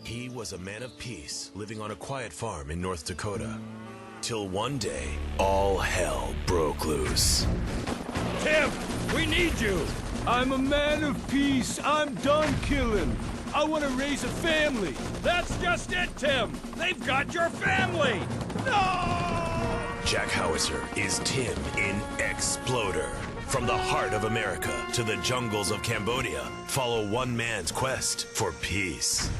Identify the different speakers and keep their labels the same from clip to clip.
Speaker 1: He was a man of peace, living on a quiet farm in North Dakota. Till one day, all hell broke loose.
Speaker 2: Tim, we need you!
Speaker 3: I'm a man of peace. I'm done killing. I want to raise a family.
Speaker 2: That's just it, Tim! They've got your family! No!
Speaker 1: Jack Howitzer is Tim in Exploder. From the heart of America to the jungles of Cambodia, follow one man's quest for peace.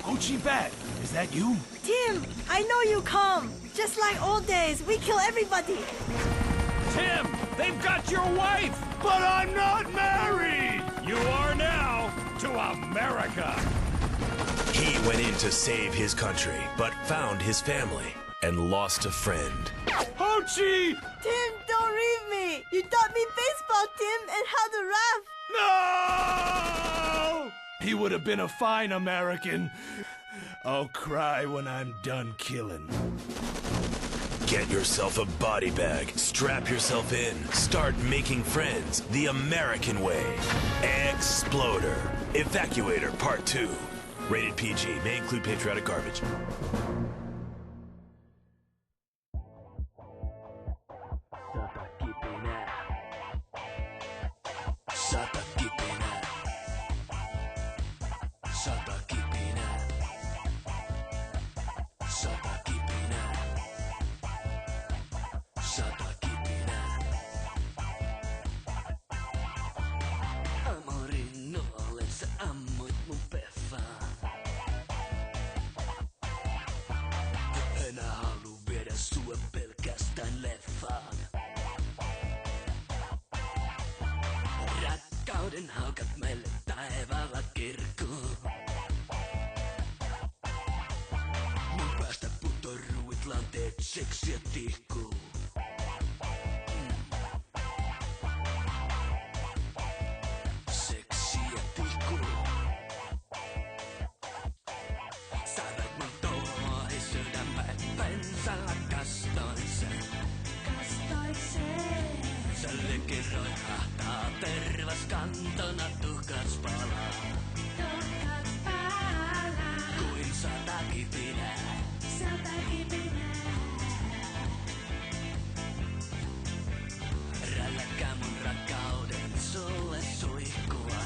Speaker 3: Ho Chi Bat, is that you?
Speaker 4: Tim, I know you come. Just like old days, we kill everybody.
Speaker 2: Tim, they've got your wife!
Speaker 3: But I'm not married!
Speaker 2: You are now to America!
Speaker 1: He went in to save his country, but found his family and lost a friend.
Speaker 3: Ho Chi!
Speaker 4: Tim, don't leave me. You taught me baseball, Tim, and how to
Speaker 3: No!
Speaker 4: rap.
Speaker 3: He would have been a fine American. I'll cry when I'm done killing.
Speaker 1: Get yourself a body bag, strap yourself in, start making friends the American way. Exploder. Evacuator Part 2. Rated PG. May include patriotic garbage.
Speaker 5: Haukat meille taivaalla kirkuu. Mun päästä putoruit lanteet, seksiä tihkuu. Seksiä tihkuu. Sä veit mun tuohi sydämään, pensalla kastoin sen. Sä likiroihahtaa tervas kantona tuhkats palaa. Kuin sata kipinää. Rälläkää mun rakkauden sulle suihkua.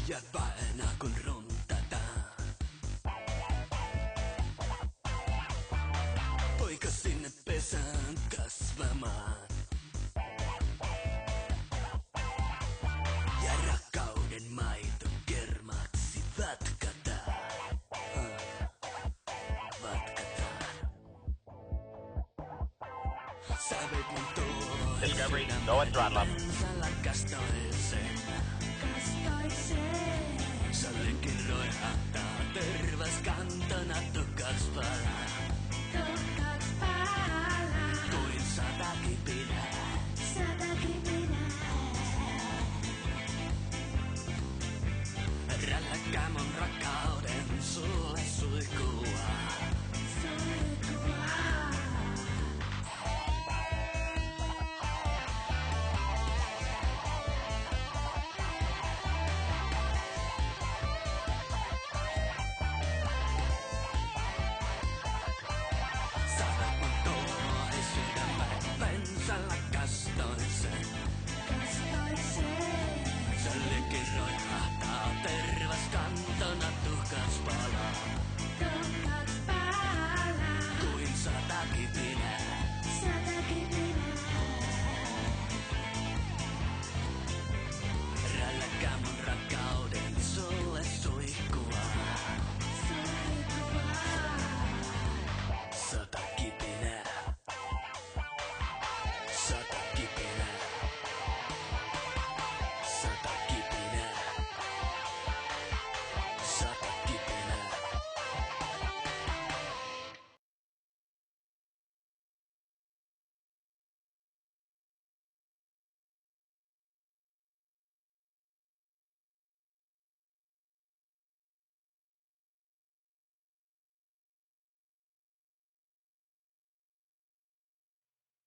Speaker 5: Ja vaina kun runtataan. Poika sinne pesään kasvamaan. Ja rakkauden maito kermaksi vatkataan. Sä veit mun tuohi
Speaker 6: Discovery, go at throttle up.
Speaker 5: kastoin sen. Sä likiroihahtaa tervas kantona tuhkats palaa. Kuin sata kipinää. Rälläkää mun rakkauden sulle suihkua. Tervas kantona tuhkats palaa.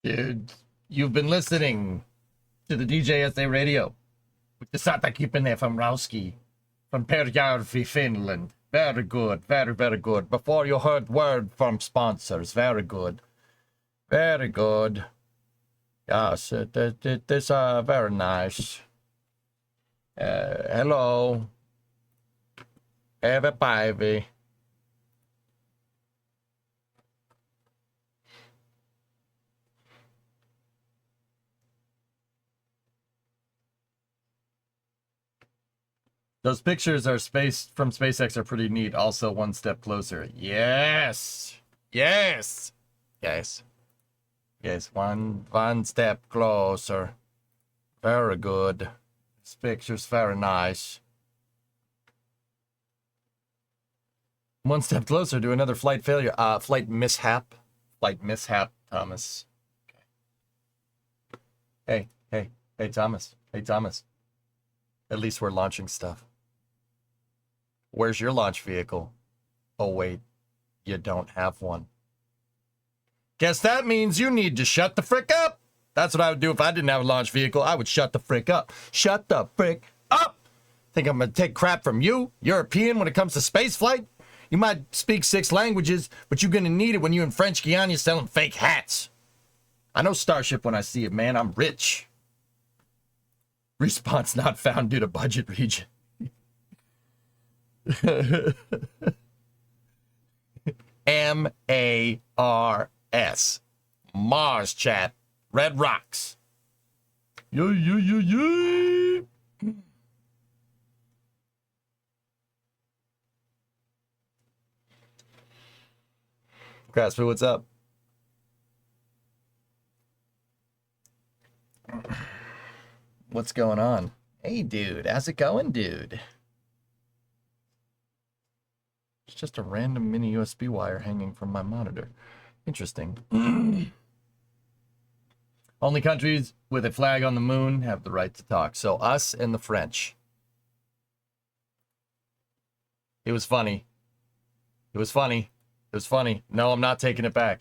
Speaker 6: Dude, you've been listening to the DJSA radio with the Satakipene from Rauski from Perjärvi, Finland. Very good, very, very good. Before you heard word from sponsors, very good. Very good. Yes, it is very nice. Hello. Everybody. Those pictures are from SpaceX are pretty neat. Also, one step closer. Yes. Yes. Yes. Yes, one step closer. Very good. This picture's very nice. One step closer to another flight failure. Flight mishap. Flight mishap, Thomas. Okay. Hey, Thomas. Hey, Thomas. At least we're launching stuff. Where's your launch vehicle? Oh, wait. You don't have one. Guess that means you need to shut the frick up. That's what I would do if I didn't have a launch vehicle. I would shut the frick up. Shut the frick up. Think I'm going to take crap from you, European, when it comes to space flight? You might speak 6 languages, but you're going to need it when you're in French Guiana selling fake hats. I know Starship when I see it, man. I'm rich. Response not found due to budget region. M-A-R-S. Mars chat. Red rocks. Yeah. Grassfoot, what's up? What's going on? Hey, dude. How's it going, dude? It's just a random mini USB wire hanging from my monitor. Interesting. Only countries with a flag on the moon have the right to talk. So us and the French. It was funny. It was funny. It was funny. No, I'm not taking it back.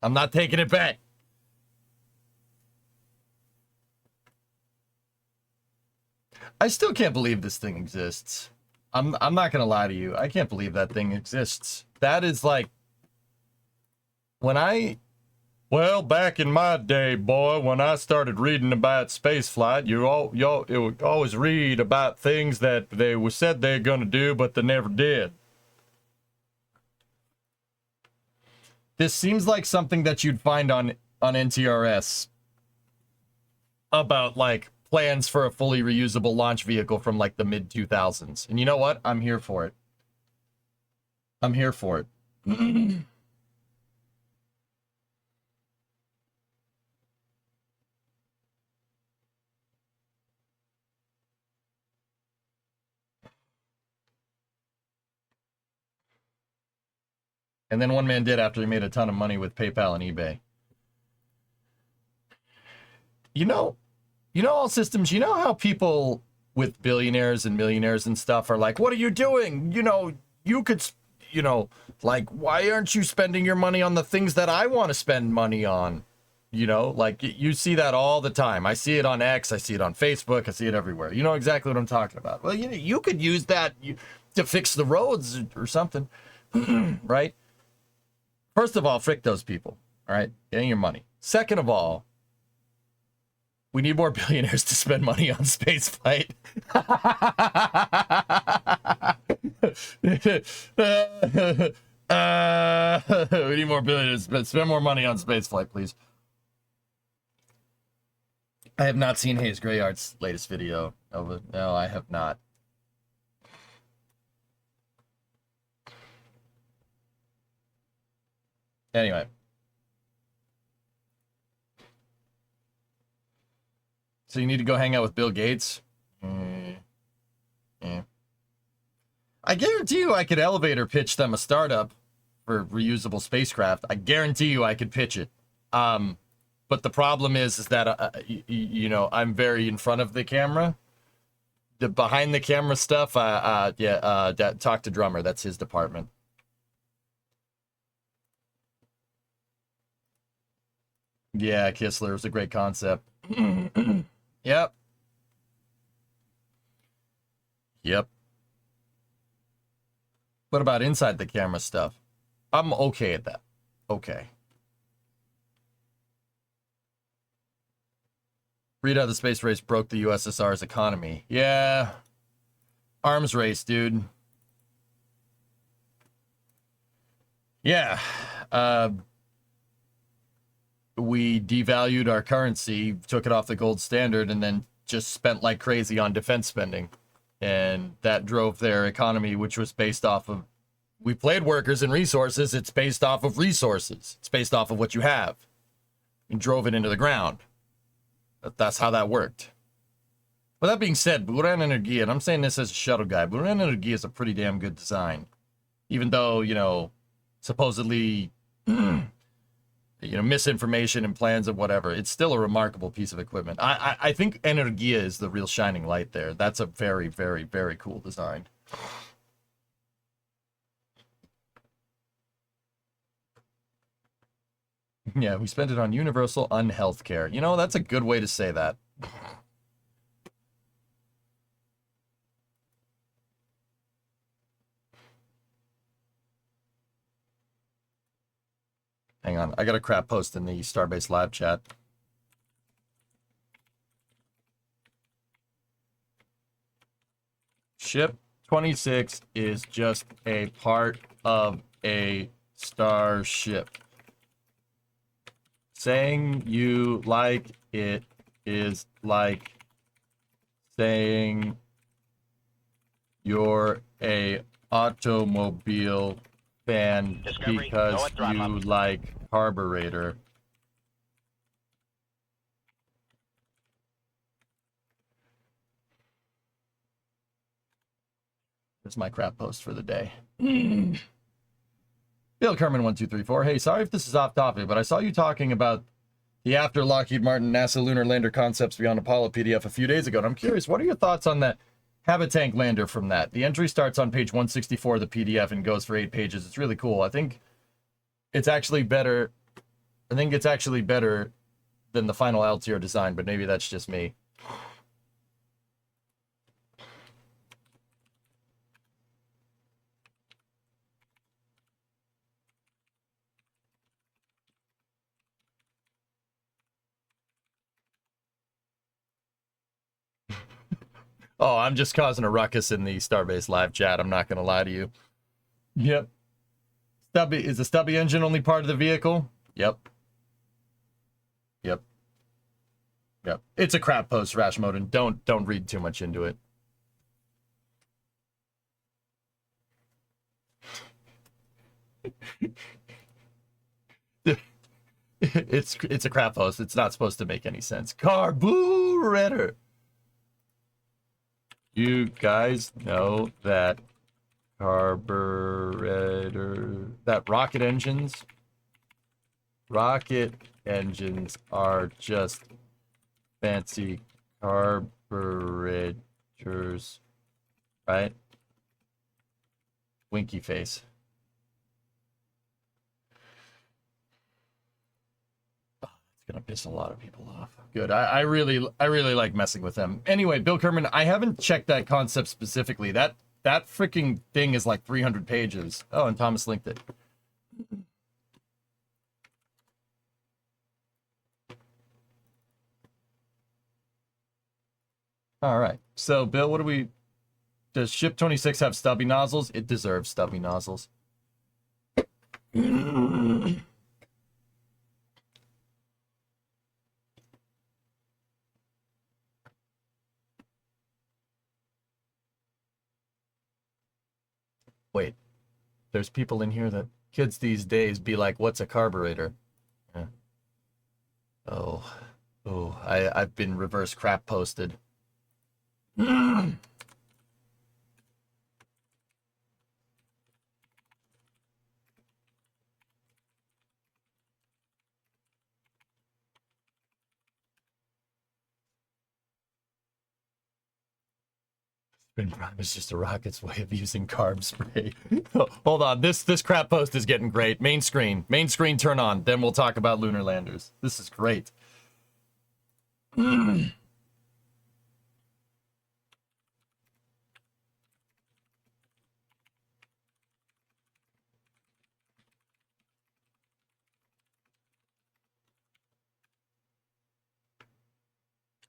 Speaker 6: I'm not taking it back. I still can't believe this thing exists. I'm not gonna lie to you. I can't believe that thing exists. That is like well, back in my day, boy, when I started reading about spaceflight, you would always read about things that they said they're gonna do, but they never did. This seems like something that you'd find on NTRS about like plans for a fully reusable launch vehicle from like the mid 2000s. And you know what? I'm here for it. I'm here for it. And then one man did after he made a ton of money with PayPal and eBay. You know, all systems, you know how people with billionaires and millionaires and stuff are like, what are you doing? You know, you could, like, why aren't you spending your money on the things that I want to spend money on? You know, like you see that all the time. I see it on X. I see it on Facebook. I see it everywhere. You know exactly what I'm talking about. Well, you could use that to fix the roads or something, right? First of all, frick those people, all right? Getting your money. Second of all, we need more billionaires to spend money on spaceflight. We need more billionaires to spend more money on spaceflight, please. I have not seen Hayes Grayart's latest video. No, I have not. Anyway. So you need to go hang out with Bill Gates? Yeah. I guarantee you I could elevator pitch them a startup for reusable spacecraft. I guarantee you I could pitch it. But the problem is that, I'm very in front of the camera. The behind the camera stuff, talk to Drummer. That's his department. Yeah, Kistler was a great concept. Yep. Yep. What about inside the camera stuff? I'm okay at that. Okay. Read how the space race broke the USSR's economy. Yeah. Arms race, dude. Yeah. We devalued our currency, took it off the gold standard, and then just spent like crazy on defense spending. And that drove their economy, which was based off of, we played workers and resources. It's based off of resources. It's based off of what you have. And drove it into the ground. That's how that worked. With that being said, Buran Energia, and I'm saying this as a shuttle guy, Buran Energia is a pretty damn good design. Even though, you know, supposedly, you know, misinformation and plans and whatever, it's still a remarkable piece of equipment. I think Energia is the real shining light there. That's a very, very, very cool design. Yeah, we spent it on universal unhealth care. You know, that's a good way to say that. Hang on, I got a crap post in the Starbase Live chat. Ship 26 is just a part of a starship. Saying you like it is like saying you're a automobile fan
Speaker 7: Discovery,
Speaker 6: because
Speaker 7: go at throttle
Speaker 6: you
Speaker 7: up.
Speaker 6: like carburetor. There's my crap post for the day. Bill Kerman 1234. Hey, sorry if this is off topic, but I saw you talking about the after Lockheed Martin NASA Lunar Lander Concepts Beyond Apollo PDF a few days ago, and I'm curious, what are your thoughts on that Habitank lander from that? The entry starts on page 164 of the PDF and goes for 8 pages. It's really cool. I think it's actually better. I think it's actually better than the final Altior design, but maybe that's just me. Oh, I'm just causing a ruckus in the Starbase Live chat. I'm not going to lie to you. Yep. Stubby, is the stubby engine only part of the vehicle? Yep. Yep. Yep. It's a crap post, Rashmodin. Don't read too much into it. It's a crap post. It's not supposed to make any sense. Carburetor. You guys know that carburetor, that rocket engines are just fancy carburetors, right? Winky face. Gonna piss a lot of people off. Good. I really like messing with them. Anyway, Bill Kerman, I haven't checked that concept specifically. That freaking thing is like 300 pages. Oh, and Thomas linked it. All right. So, Bill, what do we... Does Ship 26 have stubby nozzles? It deserves stubby nozzles. Wait, there's people in here that kids these days be like, what's a carburetor? Yeah. Oh, I've been reverse crap posted. Spin Prime is just a rocket's way of using carb spray. Hold on, this crap post is getting great. Main screen, turn on. Then we'll talk about lunar landers. This is great.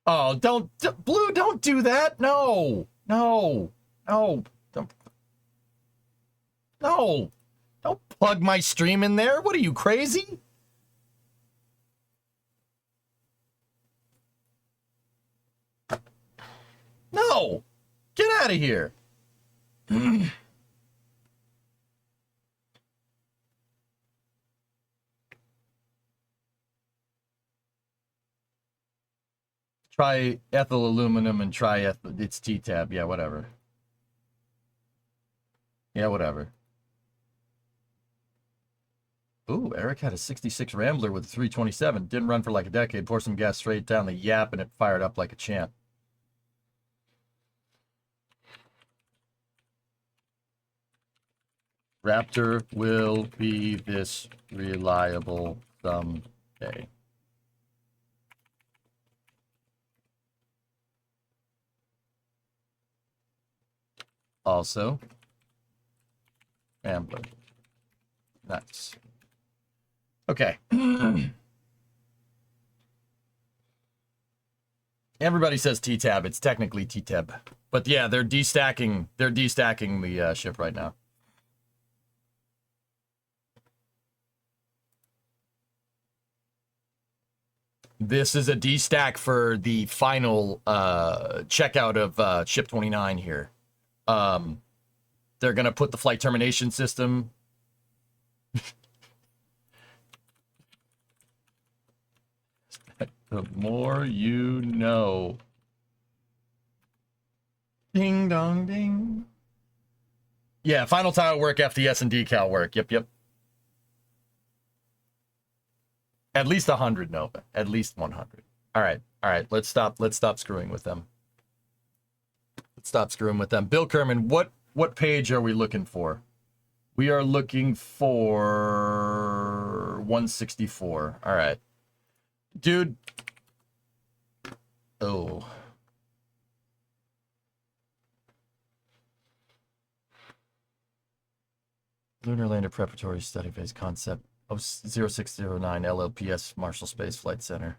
Speaker 6: Oh, Blue, don't do that. No. Don't plug my stream in there. What are you, crazy? No. Get out of here. Try ethyl aluminum and try it's T-tab. Yeah, whatever. Yeah, whatever. Ooh, Eric had a 66 Rambler with a 327. Didn't run for like a decade. Poured some gas straight down the yap and it fired up like a champ. Raptor will be this reliable someday. Also, Rambler. Nice. Okay. Everybody says T-tab. It's technically T-tab. But yeah, they're destacking the ship right now. This is a destack for the final checkout of ship 29 here. They're going to put the flight termination system. The more you know. Ding dong ding. Yeah, final tile work, FDS and decal work. Yep. At least 100 Nova. At least 100. All right. Let's stop screwing with them. Bill Kerman, what page are we looking for? We are looking for 164. All right. Dude. Oh. Lunar Lander Preparatory Study Phase Concept of 0609 LLPS Marshall Space Flight Center.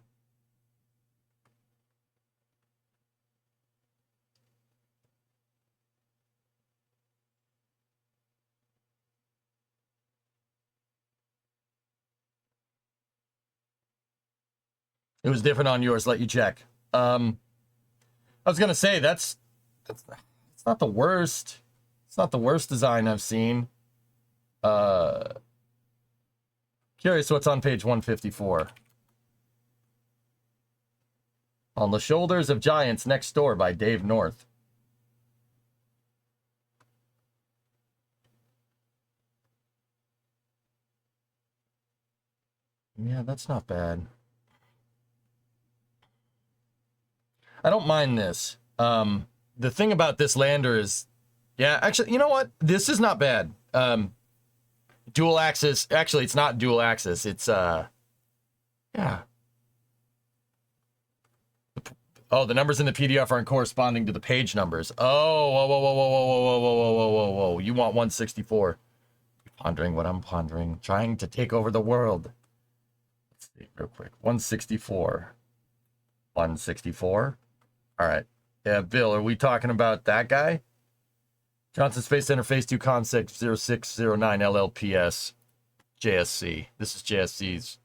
Speaker 6: It was different on yours. Let you check. I was gonna say that's it's not the worst. It's not the worst design I've seen. Curious what's on page 154. On the Shoulders of Giants Next Door by Dave North. Yeah, that's not bad. I don't mind this. The thing about this lander is, yeah, actually, you know what? This is not bad. Dual axis. Actually, it's not dual axis. It's, yeah. Oh, the numbers in the PDF aren't corresponding to the page numbers. Oh, whoa. You want 164. Pondering what I'm pondering. Trying to take over the world. Let's see real quick. 164. 164. All right. Yeah, Bill, are we talking about that guy? Johnson Space Center Phase 2 Concept 0609 LLPS JSC. This is JSC's.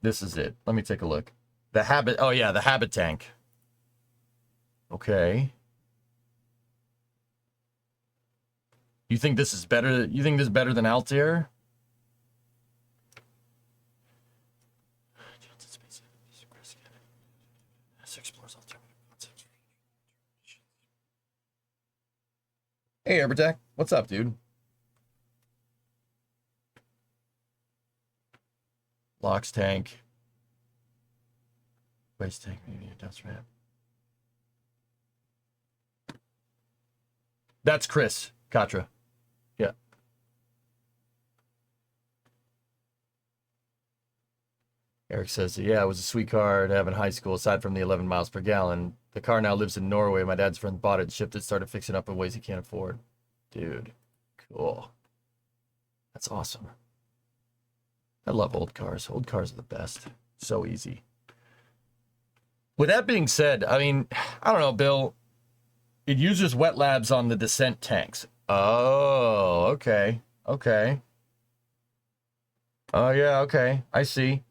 Speaker 6: This is it. Let me take a look. The Habit. Oh, yeah, the Habit tank. Okay. You think this is better? You think this is better than Altair? Hey, Airprotect. What's up, dude? Locks tank. Waste tank, maybe a dust ramp. That's Chris Katra. Yeah. Eric says, yeah, it was a sweet car to have in high school, aside from the 11 miles per gallon. The car now lives in Norway. My dad's friend bought it, shipped it, started fixing up in ways he can't afford. Dude, cool. That's awesome. I love old cars. Old cars are the best. So easy. With that being said, I mean, I don't know, Bill. It uses wet labs on the descent tanks. Oh, okay. Okay. Oh, yeah, okay. I see.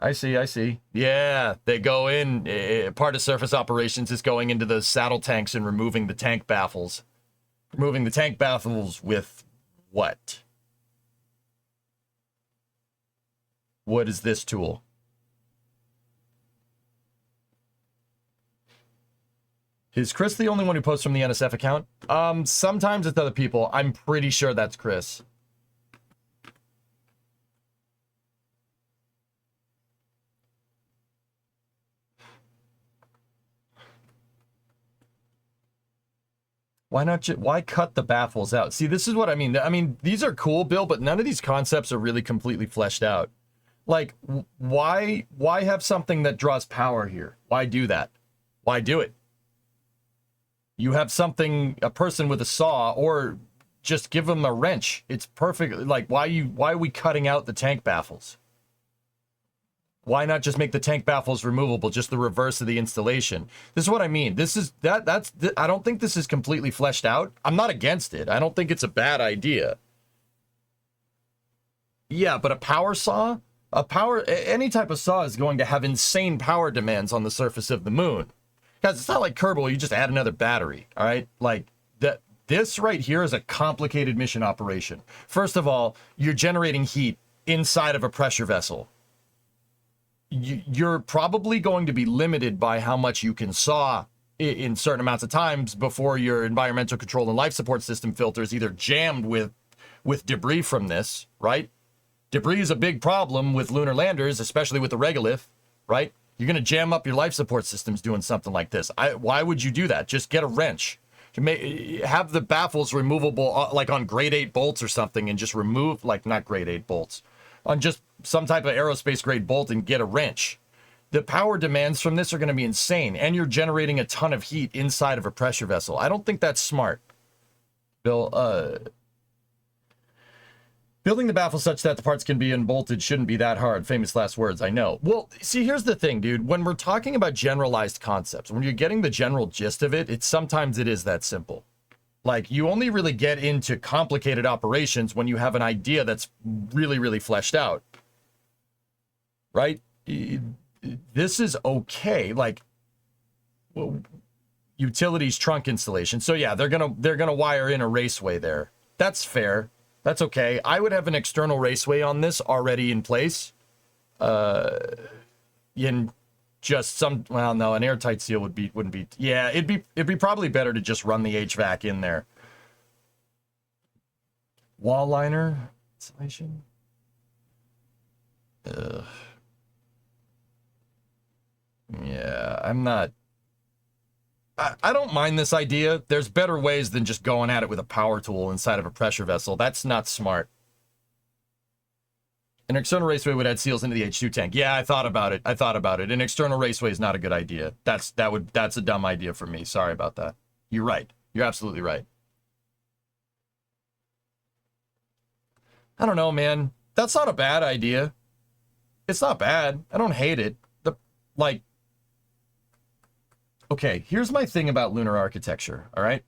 Speaker 6: Yeah, they go in. Part of surface operations is going into the saddle tanks and removing the tank baffles. Removing the tank baffles with what? What is this tool? Is Chris the only one who posts from the NSF account? Sometimes it's other people. I'm pretty sure that's Chris. Why not? Why cut the baffles out? See, this is what I mean. I mean, these are cool, Bill, but none of these concepts are really completely fleshed out. Like, why have something that draws power here? Why do that? Why do it? You have something, a person with a saw, or just give them a wrench. It's perfect. Like, why are we cutting out the tank baffles? Why not just make the tank baffles removable, just the reverse of the installation? This is what I mean. This is, I don't think this is completely fleshed out. I'm not against it. I don't think it's a bad idea. Yeah, but a power saw? Any type of saw is going to have insane power demands on the surface of the moon. Guys, it's not like Kerbal, you just add another battery, all right? Like, this right here is a complicated mission operation. First of all, you're generating heat inside of a pressure vessel. You're probably going to be limited by how much you can saw in certain amounts of times before your environmental control and life support system filter is either jammed with debris from this, right? Debris is a big problem with lunar landers, especially with the regolith, right? You're going to jam up your life support systems doing something like this. Why would you do that? Just get a wrench. Have the baffles removable, like on grade 8 bolts or something, and just remove, like, not grade 8 bolts, on just some type of aerospace grade bolt and get a wrench. The power demands from this are going to be insane, and you're generating a ton of heat inside of a pressure vessel. I don't think that's smart. Bill, building the baffle such that the parts can be unbolted shouldn't be that hard. Famous last words, I know. Well, see, here's the thing, dude. When we're talking about generalized concepts, when you're getting the general gist of it, sometimes it is that simple. Like, you only really get into complicated operations when you have an idea that's really, really fleshed out. Right? This is okay. Like, well, utilities trunk installation. So yeah, they're gonna wire in a raceway there. That's fair. That's okay. I would have an external raceway on this already in place. In just some, well, no, an airtight seal wouldn't be. Yeah, it'd be probably better to just run the HVAC in there. Wall liner insulation. Ugh. Yeah, I'm not. I don't mind this idea. There's better ways than just going at it with a power tool inside of a pressure vessel. That's not smart. An external raceway would add seals into the H2 tank. Yeah, I thought about it. An external raceway is not a good idea. That's a dumb idea for me. Sorry about that. You're right. You're absolutely right. I don't know, man. That's not a bad idea. It's not bad. I don't hate it. Okay, here's my thing about lunar architecture, all right?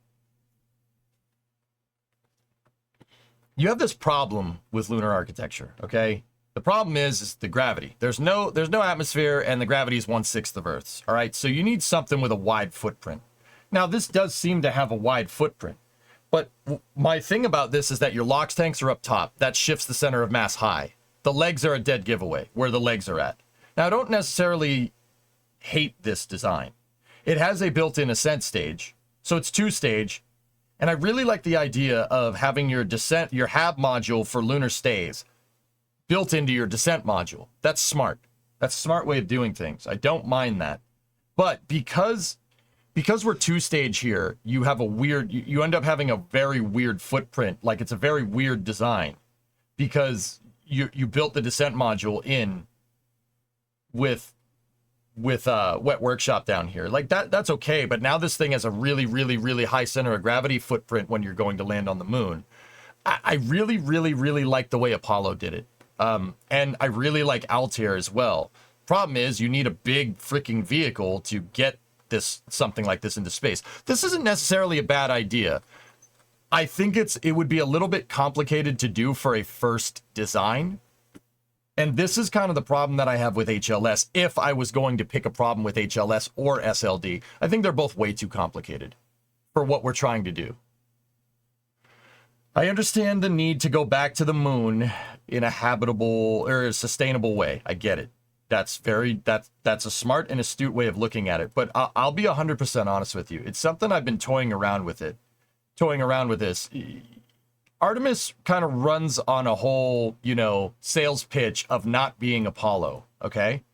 Speaker 6: You have this problem with lunar architecture, okay? The problem is the gravity. There's no atmosphere, and the gravity is 1/6 of Earth's, all right? So you need something with a wide footprint. Now, this does seem to have a wide footprint, but my thing about this is that your LOX tanks are up top. That shifts the center of mass high. The legs are a dead giveaway, where the legs are at. Now, I don't necessarily hate this design. It has a built-in ascent stage, so it's 2-stage, and I really like the idea of having your HAB module for lunar stays built into your descent module. That's smart. That's a smart way of doing things. I don't mind that. But because because we're two-stage here, you have a weird, you end up having a very weird footprint. Like, it's a very weird design because you built the descent module in with Wet Workshop down here. Like, that's okay, but now this thing has a really, really, really high center of gravity footprint when you're going to land on the moon. I really, really, really like the way Apollo did it. And I really like Altair as well. Problem is, you need a big freaking vehicle to get something like this into space. This isn't necessarily a bad idea. I think it would be a little bit complicated to do for a first design. And this is kind of the problem that I have with HLS. If I was going to pick a problem with HLS or SLD, I think they're both way too complicated for what we're trying to do. I understand the need to go back to the moon in a habitable or a sustainable way. I get it. That's a smart and astute way of looking at it. But I'll be 100% honest with you. It's something I've been toying around with this. Artemis kind of runs on a whole, sales pitch of not being Apollo, okay?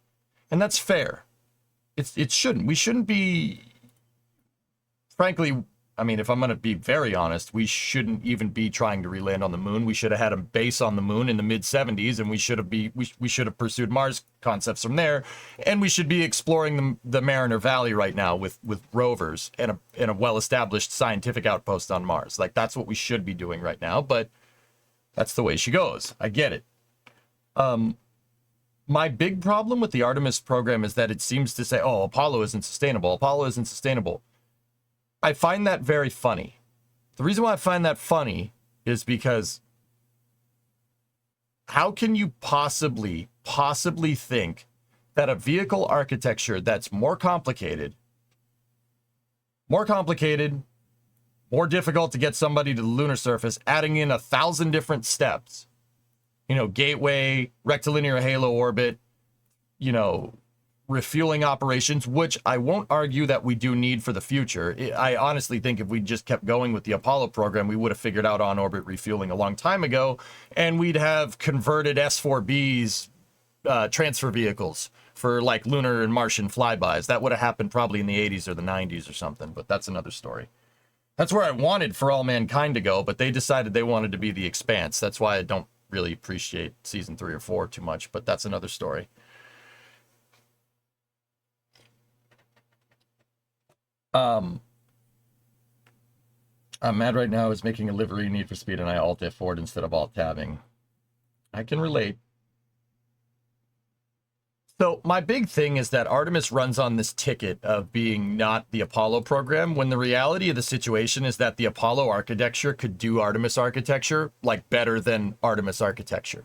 Speaker 6: And that's fair. It shouldn't. We shouldn't be, frankly, I mean, if I'm going to be very honest, we shouldn't even be trying to re-land on the moon. We should have had a base on the moon in the mid-70s, and we should have pursued Mars concepts from there, and we should be exploring the Mariner Valley right now with rovers and a well-established scientific outpost on Mars. Like, that's what we should be doing right now, but that's the way she goes. I get it. My big problem with the Artemis program is that it seems to say, oh, Apollo isn't sustainable. Apollo isn't sustainable. I find that very funny. The reason why I find that funny is because how can you possibly think that a vehicle architecture that's more complicated, more difficult to get somebody to the lunar surface, adding in 1,000 different steps, gateway, rectilinear halo orbit, refueling operations, which I won't argue that we do need for the future. I honestly think if we just kept going with the Apollo program, we would have figured out on-orbit refueling a long time ago, and we'd have converted S-4Bs transfer vehicles for like lunar and Martian flybys. That would have happened probably in the 80s or the 90s or something, but that's another story. That's where I wanted For All Mankind to go, but they decided they wanted to be the Expanse. That's why I don't really appreciate season 3 or 4 too much, but that's another story. I'm mad right now is making a livery Need for Speed and I alt F4 instead of alt tabbing. I can relate. So my big thing is that Artemis runs on this ticket of being not the Apollo program, when the reality of the situation is that the Apollo architecture could do Artemis architecture like better than Artemis architecture.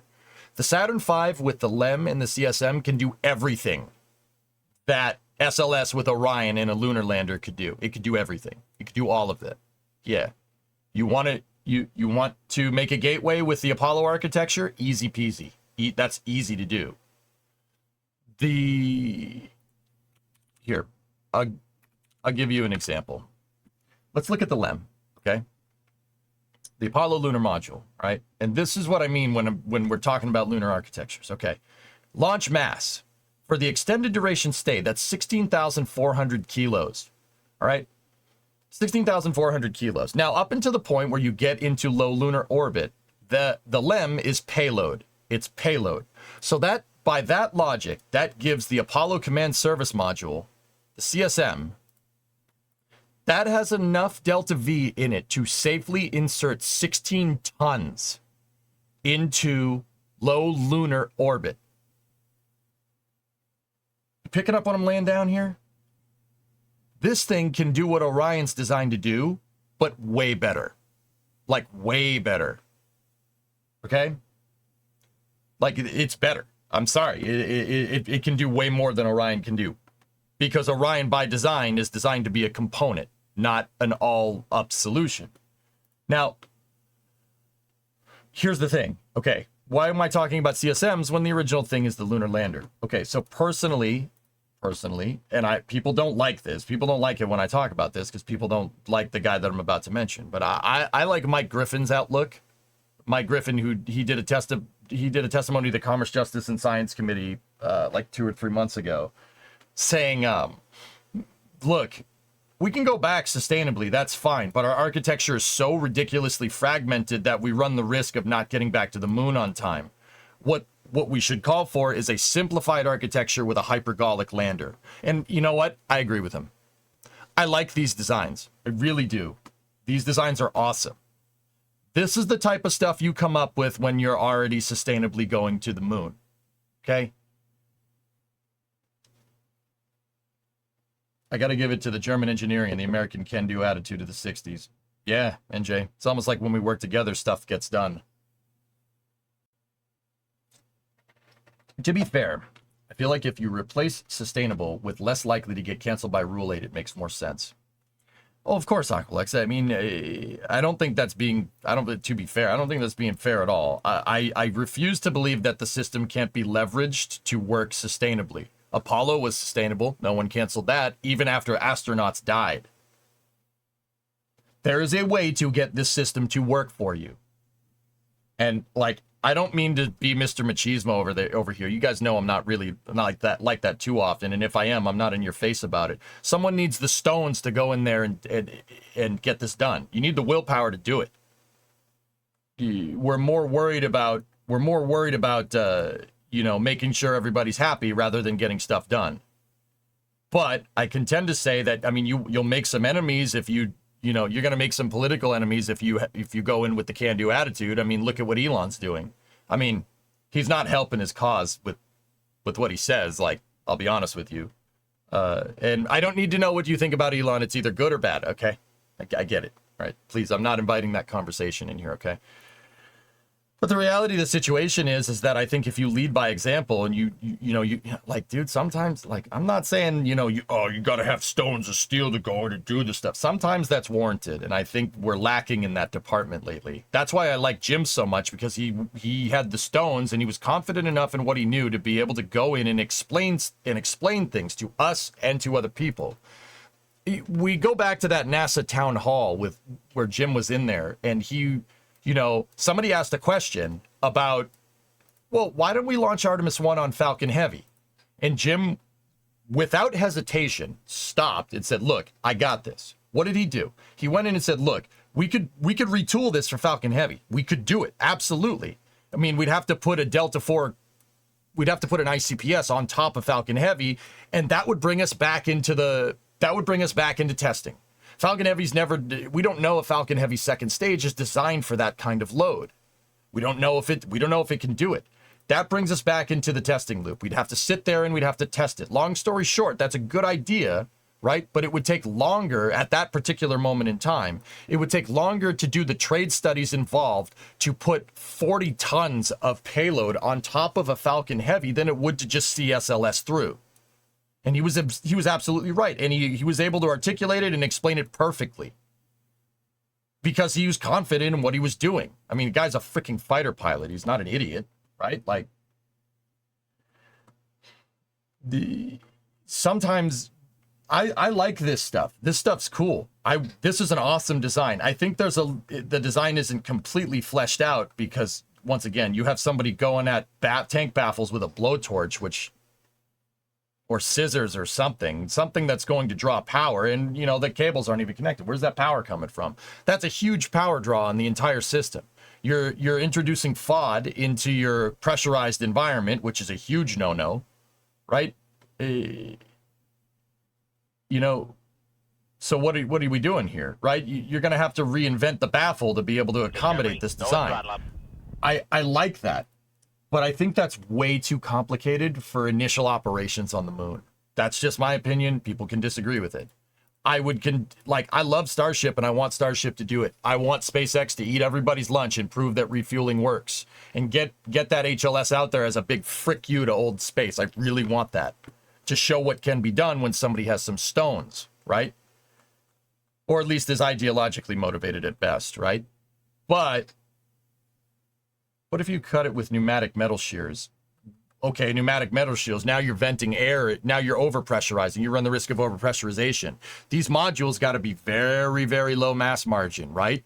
Speaker 6: The Saturn V with the LEM and the CSM can do everything that SLS with Orion and a lunar lander could do. It could do everything. It could do all of it. Yeah. You want to make a gateway with the Apollo architecture? Easy peasy. That's easy to do. Here, I'll give you an example. Let's look at the LEM, okay? The Apollo lunar module, right? And this is what I mean when we're talking about lunar architectures, okay? Launch mass. For the extended duration stay, that's 16,400 kilos, all right? 16,400 kilos. Now, up until the point where you get into low lunar orbit, the LEM is payload. It's payload. So that, by that logic, that gives the Apollo Command Service Module, the CSM, that has enough delta V in it to safely insert 16 tons into low lunar orbit. Picking up what I'm laying down here? This thing can do what Orion's designed to do, but way better. Like, way better. Okay? Like, it's better. I'm sorry. It can do way more than Orion can do. Because Orion, by design, is designed to be a component, not an all-up solution. Now, here's the thing. Okay, why am I talking about CSMs when the original thing is the lunar lander? Okay, so personally, and people don't like this. People don't like it when I talk about this because people don't like the guy that I'm about to mention. But I like Mike Griffin's outlook. Mike Griffin, he did a testimony to the Commerce, Justice, and Science Committee like 2 or 3 months ago, saying, look, We can go back sustainably, that's fine, but our architecture is so ridiculously fragmented that we run the risk of not getting back to the moon on time. What we should call for is a simplified architecture with a hypergolic lander. And you know what? I agree with him. I like these designs. I really do. These designs are awesome. This is the type of stuff you come up with when you're already sustainably going to the moon. Okay? I got to give it to the German engineering and the American can-do attitude of the 60s. Yeah, NJ. It's almost like when we work together, stuff gets done. To be fair, I feel like if you replace sustainable with less likely to get canceled by Rule 8, it makes more sense. Oh, of course, Aqualex. I mean, I don't think that's being, to be fair, I don't think that's being fair at all. I refuse to believe that the system can't be leveraged to work sustainably. Apollo was sustainable. No one canceled that, even after astronauts died. There is a way to get this system to work for you. And, like, I don't mean to be Mr. Machismo over here. You guys know I'm not like that too often. And if I am, I'm not in your face about it. Someone needs the stones to go in there and get this done. You need the willpower to do it. We're more worried about making sure everybody's happy rather than getting stuff done. But I can tend to say that, I mean, you'll make some enemies if you're going to make some political enemies if you go in with the can-do attitude. I mean, look at what Elon's doing. I mean, he's not helping his cause with what he says. Like, I'll be honest with you. And I don't need to know what you think about Elon. It's either good or bad. Okay, I get it. Right? Please, I'm not inviting that conversation in here. Okay. But the reality of the situation is that I think if you lead by example and you like, dude, sometimes, like, I'm not saying, you got to have stones of steel to go to do this stuff. Sometimes that's warranted. And I think we're lacking in that department lately. That's why I like Jim so much, because he had the stones and he was confident enough in what he knew to be able to go in and explain things to us and to other people. We go back to that NASA town hall where Jim was in there, and somebody asked a question about, well, why don't we launch Artemis 1 on Falcon Heavy? And Jim, without hesitation, stopped and said, look, I got this. What did he do? He went in and said, look, we could retool this for Falcon Heavy. We could do it. Absolutely. I mean, we'd have to put a Delta 4, we'd have to put an ICPS on top of Falcon Heavy, and that would bring us back into testing. Falcon Heavy's we don't know if Falcon Heavy's second stage is designed for that kind of load. We don't know if it can do it. That brings us back into the testing loop. We'd have to sit there and we'd have to test it. Long story short, that's a good idea, right? But it would take longer at that particular moment in time. It would take longer to do the trade studies involved to put 40 tons of payload on top of a Falcon Heavy than it would to just see SLS through. And he was absolutely right. And he was able to articulate it and explain it perfectly. Because he was confident in what he was doing. I mean, the guy's a freaking fighter pilot. He's not an idiot, right? Like, sometimes I like this stuff. This stuff's cool. This is an awesome design. I think the design isn't completely fleshed out because, once again, you have somebody going at tank baffles with a blowtorch, or scissors or something that's going to draw power, and the cables aren't even connected. Where's that power coming from? That's a huge power draw on the entire system. You're introducing FOD into your pressurized environment, which is a huge no-no, right? So what are we doing here, right? You're going to have to reinvent the baffle to be able to accommodate this design. I like that. But I think that's way too complicated for initial operations on the moon. That's just my opinion. People can disagree with it. I love Starship and I want Starship to do it. I want SpaceX to eat everybody's lunch and prove that refueling works and get that HLS out there as a big frick you to old space. I really want that to show what can be done when somebody has some stones, right? Or at least is ideologically motivated at best, right? But what if you cut it with pneumatic metal shears? Okay, pneumatic metal shears. Now you're venting air. Now you're overpressurizing. You run the risk of overpressurization. These modules got to be very, very low mass margin, right?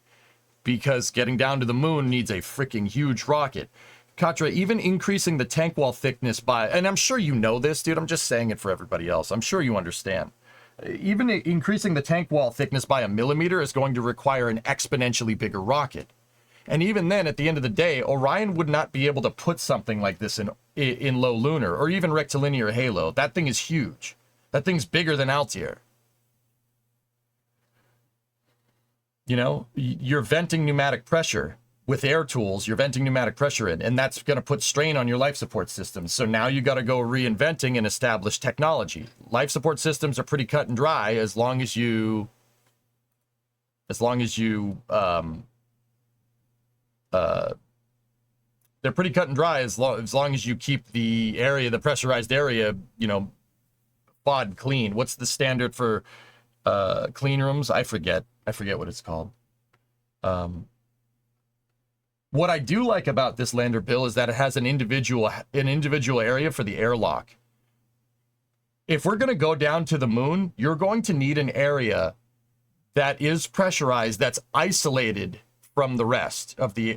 Speaker 6: Because getting down to the moon needs a freaking huge rocket. Katra, even increasing the tank wall thickness by, and I'm sure you know this, dude. I'm just saying it for everybody else. I'm sure you understand. even increasing the tank wall thickness by 1 millimeter is going to require an exponentially bigger rocket. And even then, at the end of the day, Orion would not be able to put something like this in low lunar or even rectilinear halo. That thing is huge. That thing's bigger than Altair. You know, you're venting pneumatic pressure with air tools. You're venting pneumatic pressure in, and that's going to put strain on your life support systems. So now you got to go reinventing and establish technology. Life support systems are pretty cut and dry as long as you they're pretty cut and dry as long as you keep the area, the pressurized area, you know, FOD clean. What's the standard for clean rooms? I forget what it's called. What I do like about this lander, Bill, is that it has an individual area for the airlock. If we're going to go down to the moon, you're going to need an area that is pressurized, that's isolated from the rest of the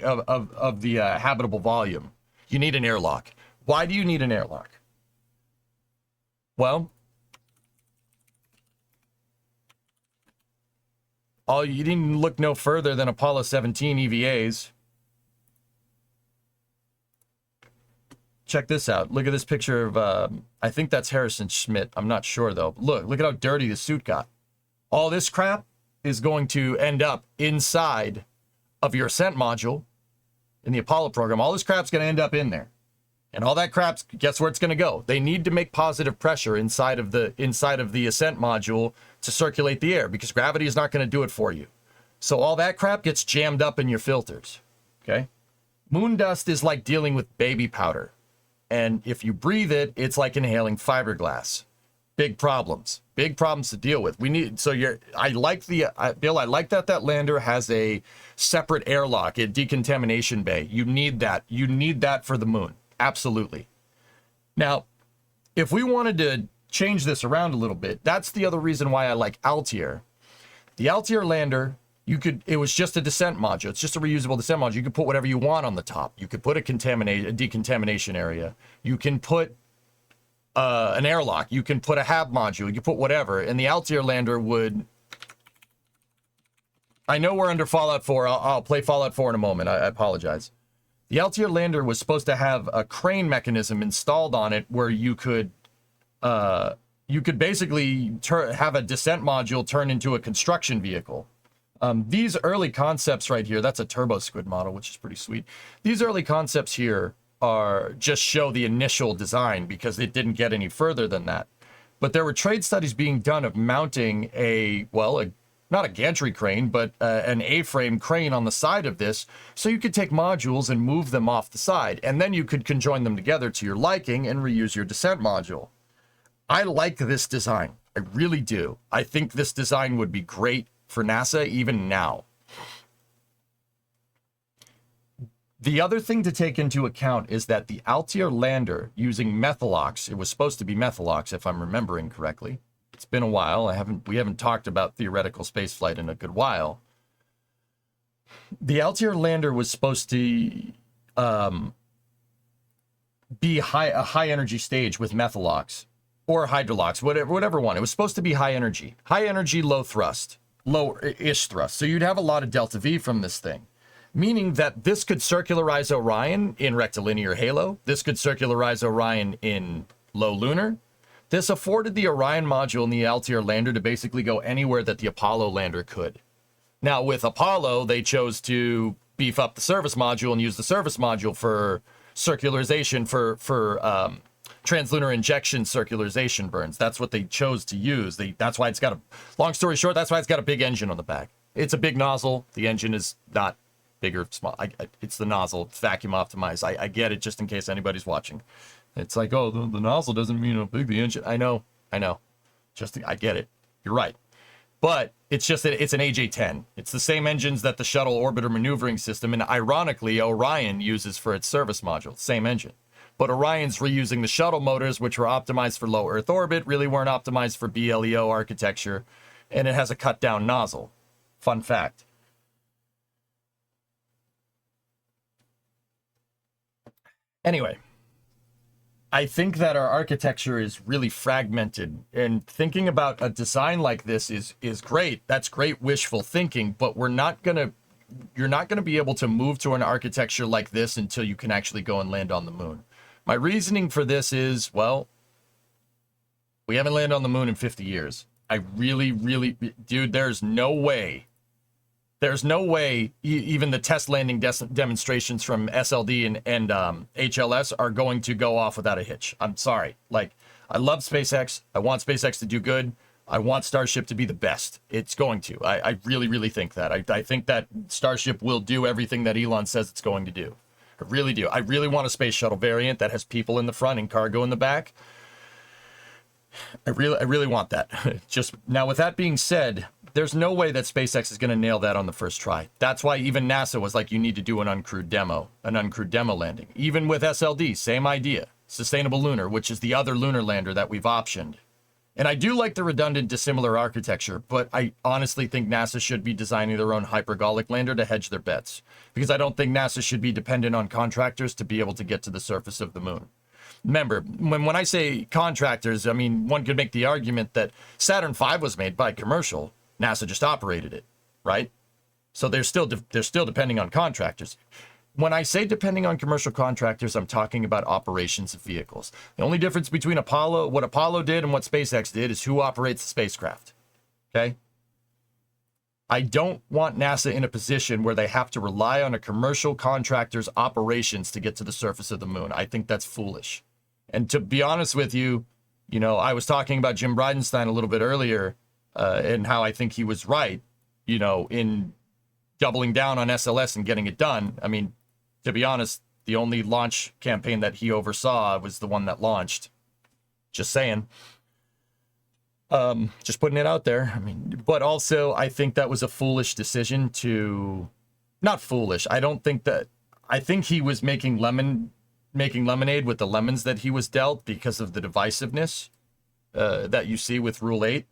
Speaker 6: habitable volume. You need an airlock. Why do you need an airlock? Well, you didn't look no further than Apollo 17 EVAs. Check this out. Look at this picture of, I think that's Harrison Schmitt. I'm not sure, though. Look at how dirty the suit got. All this crap is going to end up inside of your ascent module in the Apollo program. All this crap's going to end up in there. And all that crap's, guess where it's going to go? They need to make positive pressure inside of the ascent module to circulate the air, because gravity is not going to do it for you. So all that crap gets jammed up in your filters. Okay? Moon dust is like dealing with baby powder. And if you breathe it, it's like inhaling fiberglass. Big problems to deal with. I like that lander has a separate airlock, a decontamination bay. You need that for the moon. Absolutely. Now, if we wanted to change this around a little bit, that's the other reason why I like Altair. The Altair lander, it was just a descent module. It's just a reusable descent module. You could put whatever you want on the top. You could put a decontamination area. You can put an airlock. You can put a HAB module. You can put whatever. And the Altair lander would... I know we're under Fallout 4. I'll play Fallout 4 in a moment. I apologize. The Altair lander was supposed to have a crane mechanism installed on it where you could basically have a descent module turn into a construction vehicle. These early concepts right here, that's a turbo squid model, which is pretty sweet. These early concepts here just show the initial design, because it didn't get any further than that. But there were trade studies being done of mounting not a gantry crane, but an A-frame crane on the side of this, so you could take modules and move them off the side, and then you could conjoin them together to your liking and reuse your descent module. I like this design. I really do. I think this design would be great for NASA even now. The other thing to take into account is that the Altair lander, using Methalox, it was supposed to be Methalox if I'm remembering correctly. It's been a while. We haven't talked about theoretical spaceflight in a good while. The Altair lander was supposed to be a high energy stage with Methalox or Hydrolox, whatever one. It was supposed to be high energy, low thrust, low-ish thrust. So you'd have a lot of delta V from this thing, meaning that this could circularize Orion in rectilinear halo. This could circularize Orion in low lunar. This afforded the Orion module and the Altair lander to basically go anywhere that the Apollo lander could. Now, with Apollo, they chose to beef up the service module and use the service module for circularization, for translunar injection circularization burns. That's what they chose to use. That's why it's got long story short, that's why it's got a big engine on the back. It's a big nozzle. The engine is not big or small. It's the nozzle. It's vacuum optimized. I get it, just in case anybody's watching. It's like, oh, the nozzle doesn't mean how big the engine. I know. I get it. You're right. But it's just that it's an AJ-10. It's the same engines that the shuttle orbiter maneuvering system, and ironically, Orion uses for its service module. Same engine. But Orion's reusing the shuttle motors, which were optimized for low Earth orbit, really weren't optimized for BLEO architecture, and it has a cut-down nozzle. Fun fact. Anyway. I think that our architecture is really fragmented, and thinking about a design like this is great. That's great wishful thinking, but you're not gonna be able to move to an architecture like this until you can actually go and land on the moon. My reasoning for this is, well, we haven't landed on the moon in 50 years. I really, dude, there's no way, even the test landing demonstrations from SLD and HLS are going to go off without a hitch. I'm sorry. Like, I love SpaceX. I want SpaceX to do good. I want Starship to be the best. It's going to. I really think that. I think that Starship will do everything that Elon says it's going to do. I really do. I really want a space shuttle variant that has people in the front and cargo in the back. I really want that. Just now, with that being said, there's no way that SpaceX is going to nail that on the first try. That's why even NASA was like, you need to do an uncrewed demo landing. Even with SLD, same idea. Sustainable Lunar, which is the other lunar lander that we've optioned. And I do like the redundant dissimilar architecture, but I honestly think NASA should be designing their own hypergolic lander to hedge their bets. Because I don't think NASA should be dependent on contractors to be able to get to the surface of the moon. Remember, when I say contractors, I mean, one could make the argument that Saturn V was made by commercial. NASA just operated it, right? So they're still depending on contractors. When I say depending on commercial contractors, I'm talking about operations of vehicles. The only difference between what Apollo did and what SpaceX did is who operates the spacecraft, okay? I don't want NASA in a position where they have to rely on a commercial contractor's operations to get to the surface of the moon. I think that's foolish. And to be honest with you, you know, I was talking about Jim Bridenstine a little bit earlier and how I think he was right, you know, in doubling down on SLS and getting it done. I mean, to be honest, the only launch campaign that he oversaw was the one that launched. Just saying. Just putting it out there. I mean, but also I think that was a foolish decision to, not foolish. I think he was making lemonade with the lemons that he was dealt because of the divisiveness that you see with Rule 8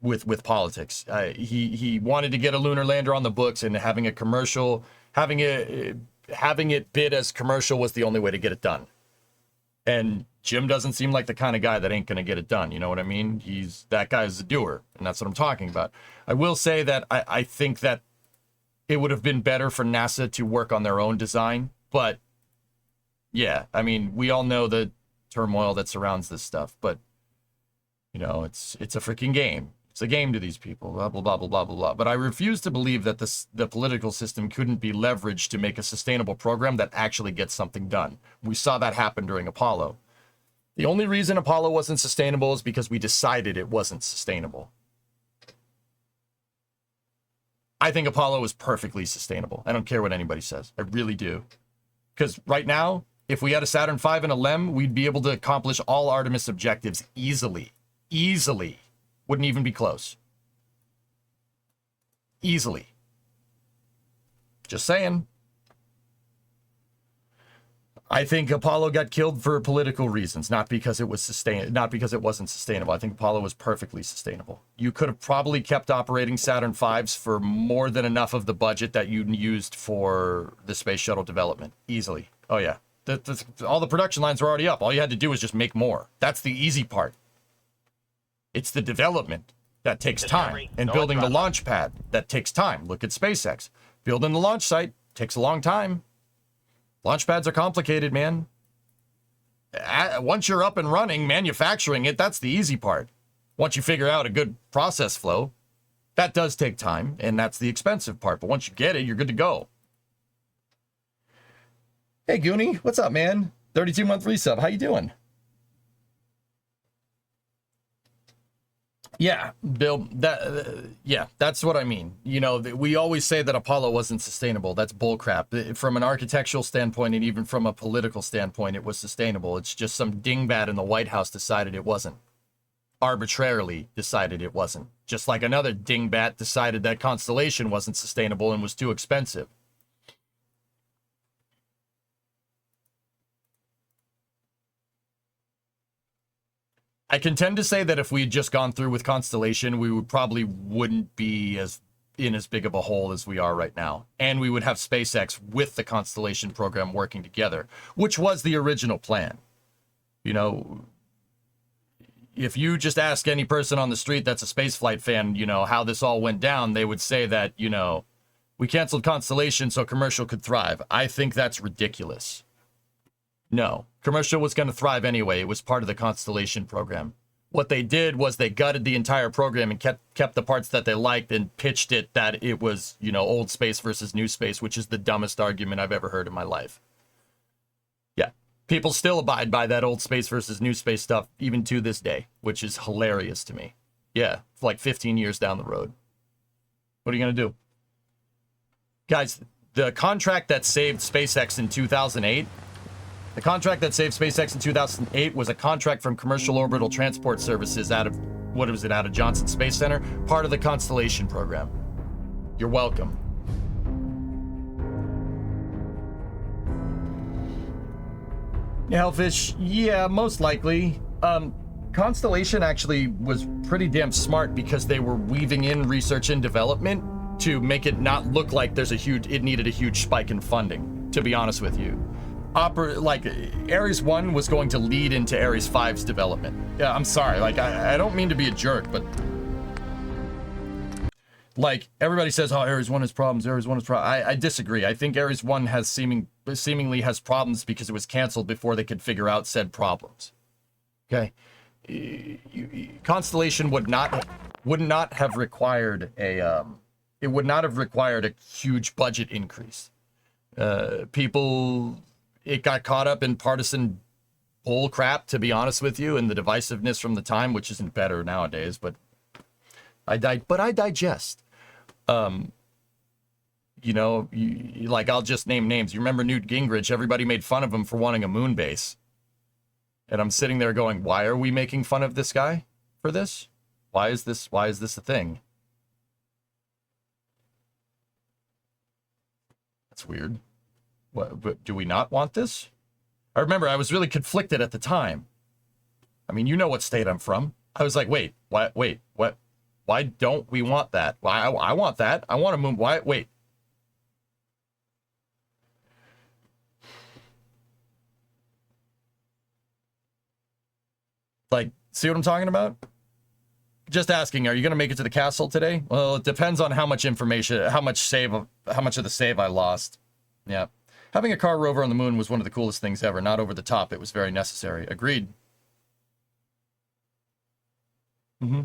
Speaker 6: with politics. He wanted to get a lunar lander on the books, and having it bid as commercial was the only way to get it done. And Jim doesn't seem like the kind of guy that ain't going to get it done. You know what I mean? That guy's a doer, and that's what I'm talking about. I will say that I think that it would have been better for NASA to work on their own design, but yeah, I mean, we all know the turmoil that surrounds this stuff, but you know, it's a freaking game. It's a game to these people, blah, blah, blah, blah, blah, blah, blah. But I refuse to believe that the political system couldn't be leveraged to make a sustainable program that actually gets something done. We saw that happen during Apollo. The only reason Apollo wasn't sustainable is because we decided it wasn't sustainable. I think Apollo is perfectly sustainable. I don't care what anybody says. I really do. Because right now, if we had a Saturn V and a LEM, we'd be able to accomplish all Artemis objectives easily. Easily. Wouldn't even be close. Easily. Just saying. I think Apollo got killed for political reasons, not because it wasn't sustainable. I think Apollo was perfectly sustainable. You could have probably kept operating Saturn V's for more than enough of the budget that you used for the space shuttle development. Easily. Oh yeah. All the production lines were already up. All you had to do was just make more. That's the easy part. It's the development that takes time. And building the launch pad, that takes time. Look at SpaceX. Building the launch site takes a long time. Launch pads are complicated, man. Once you're up and running, manufacturing it, that's the easy part. Once you figure out a good process flow, that does take time, and that's the expensive part. But once you get it, you're good to go. Hey, Goonie, what's up, man? 32-month resub. How you doing? Yeah, Bill, that's what I mean. You know, we always say that Apollo wasn't sustainable. That's bullcrap. From an architectural standpoint and even from a political standpoint, it was sustainable. It's just some dingbat in the White House decided it wasn't. Arbitrarily decided it wasn't. Just like another dingbat decided that Constellation wasn't sustainable and was too expensive. I can tend to say that if we had just gone through with Constellation, we would probably wouldn't be as in as big of a hole as we are right now. And we would have SpaceX with the Constellation program working together, which was the original plan. You know, if you just ask any person on the street that's a spaceflight fan, you know, how this all went down, they would say that, you know, we canceled Constellation so commercial could thrive. I think that's ridiculous. No, commercial was going to thrive anyway. It was part of the Constellation program. What they did was they gutted the entire program and kept the parts that they liked and pitched it that it was, you know, old space versus new space, which is the dumbest argument I've ever heard in my life. Yeah, people still abide by that old space versus new space stuff even to this day, which is hilarious to me. Yeah, it's like 15 years down the road. What are you going to do? Guys, the contract that saved SpaceX in 2008, the contract that saved SpaceX in 2008 was a contract from Commercial Orbital Transport Services out of, what was it, out of Johnson Space Center, part of the Constellation program. You're welcome. Hellfish, yeah, most likely. Constellation actually was pretty damn smart because they were weaving in research and development to make it not look like it needed a huge spike in funding, to be honest with you. Like, Ares 1 was going to lead into Ares 5's development. Yeah, I'm sorry, like, I don't mean to be a jerk, but like, everybody says, oh, Ares 1 has problems, Ares 1 has problems. I disagree. I think Ares 1 has seemingly has problems because it was canceled before they could figure out said problems. Okay? Constellation would not have required a huge budget increase. It got caught up in partisan bull crap, to be honest with you, and the divisiveness from the time, which isn't better nowadays, but I digest. You know, like, I'll just name names. You remember Newt Gingrich? Everybody made fun of him for wanting a moon base. And I'm sitting there going, why are we making fun of this guy for this? Why is this a thing? That's weird. What, but do we not want this? I remember I was really conflicted at the time. I mean, you know what state I'm from. I was like, wait, what? Why don't we want that? Why I want that. I want to move. Why? Wait. Like, see what I'm talking about? Just asking, are you going to make it to the castle today? Well, it depends on how much information, how much of the save I lost. Yeah. Having a car rover on the moon was one of the coolest things ever. Not over the top. It was very necessary. Agreed. Mm-hmm.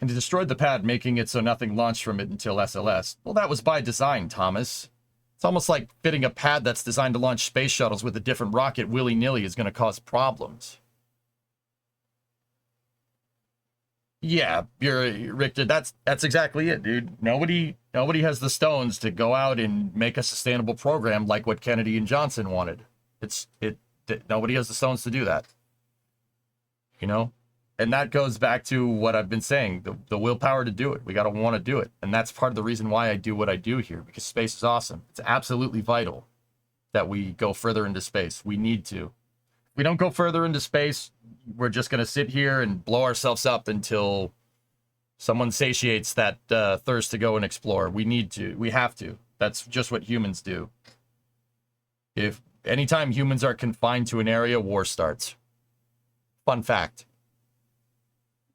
Speaker 6: And it destroyed the pad, making it so nothing launched from it until SLS. Well, that was by design, Thomas. It's almost like fitting a pad that's designed to launch space shuttles with a different rocket willy-nilly is going to cause problems. Yeah, Richter, that's exactly it, dude. Nobody has the stones to go out and make a sustainable program like what Kennedy and Johnson wanted. Nobody has the stones to do that. You know? And that goes back to what I've been saying, the willpower to do it. We got to want to do it. And that's part of the reason why I do what I do here, because space is awesome. It's absolutely vital that we go further into space. We need to. If we don't go further into space, we're just going to sit here and blow ourselves up until someone satiates that thirst to go and explore. We need to. We have to. That's just what humans do. If anytime humans are confined to an area, war starts. Fun fact.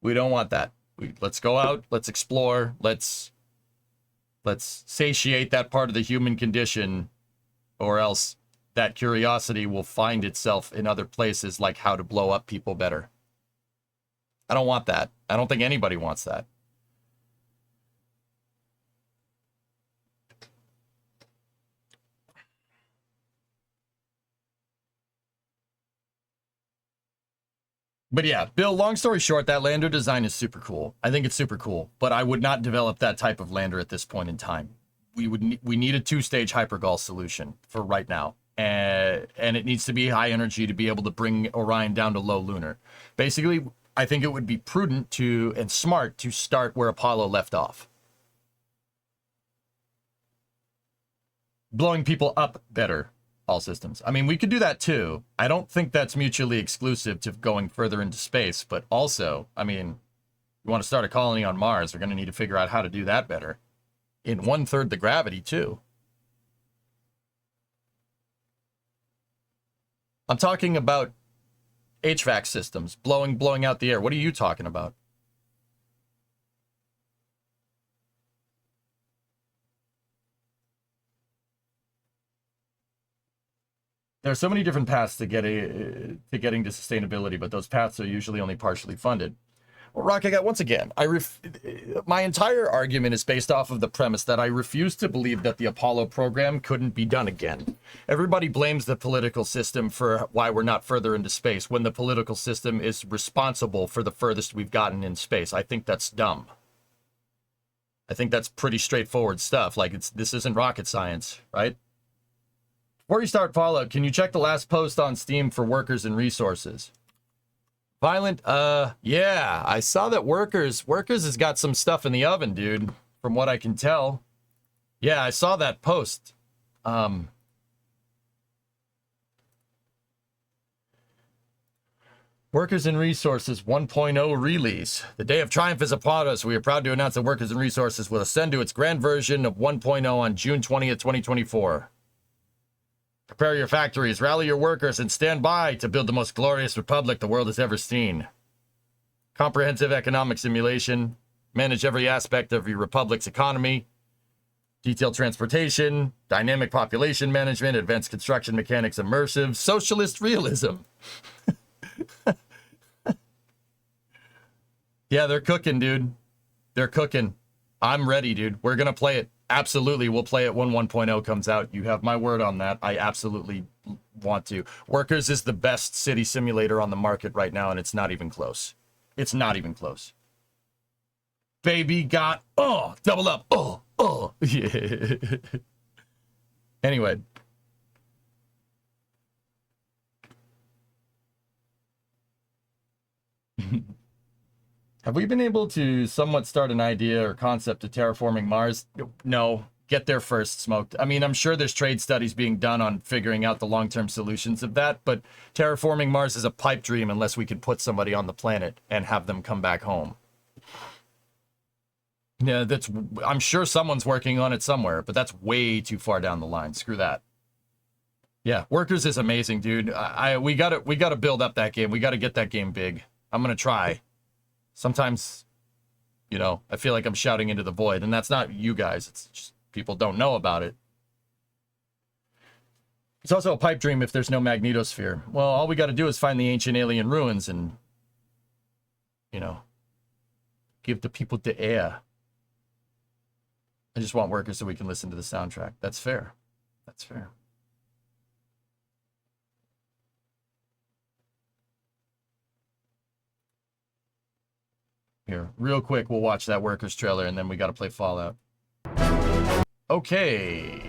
Speaker 6: We don't want that. Let's go out. Let's explore. Let's satiate that part of the human condition, or else that curiosity will find itself in other places, like how to blow up people better. I don't want that. I don't think anybody wants that. But yeah, Bill, long story short, that lander design is super cool. I think it's super cool, but I would not develop that type of lander at this point in time. We need a 2-stage hypergol solution for right now. And it needs to be high energy to be able to bring Orion down to low lunar. Basically, I think it would be prudent and smart to start where Apollo left off. Blowing people up better. All systems. I mean, we could do that too. I don't think that's mutually exclusive to going further into space, but also, I mean, You want to start a colony on Mars, we're going to need to figure out how to do that better. In 1/3 the gravity, too. I'm talking about HVAC systems, blowing out the air. What are you talking about? There are so many different paths to getting to sustainability, but those paths are usually only partially funded. Well, Rock, once again, my entire argument is based off of the premise that I refuse to believe that the Apollo program couldn't be done again. Everybody blames the political system for why we're not further into space, when the political system is responsible for the furthest we've gotten in space. I think that's dumb. I think that's pretty straightforward stuff. Like, this isn't rocket science, right? Before you start Fallout, can you check the last post on Steam for workers and resources? Violent, yeah, I saw that Workers has got some stuff in the oven, dude, from what I can tell. Yeah, I saw that post. Workers and Resources 1.0 release. The day of triumph is upon us. We are proud to announce that Workers and Resources will ascend to its grand version of 1.0 on June 20th, 2024. Prepare your factories, rally your workers, and stand by to build the most glorious republic the world has ever seen. Comprehensive economic simulation. Manage every aspect of your republic's economy. Detailed transportation. Dynamic population management. Advanced construction mechanics. Immersive. Socialist realism. Yeah, they're cooking, dude. They're cooking. I'm ready, dude. We're going to play it. Absolutely, we'll play it when 1.0 comes out. You have my word on that. I absolutely want to. Workers is the best city simulator on the market right now, and it's not even close. It's not even close. Baby got, double up, yeah. Anyway. Have we been able to somewhat start an idea or concept of terraforming Mars? No. Get there first, Smoked. I mean, I'm sure there's trade studies being done on figuring out the long-term solutions of that, but terraforming Mars is a pipe dream unless we could put somebody on the planet and have them come back home. Yeah, I'm sure someone's working on it somewhere, but that's way too far down the line. Screw that. Yeah, Workers is amazing, dude. We gotta build up that game. We gotta get that game big. I'm gonna try. Sometimes, you know, I feel like I'm shouting into the void, and that's not you guys. It's just people don't know about it. It's also a pipe dream if there's no magnetosphere. Well, all we got to do is find the ancient alien ruins and, you know, give the people the air. I just want Workers so we can listen to the soundtrack. That's fair. That's fair. Here, real quick, we'll watch that Workers trailer, and then we got to play Fallout. Okay.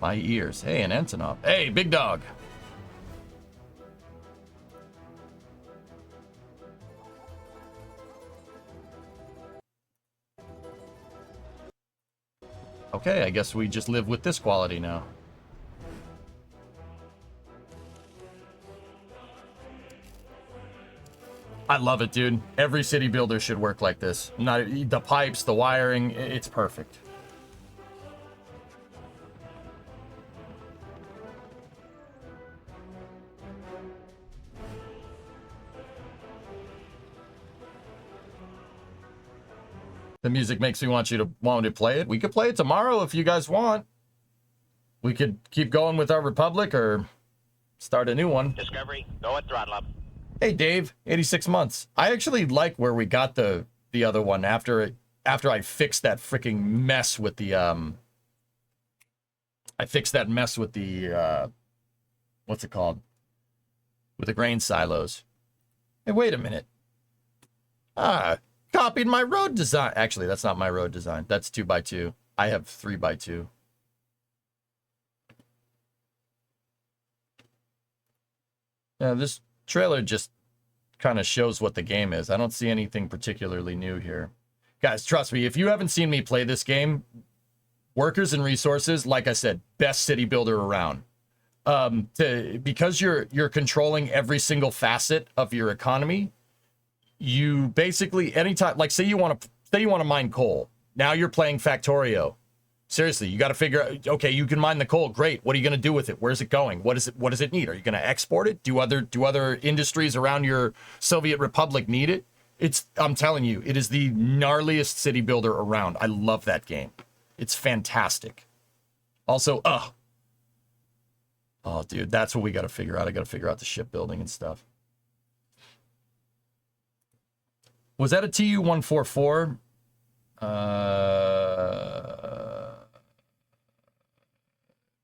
Speaker 6: My ears. Hey, an Antonov. Hey, big dog. Okay, I guess we just live with this quality now. I love it, dude. Every city builder should work like this. Not the pipes, the wiring, it's perfect. The music makes me want to play it. We could play it tomorrow if you guys want. We could keep going with our Republic or start a new one.
Speaker 7: Discovery, go at throttle up.
Speaker 6: Hey Dave, 86 months. I actually like where we got the other one after I fixed that freaking mess with the what's it called? With the grain silos. Hey, wait a minute. Copied my road design. Actually, that's not my road design. That's 2x2. I have 3x2. Yeah, this trailer just kind of shows what the game is. I don't see anything particularly new here. Guys, trust me, if you haven't seen me play this game, Workers and Resources, like I said, best city builder around. Because you're controlling every single facet of your economy, you basically anytime, like say you want to mine coal. Now you're playing Factorio. Seriously, you got to figure out, okay, you can mine the coal. Great. What are you going to do with it? Where's it going? What does it need? Are you going to export it? Do other industries around your Soviet Republic need it? I'm telling you, it is the gnarliest city builder around. I love that game. It's fantastic. Also, oh dude, that's what we got to figure out. I got to figure out the shipbuilding and stuff. Was that a Tu-144?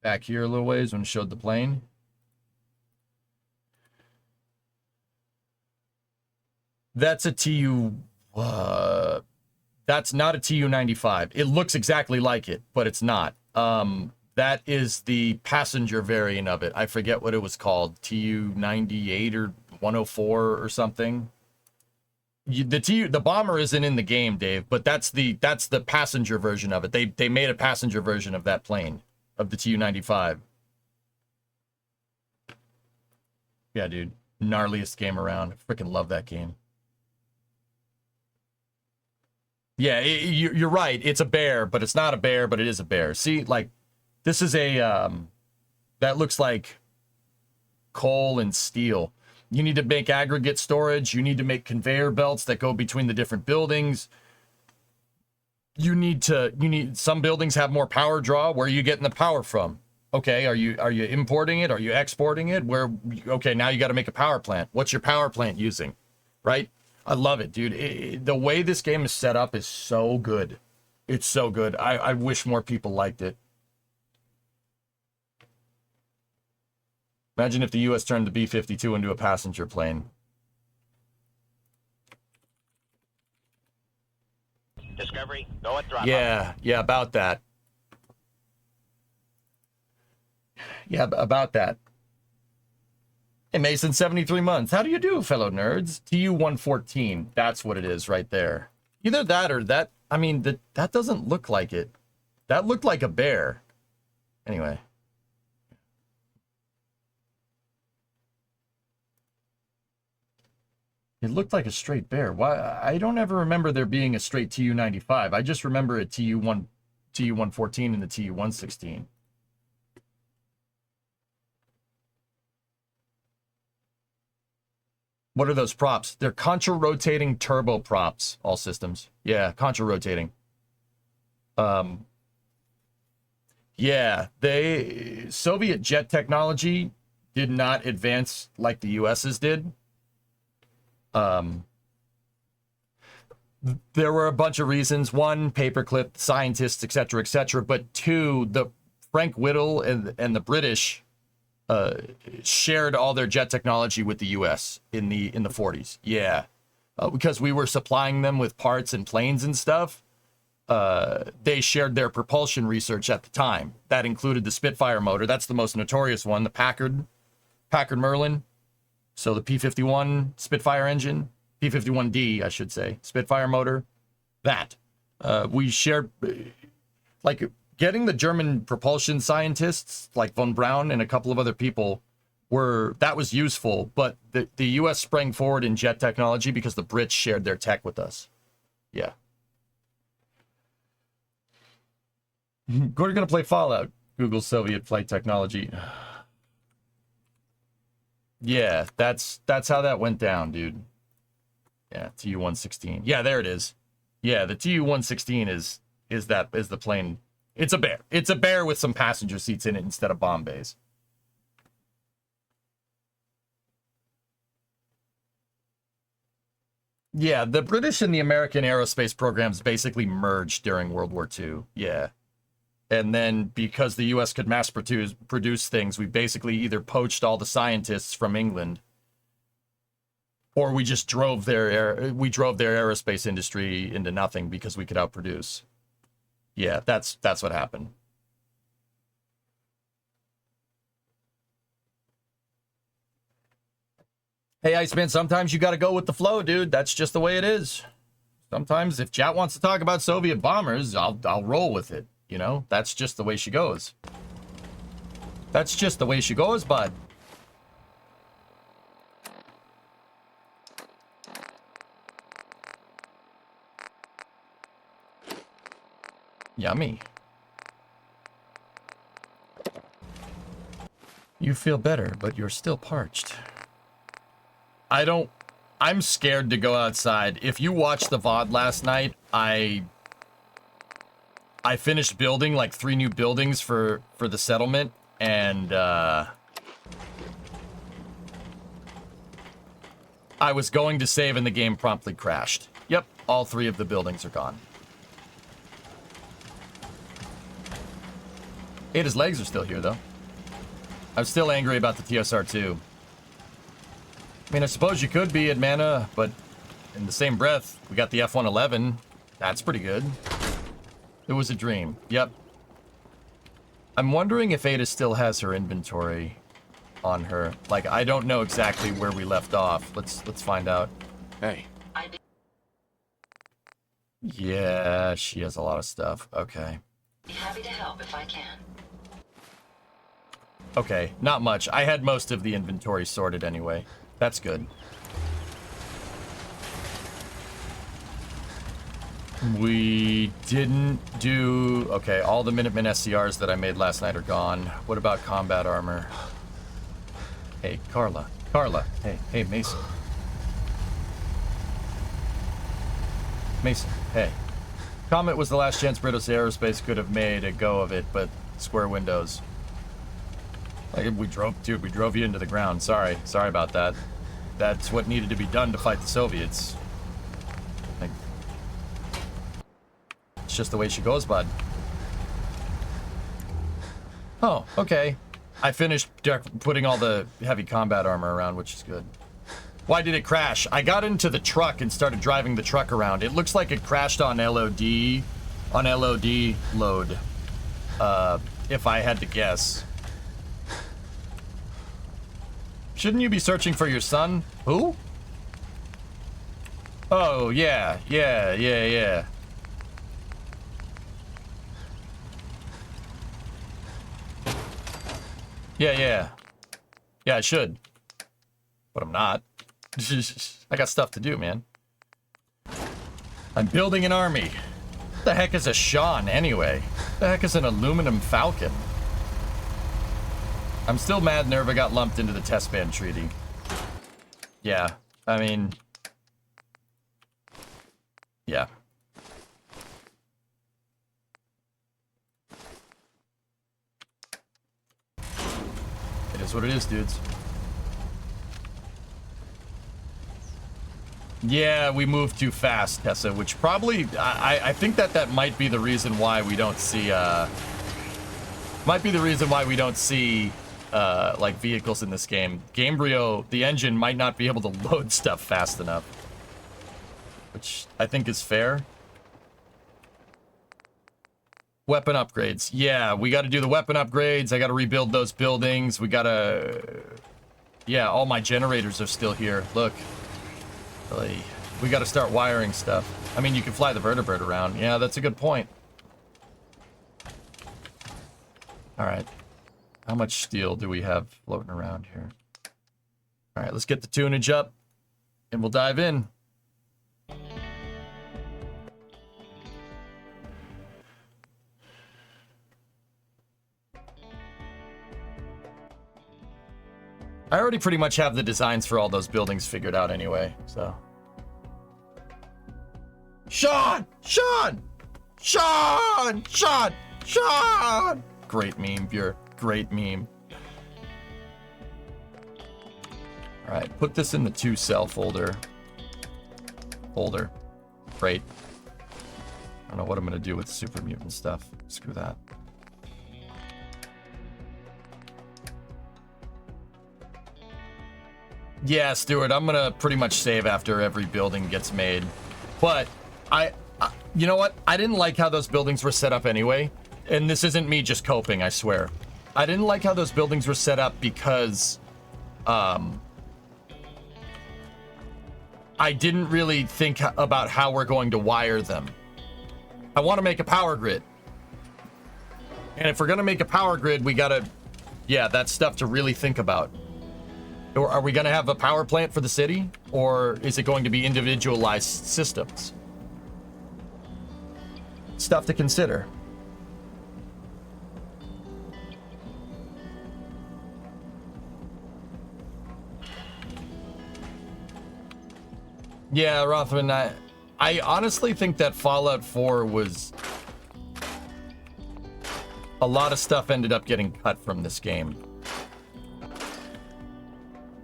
Speaker 6: Back here a little ways when it showed the plane. That's a TU. That's not a Tu-95. It looks exactly like it, but it's not. That is the passenger variant of it. I forget what it was called. Tu-98 or 104 or something. The bomber isn't in the game, Dave, but that's the passenger version of it. They made a passenger version of that plane, of the Tu-95. Yeah, dude. Gnarliest game around. I freaking love that game. Yeah, you're right. It's a bear, but it's not a bear, but it is a bear. See, like, this is a, that looks like coal and steel. You need to make aggregate storage. You need to make conveyor belts that go between the different buildings. Some buildings have more power draw. Where are you getting the power from? Okay, are you importing it? Are you exporting it? Okay, now you got to make a power plant. What's your power plant using? Right? I love it, dude. The way this game is set up is so good. It's so good. I wish more people liked it. Imagine if the U.S. turned the B-52 into a passenger plane.
Speaker 7: Discovery, go at throttle.
Speaker 6: Yeah, about that. Yeah, about that. Hey, Mason, 73 months. How do you do, fellow nerds? Tu-114. That's what it is right there. Either that or that. I mean, that doesn't look like it. That looked like a bear. Anyway. It looked like a straight bear. Why? I don't ever remember there being a straight Tu-95. I just remember a Tu-114 and the Tu-116. What are those props? They're contra-rotating turbo props, all systems. Yeah, contra-rotating. Yeah, Soviet jet technology did not advance like the US's did. There were a bunch of reasons. One, paperclip, scientists, etc., but two, the Frank Whittle and the British shared all their jet technology with the U.S. in the 40s. Yeah, because we were supplying them with parts and planes and stuff. They shared their propulsion research at the time. That included the Spitfire motor. That's the most notorious one. The Packard Merlin. So the P-51 Spitfire engine, P-51D, I should say, Spitfire motor. That we shared, like. Getting the German propulsion scientists like von Braun and a couple of other people that was useful, but the U.S. sprang forward in jet technology because the Brits shared their tech with us. Yeah. We're gonna play Fallout. Google Soviet flight technology. Yeah, that's how that went down, dude. Yeah, Tu-116. Yeah, there it is. Yeah, the Tu-116 is the plane. It's a bear. It's a bear with some passenger seats in it instead of bomb bays. Yeah, the British and the American aerospace programs basically merged during World War II. Yeah. And then because the U.S. could mass produce things, we basically either poached all the scientists from England or we just drove their aerospace industry into nothing because we could outproduce. Yeah, that's what happened. Hey, Iceman, sometimes you got to go with the flow, dude. That's just the way it is. Sometimes if chat wants to talk about Soviet bombers, I'll roll with it. You know, that's just the way she goes. That's just the way she goes, bud. Yummy. You feel better, but you're still parched. I'm scared to go outside. If you watched the VOD last night, I finished building like 3 new buildings for the settlement, and I was going to save and the game promptly crashed. Yep, all 3 of the buildings are gone. Ada's legs are still here, though. I'm still angry about the TSR-2. I mean, I suppose you could be at Mana, but in the same breath, we got the F-111. That's pretty good. It was a dream. Yep. I'm wondering if Ada still has her inventory on her. Like, I don't know exactly where we left off. Let's find out.
Speaker 8: Hey.
Speaker 6: Yeah, she has a lot of stuff. Okay.
Speaker 9: Be happy to help if I can.
Speaker 6: Okay, not much. I had most of the inventory sorted anyway. That's good. We didn't do... Okay, all the Minutemen SCRs that I made last night are gone. What about combat armor? Hey, Carla. Carla. Hey, Mason. Mason, hey. Comet was the last chance British Aerospace could have made a go of it, but square windows. Like, we drove you into the ground. Sorry about that. That's what needed to be done to fight the Soviets. Like, it's just the way she goes, bud. Oh, okay. I finished putting all the heavy combat armor around, which is good. Why did it crash? I got into the truck and started driving the truck around. It looks like it crashed on LOD load, if I had to guess. Shouldn't you be searching for your son? Who? Oh, yeah. Yeah. Yeah, I should. But I'm not. I got stuff to do, man. I'm building an army. What the heck is a Sean, anyway? What the heck is an aluminum falcon? I'm still mad Nerva got lumped into the test ban treaty. Yeah, I mean... Yeah. It is what it is, dudes. Yeah, we moved too fast, Tessa, which probably... I think that might be the reason why we don't see, Might be the reason why we don't see... like vehicles in this game. Gamebryo, the engine might not be able to load stuff fast enough. Which I think is fair. Weapon upgrades. Yeah, we gotta do the weapon upgrades. I gotta rebuild those buildings. We gotta... Yeah, all my generators are still here. Look. We gotta start wiring stuff. I mean, you can fly the vertebrate around. Yeah, that's a good point. Alright. How much steel do we have floating around here? All right, let's get the tunage up, and we'll dive in. I already pretty much have the designs for all those buildings figured out anyway, so. Sean! Sean! Sean! Sean! Sean! Great meme, Bure. Great meme. Alright, put this in the 2-cell folder. Great. I don't know what I'm gonna do with super mutant stuff. Screw that. Yeah, Stuart, I'm gonna pretty much save after every building gets made. But, you know what? I didn't like how those buildings were set up anyway. And this isn't me just coping, I swear. I didn't like how those buildings were set up because, I didn't really think about how we're going to wire them. I want to make a power grid. And if we're going to make a power grid, we gotta, yeah, that's stuff to really think about. Or are we going to have a power plant for the city? Or is it going to be individualized systems? Stuff to consider. Yeah, Rothman, I honestly think that Fallout 4 was... A lot of stuff ended up getting cut from this game.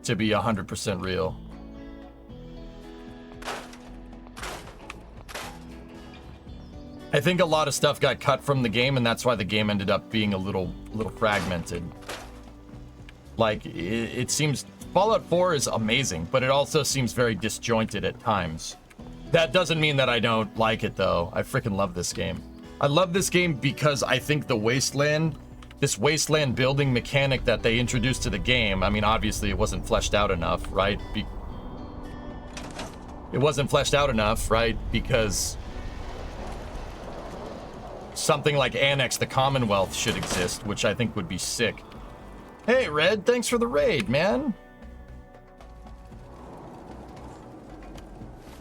Speaker 6: To be 100% real. I think a lot of stuff got cut from the game, and that's why the game ended up being a little fragmented. Like, it seems... Fallout 4 is amazing, but it also seems very disjointed at times. That doesn't mean that I don't like it, though. I freaking love this game. I love this game because I think the wasteland, this wasteland building mechanic that they introduced to the game, I mean, obviously it wasn't fleshed out enough, right? It wasn't fleshed out enough, right? Because something like Annex the Commonwealth should exist, which I think would be sick. Hey, Red, thanks for the raid, man.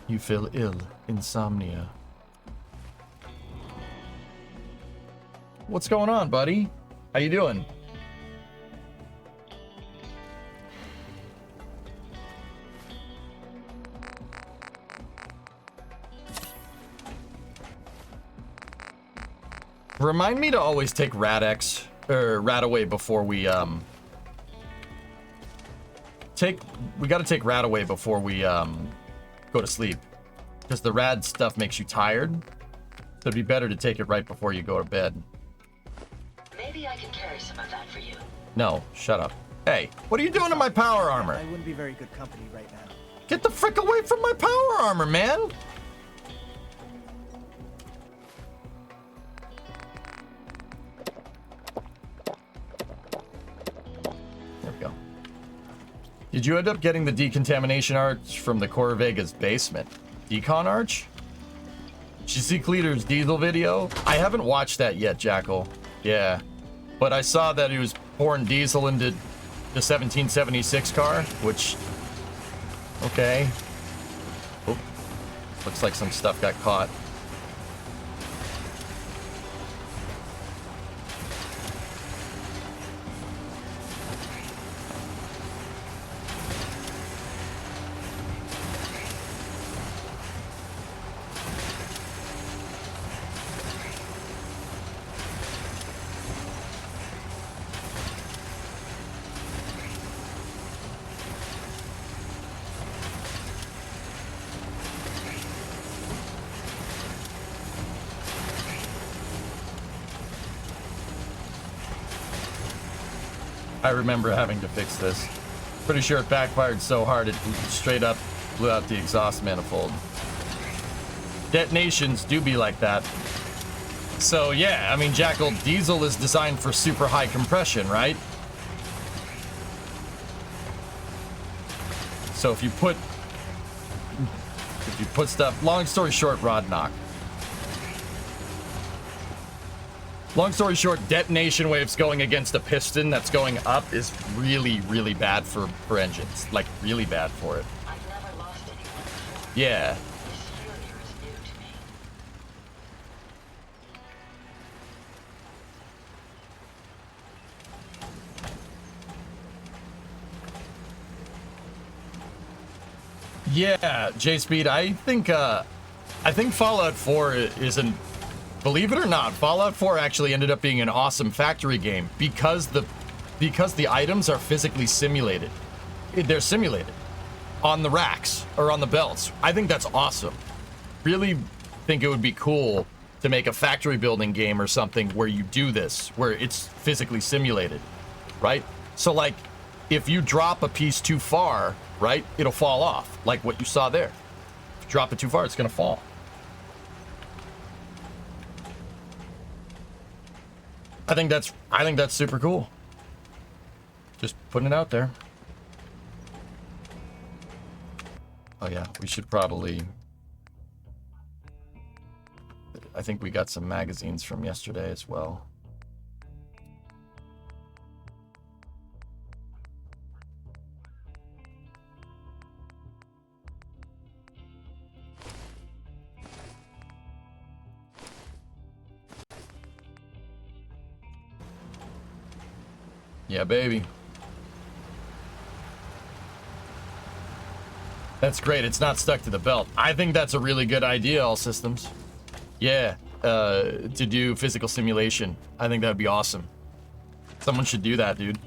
Speaker 6: You feel ill. Insomnia. What's going on, buddy? How you doing? Remind me to always take Radex or Radaway before we we gotta take Radaway before we go to sleep, because the rad stuff makes you tired. So it'd be better to take it right before you go to bed.
Speaker 9: Maybe I can carry some of that for you.
Speaker 6: No, shut up. Hey, what are you doing to my power armor?
Speaker 8: I wouldn't be very good company right now.
Speaker 6: Get the frick away from my power armor, man! There we go. Did you end up getting the decontamination arch from the Core Vega's basement? Decon arch? Did you see Cleater's diesel video? I haven't watched that yet, Jackal. Yeah. But I saw that he was pouring diesel into the 1776 car, which... Okay. Oh. Looks like some stuff got caught. I remember having to fix this. Pretty sure it backfired so hard it straight up blew out the exhaust manifold. Detonations do be like that. So yeah, I mean, Jackal, diesel is designed for super high compression, right? So if you put stuff, long story short, rod knock. Long story short, detonation waves going against a piston that's going up is really, really bad for engines. Like, really bad for it.
Speaker 9: I've never lost anyone before.
Speaker 6: Yeah.
Speaker 9: This failure is new to me.
Speaker 6: Yeah, J-Speed, I think Fallout 4 isn't... Believe it or not, Fallout 4 actually ended up being an awesome factory game because the items are physically simulated. They're simulated on the racks or on the belts. I think that's awesome. Really think it would be cool to make a factory building game or something where you do this, where it's physically simulated, right? So like, if you drop a piece too far, right, it'll fall off, like what you saw there. If you drop it too far, it's gonna fall. I think that's super cool. Just putting it out there. Oh yeah, we should probably... I think we got some magazines from yesterday as well. Yeah, baby. That's great. It's not stuck to the belt. I think that's a really good idea, all systems. Yeah, to do physical simulation. I think that'd be awesome. Someone should do that, dude.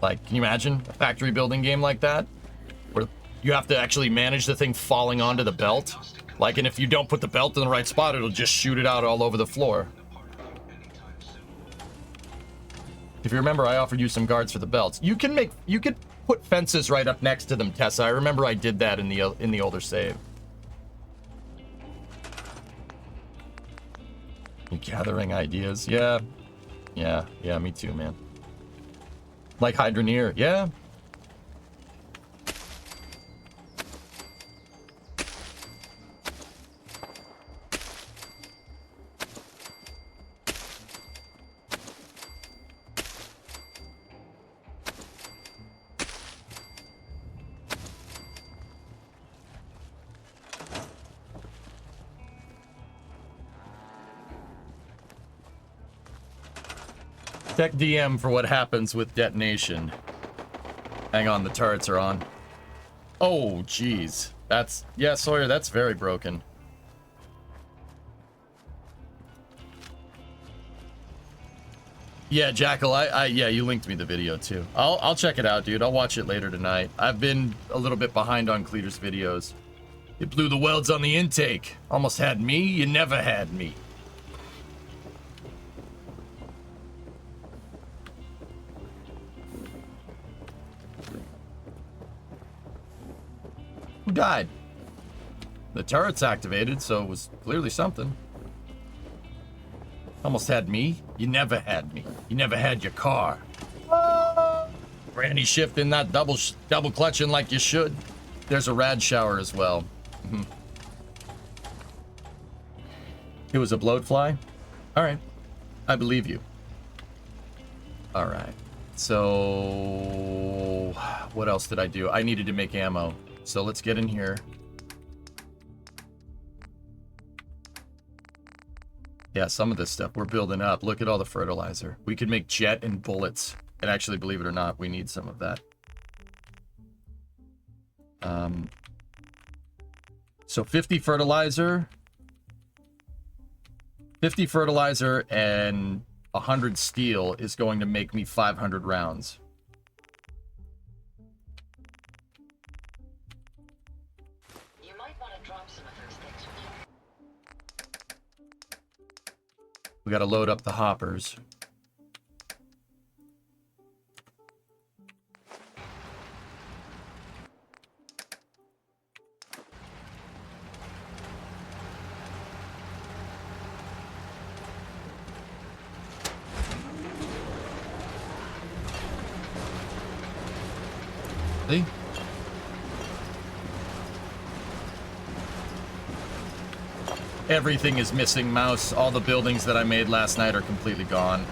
Speaker 6: Like, can you imagine a factory building game like that? Where you have to actually manage the thing falling onto the belt? Like, and if you don't put the belt in the right spot, it'll just shoot it out all over the floor. If you remember, I offered you some guards for the belts. You could put fences right up next to them, Tessa. I remember I did that in the older save. You gathering ideas? Yeah, me too, man. Like Hydroneer, yeah. Check DM for what happens with detonation. Hang on, the turrets are on. Oh, jeez. That's... Yeah, Sawyer, that's very broken. Yeah, Jackal, yeah, you linked me the video, too. I'll check it out, dude. I'll watch it later tonight. I've been a little bit behind on Cleater's videos. It blew the welds on the intake. Almost had me, you never had me. Who died? The turret's activated, so it was clearly something. Almost had me. You never had me. You never had your car. Granny shifting, not double clutching like you should. There's a rad shower as well. It was a bloatfly? Alright. I believe you. Alright. So... what else did I do? I needed to make ammo. So let's get in here. Yeah, some of this stuff we're building up. Look at all the fertilizer. We could make jet and bullets. And actually, believe it or not, we need some of that. So 50 fertilizer. 50 fertilizer and 100 steel is going to make me 500 rounds. We gotta load up the hoppers. See? Everything is missing, Mouse. All the buildings that I made last night are completely gone.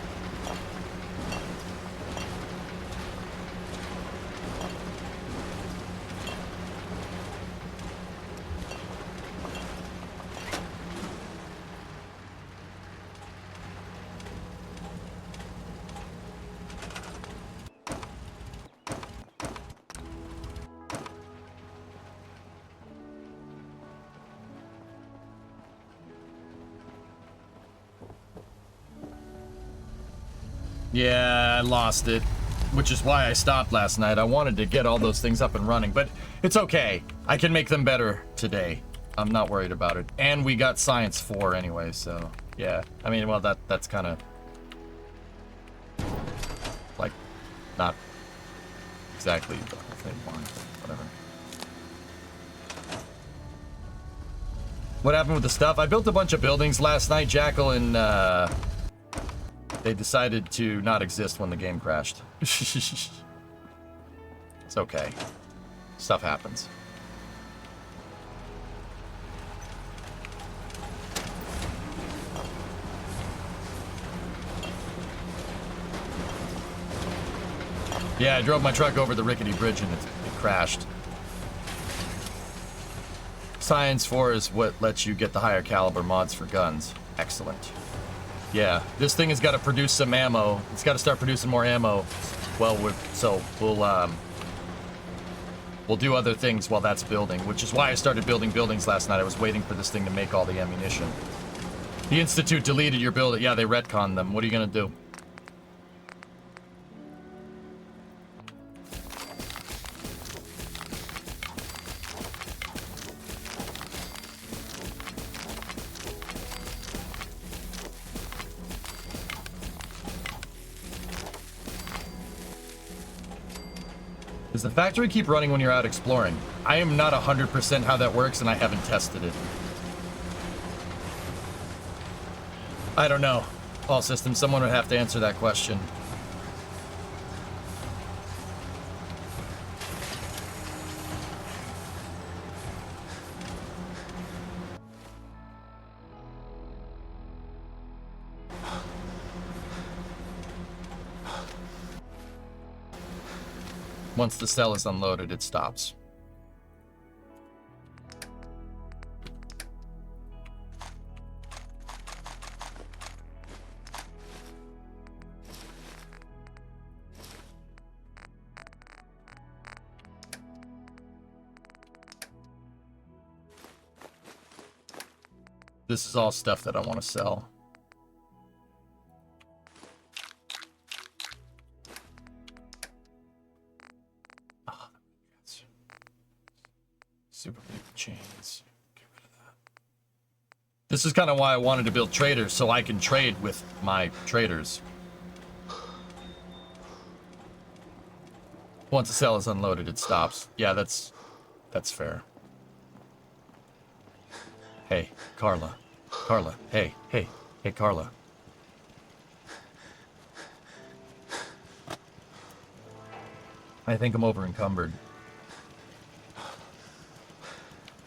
Speaker 6: Yeah, I lost it, which is why I stopped last night. I wanted to get all those things up and running, but it's okay. I can make them better today. I'm not worried about it. And we got Science 4 anyway, so yeah. I mean, well, that's kind of like not exactly what they want, whatever. What happened with the stuff? I built a bunch of buildings last night, Jackal, and they decided to not exist when the game crashed. It's okay. Stuff happens. Yeah, I drove my truck over the rickety bridge and it crashed. Science 4 is what lets you get the higher caliber mods for guns. Excellent. Yeah, this thing has got to produce some ammo. It's got to start producing more ammo. Well, we'll We'll do other things while that's building, which is why I started building buildings last night. I was waiting for this thing to make all the ammunition. The Institute deleted your build. Yeah, they retconned them. What are you gonna do? Does the factory keep running when you're out exploring? I am not 100% how that works, and I haven't tested it. I don't know. All systems, someone would have to answer that question. Once the cell is unloaded, it stops. This is all stuff that I want to sell. Super big chains. Get rid of that. This is kind of why I wanted to build traders, so I can trade with my traders. Once a cell is unloaded, it stops. Yeah, that's fair. Hey, Carla. Carla. Hey, hey, hey, Carla. I think I'm over encumbered.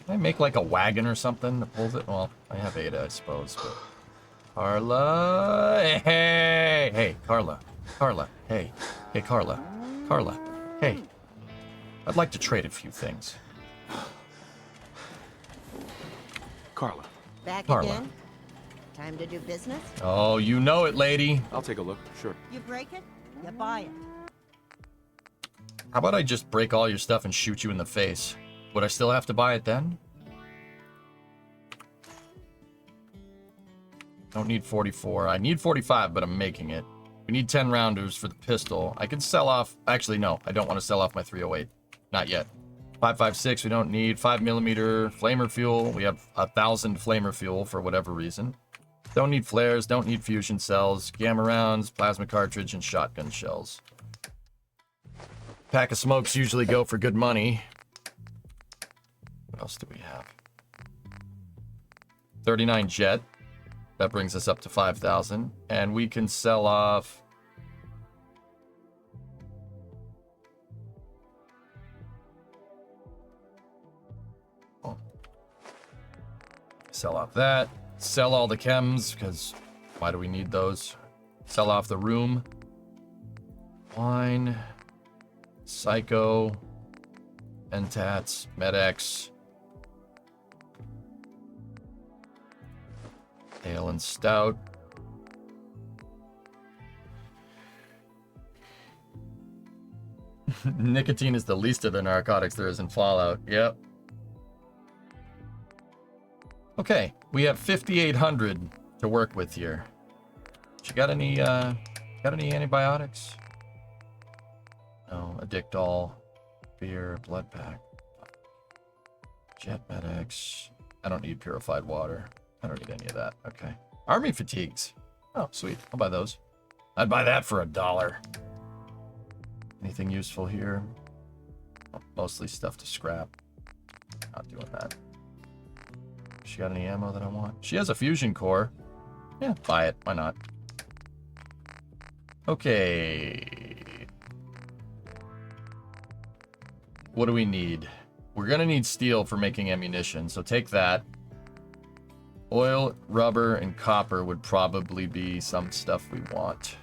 Speaker 6: Can I make like a wagon or something that pulls it? Well, I have Ada, I suppose. But... Carla, hey, hey, Carla, Carla, hey, hey, Carla, Carla, hey. I'd like to trade a few things.
Speaker 2: Carla.
Speaker 10: Back
Speaker 6: Carla.
Speaker 10: again? Time to do business?
Speaker 6: Oh, you know it, lady.
Speaker 2: I'll take a look, sure.
Speaker 10: You break it, you buy it.
Speaker 6: How about I just break all your stuff and shoot you in the face? Would I still have to buy it then? Don't need 44. I need 45, but I'm making it. We need 10 rounders for the pistol. I can sell off... Actually, no. I don't want to sell off my 308. Not yet. 5.56 we don't need. 5mm flamer fuel. We have 1,000 flamer fuel for whatever reason. Don't need flares. Don't need fusion cells. Gamma rounds, plasma cartridge, and shotgun shells. Pack of smokes usually go for good money. What else do we have? 39 jet. That brings us up to 5,000. And we can sell off... Oh. Sell off that. Sell all the chems, because why do we need those? Sell off the room. Wine. Psycho. Entats. Med-X. Ale and stout. Nicotine is the least of the narcotics there is in Fallout. Yep. Okay, we have 5,800 to work with here. You got any antibiotics? No, Addictol, beer, blood pack, Jet Med-X. I don't need purified water. I don't need any of that. Okay. Army fatigues. Oh, sweet. I'll buy those. I'd buy that for $1. Anything useful here? Oh, mostly stuff to scrap. Not doing that. She got any ammo that I want? She has a fusion core. Yeah, buy it. Why not? Okay. What do we need? We're gonna need steel for making ammunition, so take that. Oil, rubber, and copper would probably be some stuff we want.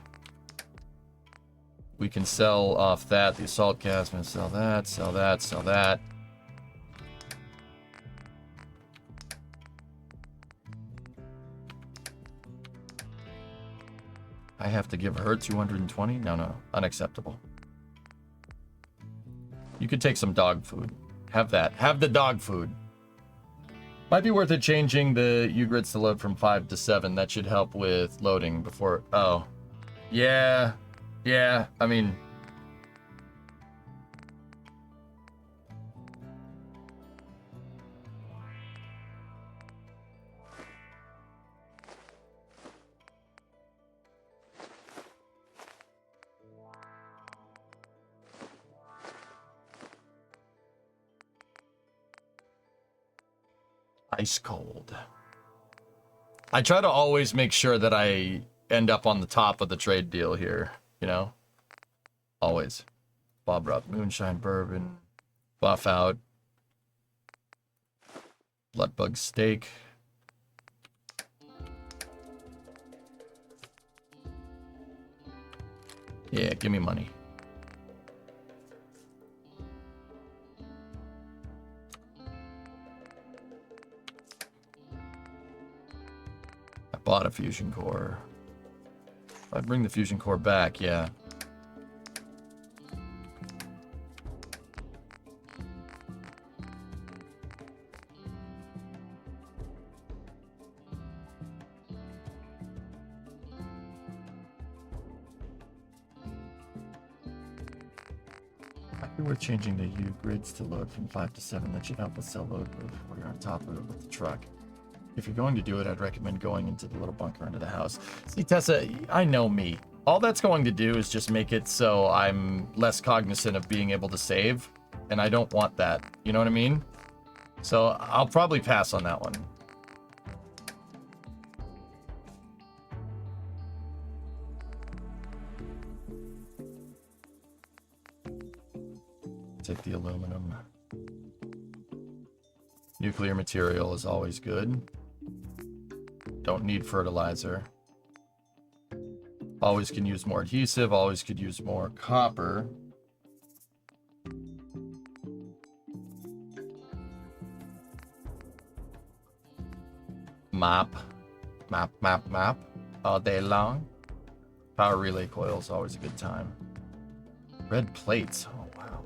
Speaker 6: We can sell off that. The assault gas, I'm gonna sell that, sell that, sell that. I have to give her 220? No, no, unacceptable. You could take some dog food. Have that. Have the dog food. Might be worth it changing the U-grids to load from 5 to 7. That should help with loading before... Oh. Yeah. Yeah. I mean... Ice cold. I try to always make sure that I end up on the top of the trade deal here, you know? Always. Bob Rupp, moonshine, bourbon, buff out, bloodbug steak. Yeah, give me money. Bought a fusion core. If I bring the fusion core back, yeah. Might be worth changing the U grids to load from 5 to 7. That should help us sell load before you're on top of it with the truck. If you're going to do it, I'd recommend going into the little bunker under the house. See, Tessa, I know me. All that's going to do is just make it so I'm less cognizant of being able to save, and I don't want that. You know what I mean? So I'll probably pass on that one. Take the aluminum. Nuclear material is always good. Don't need fertilizer. Always can use more adhesive. Always could use more copper. Map. Map. All day long. Power relay coil is always a good time. Red plates. Oh, wow.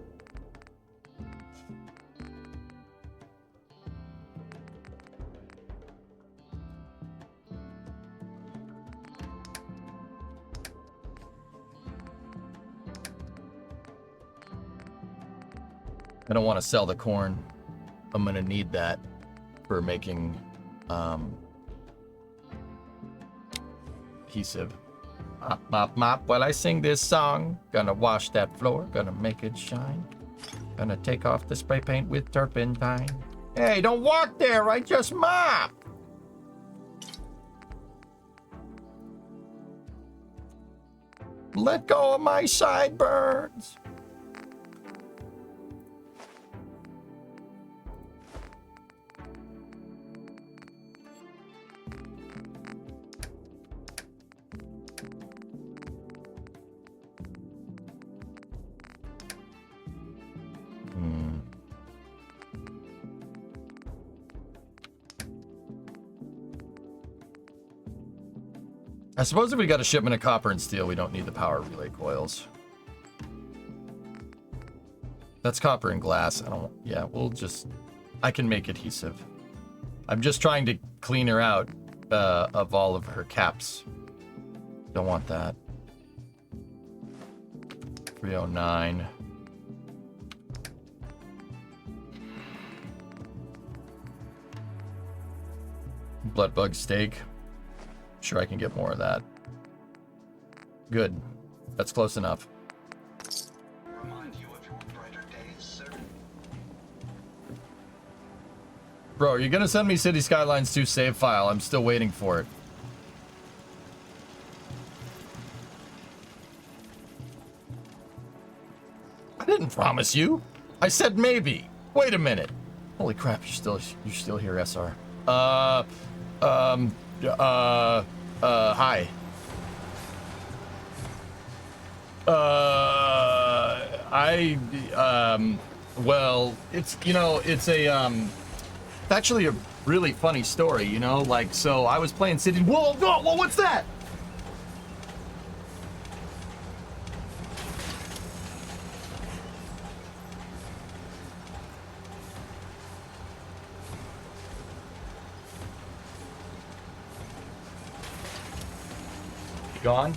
Speaker 6: I don't want to sell the corn. I'm going to need that for making adhesive. Mop, mop, mop. While I sing this song, gonna wash that floor, gonna make it shine. Gonna take off the spray paint with turpentine. Hey, don't walk there, I just mop. Let go of my sideburns. I suppose if we got a shipment of copper and steel, we don't need the power relay coils. That's copper and glass. I can make adhesive. I'm just trying to clean her out of all of her caps. Don't want that. 309. Bloodbug steak. Sure, I can get more of that. Good. That's close enough.
Speaker 5: Remind you of your brighter days, sir.
Speaker 6: Bro, are you gonna send me City Skylines 2 save file? I'm still waiting for it. I didn't promise you. I said maybe. Wait a minute. Holy crap, you're still here, SR. Hi. Well, it's actually a really funny story, you know, like, so I was playing City. Whoa, what's that? Gone?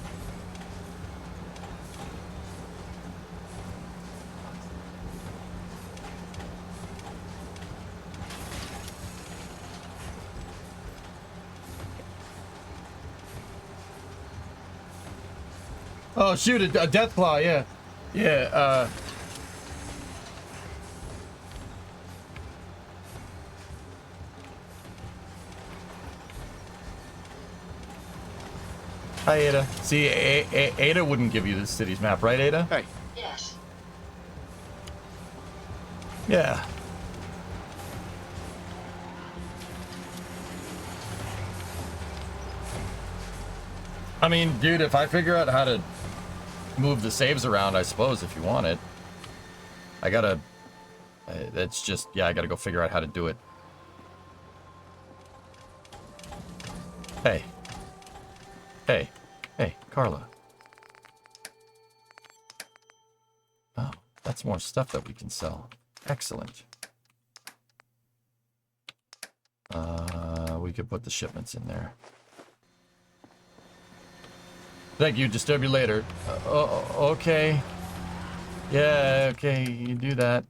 Speaker 6: Oh, shoot, a death claw, yeah. Yeah, Hi, Ada. See, Ada wouldn't give you the city's map, right, Ada?
Speaker 2: Hey.
Speaker 9: Yes.
Speaker 6: Yeah. I mean, dude, if I figure out how to move the saves around, I suppose, if you want it. I gotta... that's just... Yeah, I gotta go figure out how to do it. Hey. Hey. Hey, Carla. Oh, that's more stuff that we can sell. Excellent. We could put the shipments in there. Thank you. Disturb you later. Okay. Yeah, okay. You do that.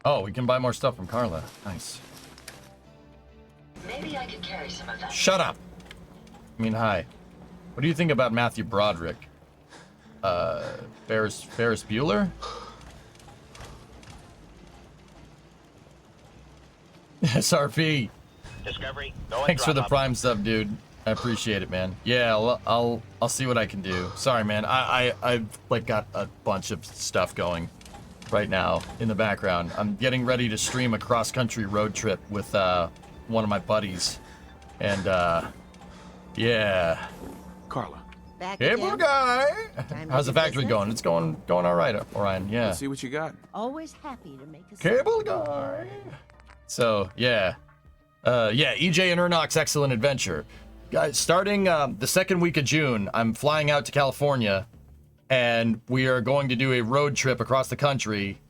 Speaker 6: Oh, we can buy more stuff from Carla. Nice.
Speaker 9: Maybe I could carry some of that.
Speaker 6: Shut up. I mean, hi. What do you think about Matthew Broderick? Ferris Bueller? SRP.
Speaker 7: Discovery, go and
Speaker 6: Thanks for the
Speaker 7: drop
Speaker 6: Prime sub, dude. I appreciate it, man. Yeah, I'll see what I can do. Sorry, man. I've like got a bunch of stuff going right now in the background. I'm getting ready to stream a cross-country road trip with one of my buddies, and yeah.
Speaker 2: Carla.
Speaker 10: Back
Speaker 6: Hey,
Speaker 10: again?
Speaker 6: blue guy.
Speaker 10: Time to
Speaker 6: How's the
Speaker 10: do
Speaker 6: factory
Speaker 10: business?
Speaker 6: going? It's going all right, Orion. Yeah.
Speaker 2: Let's see what you got.
Speaker 10: Always happy to make a
Speaker 6: Cable guy. So yeah, EJ and Ernox Excellent Adventure, guys. Starting the second week of June, I'm flying out to California, and we are going to do a road trip across the country.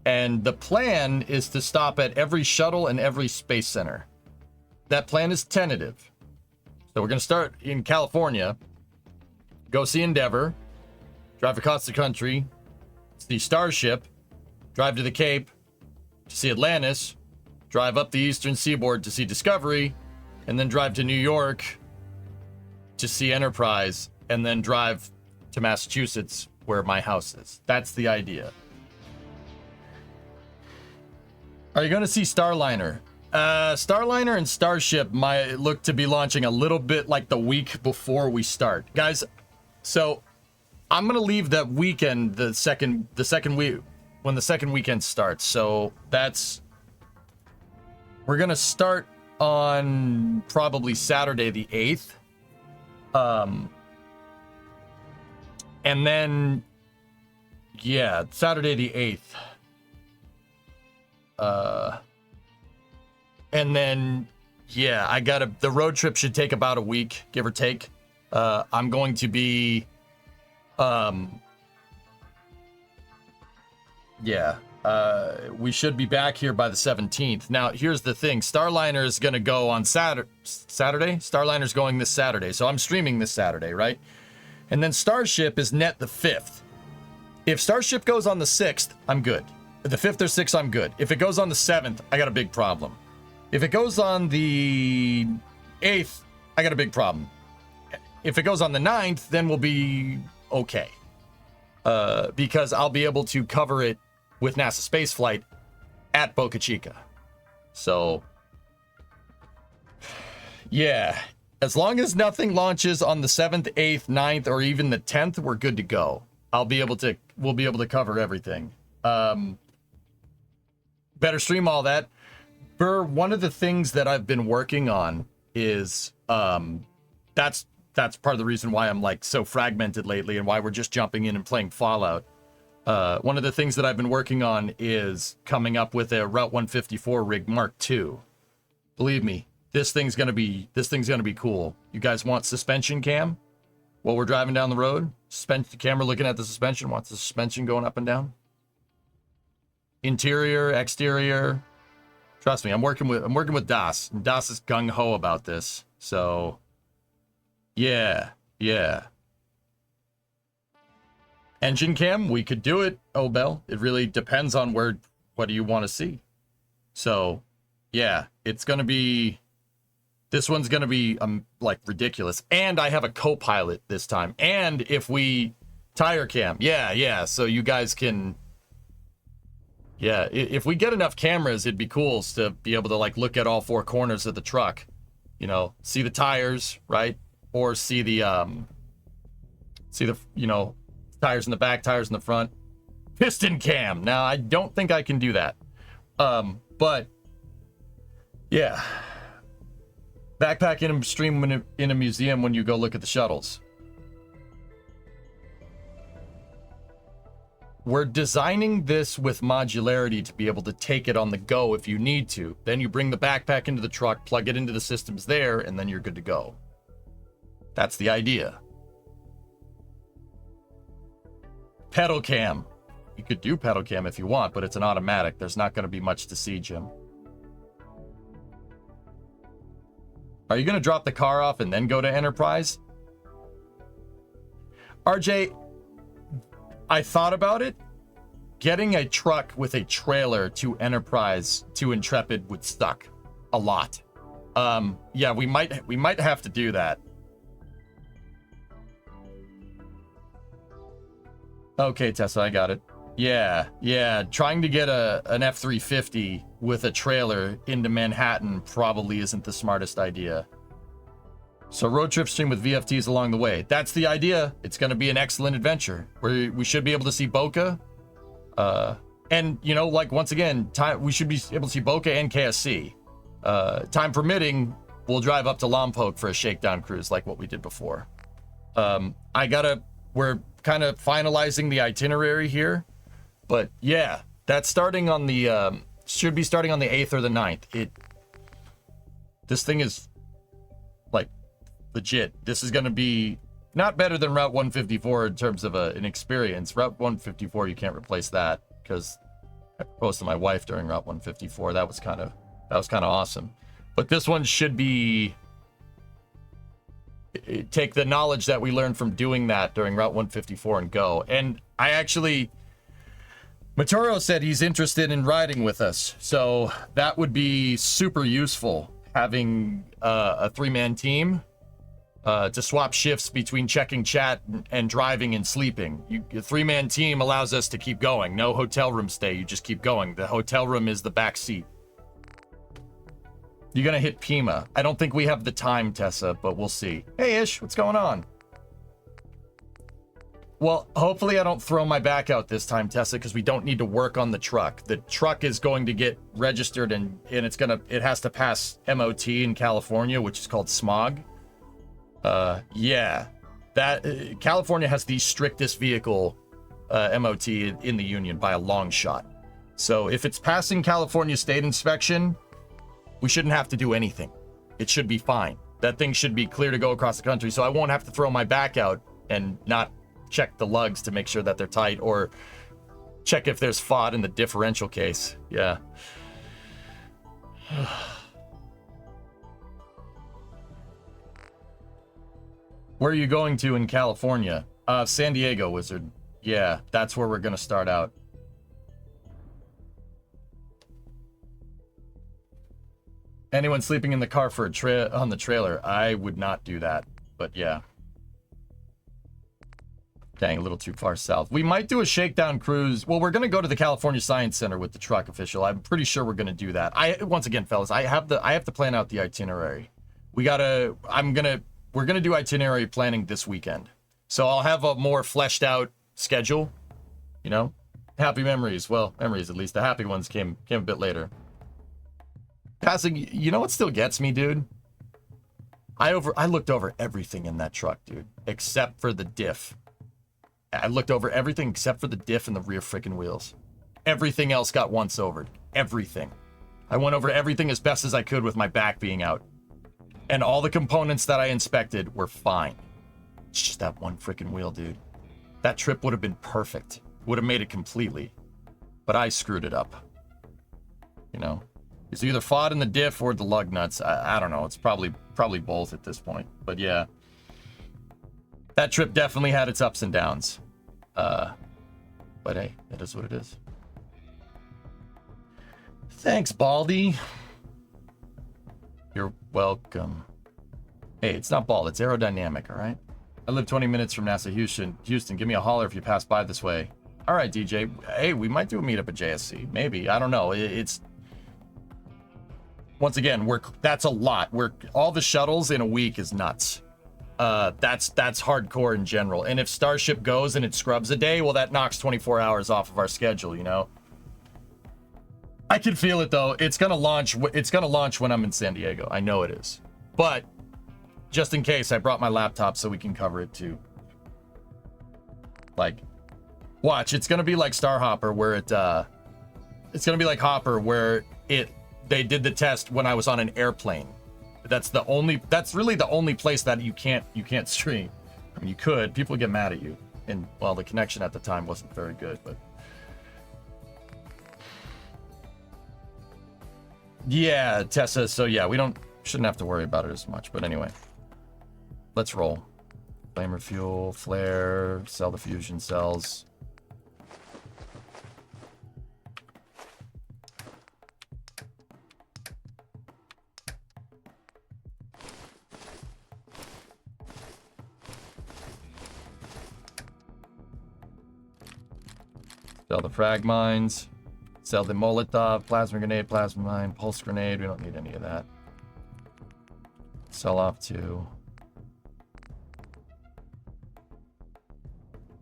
Speaker 6: And the plan is to stop at every shuttle and every space center. That plan is tentative. So we're going to start in California, go see Endeavor, drive across the country, see Starship, drive to the Cape to see Atlantis, drive up the eastern seaboard to see Discovery, and then drive to New York to see Enterprise, and then drive to Massachusetts where my house is. That's the idea. Are you going to see Starliner? Starliner and Starship might look to be launching a little bit like the week before we start. Guys, so I'm going to leave that weekend, the second week, when the second weekend starts. So that's... We're going to start on probably Saturday the 8th. And then, yeah, Saturday the 8th. And then, yeah, the road trip should take about a week, give or take. I'm going to be, we should be back here by the 17th. Now, here's the thing. Starliner is going to go on Saturday? Starliner's going this Saturday, so I'm streaming this Saturday, right? And then Starship is net the 5th. If Starship goes on the 6th, I'm good. The 5th or 6th, I'm good. If it goes on the 7th, I got a big problem. If it goes on the 8th, I got a big problem. If it goes on the 9th, then we'll be okay. Because I'll be able to cover it with NASA spaceflight at Boca Chica. So, yeah. As long as nothing launches on the 7th, 8th, 9th, or even the 10th, we're good to go. We'll be able to cover everything. better stream all that. Burr, one of the things that I've been working on is that's part of the reason why I'm like so fragmented lately and why we're just jumping in and playing Fallout. One of the things that I've been working on is coming up with a Route 154 rig Mark II. Believe me, this thing's gonna be cool. You guys want suspension cam while we're driving down the road? Suspension camera looking at the suspension. Wants the suspension going up and down? Interior, exterior. Trust me, I'm working with Das. And Das is gung ho about this. So, yeah. Engine cam, we could do it, Obel. It really depends on what do you want to see. So, yeah, it's gonna be. This one's gonna be like ridiculous. And I have a co-pilot this time. And if we tire cam, yeah. So you guys can. Yeah, if we get enough cameras, it'd be cool to be able to like look at all four corners of the truck, you know, see the tires, right? Or see the tires in the back, tires in the front. Piston cam. Now, I don't think I can do that. But yeah. Backpack in a stream in a museum when you go look at the shuttles. We're designing this with modularity to be able to take it on the go if you need to. Then you bring the backpack into the truck, plug it into the systems there, and then you're good to go. That's the idea. Pedal cam. You could do pedal cam if you want, but it's an automatic. There's not going to be much to see, Jim. Are you going to drop the car off and then go to Enterprise? RJ, I thought about it. Getting a truck with a trailer to Enterprise to Intrepid would suck a lot. Yeah, we might have to do that. Okay, Tessa, I got it. Yeah. Trying to get an F-350 with a trailer into Manhattan probably isn't the smartest idea. So road trip stream with VFTs along the way. That's the idea. It's going to be an excellent adventure. We should be able to see Boca. And, you know, like, once again, we should be able to see Boca and KSC. Time permitting, we'll drive up to Lompoc for a shakedown cruise like what we did before. We're kind of finalizing the itinerary here. But, yeah, that's starting on the, should be starting on the 8th or the 9th. This thing is, like, legit. This is going to be not better than Route 154 in terms of an experience. Route 154, you can't replace that, because I proposed to my wife during Route 154. That was kind of awesome. But this one should be, take the knowledge that we learned from doing that during Route 154 and go. And I actually, Maturo said he's interested in riding with us, so that would be super useful, having a three-man team to swap shifts between checking chat and driving and sleeping. A three-man team allows us to keep going. No hotel room stay, you just keep going. The hotel room is the back seat. You're gonna hit Pima. I don't think we have the time, Tessa, but we'll see. Hey, Ish, what's going on? Well, hopefully I don't throw my back out this time, Tessa, because we don't need to work on the truck. The truck is going to get registered and it has to pass MOT in California, which is called smog. Yeah, that California has the strictest vehicle MOT in the union by a long shot. So if it's passing California state inspection, we shouldn't have to do anything. It should be fine. That thing should be clear to go across the country, so I won't have to throw my back out and not check the lugs to make sure that they're tight, or check if there's FOD in the differential case. Yeah. Where are you going to in California? San Diego, Wizard. Yeah, that's where we're gonna start out. Anyone sleeping in the car for on the trailer? I would not do that, but yeah. Dang, a little too far south. We might do a shakedown cruise. Well, we're gonna go to the California Science Center with the truck official. I'm pretty sure we're gonna do that. Once again, fellas, I have to plan out the itinerary. We're gonna do itinerary planning this weekend. So I'll have a more fleshed out schedule, you know? Happy memories. Well, memories at least. The happy ones came a bit later. Passing, you know what still gets me, dude? I looked over everything in that truck, dude, except for the diff. I looked over everything except for the diff and the rear freaking wheels. Everything else got once-overed. Everything. I went over everything as best as I could with my back being out. And all the components that I inspected were fine. It's just that one freaking wheel, dude. That trip would have been perfect. Would have made it completely. But I screwed it up. You know? It's either fought in the diff or the lug nuts. I don't know. It's probably both at this point. But yeah. That trip definitely had its ups and downs. But hey, it is what it is. Thanks, Baldy. You're welcome. Hey, it's not bald. It's aerodynamic, all right? I live 20 minutes from NASA Houston. Houston, give me a holler if you pass by this way. All right, DJ. Hey, we might do a meetup at JSC. Maybe. I don't know. It's... Once again, that's a lot. All the shuttles in a week is nuts. That's hardcore in general. And if Starship goes and it scrubs a day, well, that knocks 24 hours off of our schedule, you know? I can feel it, though. It's gonna launch when I'm in San Diego. I know it is. But, just in case, I brought my laptop so we can cover it, too. Like, watch. It's gonna be like Star Hopper, where it's gonna be like Hopper, where they did the test when I was on an airplane. That's really the only place that you can't stream. I mean, you could. People would get mad at you. And, well, the connection at the time wasn't very good, but... Yeah, Tessa, so yeah, shouldn't have to worry about it as much, but anyway. Let's roll. Flamer fuel, flare, sell the fusion cells. Sell the frag mines. Sell the Molotov, plasma grenade, plasma mine, pulse grenade. We don't need any of that. Sell off to...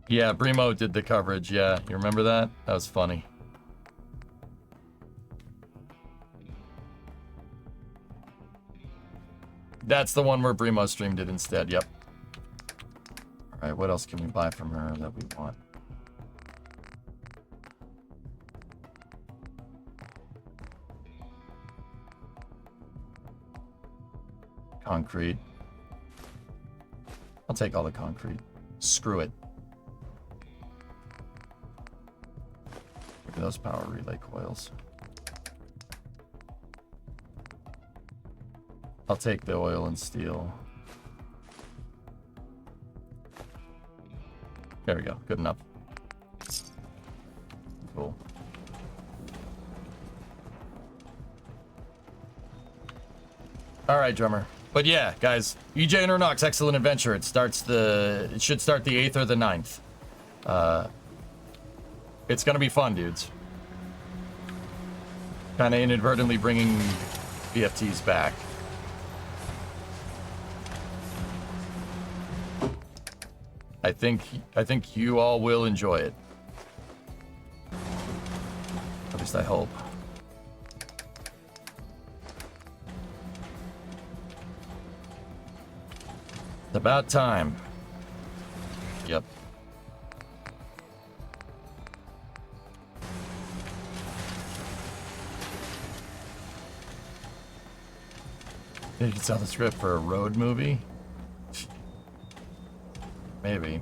Speaker 6: Yeah, Brimo did the coverage. Yeah, you remember that? That was funny. That's the one where Brimo streamed it instead. Yep. All right, what else can we buy from her that we want? Concrete. I'll take all the concrete. Screw it. Look at those power relay coils. I'll take the oil and steel. There we go. Good enough. Cool. All right, drummer. But yeah, guys, EJ and Ernox, excellent adventure. It should start the 8th or the 9th. It's gonna be fun, dudes. Kind of inadvertently bringing BFTs back. I think you all will enjoy it. At least I hope. About time. Yep. You could sell the script for a road movie? Maybe.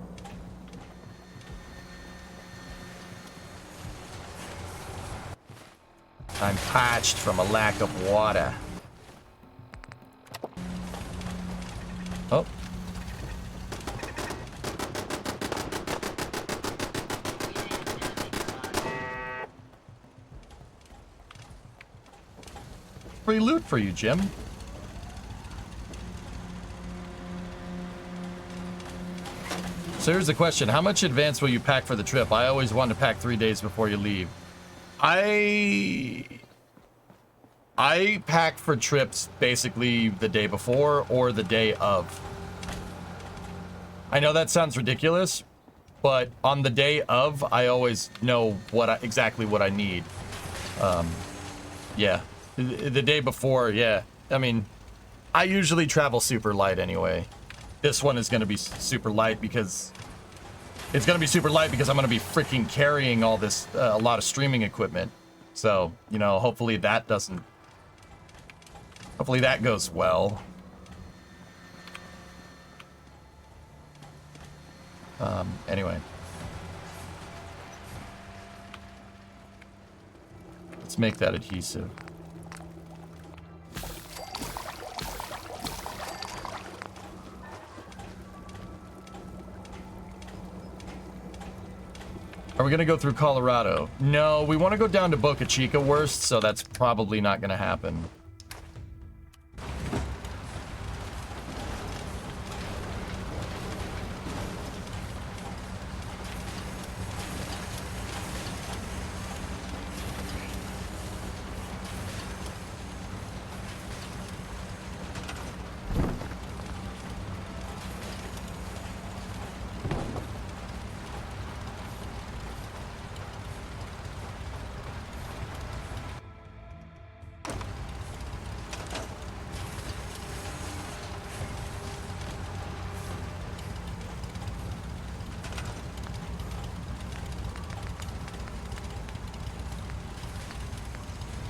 Speaker 6: I'm parched from a lack of water. Oh. Free loot for you, Jim. So here's the question. How much advance will you pack for the trip? I always want to pack 3 days before you leave. I pack for trips basically the day before or the day of. I know that sounds ridiculous, but on the day of, I always know exactly what I need. Yeah. The day before, yeah. I mean, I usually travel super light anyway. This one is going to be super light because... It's going to be super light because I'm going to be freaking carrying all this, a lot of streaming equipment. So, you know, hopefully that doesn't... Hopefully that goes well. Anyway. Let's make that adhesive. Are we gonna go through Colorado? No, we want to go down to Boca Chica worst, so that's probably not gonna happen.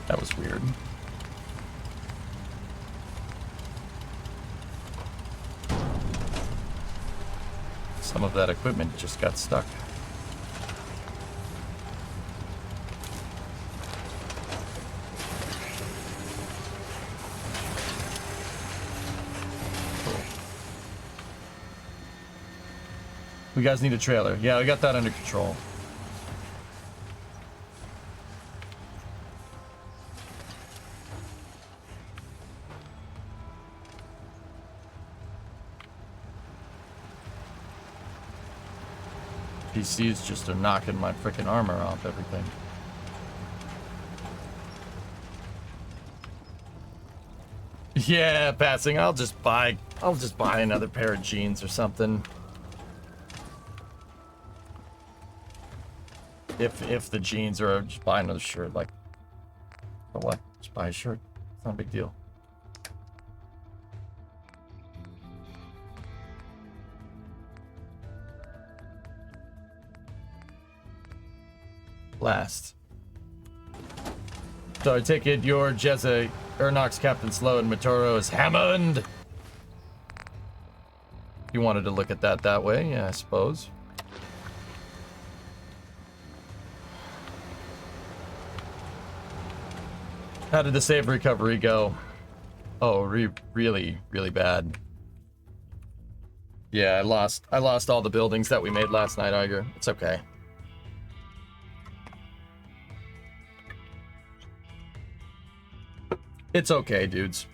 Speaker 6: That was weird. Some of that equipment just got stuck. Cool. We guys need a trailer. Yeah, we got that under control. PCs just are knocking my freaking armor off everything. Yeah, passing. I'll just buy another pair of jeans or something. If the jeans are, just buy another shirt. Like, for what? Just buy a shirt. It's not a big deal. Last. So I take it your Jezza, Ernox, Captain Slow, and Matoro is Hammond. You wanted to look at that way, yeah, I suppose. How did the save recovery go? Oh, really bad. Yeah, I lost all the buildings that we made last night, Iger. It's okay. It's okay, dudes.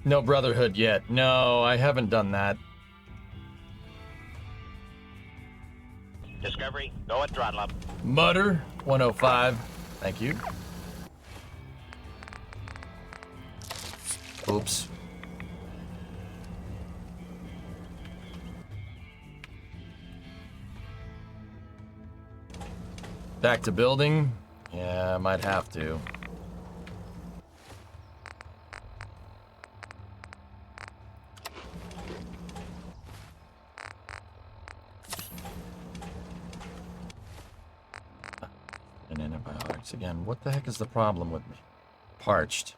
Speaker 6: No Brotherhood yet. No, I haven't done that.
Speaker 7: Discovery, go and throttle up.
Speaker 6: Mutter, 105. Thank you. Oops. Back to building. Yeah, I might have to. And antibiotics again. What the heck is the problem with me? Parched.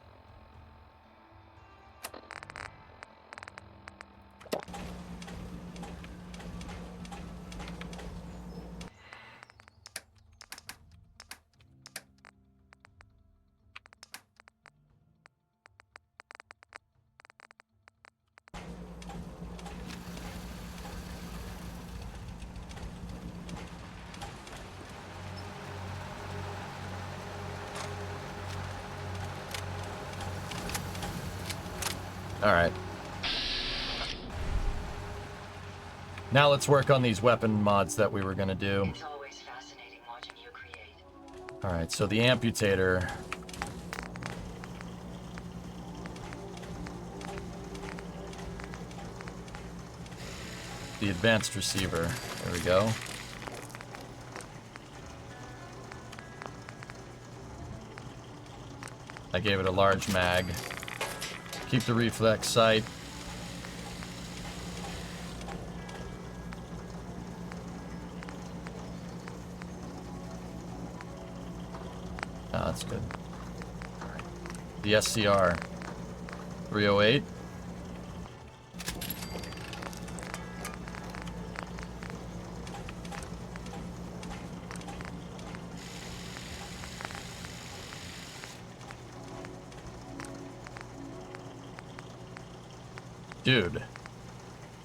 Speaker 6: Alright. Now let's work on these weapon mods that we were gonna do.
Speaker 9: It's always fascinating watching you create.
Speaker 6: Alright, so the amputator. the advanced receiver. There we go. I gave it a large mag. Keep the reflex sight. Oh, that's good. The SCR 308. Dude,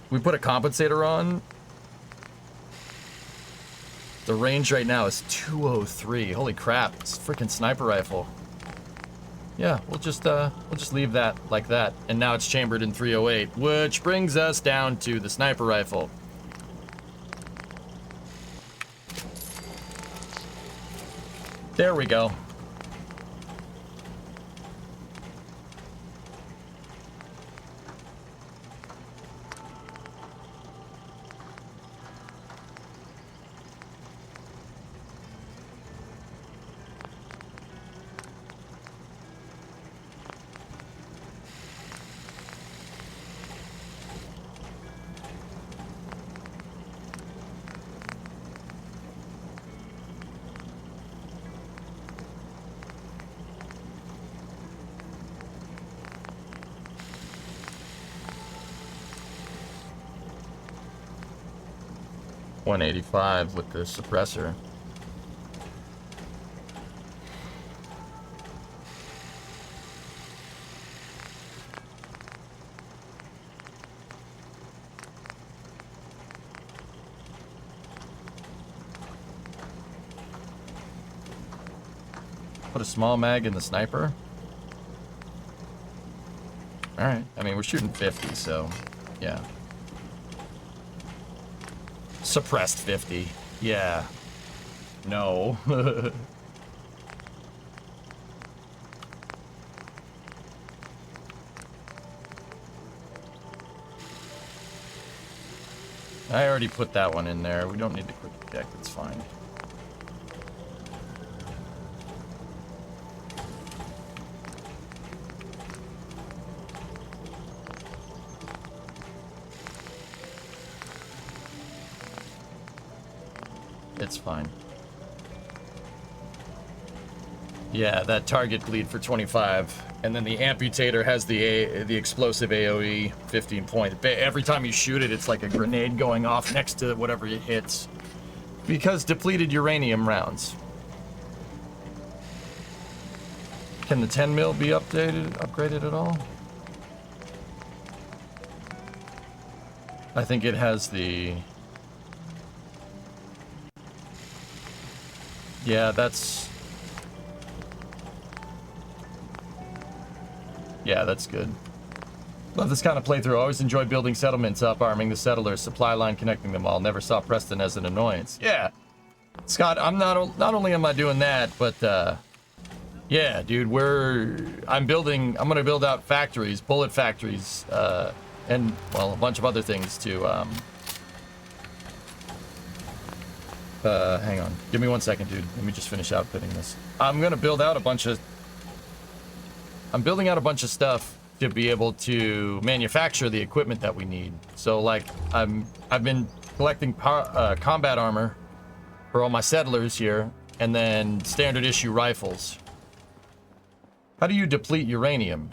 Speaker 6: we put a compensator on. The range right now is 203. Holy crap, it's a freaking sniper rifle. Yeah, we'll just leave that like that. And now it's chambered in 308, which brings us down to the sniper rifle. There we go. .185 with the suppressor. Put a small mag in the sniper. All right. I mean, we're shooting 50, so yeah. Suppressed 50. Yeah. No. I already put that one in there. We don't need to quick check. It's fine. It's fine. Yeah, that target bleed for 25, and then the amputator has the explosive AOE 15 point. Every time you shoot it, it's like a grenade going off next to whatever it hits. Because depleted uranium rounds. Can the 10 mil be upgraded at all? I think it has the... Yeah, that's... Yeah, that's good. Love this kind of playthrough. Always enjoy building settlements up, arming the settlers, supply line connecting them all. Never saw Preston as an annoyance. Yeah. Scott, I'm not only am I doing that, but yeah, dude, I'm gonna build out factories, bullet factories, and well, a bunch of other things to hang on. Give me 1 second, dude. Let me just finish outfitting this. I'm building out a bunch of stuff to be able to manufacture the equipment that we need. So, like, I've been collecting combat armor for all my settlers here, and then standard issue rifles. How do you deplete uranium?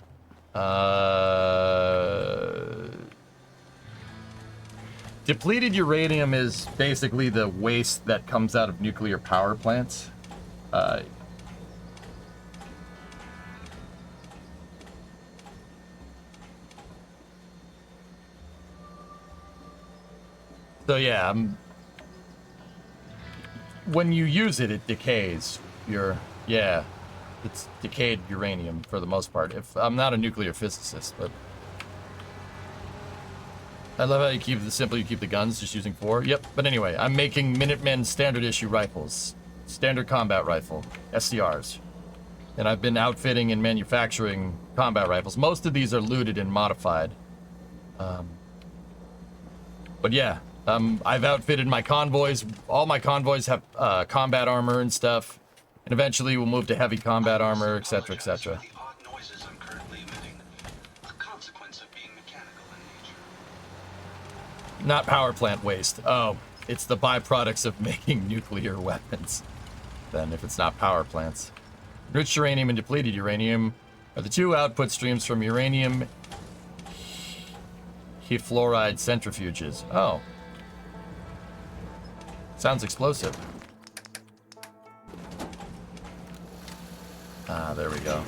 Speaker 6: Depleted uranium is basically the waste that comes out of nuclear power plants. So yeah, when you use it, it decays. It's decayed uranium for the most part. I'm not a nuclear physicist, but I love how you keep you keep the guns just using 4. Yep. But anyway, I'm making Minutemen standard issue rifles, standard combat rifle, SCRs, and I've been outfitting and manufacturing combat rifles. Most of these are looted and modified. But yeah, I've outfitted my convoys. All my convoys have combat armor and stuff. And eventually we'll move to heavy combat armor, etc., etc. Not power plant waste. Oh, it's the byproducts of making nuclear weapons. Then, if it's not power plants. Enriched uranium and depleted uranium are the two output streams from uranium fluoride centrifuges. Oh. Sounds explosive. Ah, there we go.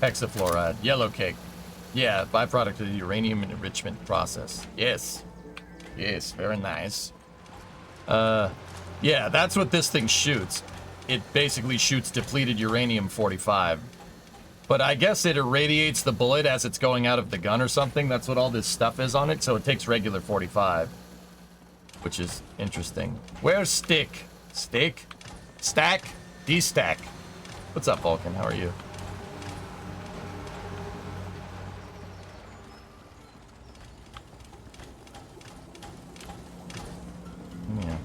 Speaker 6: Hexafluoride, yellow cake. Yeah, byproduct of the uranium enrichment process. Yes. Yes, very nice. Yeah, that's what this thing shoots. It basically shoots depleted uranium-45. But I guess it irradiates the bullet as it's going out of the gun or something. That's what all this stuff is on it, so it takes regular 45. Which is interesting. Where's Stick? Stick? Stack? D-Stack. What's up, Vulcan? How are you? Yeah.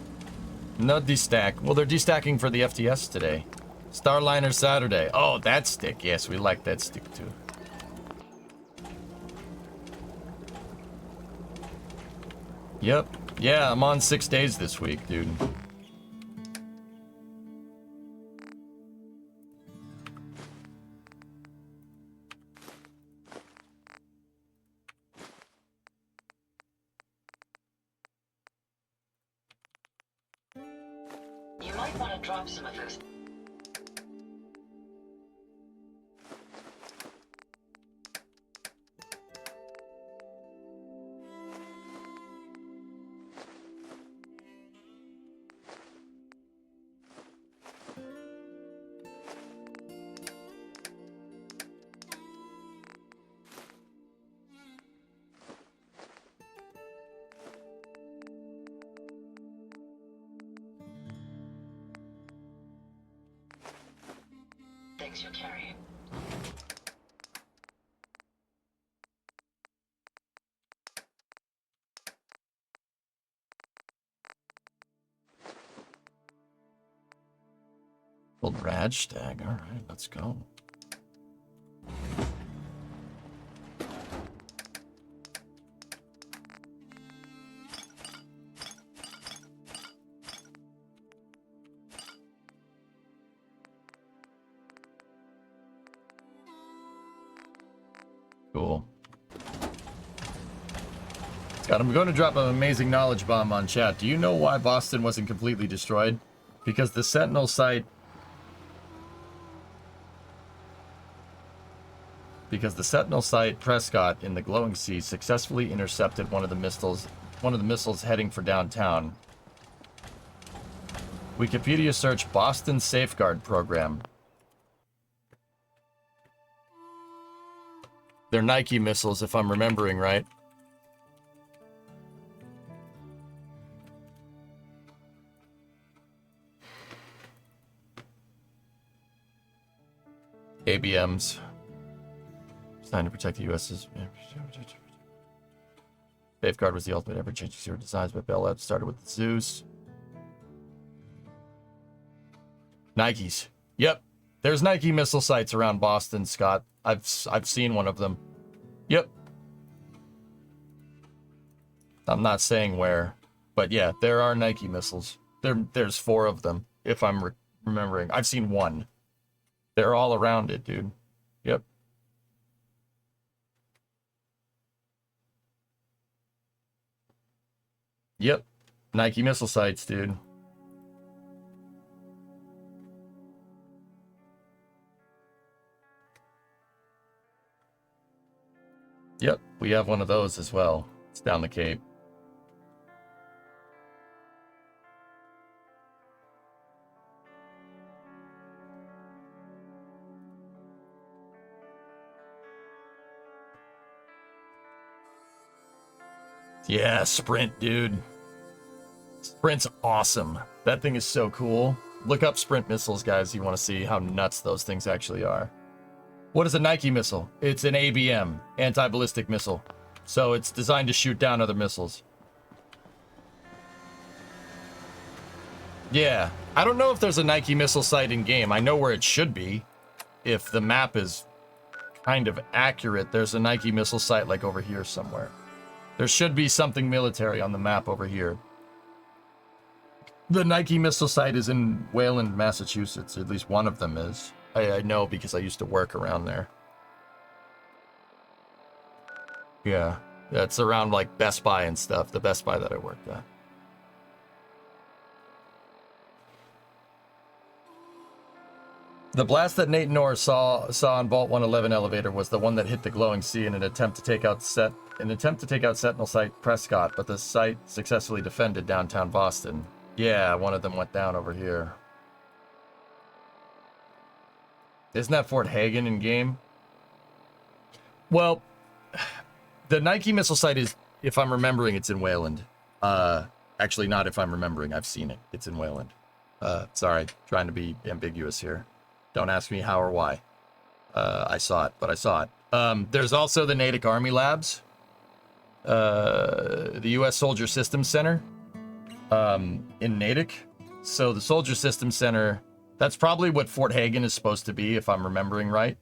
Speaker 6: No destack. Well, they're destacking for the FTS today. Starliner Saturday. Oh, that stick. Yes, we like that stick too. Yep. Yeah, I'm on 6 days this week, dude.
Speaker 9: You might want to drop some of those. Things you're carrying.
Speaker 6: Old Rad Stag. All right, let's go. Cool. Scott, I'm going to drop an amazing knowledge bomb on chat. Do you know why Boston wasn't completely destroyed? Because the Sentinel site... Prescott in the Glowing Sea successfully intercepted one of the missiles heading for downtown. Wikipedia search Boston Safeguard Program. They're Nike missiles, if I'm remembering right. ABMs. Designed to protect the U.S.'s... Safeguard was the ultimate ever-changing series of designs, but Bell Labs started with Zeus. Nikes. Yep. There's Nike missile sites around Boston, Scott. I've seen one of them. Yep. I'm not saying where, but yeah, there are Nike missiles. There's 4 of them, if I'm remembering. I've seen one. They're all around it, dude. Yep. Yep. Nike missile sites, dude. Yep, we have one of those as well. It's down the Cape. Yeah, Sprint, dude. Sprint's awesome. That thing is so cool. Look up Sprint missiles, guys. You want to see how nuts those things actually are. What is a Nike missile? It's an ABM, anti-ballistic missile. So it's designed to shoot down other missiles. Yeah, I don't know if there's a Nike missile site in game. I know where it should be. If the map is kind of accurate, there's a Nike missile site like over here somewhere. There should be something military on the map over here. The Nike missile site is in Wayland, Massachusetts. At least one of them is. I know because I used to work around there. Yeah, it's around like Best Buy and stuff. The Best Buy that I worked at. The blast that Nate Norris saw on Vault 111 elevator was the one that hit the glowing sea in an attempt to take out Sentinel Site Prescott, but the site successfully defended downtown Boston. Yeah, one of them went down over here. Isn't that Fort Hagen in game? Well, the Nike missile site is, if I'm remembering, it's in Wayland. Actually, not if I'm remembering. I've seen it. It's in Wayland. Sorry, trying to be ambiguous here. Don't ask me how or why. I saw it, but I saw it. There's also the Natick Army Labs. The U.S. Soldier Systems Center in Natick. So the Soldier Systems Center, that's probably what Fort Hagen is supposed to be, if I'm remembering right.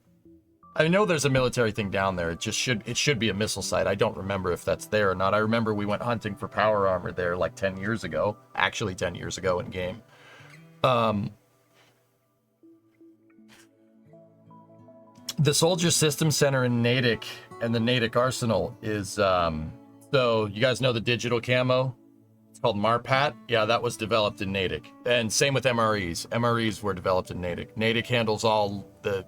Speaker 6: I know there's a military thing down there. It should be a missile site. I don't remember if that's there or not. I remember we went hunting for power armor there like 10 years ago. Actually 10 years ago in game. The Soldier Systems Center in Natick and the Natick Arsenal is, so you guys know the digital camo? It's called Marpat. Yeah, that was developed in Natick. And same with MREs. MREs were developed in Natick. Natick handles all the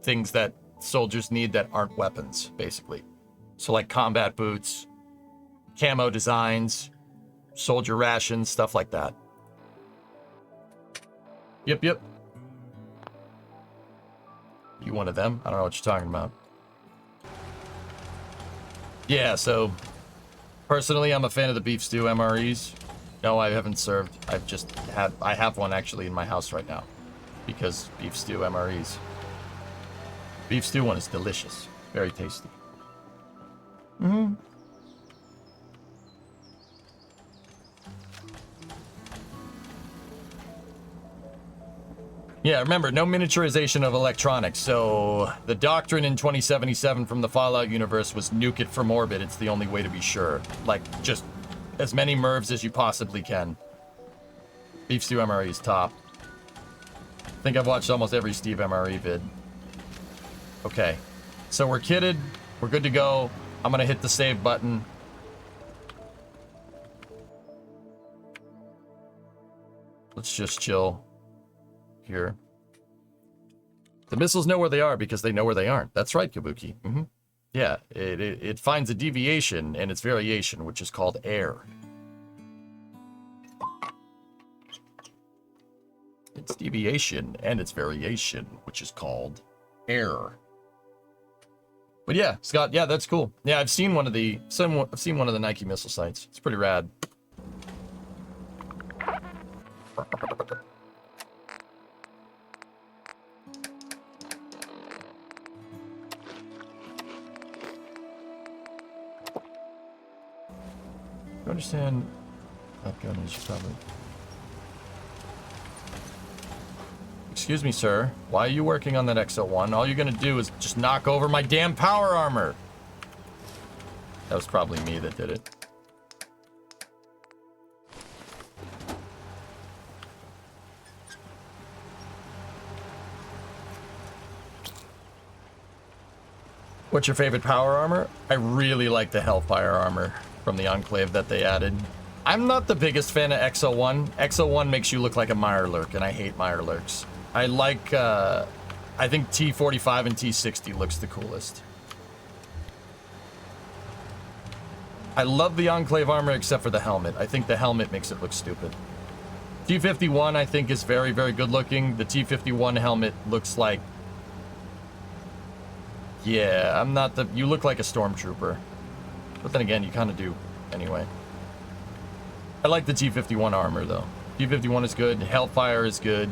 Speaker 6: things that soldiers need that aren't weapons, basically. So like combat boots, camo designs, soldier rations, stuff like that. Yep. You one of them? I don't know what you're talking about. Yeah, so personally, I'm a fan of the beef stew MREs. No, I haven't served. I have one actually in my house right now because beef stew MREs. Beef stew one is delicious. Very tasty. Mm-hmm. Yeah, remember, no miniaturization of electronics. So the doctrine in 2077 from the Fallout universe was nuke it from orbit. It's the only way to be sure. Like, just as many MIRVs as you possibly can. Beef stew MRE is top. I think I've watched almost every Steve MRE vid. Okay, so we're kitted. We're good to go. I'm gonna hit the save button. Let's just chill here. The missiles know where they are because they know where they aren't. That's right, Kabuki. Mm-hmm. Yeah, it finds a deviation and its variation, which is called air. Its deviation and its variation, which is called air. But yeah, Scott, yeah, that's cool. Yeah, I've seen one of the Nike missile sites. It's pretty rad. You understand that gun is probably. Excuse me, sir. Why are you working on that XO1? All you're gonna do is just knock over my damn power armor. That was probably me that did it. What's your favorite power armor? I really like the Hellfire armor from the Enclave that they added. I'm not the biggest fan of XO1. XO1 makes you look like a Mirelurk, and I hate Mirelurks. I like, I think T45 and T60 looks the coolest. I love the Enclave armor except for the helmet. I think the helmet makes it look stupid. T51 I think is very, very good looking. The T51 helmet looks like... Yeah, I'm not the... You look like a stormtrooper. But then again, you kind of do. anyway. I like the T-51 armor, though. T-51 is good. Hellfire is good.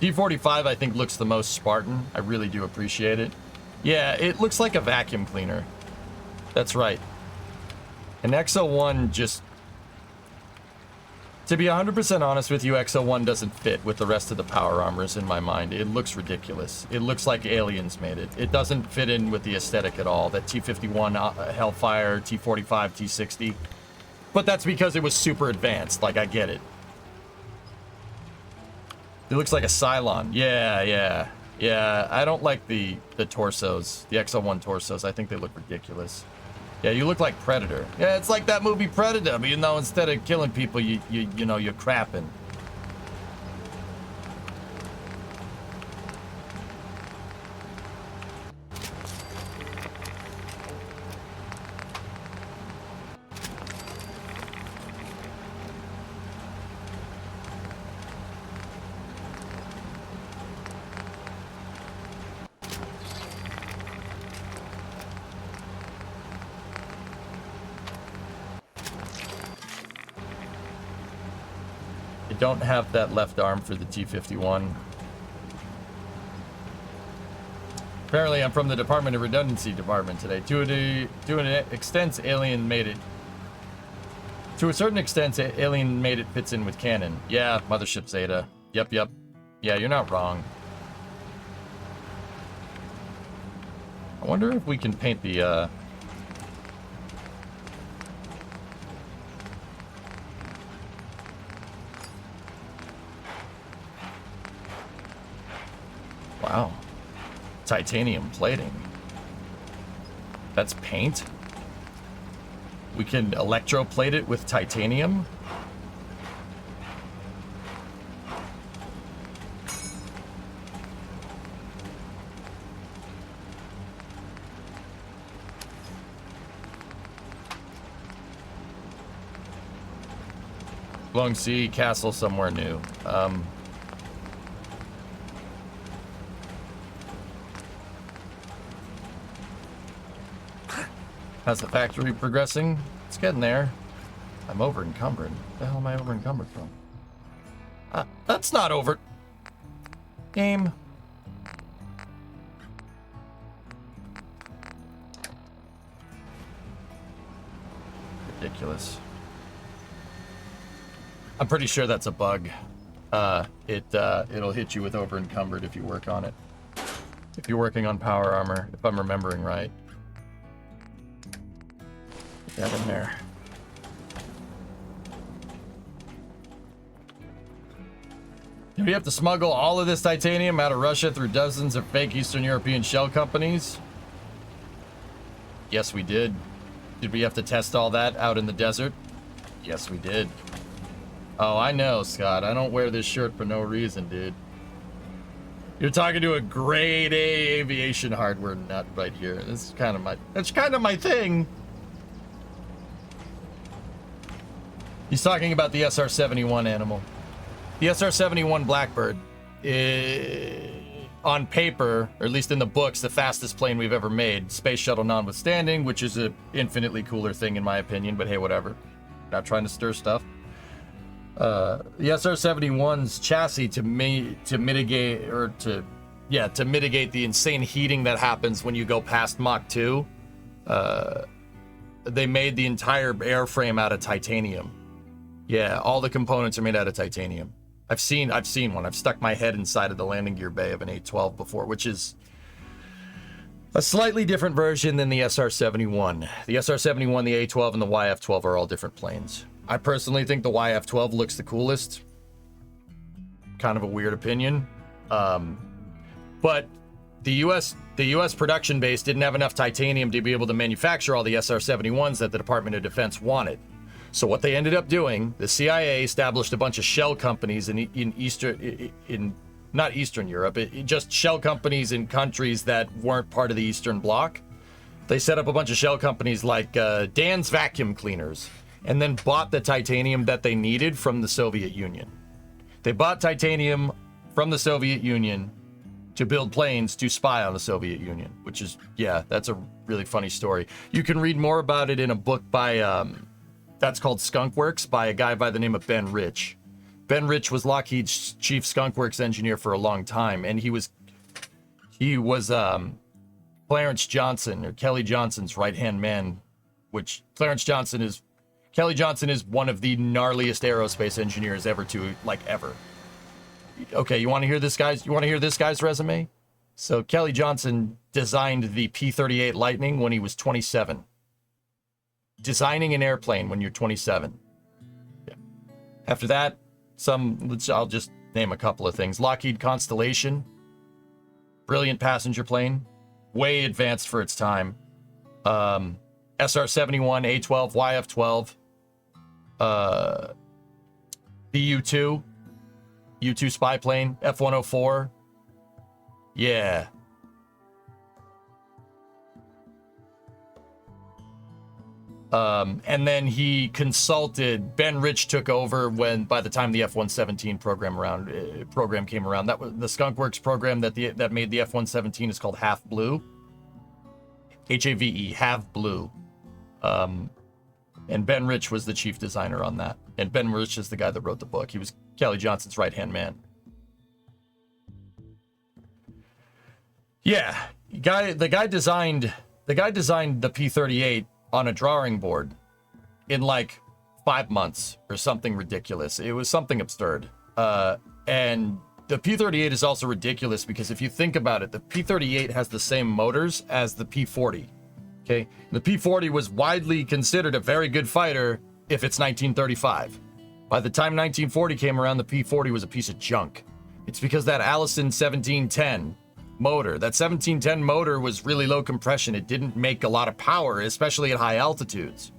Speaker 6: T-45, I think, looks the most Spartan. I really do appreciate it. Yeah, it looks like a vacuum cleaner. That's right. An XO1 just... To be 100% honest with you, XO1 doesn't fit with the rest of the power armors in my mind. It looks ridiculous. It looks like aliens made it. It doesn't fit in with the aesthetic at all. That T-51 Hellfire, T-45, T-60. But that's because it was super advanced. Like, I get it. It looks like a Cylon. Yeah. I don't like the torsos. The XO1 torsos. I think they look ridiculous. Yeah, you look like Predator. Yeah, it's like that movie Predator, but you know, instead of killing people, you know, you're crapping. Don't have that left arm for the T-51. Apparently, I'm from the Department of Redundancy Department today. To an extent, Alien made it. To a certain extent, Alien made it fits in with canon. Yeah, Mothership Zeta. Yep. Yeah, you're not wrong. I wonder if we can paint the, Wow. Titanium plating. That's paint? We can electroplate it with titanium? Long Sea Castle somewhere new. How's the factory progressing? It's getting there. I'm over encumbered. What the hell am I over encumbered from? That's not over. Game. Ridiculous. I'm pretty sure that's a bug. It'll hit you with over encumbered if you work on it. If you're working on power armor, if I'm remembering right. Put that in there. Do we have to smuggle all of this titanium out of Russia through dozens of fake Eastern European shell companies? Yes, we did. Did we have to test all that out in the desert? Yes, we did. Oh, I know, Scott. I don't wear this shirt for no reason, dude. You're talking to a grade A aviation hardware nut right here. That's kind of my thing. He's talking about the SR-71 animal. The SR-71 Blackbird is, on paper, or at least in the books, the fastest plane we've ever made. Space shuttle notwithstanding, which is an infinitely cooler thing in my opinion, but hey, whatever. Not trying to stir stuff. The SR-71's chassis to mitigate the insane heating that happens when you go past Mach 2. They made the entire airframe out of titanium. Yeah, all the components are made out of titanium. I've seen one. I've stuck my head inside of the landing gear bay of an A-12 before, which is a slightly different version than the SR-71. The SR-71, the A-12, and the YF-12 are all different planes. I personally think the YF-12 looks the coolest. Kind of a weird opinion. But the US production base didn't have enough titanium to be able to manufacture all the SR-71s that the Department of Defense wanted. So what they ended up doing, the CIA established a bunch of shell companies not Eastern Europe, just shell companies in countries that weren't part of the Eastern Bloc. They set up a bunch of shell companies like Dan's Vacuum Cleaners, and then bought the titanium that they needed from the Soviet Union. They bought titanium from the Soviet Union to build planes to spy on the Soviet Union, which is, yeah, that's a really funny story. You can read more about it in a book by that's called Skunk Works by a guy by the name of Ben Rich. Ben Rich was Lockheed's chief Skunk Works engineer for a long time, and he was Clarence Johnson, or Kelly Johnson's right-hand man, which Kelly Johnson is one of the gnarliest aerospace engineers ever. Okay, you want to hear this guy's resume? So Kelly Johnson designed the P-38 Lightning when he was 27. Designing an airplane when you're 27. Yeah. After that, I'll just name a couple of things. Lockheed Constellation, brilliant passenger plane, way advanced for its time. SR-71, A-12, YF-12, the U-2 spy plane, F-104. Yeah. And then he consulted. Ben Rich took over by the time the F-117 program came around. That was the Skunk Works program that made the F-117 is called Half Blue. HAVE, Half Blue. And Ben Rich was the chief designer on that. And Ben Rich is the guy that wrote the book. He was Kelly Johnson's right-hand man. Yeah, the guy designed the P-38 on a drawing board in like 5 months or something ridiculous. It was something absurd. And the P-38 is also ridiculous because if you think about it, the P-38 has the same motors as the P-40. Okay, the P-40 was widely considered a very good fighter if it's 1935. By the time 1940 came around, the P-40 was a piece of junk. It's because that Allison 1710 motor, that 1710 motor was really low compression. It didn't make a lot of power, especially at high altitudes.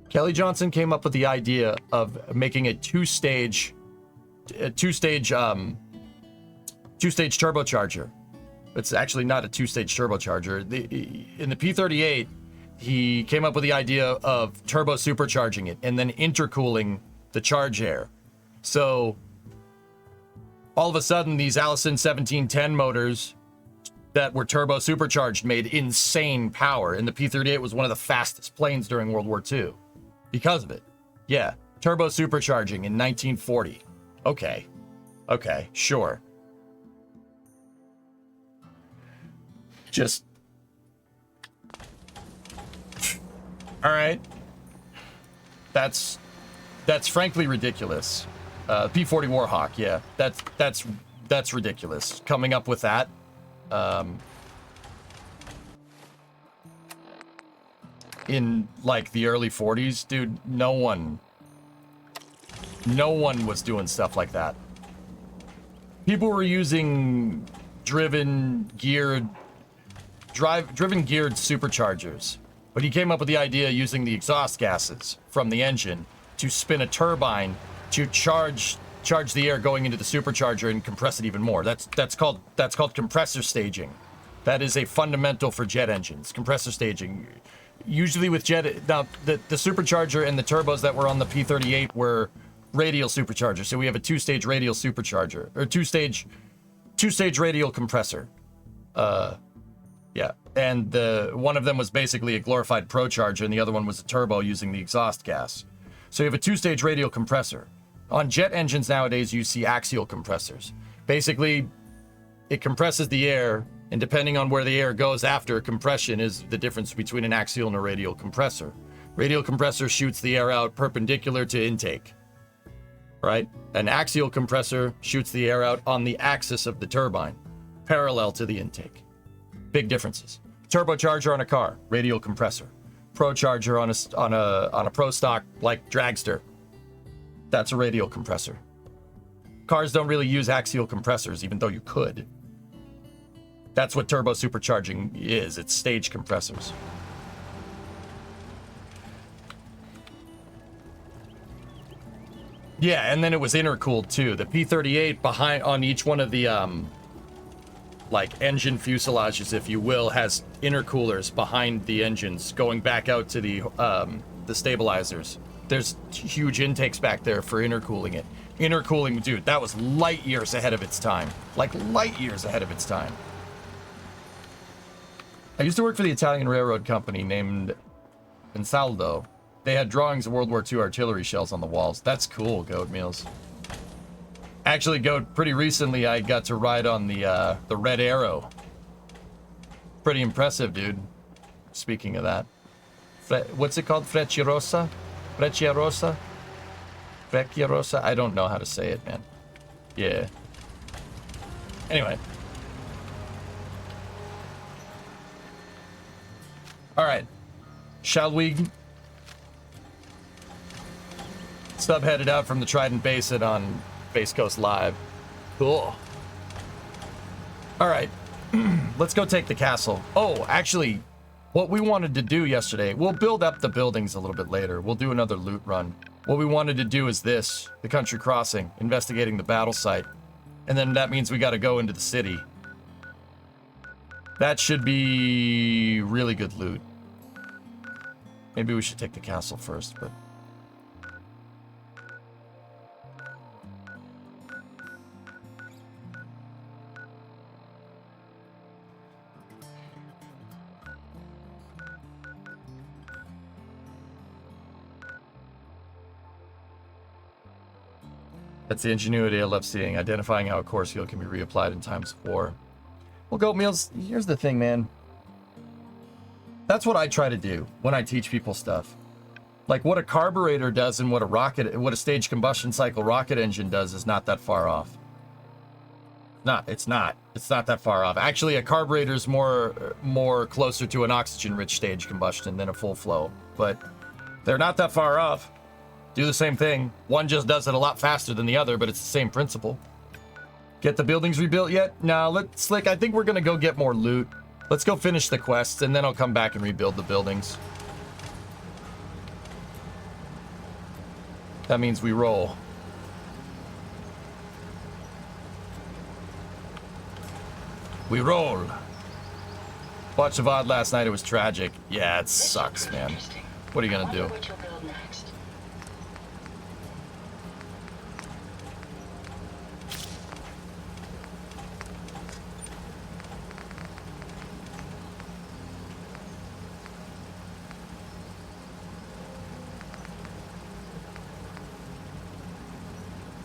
Speaker 6: Kelly Johnson came up with the idea of making a two-stage turbocharger. It's actually not a two-stage turbocharger. In the P-38, he came up with the idea of turbo supercharging it and then intercooling the charge air. So all of a sudden, these Allison 1710 motors that were turbo supercharged made insane power, and the P-38 was one of the fastest planes during World War II because of it. Yeah, turbo supercharging in 1940. Okay, sure. Just all right. That's frankly ridiculous. P-40 Warhawk, yeah, that's ridiculous. Coming up with that, in like the early 40s, dude, no one was doing stuff like that. People were using driven geared superchargers, but he came up with the idea using the exhaust gases from the engine to spin a turbine to charge the air going into the supercharger and compress it even more. That's called compressor staging. That is a fundamental for jet engines. Compressor staging. Usually with jet, now the supercharger and the turbos that were on the P-38 were radial superchargers. So we have a two-stage radial supercharger, or two-stage radial compressor. Yeah, and one of them was basically a glorified procharger, and the other one was a turbo using the exhaust gas. So you have a two-stage radial compressor. On jet engines nowadays, you see axial compressors. Basically, it compresses the air, and depending on where the air goes after compression is the difference between an axial and a radial compressor. Radial compressor shoots the air out perpendicular to intake, right? An axial compressor shoots the air out on the axis of the turbine, parallel to the intake. Big differences. Turbocharger on a car, radial compressor. Procharger on a pro stock like dragster, that's a radial compressor. Cars don't really use axial compressors, even though you could. That's what turbo supercharging is. It's stage compressors. Yeah, and then it was intercooled too. The P-38 behind on each one of the like engine fuselages, if you will, has intercoolers behind the engines going back out to the stabilizers. There's huge intakes back there for intercooling it. Intercooling, dude, that was light years ahead of its time. Like light years ahead of its time. I used to work for the Italian railroad company named Ansaldo. they had drawings of World War II artillery shells on the walls. That's cool, Goat Meals. Actually, Goat, pretty recently I got to ride on the Red Arrow. Pretty impressive, dude. Speaking of that. What's it called? Frecciarossa? Frecciarossa? Frecciarossa? I don't know how to say it, man. Yeah. Anyway. Alright. Shall we... Stub headed out from the Trident Basin on Base Coast Live. Cool. Alright. Let's go take the castle. Oh, actually, what we wanted to do yesterday, we'll build up the buildings a little bit later. We'll do another loot run. What we wanted to do is this, the country crossing, investigating the battle site. And then that means we got to go into the city. That should be really good loot. Maybe we should take the castle first, but... That's the ingenuity I love seeing, identifying how a core skill can be reapplied in times of war. Well, Goat Meals, here's the thing, man. That's what I try to do when I teach people stuff. Like what a carburetor does and what a stage combustion cycle rocket engine does is not that far off. It's not that far off. Actually, a carburetor is more closer to an oxygen-rich stage combustion than a full flow, but they're not that far off. Do the same thing. One just does it a lot faster than the other, but it's the same principle. Get the buildings rebuilt yet? No, Slick, I think we're gonna go get more loot. Let's go finish the quests, and then I'll come back and rebuild the buildings. That means we roll. We roll. Watched the VOD last night, it was tragic. Yeah, it sucks, man. What are you gonna do?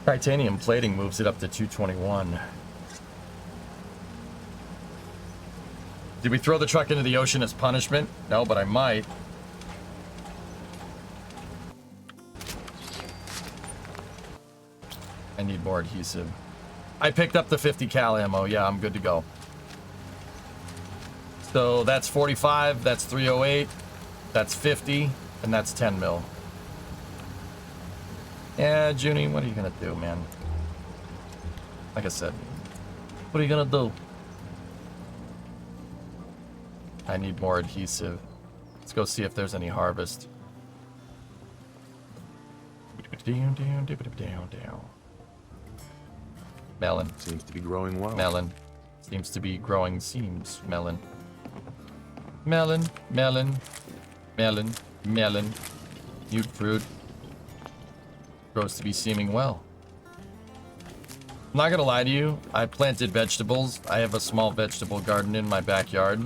Speaker 6: Titanium plating moves it up to 221. Did we throw the truck into the ocean as punishment? No, but I might. I need more adhesive. I picked up the 50 cal ammo. Yeah, I'm good to go. So that's 45, that's 308, that's 50, and that's 10 mil. Yeah, Junie, what are you gonna do, man? Like I said, what are you gonna do? I need more adhesive. Let's go see if there's any harvest. Melon.
Speaker 11: Seems to be growing well.
Speaker 6: Melon. Seems to be growing seams. Melon. Melon. Melon. Melon. Melon. Mute fruit. Grows to be seeming well. I'm not gonna lie to you, I planted vegetables. I have a small vegetable garden in my backyard,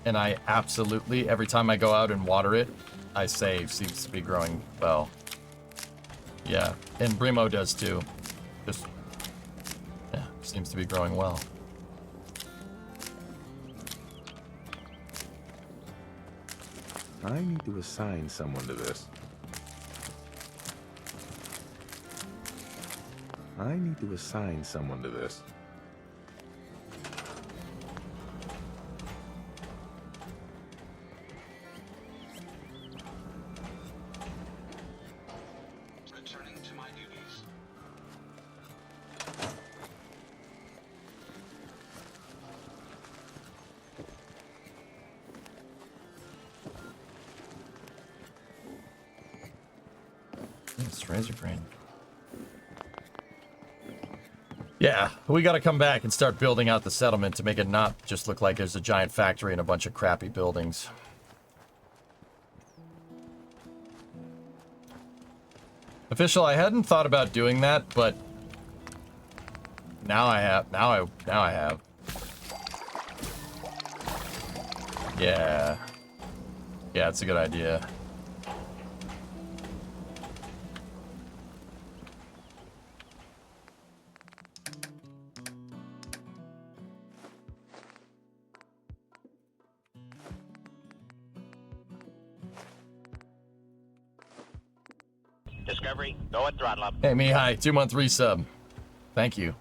Speaker 6: and I absolutely, every time I go out and water it, I say seems to be growing well. Yeah, and Brimo does too. Just, yeah, seems to be growing well.
Speaker 11: I need to assign someone to this. I need to assign someone to this.
Speaker 5: Returning to my duties.
Speaker 6: It's razor grain. Yeah, we gotta come back and start building out the settlement to make it not just look like there's a giant factory and a bunch of crappy buildings. Official, I hadn't thought about doing that, but now I have. Now I have. Yeah. Yeah, it's a good idea.
Speaker 7: Discovery, go and throttle up.
Speaker 6: Hey, Mihai, 2-month resub. Thank you.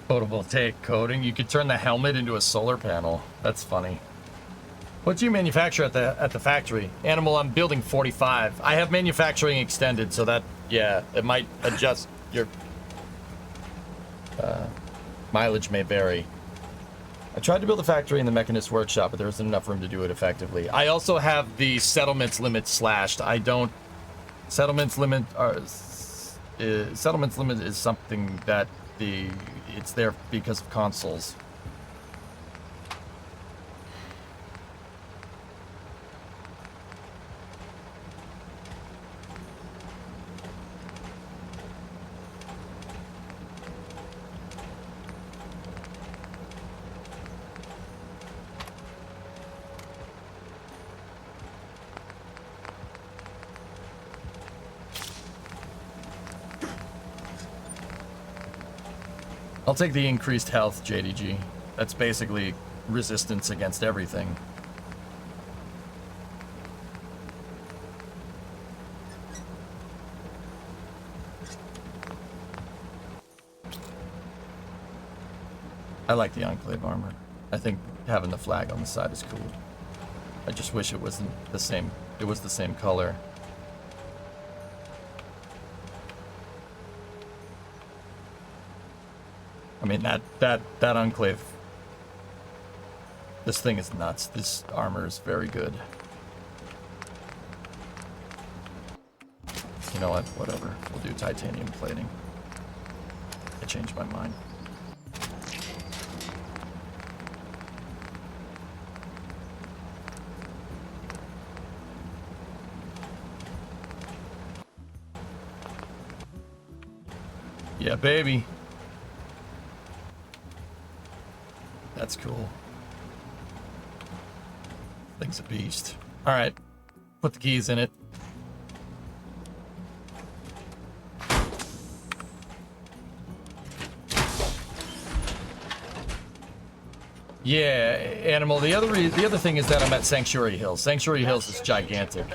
Speaker 6: Photovoltaic coating. You could turn the helmet into a solar panel. That's funny. What do you manufacture at the factory? Animal, I'm building 45. I have manufacturing extended, so that, yeah, it might adjust your mileage may vary. I tried to build a factory in the mechanist workshop, but there wasn't enough room to do it effectively. I also have the settlements limit slashed. I don't. Settlements limit is something that it's there because of consoles. I'll take the increased health, JDG. That's basically resistance against everything. I like the Enclave armor. I think having the flag on the side is cool. I just wish it wasn't the same. It was the same color. I mean, that Enclave. This thing is nuts. This armor is very good. You know what? Whatever. We'll do titanium plating. I changed my mind. Yeah, baby. That's cool. Thing's a beast. All right, put the keys in it. Yeah, Animal. The other thing is that I'm at Sanctuary Hills. Sanctuary Hills is gigantic.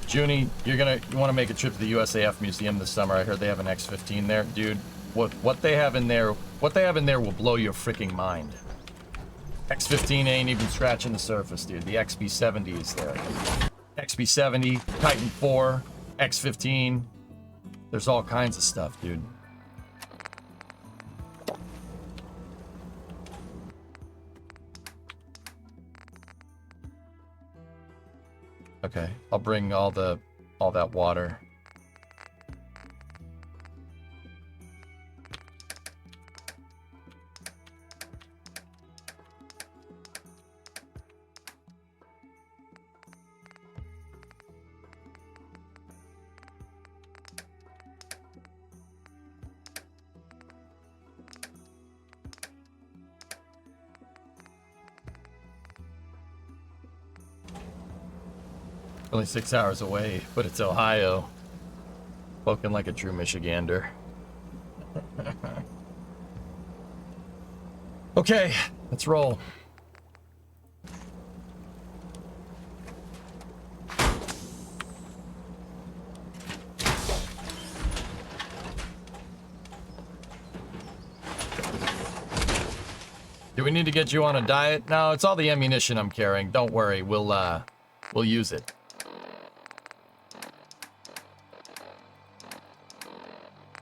Speaker 6: Junie, you want to make a trip to the USAF Museum this summer. I heard they have an X-15 there, dude. What they have in there will blow your freaking mind. X-15 ain't even scratching the surface, dude. The XB-70 is there. XB-70, Titan 4, X-15. There's all kinds of stuff, dude. Okay, I'll bring all that water. Only 6 hours away, but it's Ohio. Spoken like a true Michigander. Okay, let's roll. Do we need to get you on a diet? No, it's all the ammunition I'm carrying. Don't worry, we'll use it.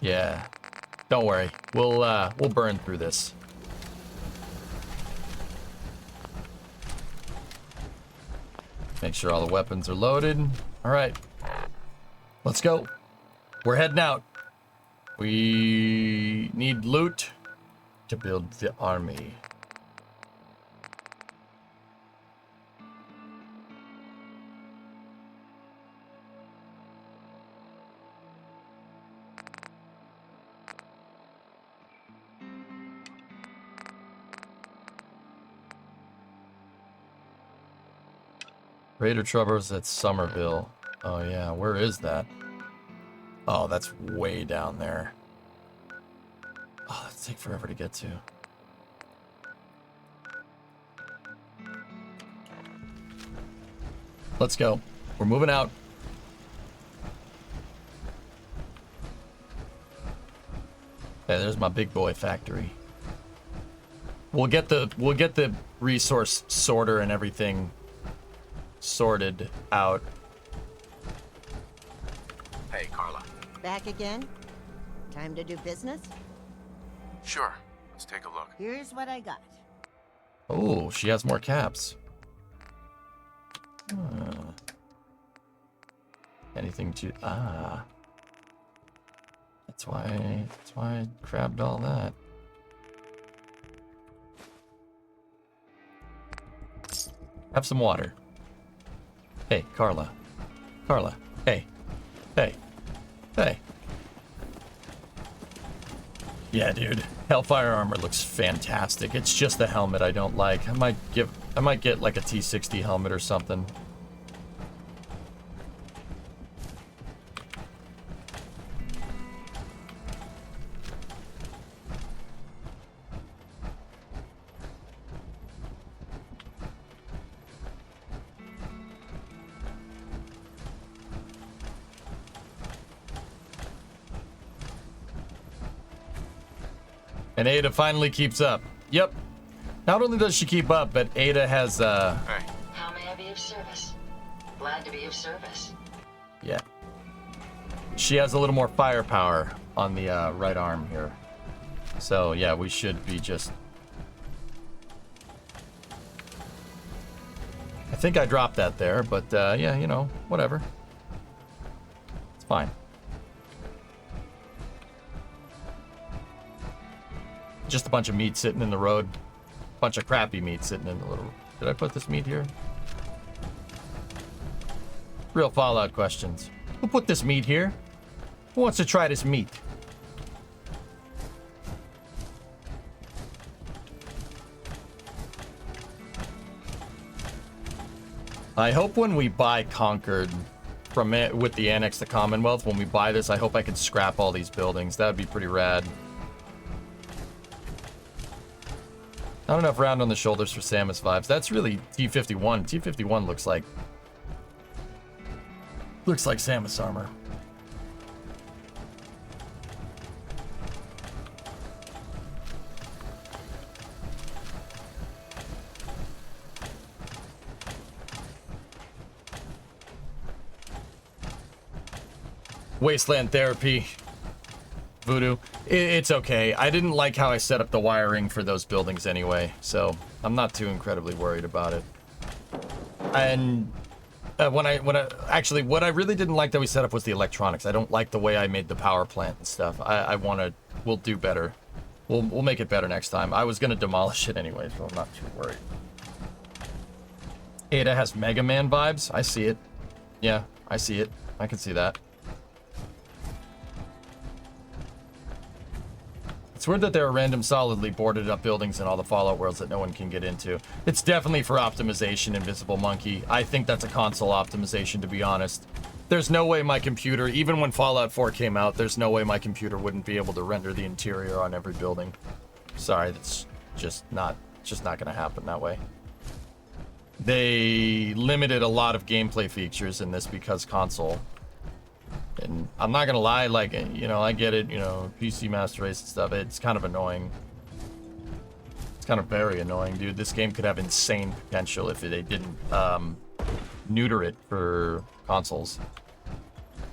Speaker 6: Yeah, don't worry. We'll burn through this. Make sure all the weapons are loaded. All right, Let's go. We're heading out. We need loot to build the army. Raider Troubles at Somerville. Oh yeah, where is that? Oh, that's way down there. Oh, that'd take forever to get to. Let's go. We're moving out. Hey, there's my big boy factory. We'll get the resource sorter and everything sorted out.
Speaker 11: Hey, Carla.
Speaker 10: Back again? Time to do business?
Speaker 11: Sure. Let's take a look.
Speaker 10: Here's what I got.
Speaker 6: Oh, she has more caps. Anything to... Ah. That's why I grabbed all that. Have some water. Hey, Carla. Carla. Hey. Hey. Hey. Yeah, dude. Hellfire armor looks fantastic. It's just the helmet I don't like. I might get like a T60 helmet or something. And Ada finally keeps up. Yep. Not only does she keep up, but Ada has,
Speaker 9: How may I be of service? Glad to be of service.
Speaker 6: Yeah. She has a little more firepower on the right arm here. So, yeah, we should be just... I think I dropped that there, but, yeah, you know, whatever. It's fine. Just a bunch of meat sitting in the road. Bunch of crappy meat sitting in the little... Did I put this meat here? Real Fallout questions. Who put this meat here? Who wants to try this meat? I hope when we buy Concord from it with the Annex to Commonwealth, when we buy this, I hope I can scrap all these buildings. That would be pretty rad. Not enough round on the shoulders for Samus vibes. That's really T51. T51 looks like Samus armor. Wasteland therapy. Voodoo. It's okay. I didn't like how I set up the wiring for those buildings anyway, so I'm not too incredibly worried about it. And what I really didn't like that we set up was the electronics. I don't like the way I made the power plant and stuff. We'll do better. We'll make it better next time. I was gonna demolish it anyway, so I'm not too worried. Ada has Mega Man vibes. I see it. Yeah, I see it. I can see that. It's weird that there are random solidly boarded up buildings in all the Fallout worlds that no one can get into. It's definitely for optimization, Invisible Monkey. I think that's a console optimization, to be honest. There's no way my computer, even when Fallout 4 came out, there's no way my computer wouldn't be able to render the interior on every building. Sorry, that's just not gonna happen that way. They limited a lot of gameplay features in this because console. And I'm not gonna lie, like, you know, I get it, you know, PC Master Race and stuff, it's kind of annoying. It's kind of very annoying, dude. This game could have insane potential if they didn't neuter it for consoles.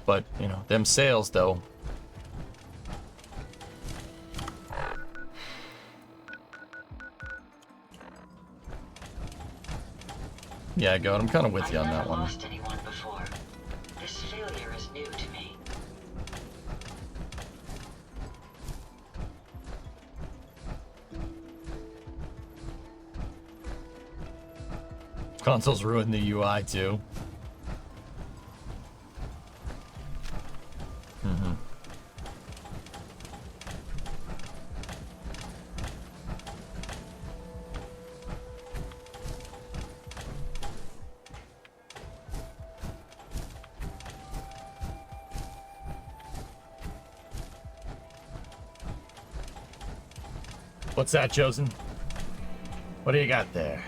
Speaker 6: But, you know, them sales, though. Yeah, God, I'm kind of with you on that one.
Speaker 9: I've never lost anyone before. This failure is new to me.
Speaker 6: Consoles ruin the UI too. Mm-hmm. What's that, Chosen? What do you got there?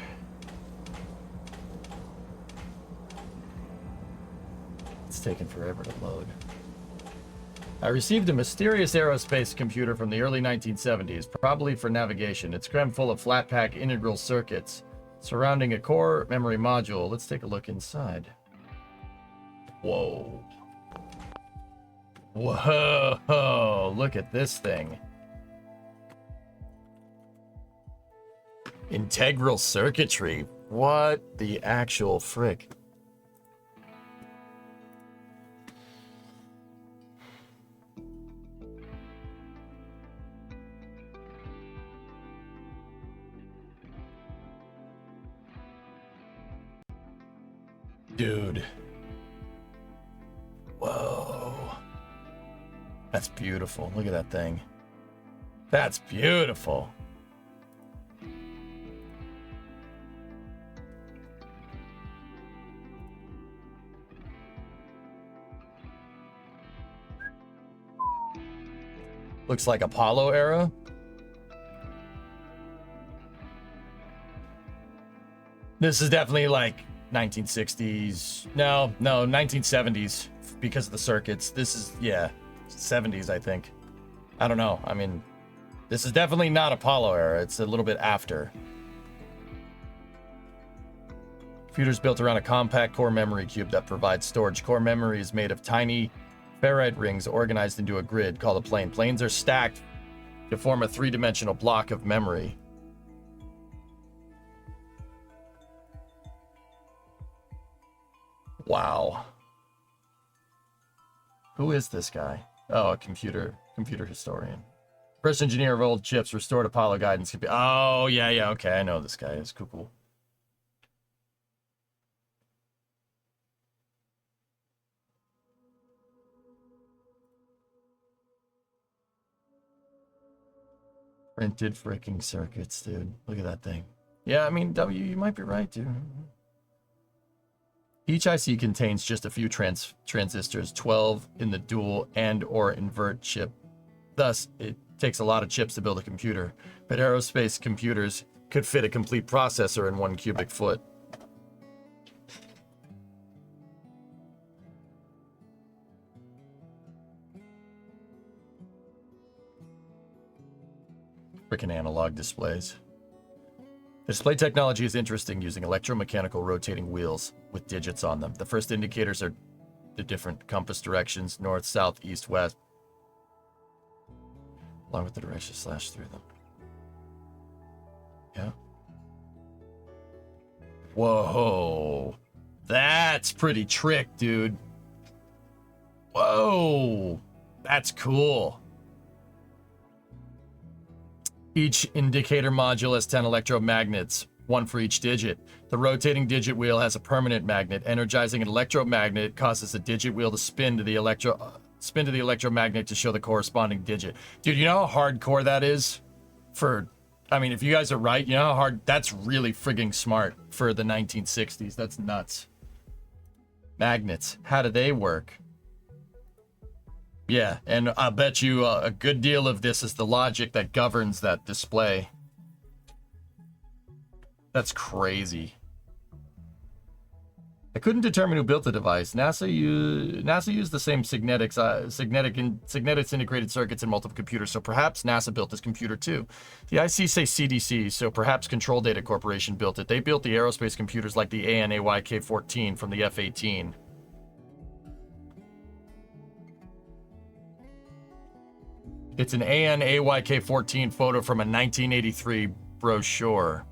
Speaker 6: It's taking forever to load. I received a mysterious aerospace computer from the early 1970s, probably for navigation. It's crammed full of flat pack integral circuits surrounding a core memory module. Let's take a look inside. Whoa. Whoa, look at this thing. Integral circuitry. What the actual frick? Dude. Whoa. That's beautiful. Look at that thing. That's beautiful. Looks like Apollo era. This is definitely like 1960s. No, 1970s because of the circuits. This is, yeah, 70s, I think. I don't know. I mean, this is definitely not Apollo era. It's a little bit after. Computer's built around a compact core memory cube that provides storage. Core memory is made of tiny ferrite rings organized into a grid called a plane. Planes are stacked to form a three-dimensional block of memory. Wow. Who is this guy? Oh, a computer historian. First engineer of old chips, restored Apollo guidance. Oh, yeah, okay, I know this guy is cool. Printed freaking circuits, dude. Look at that thing. Yeah, I mean, W, you might be right, dude. Each IC contains just a few transistors, 12 in the dual and or invert chip. Thus, it takes a lot of chips to build a computer, but aerospace computers could fit a complete processor in 1 cubic foot. Freaking analog displays. The display technology is interesting, using electromechanical rotating wheels with digits on them. The first indicators are the different compass directions, north, south, east, west, along with the direction slash through them. Yeah. Whoa. That's pretty trick, dude. Whoa. That's cool. Each indicator module has 10 electromagnets, 1 for each digit. The rotating digit wheel has a permanent magnet. Energizing an electromagnet causes the digit wheel to spin to the electromagnet to show the corresponding digit. Dude, you know how hardcore that is? I mean, if you guys are right, you know how hard, that's really frigging smart for the 1960s. That's nuts. Magnets, how do they work? Yeah, and I bet you a good deal of this is the logic that governs that display. That's crazy. I couldn't determine who built the device. NASA used the same Signetics integrated circuits in multiple computers, so perhaps NASA built this computer too. The IC say CDC, so perhaps Control Data Corporation built it. They built the aerospace computers like the ANAYK-14 from the F-18. It's an ANAYK-14 photo from a 1983 brochure.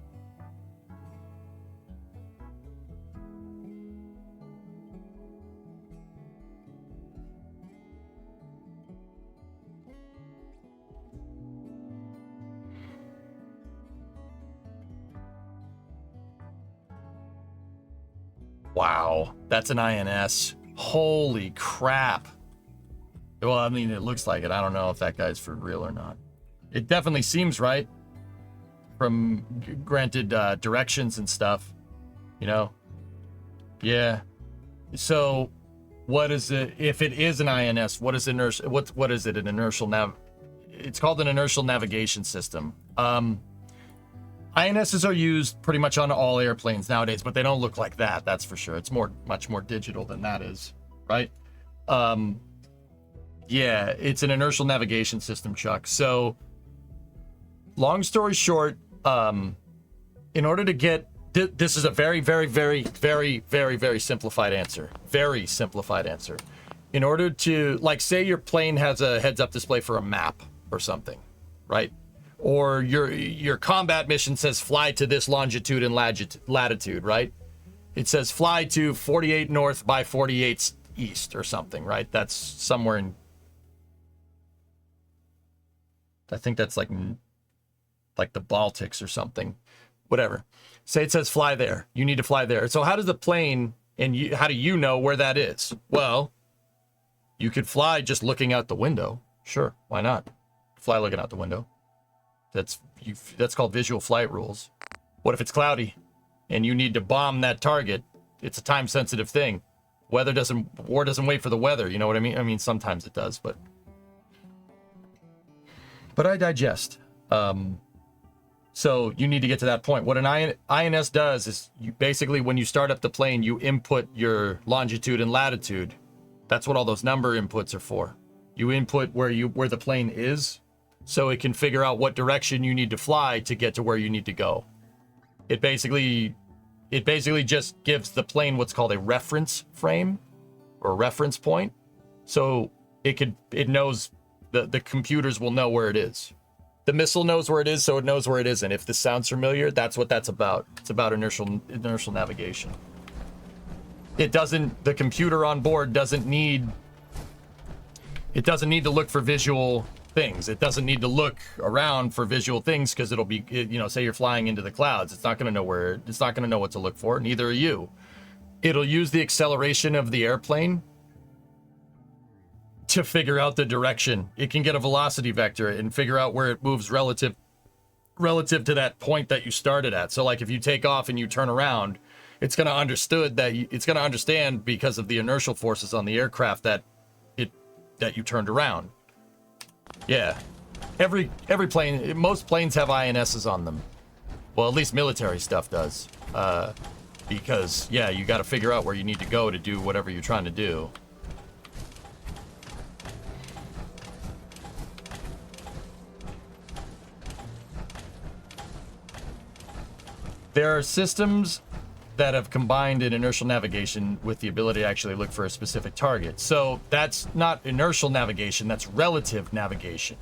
Speaker 6: Wow, that's an INS. Holy crap. Well, I mean, it looks like it. I don't know if that guy's for real or not. It definitely seems right from granted directions and stuff, you know? Yeah. So what is it? If it is an INS, what is inertia? What is it? An inertial nav? It's called an inertial navigation system. INSs are used pretty much on all airplanes nowadays, but they don't look like that. That's for sure. It's much more digital than that is, right? Yeah, it's an inertial navigation system, Chuck. So, long story short, in order to get this is a very, very, very, very, very, very simplified answer. Very simplified answer. In order to, like, say your plane has a heads-up display for a map or something, right? Or your combat mission says fly to this longitude and latitude, right? It says fly to 48 north by 48 east or something, right? That's somewhere in, I think that's like the Baltics or something, whatever. Say it says fly there. You need to fly there. So how does the plane how do you know where that is? Well, you could fly just looking out the window. Sure, why not? Fly looking out the window. That's called visual flight rules. What if it's cloudy and you need to bomb that target? It's a time sensitive thing. War doesn't wait for the weather. You know what I mean? I mean, sometimes it does, but I digest. So you need to get to that point. What an INS does is you basically, when you start up the plane, you input your longitude and latitude. That's what all those number inputs are for. You input where the plane is, so it can figure out what direction you need to fly to get to where you need to go. It basically just gives the plane what's called a reference frame or reference point. So it knows, the computers will know where it is. The missile knows where it is, so it knows where it isn't. If this sounds familiar, that's what that's about. It's about inertial navigation. The computer on board doesn't need to look for visual things. It doesn't need to look around for visual things because it'll be, say you're flying into the clouds. It's not going to know what to look for. Neither are you. It'll use the acceleration of the airplane to figure out the direction. It can get a velocity vector and figure out where it moves relative to that point that you started at. So like if you take off and you turn around, it's going to understand because of the inertial forces on the aircraft that you turned around. Yeah. Every plane, most planes have INSs on them. Well, at least military stuff does. Because yeah, you got to figure out where you need to go to do whatever you're trying to do. There are systems that have combined an inertial navigation with the ability to actually look for a specific target. So that's not inertial navigation, that's relative navigation.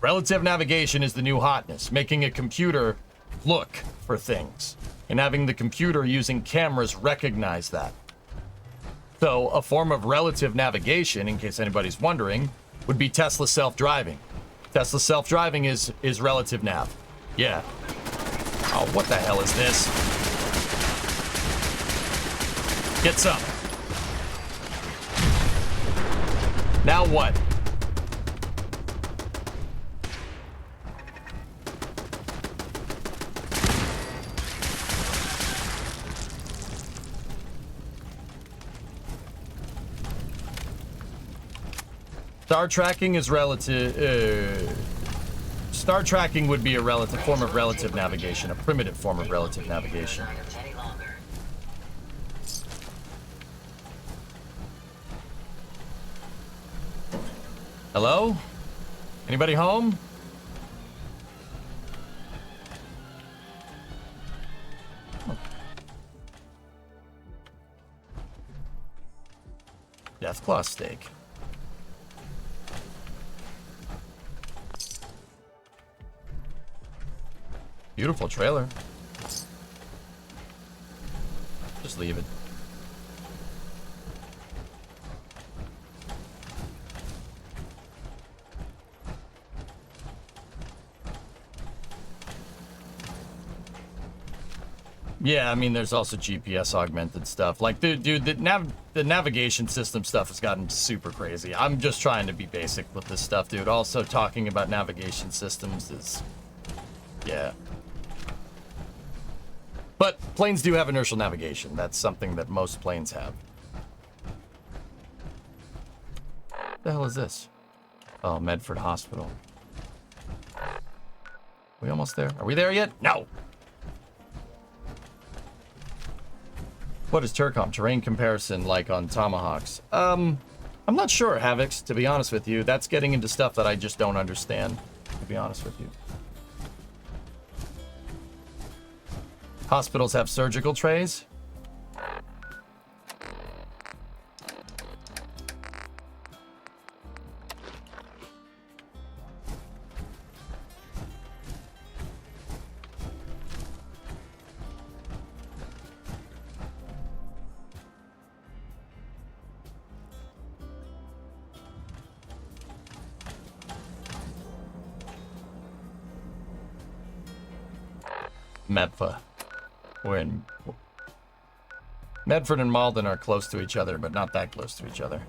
Speaker 6: Relative navigation is the new hotness, making a computer look for things and having the computer using cameras recognize that. So a form of relative navigation, in case anybody's wondering, would be Tesla self-driving. Tesla self-driving is relative nav. Yeah. Oh, what the hell is this? Get some. Now what? Star tracking is relative. Star tracking would be a relative form of relative navigation, a primitive form of relative navigation. Hello? Anybody home? Deathclaw steak. Beautiful trailer. Just leave it. Yeah, I mean, there's also GPS augmented stuff. Like, dude, the navigation system stuff has gotten super crazy. I'm just trying to be basic with this stuff, dude. Also, talking about navigation systems is, yeah. But planes do have inertial navigation. That's something that most planes have. What the hell is this? Oh, Medford Hospital. We almost there? Are we there yet? No! What is Turcom terrain comparison like on Tomahawks? I'm not sure, Havocs, to be honest with you. That's getting into stuff that I just don't understand, to be honest with you. Hospitals have surgical trays? Medfa. We're in... Medford and Malden are close to each other, but not that close to each other.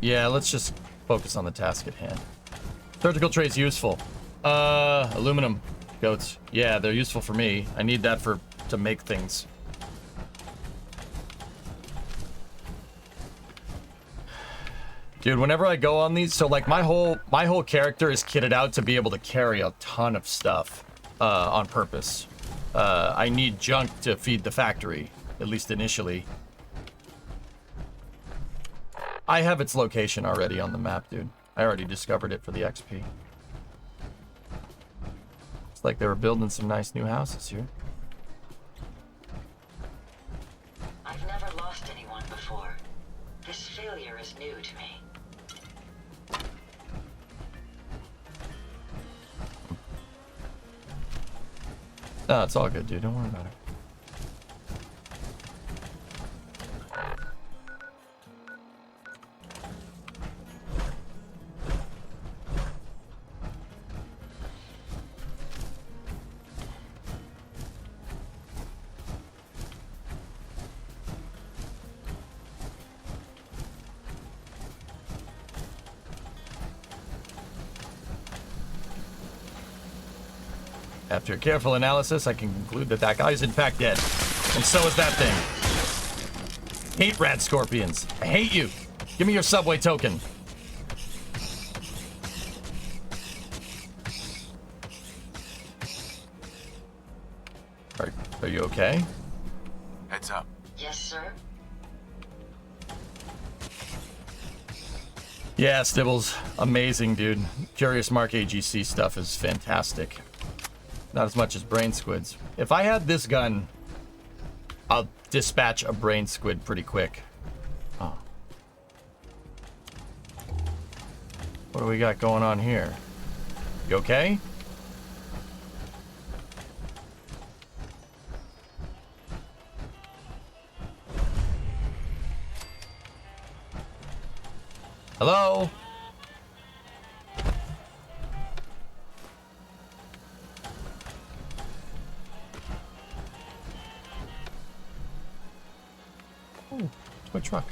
Speaker 6: Yeah, let's just focus on the task at hand. Surgical trays useful. Aluminum goats. Yeah, they're useful for me. I need that to make things. Dude, whenever I go on these, so like my whole character is kitted out to be able to carry a ton of stuff on purpose. I need junk to feed the factory, at least initially. I have its location already on the map, dude. I already discovered it for the XP. It's like they were building some nice new houses here.
Speaker 9: I've never lost anyone before. This failure is new to me.
Speaker 6: No, it's all good, dude. Don't worry about it. After a careful analysis, I can conclude that that guy is in fact dead. And so is that thing. Hate rat scorpions. I hate you. Give me your subway token. Are you okay?
Speaker 11: Heads up.
Speaker 9: Yes, sir.
Speaker 6: Yeah, Stibbles. Amazing, dude. Curious Mark AGC stuff is fantastic. Not as much as brain squids. If I had this gun, I'll dispatch a brain squid pretty quick. Oh. What do we got going on here? You okay? Hello? Oh, it's my truck.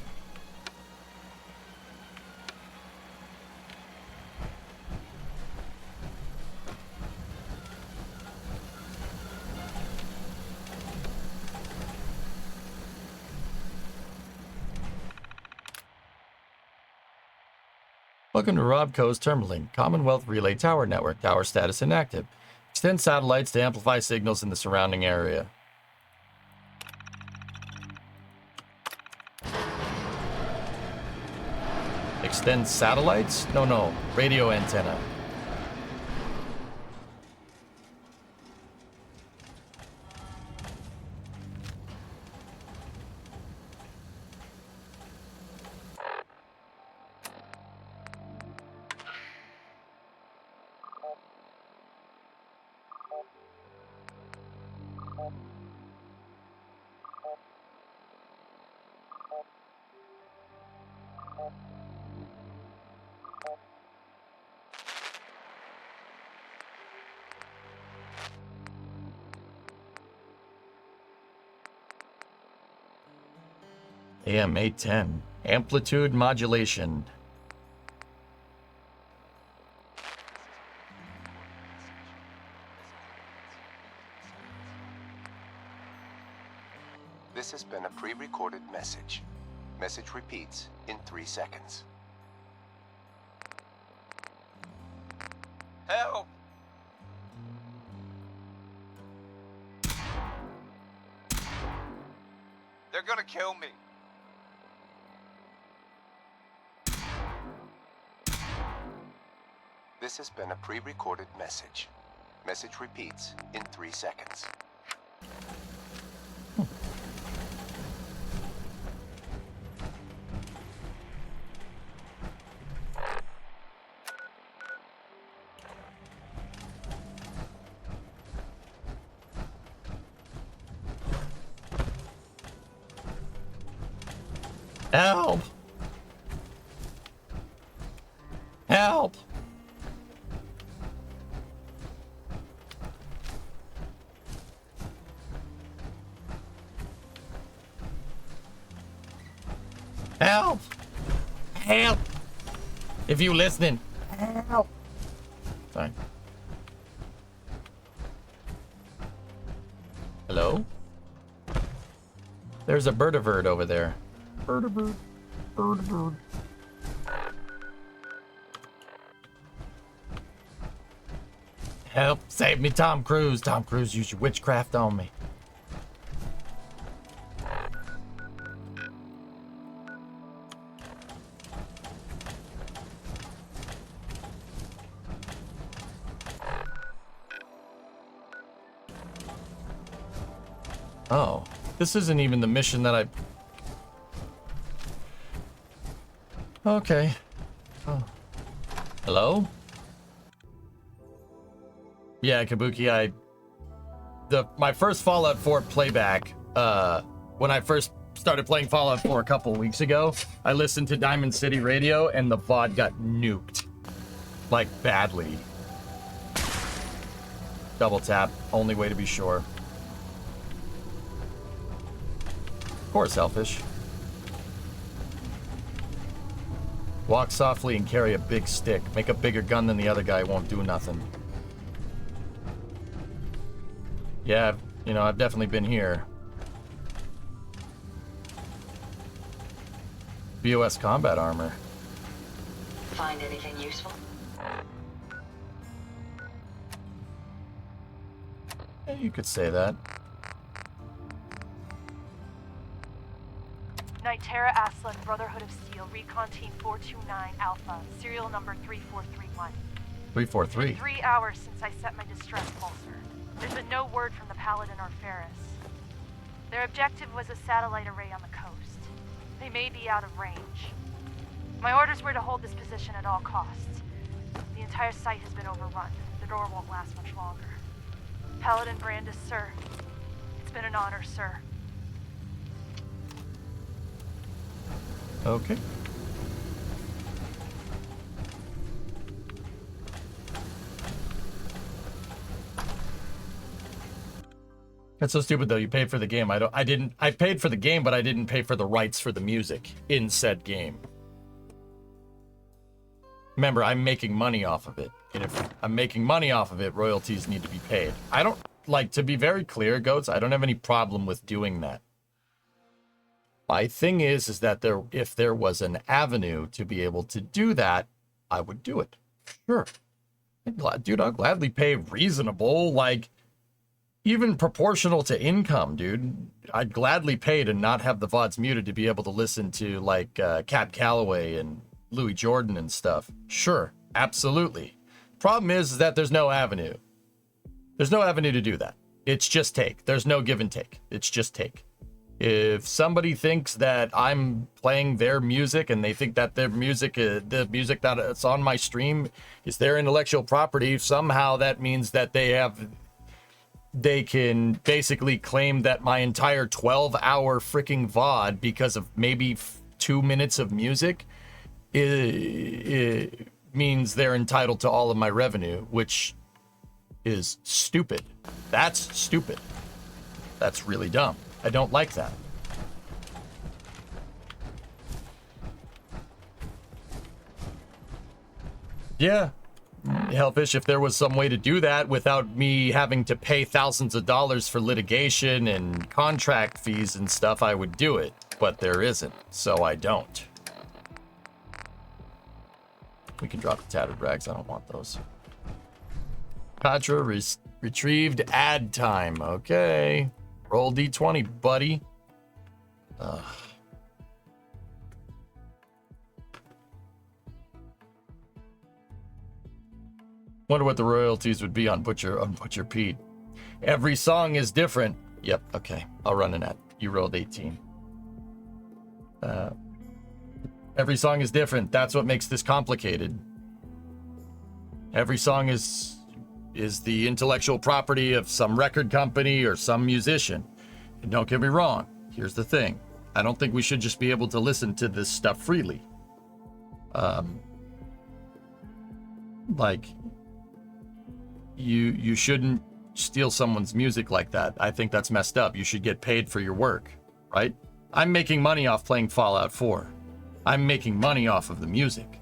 Speaker 6: Welcome to Robco's Terminalling, Commonwealth Relay Tower Network. Tower status inactive. Extend satellites to amplify signals in the surrounding area. Extend satellites? No. Radio antenna. AM 810. Amplitude modulation.
Speaker 12: This has been a pre-recorded message. Message repeats in 3 seconds.
Speaker 5: Help! They're gonna kill me.
Speaker 12: This has been a pre-recorded message. Message repeats in 3 seconds.
Speaker 6: Help! Help! Help! Help! If you listening, help! Fine. Hello? There's a bird over there. Bird. Help! Save me, Tom Cruise! Tom Cruise, use your witchcraft on me. Oh, this isn't even the mission that I... Okay. Oh. Hello? Yeah, Kabuki, my first Fallout 4 playback, when I first started playing Fallout 4 a couple weeks ago, I listened to Diamond City Radio and the VOD got nuked. Like, badly. Double tap, only way to be sure. Poor selfish. Walk softly and carry a big stick. Make a bigger gun than the other guy, won't do nothing. Yeah, you know, I've definitely been here. BOS combat armor.
Speaker 9: Find anything useful?
Speaker 6: Yeah, you could say that.
Speaker 13: Nitera Aslan, Brotherhood of Steel, Recon Team 429 Alpha, serial number 3431.
Speaker 6: 343.
Speaker 13: It's been 3 hours since I set my distress pulsar. There's been no word from the Paladin or Ferris. Their objective was a satellite array on the coast. They may be out of range. My orders were to hold this position at all costs. The entire site has been overrun. The door won't last much longer. Paladin Brandis, sir. It's been an honor, sir.
Speaker 6: Okay. That's so stupid though. You paid for the game. I paid for the game, but I didn't pay for the rights for the music in said game. Remember, I'm making money off of it. And if I'm making money off of it, royalties need to be paid. I don't, like, to be very clear, Goats, I don't have any problem with doing that. My thing is that if there was an avenue to be able to do that, I would do it. Sure. Dude, I'll gladly pay reasonable, like, even proportional to income, dude. I'd gladly pay to not have the VODs muted to be able to listen to, like, Cat Calloway and Louis Jordan and stuff. Sure, absolutely. Problem is that there's no avenue. There's no avenue to do that. It's just take. There's no give and take. It's just take. If somebody thinks that I'm playing their music and they think that their music, the music that's on my stream is their intellectual property, somehow that means that they can basically claim that my entire 12-hour freaking VOD, because of maybe 2 minutes of music, it means they're entitled to all of my revenue, which is stupid. That's stupid. That's really dumb. I don't like that. Yeah. Hellfish, if there was some way to do that without me having to pay thousands of dollars for litigation and contract fees and stuff, I would do it. But there isn't, so I don't. We can drop the tattered rags. I don't want those. Contra retrieved ad time. Okay. Roll D20, buddy. Wonder what the royalties would be on Butcher Pete. Every song is different. Yep, okay. I'll run an ad. You rolled 18. Every song is different. That's what makes this complicated. Every song is the intellectual property of some record company or some musician. And don't get me wrong. Here's the thing. I don't think we should just be able to listen to this stuff freely. Like, you shouldn't steal someone's music like that. I think that's messed up. You should get paid for your work, right? I'm making money off playing Fallout 4. I'm making money off of the music.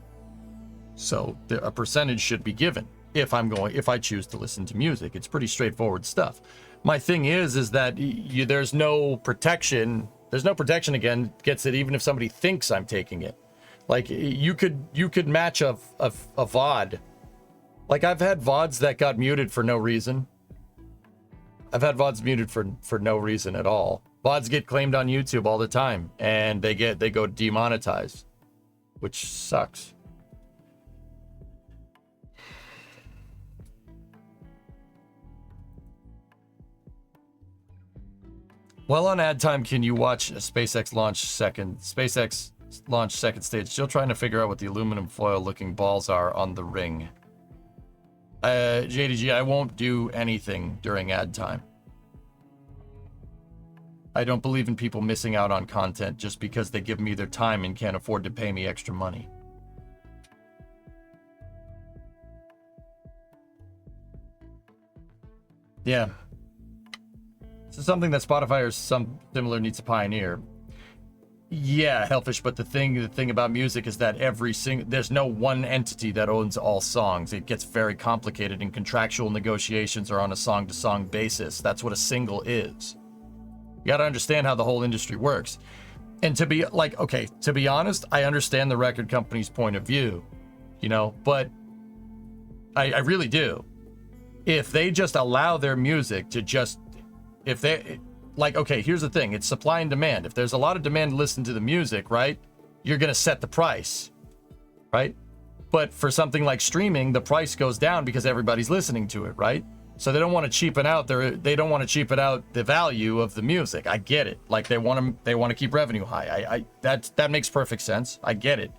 Speaker 6: So a percentage should be given if I choose to listen to music. It's pretty straightforward stuff. My thing is that there's no protection. There's no protection against it, even if somebody thinks I'm taking it. Like, you could match a VOD. Like, I've had VODs that got muted for no reason. I've had VODs muted for no reason at all. VODs get claimed on YouTube all the time, and they go demonetized, which sucks. Well, on ad time, can you watch a SpaceX launch second stage? Still trying to figure out what the aluminum foil looking balls are on the ring. JDG, I won't do anything during ad time. I don't believe in people missing out on content just because they give me their time and can't afford to pay me extra money. Yeah. This is something that Spotify or some similar needs to pioneer. Yeah, Hellfish, but the thing about music is that there's no one entity that owns all songs. It gets very complicated, and contractual negotiations are on a song-to-song basis. That's what a single is. You gotta understand how the whole industry works. And to be honest, I understand the record company's point of view, but I really do. If they just allow their music to here's the thing. It's supply and demand. If there's a lot of demand to listen to the music, right, you're going to set the price, right? But for something like streaming, the price goes down because everybody's listening to it, right? So they don't want to cheapen out the value of the music. I get it. Like, they want to keep revenue high. That makes perfect sense. I get it.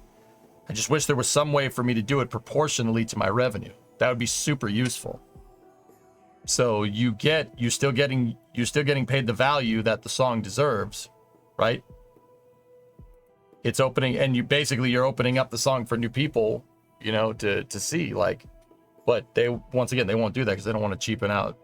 Speaker 6: I just wish there was some way for me to do it proportionally to my revenue. That would be super useful. So you're still getting paid the value that the song deserves, right? It's opening, and you're opening up the song for new people, to see, like, but they won't do that because they don't want to cheapen out.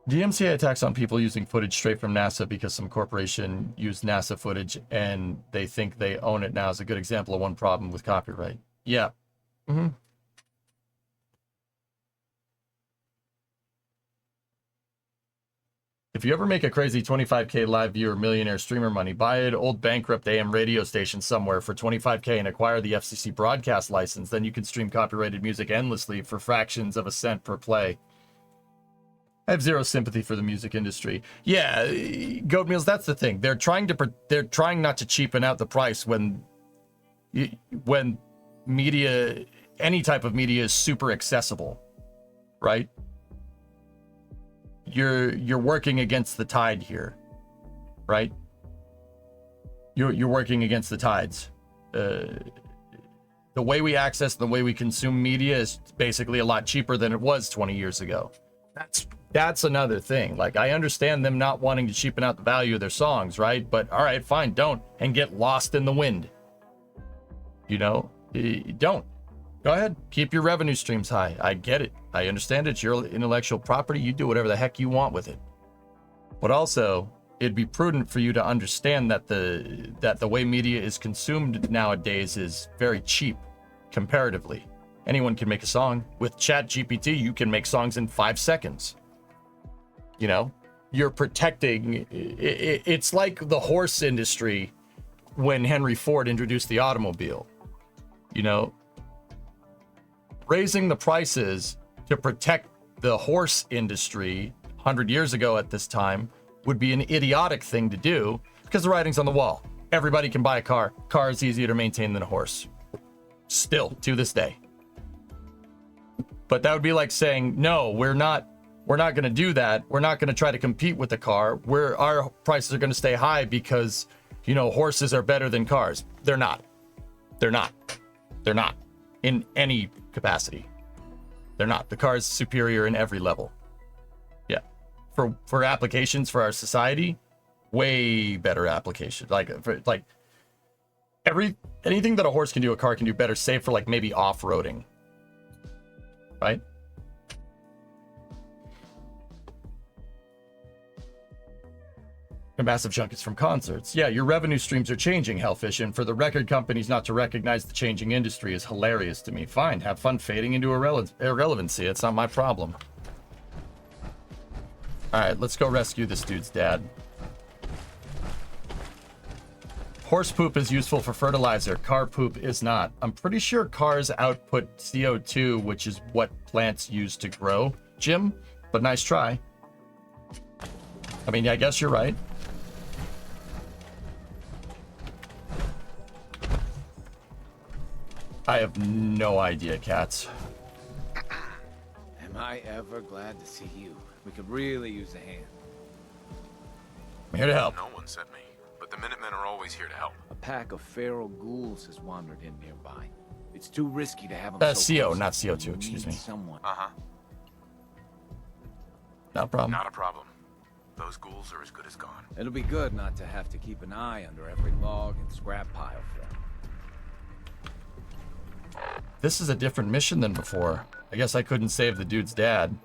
Speaker 6: DMCA attacks on people using footage straight from NASA because some corporation used NASA footage and they think they own it now is a good example of one problem with copyright. Yeah. Mm-hmm. If you ever make a crazy 25K live viewer millionaire streamer money, buy an old bankrupt AM radio station somewhere for 25K and acquire the FCC broadcast license. Then you can stream copyrighted music endlessly for fractions of a cent per play. I have zero sympathy for the music industry. Yeah, Goat Meals, that's the thing. They're trying not to cheapen out the price when media, any type of media, is super accessible, right? You're working against the tide here, right? You're working against the tides. The way we access, the way we consume media is basically a lot cheaper than it was 20 years ago. That's another thing. Like, I understand them not wanting to cheapen out the value of their songs, right? But all right, fine, don't, and get lost in the wind. Don't. Go ahead, keep your revenue streams high. I get it. I understand it's your intellectual property. You do whatever the heck you want with it. But also, it'd be prudent for you to understand that the way media is consumed nowadays is very cheap comparatively. Anyone can make a song. With ChatGPT, you can make songs in 5 seconds. You know, you're protecting. It's like the horse industry when Henry Ford introduced the automobile. You know, raising the prices to protect the horse industry 100 years ago at this time would be an idiotic thing to do because the writing's on the wall. Everybody can buy a car. Car is easier to maintain than a horse. Still, to this day. But that would be like saying, no, we're not going to do that. We're not going to try to compete with the car. Our prices are going to stay high because, you know, horses are better than cars. They're not. They're not. They're not. In any capacity. They're not. The car is superior in every level. Yeah. For applications for our society, way better application. Anything that a horse can do, a car can do better, save for like maybe off-roading. Right? A massive chunk is from concerts. Yeah, your revenue streams are changing, Hellfish, and for the record companies not to recognize the changing industry is hilarious to me. Fine, have fun fading into irrelevancy. It's not my problem. Alright, let's go rescue this dude's dad. Horse poop is useful for fertilizer. Car poop is not. I'm pretty sure cars output CO2, which is what plants use to grow, Jim. But nice try. I mean, I guess you're right. I have no idea, Cats.
Speaker 14: Am I ever glad to see you? We could really use a hand.
Speaker 6: I'm here to help.
Speaker 11: No one sent me, but the Minutemen are always here to help.
Speaker 14: A pack of feral ghouls has wandered in nearby. It's too risky to have them so
Speaker 6: CO,
Speaker 14: close.
Speaker 6: not CO2, excuse me.
Speaker 14: Someone.
Speaker 11: Uh-huh.
Speaker 6: Not a problem.
Speaker 11: Not a problem. Those ghouls are as good as gone.
Speaker 14: It'll be good not to have to keep an eye under every log and scrap pile for them.
Speaker 6: This is a different mission than before. I guess I couldn't save the dude's dad.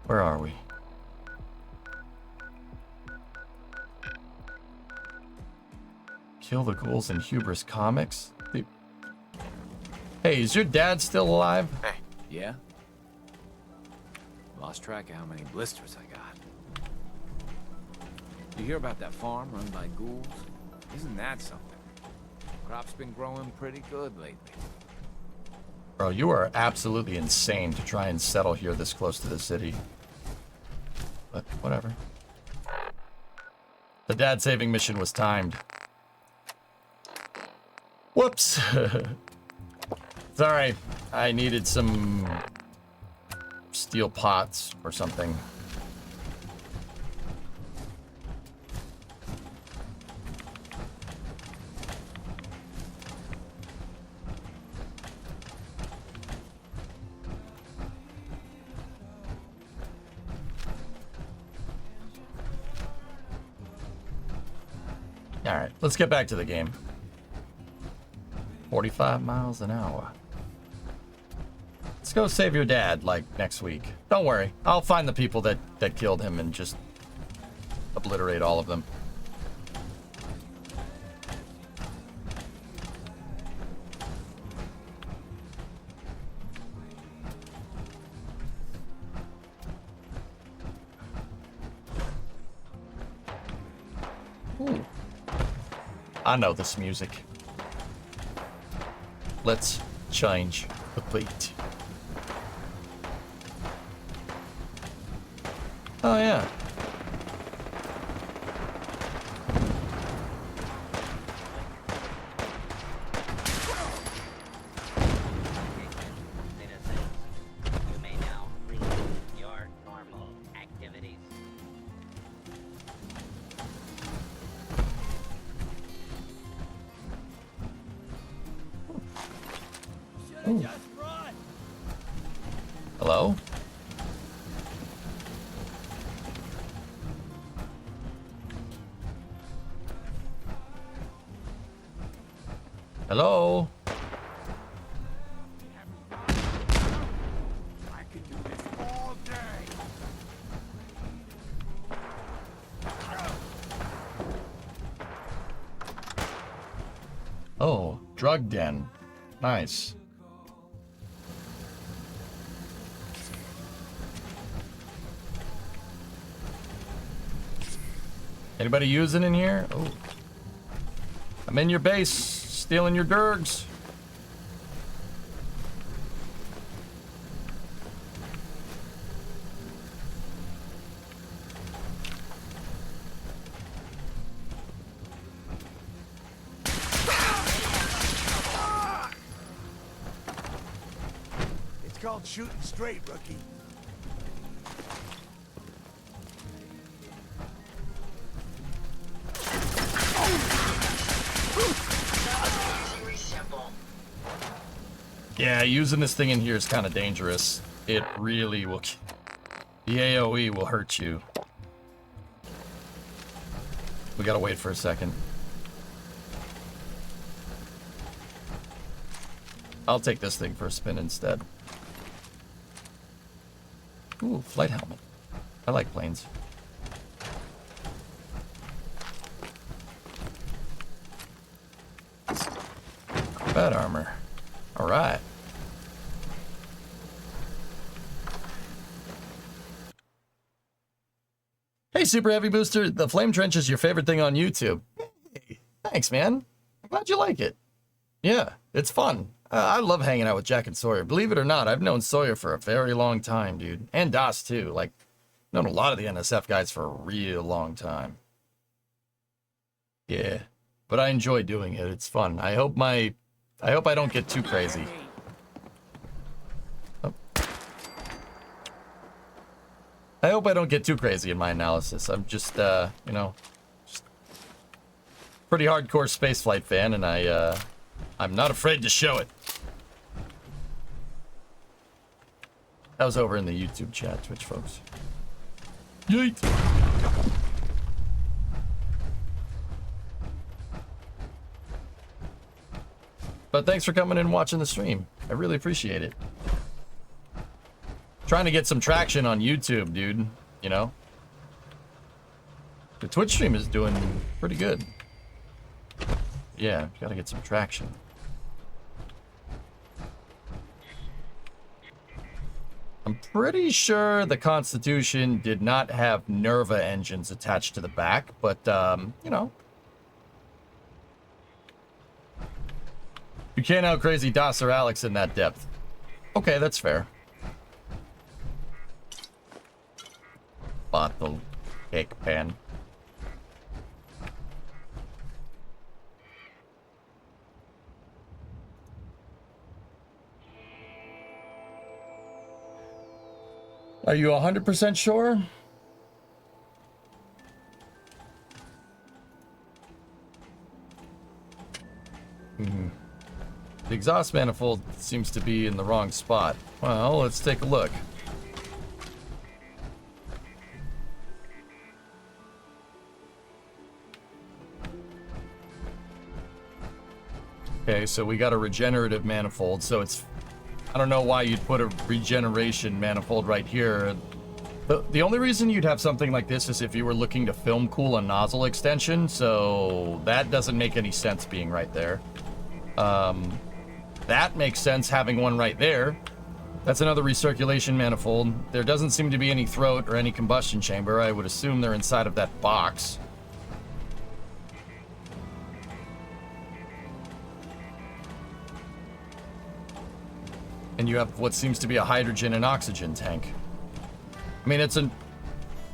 Speaker 6: Where are we? Kill the ghouls in Hubris Comics? Hey, is your dad still alive?
Speaker 11: Hey.
Speaker 14: Yeah? Lost track of how many blisters I got. You hear about that farm run by ghouls? Isn't that something? Crop's been growing pretty good lately.
Speaker 6: Bro, you are absolutely insane to try and settle here this close to the city. But whatever. The dad saving mission was timed. Whoops. It's alright. I needed some steel pots or something. Alright, let's get back to the game. 45 miles an hour. Let's go save your dad, like, next week. Don't worry. I'll find the people that killed him and just obliterate all of them. Ooh. I know this music. Let's change the beat. Oh yeah.
Speaker 5: You may now resume your normal activities.
Speaker 6: Ooh. Hello? Hello?
Speaker 2: I could do this all day.
Speaker 6: Oh, drug den. Nice. Anybody using in here? Oh. I'm in your base, stealing your dergs.
Speaker 3: It's called shooting straight, rookie.
Speaker 6: Yeah, using this thing in here is kind of dangerous. It really will. The AoE will hurt you. We gotta wait for a second. I'll take this thing for a spin instead. Ooh, flight helmet. I like planes. Combat armor. All right. Hey, Super Heavy Booster, the Flame Trench is your favorite thing on YouTube. Hey, thanks, man. I'm glad you like it. Yeah, it's fun. I love hanging out with Jack and Sawyer. Believe it or not, I've known Sawyer for a very long time, dude. And Das, too. Like, known a lot of the NSF guys for a real long time. Yeah, but I enjoy doing it. It's fun. I hope I don't get too crazy. Oh. I hope I don't get too crazy in my analysis. I'm just, you know, just pretty hardcore spaceflight fan, and I'm not afraid to show it. That was over in the YouTube chat, Twitch folks. Yeet! But thanks for coming and watching the stream. I really appreciate it. Trying to get some traction on YouTube, dude. You know? The Twitch stream is doing pretty good. Yeah, gotta get some traction. I'm pretty sure the Constitution did not have Nerva engines attached to the back, but, you know. You can't out crazy Das or Alex in that depth. Okay, that's fair. Bottle cake pan. Are you 100% sure? The exhaust manifold seems to be in the wrong spot. Well, let's take a look. Okay, so we got a regenerative manifold, so it's... I don't know why you'd put a regeneration manifold right here. The only reason you'd have something like this is if you were looking to film cool a nozzle extension, so that doesn't make any sense being right there. That makes sense having one right there. That's another recirculation manifold. There doesn't seem to be any throat or any combustion chamber. I would assume they're inside of that box. And you have what seems to be a hydrogen and oxygen tank. I mean, it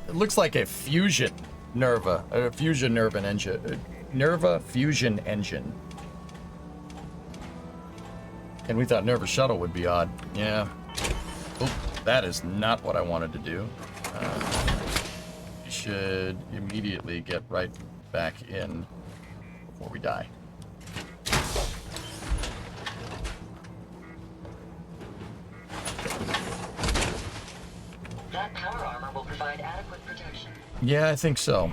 Speaker 6: looks like a fusion Nerva, a fusion Nerva engine, Nerva fusion engine. And we thought Nerva shuttle would be odd. Yeah. Oop, that is not what I wanted to do. We should immediately get right back in before we die.
Speaker 9: That power armor will provide adequate protection.
Speaker 6: Yeah, I think so.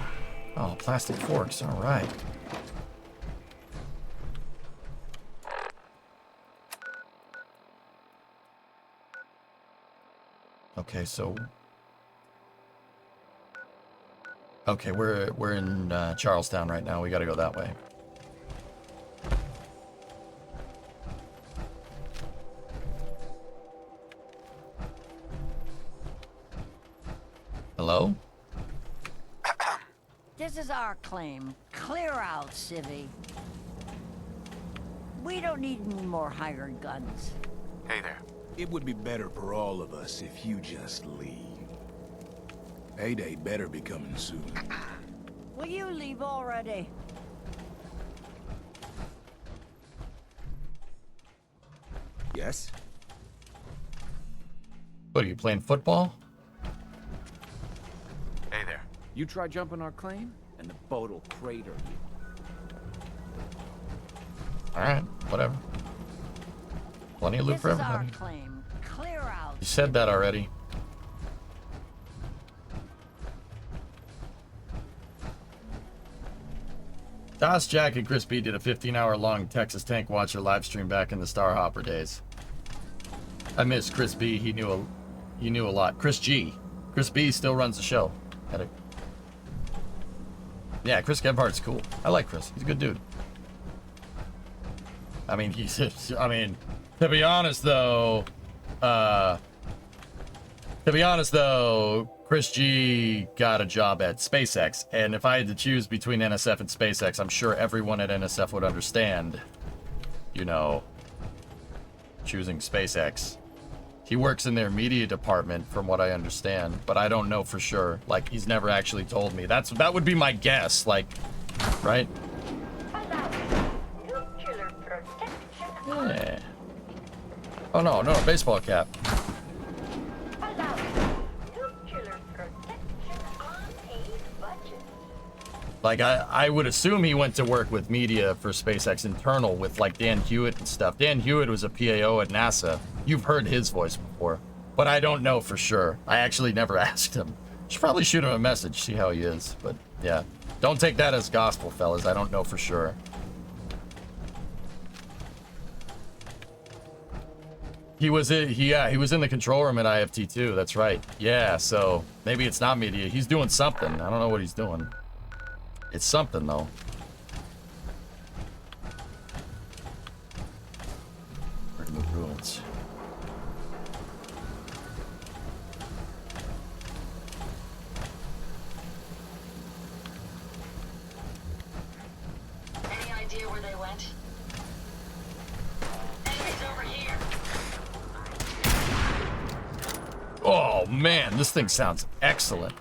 Speaker 6: Oh, plastic forks. All right. Okay, so... Okay, we're in Charlestown right now. We gotta go that way. Hello?
Speaker 15: This is our claim. Clear out, Civvy. We don't need any more hired guns.
Speaker 11: Hey there.
Speaker 3: It would be better for all of us if you just leave. Payday better be coming soon.
Speaker 15: Will you leave already?
Speaker 3: Yes?
Speaker 6: What, are you playing football?
Speaker 11: Hey there.
Speaker 14: You try jumping our claim, and the boat'll crater you.
Speaker 6: Alright, whatever. Plenty of loot for
Speaker 15: This is our
Speaker 6: everybody.
Speaker 15: claim. Clear out.
Speaker 6: You said that already. Das, Jack, and Chris B did a 15-hour-long Texas Tank Watcher live stream back in the Star Hopper days. I miss Chris B. He knew a lot. Chris G. Chris B. still runs the show. Yeah, Chris Gebhardt's cool. I like Chris. He's a good dude. I mean, to be honest though, Chris G got a job at SpaceX, and if I had to choose between NSF and SpaceX, I'm sure everyone at NSF would understand, you know, choosing SpaceX. He works in their media department, from what I understand, but I don't know for sure. Like, he's never actually told me. That would be my guess, like, right? Yeah. Oh no, baseball cap. Like, I would assume he went to work with media for SpaceX internal with, like, Dan Hewitt and stuff. Dan Hewitt was a PAO at NASA. You've heard his voice before, but I don't know for sure. I actually never asked him. Should probably shoot him a message, see how he is. But, yeah. Don't take that as gospel, fellas. I don't know for sure. He was in the control room at IFT too. That's right. Yeah, so maybe it's not media. He's doing something. I don't know what he's doing. It's something though. Remove ruins.
Speaker 9: Any idea where they went? Enemies over here.
Speaker 6: Oh man, this thing sounds excellent.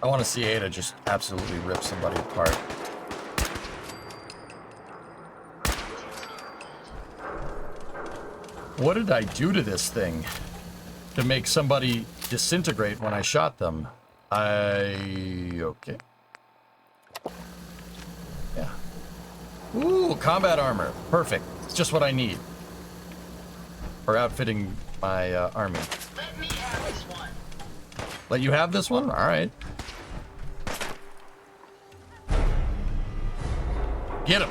Speaker 6: I want to see Ada just absolutely rip somebody apart. What did I do to this thing to make somebody disintegrate when I shot them? Okay. Yeah. Ooh, combat armor. Perfect. It's just what I need for outfitting my army.
Speaker 9: Let me have this one.
Speaker 6: Let you have this one? All right. Get him.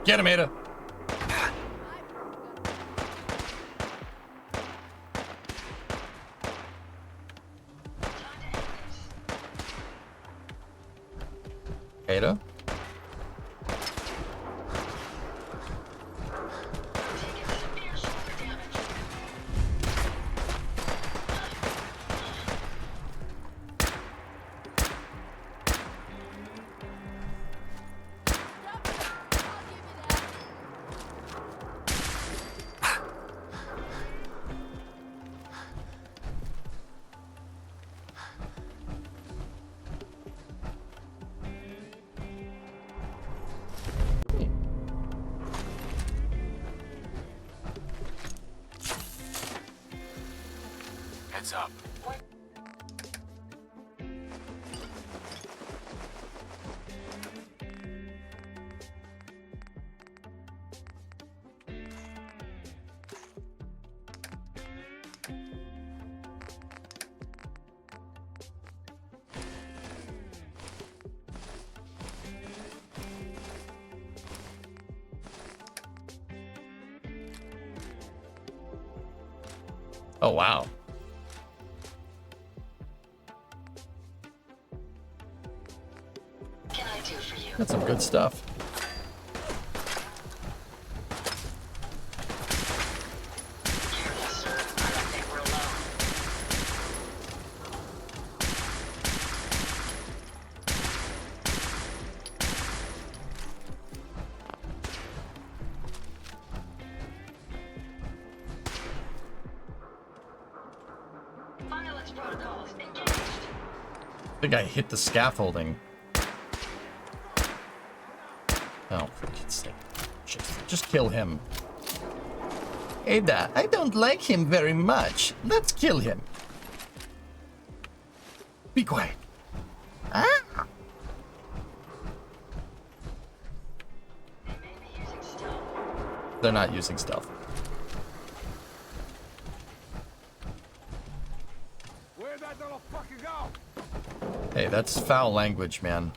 Speaker 6: Get him, Ada. Ada?
Speaker 11: Heads up.
Speaker 6: Oh, wow.
Speaker 9: What can I do for you?
Speaker 6: That's some good stuff.
Speaker 9: Careful, sir. I don't think we're alone. Violence protocols engaged.
Speaker 6: I think I hit the scaffolding. Oh, for God's sake. Just kill him. Ada, I don't like him very much. Let's kill him. Be quiet. Ah.
Speaker 9: They may be using stealth.
Speaker 6: They're not using stealth.
Speaker 14: Where'd that little fucker go?
Speaker 6: Hey, that's foul language, man.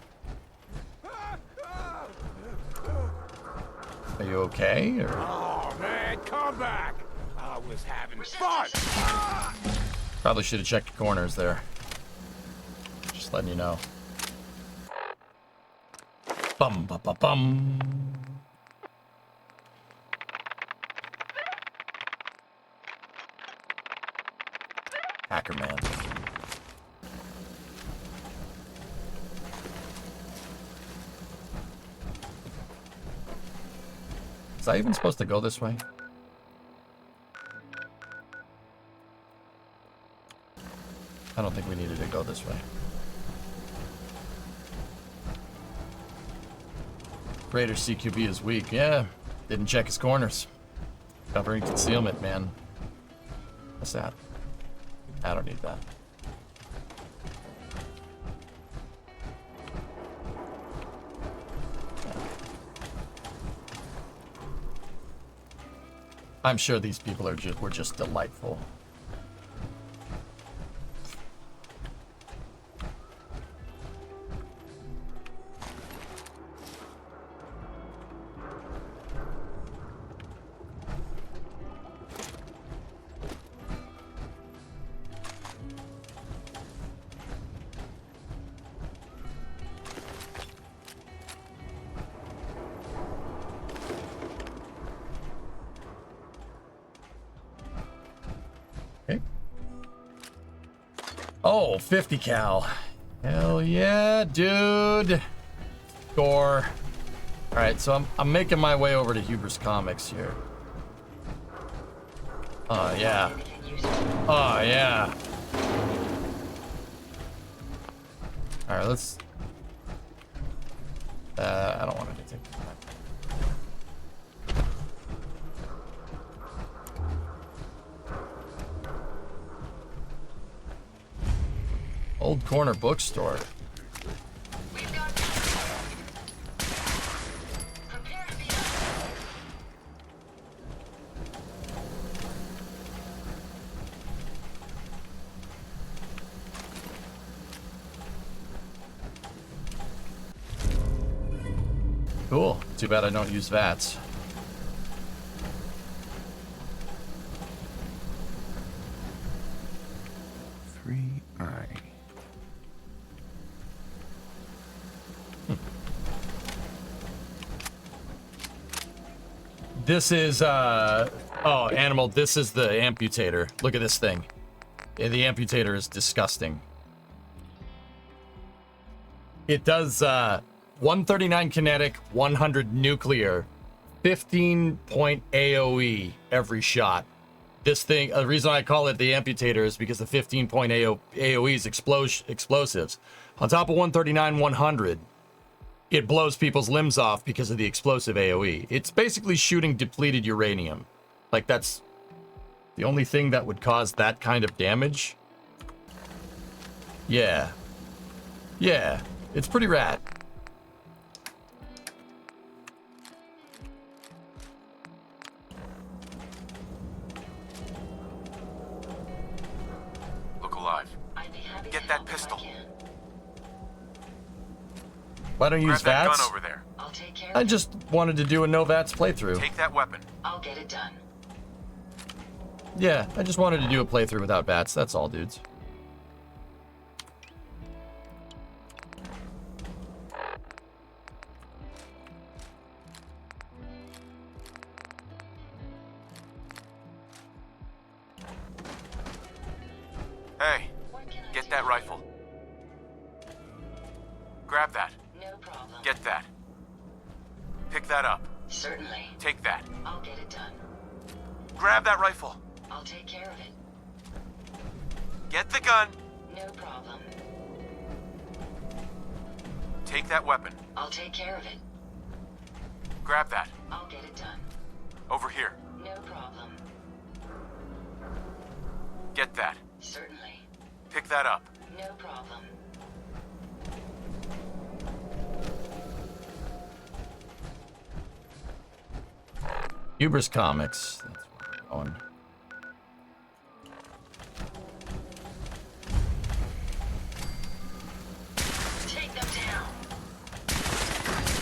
Speaker 6: Are you okay? Or...
Speaker 14: Oh, man, come back. I was having fun.
Speaker 6: Probably should have checked the corners there. Just letting you know. Bum ba ba bum. Hacker man. Is I even supposed to go this way? I don't think we needed to go this way. Raider CQB is weak. Yeah, didn't check his corners. Covering concealment, man. What's that? I don't need that. I'm sure these people are were just delightful. Oh, 50 cal. Hell yeah, dude. Score. Alright, so I'm making my way over to Huber's Comics here. Oh, yeah. Oh, yeah. Alright, let's... I don't want to take that. Old corner bookstore. Cool. Too bad I don't use VATS. This is, oh, Animal, this is the amputator. Look at this thing. Yeah, the amputator is disgusting. It does, 139 kinetic, 100 nuclear, 15 point AoE every shot. This thing, the reason I call it the amputator is because the 15 point AoE is explosives. On top of 139, 100. It blows people's limbs off because of the explosive AoE. It's basically shooting depleted uranium. Like, that's the only thing that would cause that kind of damage. Yeah. Yeah. It's pretty rad.
Speaker 16: Look alive. Get that pistol.
Speaker 6: Why don't you use
Speaker 16: Grab that
Speaker 6: VATS?
Speaker 16: gun over there.
Speaker 9: I'll take care
Speaker 6: I
Speaker 9: of it.
Speaker 6: just wanted to do a no VATS playthrough.
Speaker 16: Take that weapon.
Speaker 9: I'll get it done.
Speaker 6: Yeah, I just wanted to do a playthrough without bats. That's all, dudes.
Speaker 16: Hey, get that rifle. Grab that.
Speaker 9: No problem.
Speaker 16: Get that. Pick that up.
Speaker 9: Certainly.
Speaker 16: Take that.
Speaker 9: I'll get it done.
Speaker 16: Grab that rifle.
Speaker 9: I'll take care of it.
Speaker 16: Get the gun.
Speaker 9: No problem.
Speaker 16: Take that weapon.
Speaker 9: I'll take care of it.
Speaker 16: Grab that.
Speaker 9: I'll get it done.
Speaker 16: Over here.
Speaker 9: No problem.
Speaker 16: Get that.
Speaker 9: Certainly.
Speaker 16: Pick that up.
Speaker 9: No problem.
Speaker 6: Hubris Comics. That's where we're going.
Speaker 9: Take them down.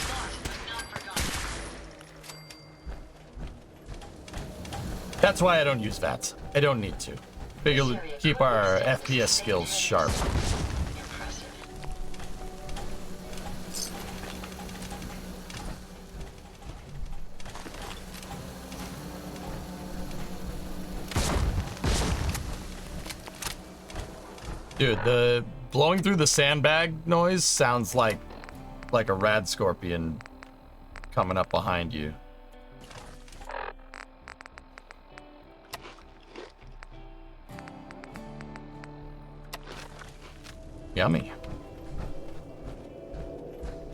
Speaker 9: Lost, but not forgotten.
Speaker 6: That's why I don't use VATS. I don't need to. Figure to keep our FPS skills sharp.
Speaker 9: Impressive.
Speaker 6: Dude, the blowing through the sandbag noise sounds like a rad scorpion coming up behind you. Yummy.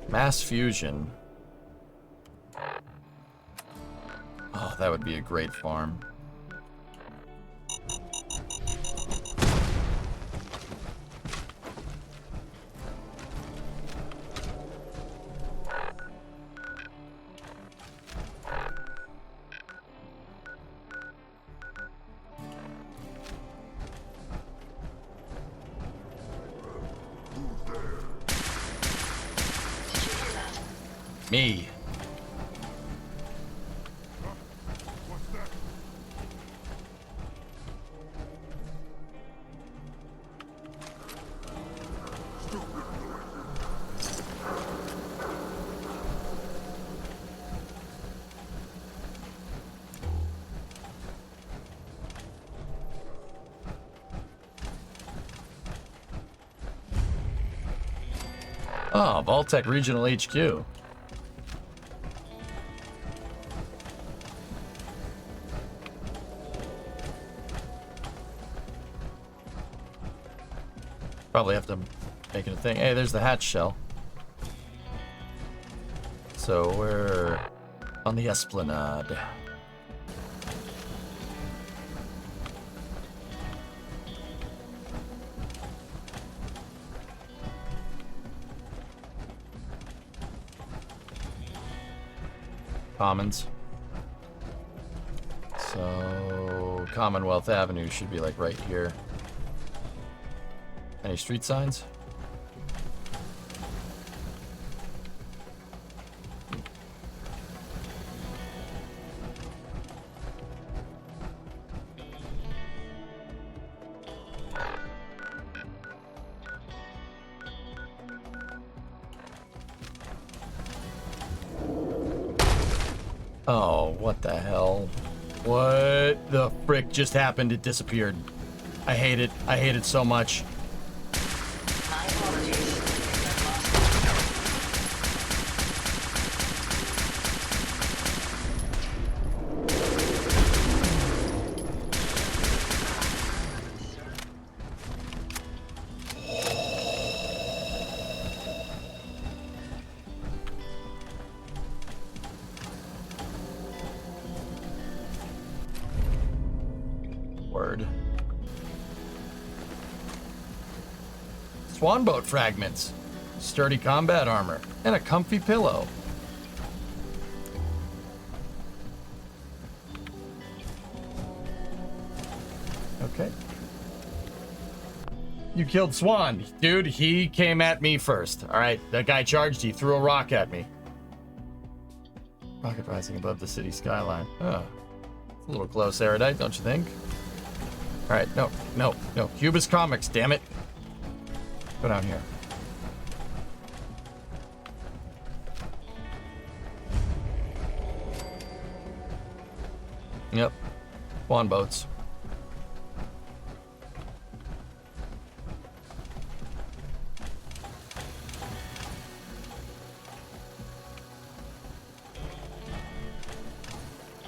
Speaker 6: Mass fusion. Oh, that would be a great farm. Me. Oh, Vaultec Regional HQ. Probably have to make it a thing. Hey, there's the hatch shell. So we're on the Esplanade. Commons. So Commonwealth Avenue should be like right here. Any street signs? Oh, what the hell? What the frick just happened? It disappeared. I hate it. I hate it so much.
Speaker 9: My apologies.
Speaker 6: Word. Swan boat fragments, sturdy combat armor, and a comfy pillow. Okay. You killed Swan. Dude, he came at me first. Alright, that guy charged, he threw a rock at me. Rocket rising above the city skyline. Oh. It's a little close, Erudite, don't you think? Alright, no. Cubist Comics, damn it. Go down here. Yep. Spawn boats.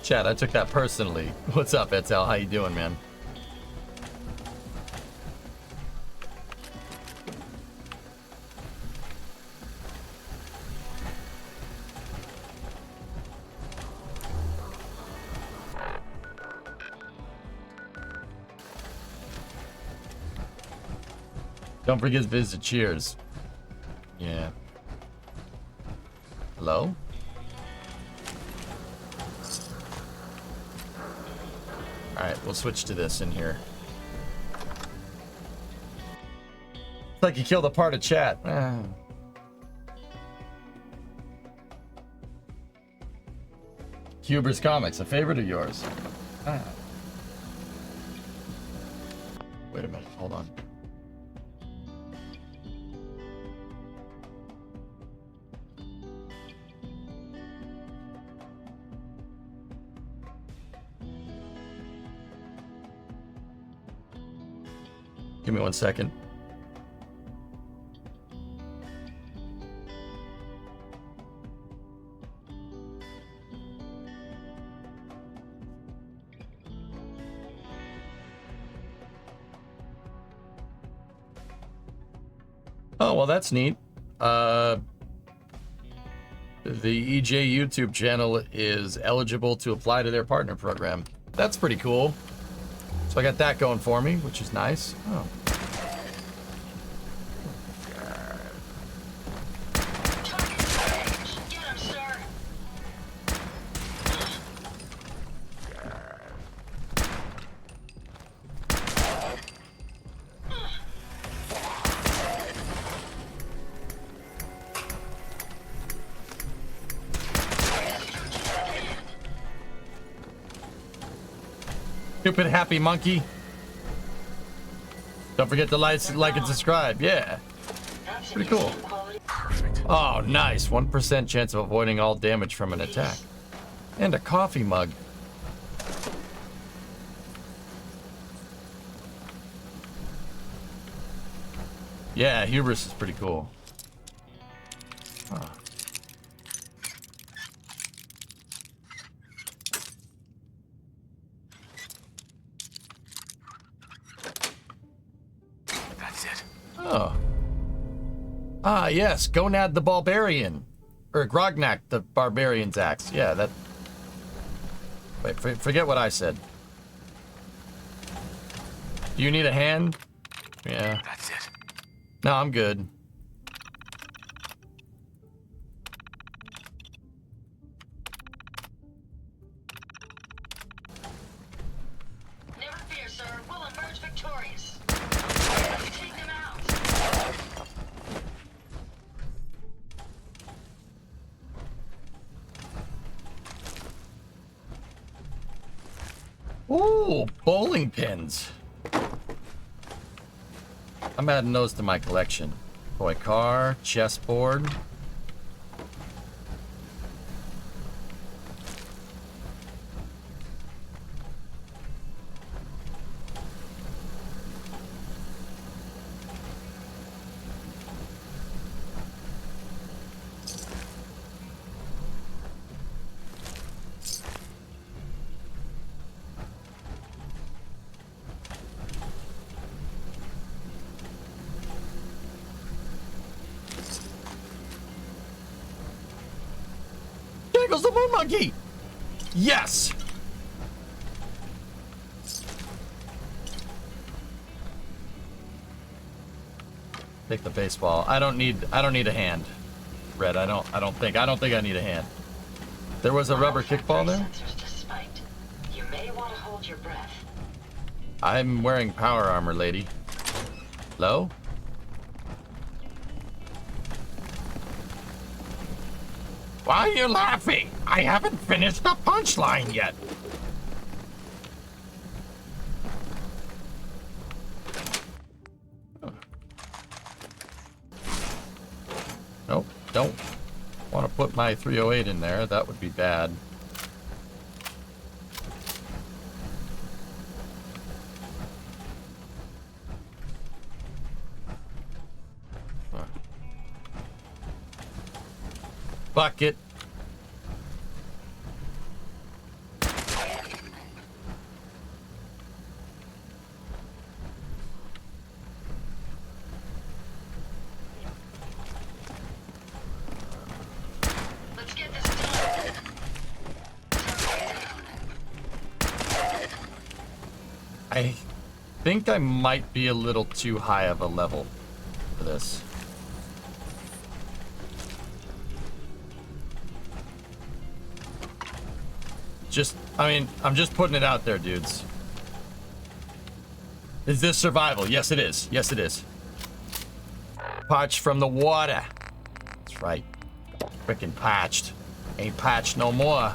Speaker 6: Chat, I took that personally. What's up, Etel? How you doing, man? Don't forget to visit Cheers. Yeah. Hello? Alright, we'll switch to this in here. It's like you killed a part of chat. Huber's Comics, a favorite of yours. Wait a minute, hold on. Give me 1 second. Oh, well, that's neat. The EJ YouTube channel is eligible to apply to their partner program. That's pretty cool. So I got that going for me, which is nice. Oh. Stupid happy monkey. Don't forget to like and subscribe. Yeah. Pretty cool. Oh, nice. 1% chance of avoiding all damage from an attack. And a coffee mug. Yeah, hubris is pretty cool. Huh. Oh. Ah, yes. Gonad the Barbarian. Or Grognak the Barbarian's axe. Yeah, that... Wait, forget what I said. Do you need a hand? Yeah.
Speaker 16: That's it.
Speaker 6: No, I'm good.
Speaker 9: Never fear, sir. We'll emerge victorious. Let's take them out.
Speaker 6: Ooh, bowling pins. I'm adding those to my collection. Toy car, chessboard. There goes the moon monkey! Yes! Take the baseball. I don't need a hand. Red, I don't think I need a hand. There was a rubber kickball there?
Speaker 9: You may want to hold your breath.
Speaker 6: I'm wearing power armor, lady. Hello? Why are you laughing? I haven't finished the punchline yet. don't want to put my 308 in there. That would be bad. Bucket.
Speaker 9: Let's get this done.
Speaker 6: I think I might be a little too high of a level for this. I'm just putting it out there, dudes. Is this survival? Yes, it is. Yes, it is. Parched from the water. That's right. Frickin' parched. Ain't parched no more.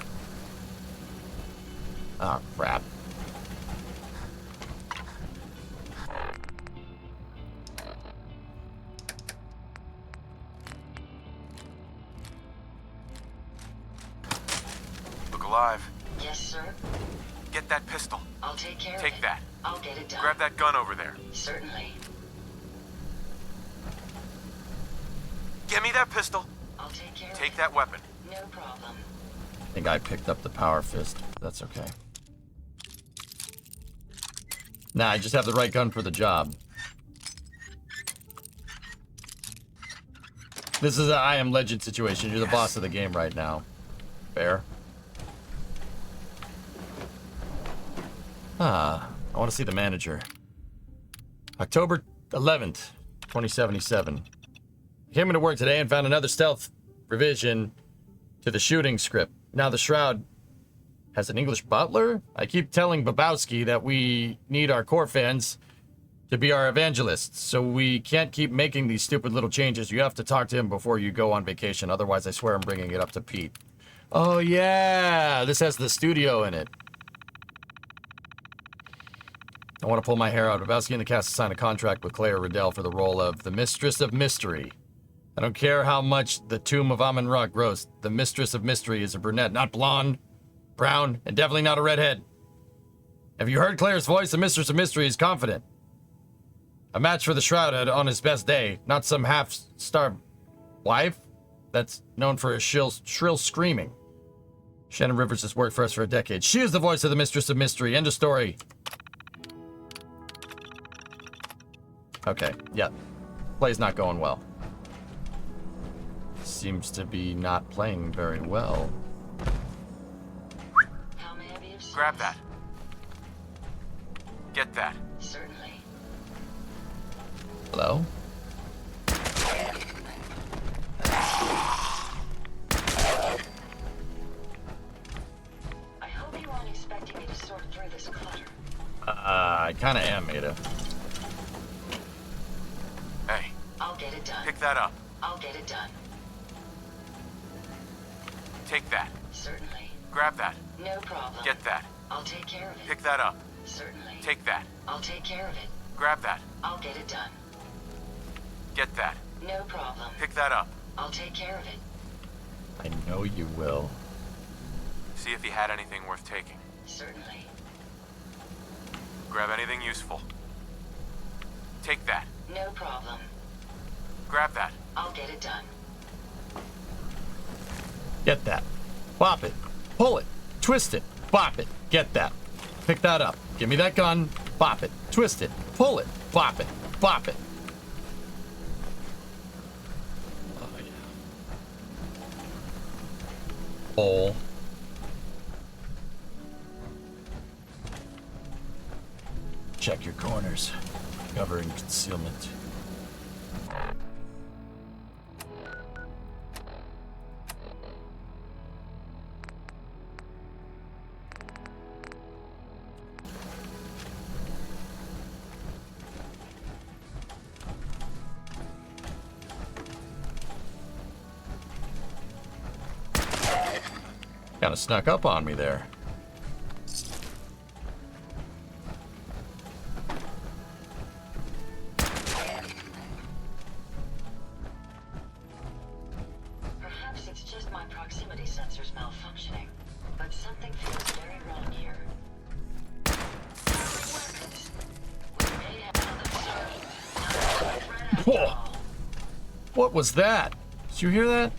Speaker 6: Oh, crap.
Speaker 16: Look alive.
Speaker 9: Yes, sir.
Speaker 16: Get that pistol.
Speaker 9: I'll take care of it.
Speaker 16: Take that.
Speaker 9: I'll get it done.
Speaker 16: Grab that gun over there.
Speaker 9: Certainly.
Speaker 16: Give me that pistol.
Speaker 9: I'll take care of it.
Speaker 16: Take that weapon.
Speaker 9: No problem.
Speaker 6: I think I picked up the power fist. That's okay. Nah, I just have the right gun for the job. This is an I Am Legend situation. You're the boss of the game right now. Fair. I want to see the manager. October 11th, 2077. Came into work today and found another stealth revision to the shooting script. Now the Shroud has an English butler? I keep telling Babowski that we need our core fans to be our evangelists, so we can't keep making these stupid little changes. You have to talk to him before you go on vacation, otherwise I swear I'm bringing it up to Pete. Oh yeah, this has the studio in it. I want to pull my hair out. Babowski and the cast signed a contract with Claire Riddell for the role of the Mistress of Mystery. I don't care how much the Tomb of Amun-Ra grows. The Mistress of Mystery is a brunette, not blonde, brown, and definitely not a redhead. Have you heard Claire's voice? The Mistress of Mystery is confident. A match for the Shroud on his best day, not some half-starved wife that's known for his shrill screaming. Shannon Rivers has worked for us for a decade. She is the voice of the Mistress of Mystery. End of story. Okay, yeah. Play's not going well. Seems to be not playing very well.
Speaker 9: How may I be of service?
Speaker 16: Grab that. Get that.
Speaker 9: Certainly.
Speaker 6: Hello?
Speaker 9: I hope you aren't expecting me to sort through this clutter.
Speaker 6: I kinda am, Ada.
Speaker 16: Hey,
Speaker 9: I'll get it done.
Speaker 16: pick that up.
Speaker 9: I'll get it done.
Speaker 16: Take that.
Speaker 9: Certainly.
Speaker 16: Grab that.
Speaker 9: No problem.
Speaker 16: Get that.
Speaker 9: I'll take care of it.
Speaker 16: Pick that up.
Speaker 9: Certainly.
Speaker 16: Take that.
Speaker 9: I'll take care of it.
Speaker 16: Grab that.
Speaker 9: I'll get it done.
Speaker 16: Get that.
Speaker 9: No problem.
Speaker 16: Pick that up.
Speaker 9: I'll take care of it.
Speaker 6: I know you will.
Speaker 16: See if he had anything worth taking.
Speaker 9: Certainly.
Speaker 16: Grab anything useful. Take that.
Speaker 9: No problem.
Speaker 16: Grab that.
Speaker 9: I'll get it done.
Speaker 6: Get that. Bop it. Pull it. Twist it. Bop it. Get that. Pick that up. Give me that gun. Bop it. Twist it. Pull it. Bop it. Bop it. Oh, yeah. Pull. Check your corners. Cover and concealment. Kind of snuck up on me there.
Speaker 9: proximity sensors malfunctioning, but something feels very wrong here. Weapons. We may have them, sir. Not a threat after all.
Speaker 6: What was that? Did you hear that?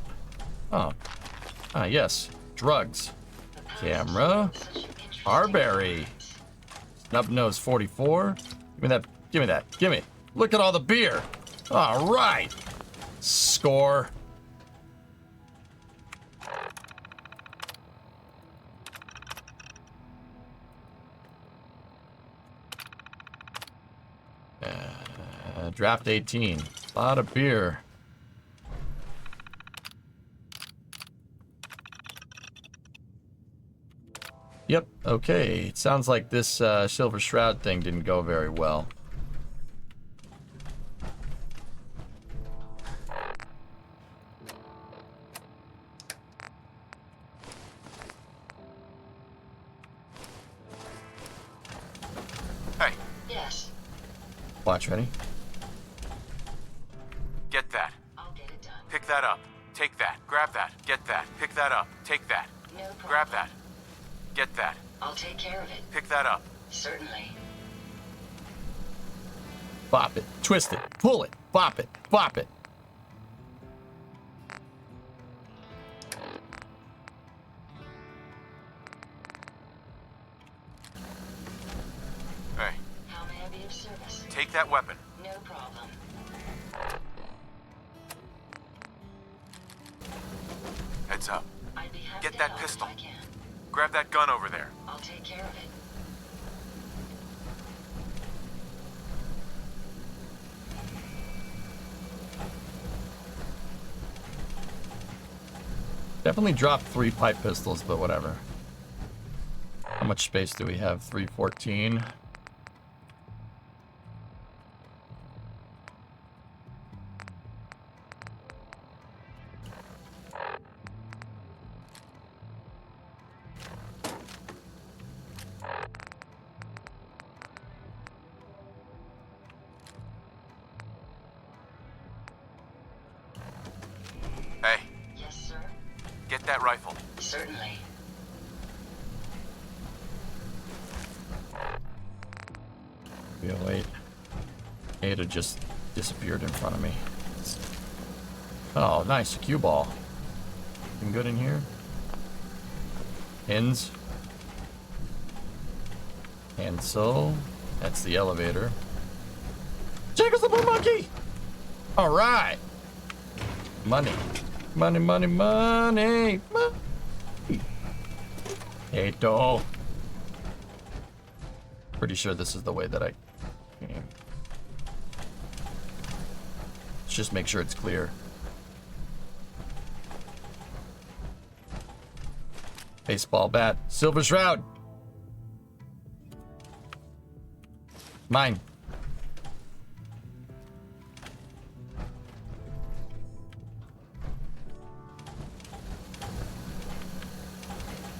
Speaker 6: Oh. Ah, yes. Drugs. Camera. Barberry. Snub nose 44. Give me that. Give me that. Give me. Look at all the beer. All right. Score. Draft 18. A lot of beer. Yep, okay. It sounds like this Silver Shroud thing didn't go very well.
Speaker 16: Hey.
Speaker 9: Yes.
Speaker 6: Watch, ready?
Speaker 16: Get that.
Speaker 9: I'll get it done.
Speaker 16: Pick that up. Take that. Grab that. Get that. Pick that up. Take that.
Speaker 9: No problem.
Speaker 16: Grab that. Get that.
Speaker 9: I'll take care of it.
Speaker 16: Pick that up.
Speaker 9: Certainly.
Speaker 6: Bop it. Twist it. Pull it. Bop it. Bop it.
Speaker 16: Hey.
Speaker 9: How may I be of service?
Speaker 16: Take that weapon.
Speaker 9: No problem.
Speaker 16: Heads up.
Speaker 9: I'd be happy
Speaker 16: Get
Speaker 9: to
Speaker 16: that
Speaker 9: help
Speaker 16: pistol.
Speaker 9: if I can.
Speaker 16: Grab that gun over there.
Speaker 9: I'll take care of it.
Speaker 6: Definitely dropped 3 pipe pistols, but whatever. How much space do we have? 314.
Speaker 16: Hey.
Speaker 9: Yes, sir.
Speaker 16: Get that rifle.
Speaker 9: Certainly.
Speaker 6: B08. Ada just disappeared in front of me. Oh, nice. A cue ball. Anything good in here? Pins. Hansel. That's the elevator. Jacob's the blue monkey! Alright. Money. Money, money, money. Money. Eto. Pretty sure this is the way that I came. Let's just make sure it's clear. Baseball bat. Silver Shroud. Mine.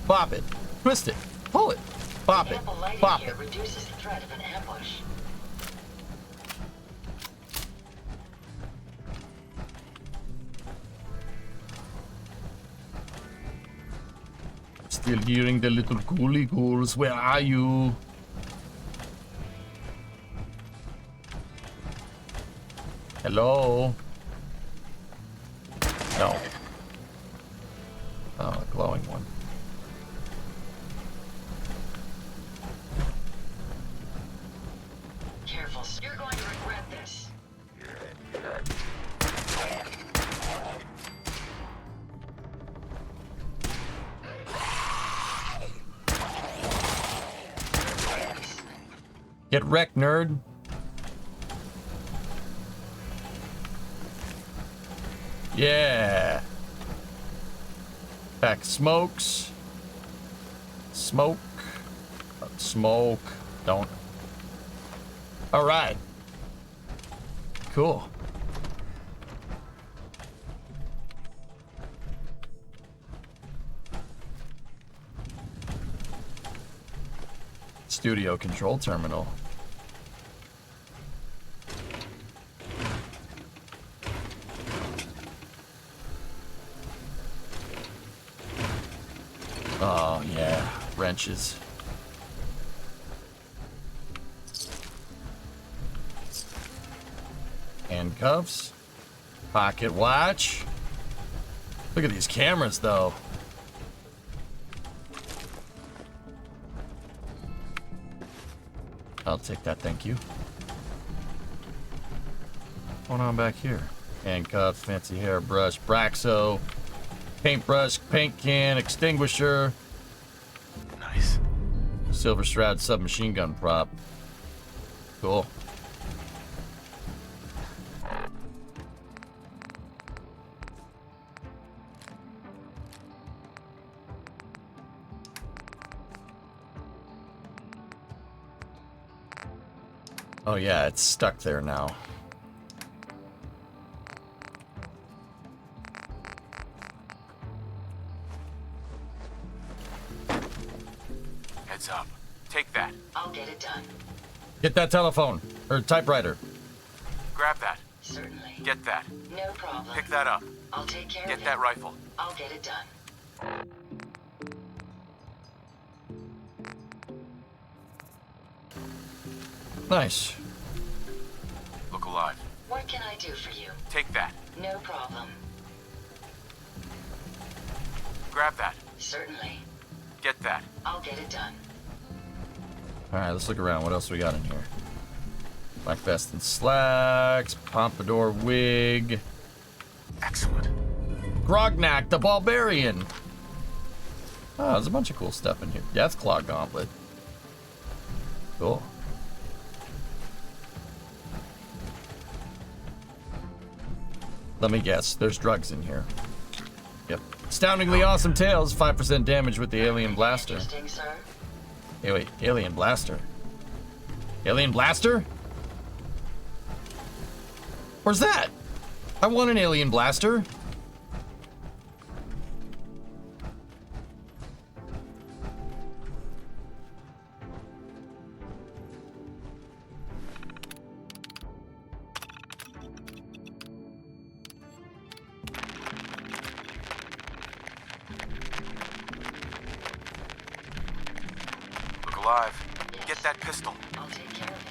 Speaker 6: Bop it. Twist it. Pull it. Bop it.
Speaker 9: Ample lighting
Speaker 6: Bop
Speaker 9: here
Speaker 6: it.
Speaker 9: reduces the threat of an ambush.
Speaker 6: Still hearing the little ghoulie ghouls. Where are you? Hello? No. Oh, a glowing one.
Speaker 9: Careful, you're going to regret this.
Speaker 6: Get wrecked, nerd. Yeah. Back smokes. Smoke. Smoke. Don't. All right. Cool. Studio control terminal. Oh, yeah. Wrenches. Handcuffs. Pocket watch. Look at these cameras, though. I'll take that, thank you. What's going on back here? Handcuffs, fancy hairbrush, Braxo, paintbrush, paint can, extinguisher.
Speaker 16: Nice.
Speaker 6: Silver Shroud submachine gun prop. Cool. Oh yeah, it's stuck there now.
Speaker 16: Heads up. Take that.
Speaker 9: I'll get it done.
Speaker 6: Get that telephone or typewriter.
Speaker 16: Grab that.
Speaker 9: Certainly.
Speaker 16: Get that.
Speaker 9: No problem.
Speaker 16: Pick that up.
Speaker 9: I'll take care of
Speaker 16: Get
Speaker 9: it.
Speaker 16: that rifle.
Speaker 9: I'll get it done.
Speaker 6: Nice.
Speaker 16: Look alive.
Speaker 9: What can I do for you?
Speaker 16: Take that.
Speaker 9: No problem.
Speaker 16: Grab that.
Speaker 9: Certainly.
Speaker 16: Get that.
Speaker 9: I'll get it done.
Speaker 6: Alright, let's look around. What else we got in here? Black vest and slacks, pompadour wig.
Speaker 16: Excellent.
Speaker 6: Grognak the Barbarian. Oh, there's a bunch of cool stuff in here. Deathclaw gauntlet. Cool. Let me guess. There's drugs in here. Yep. Astoundingly awesome tales. 5% damage with the alien blaster.
Speaker 9: Interesting, sir.
Speaker 6: Hey, wait. Alien blaster. Alien blaster? Where's that? I want an alien blaster.
Speaker 16: Look alive. Get that pistol.
Speaker 9: I'll take care of it.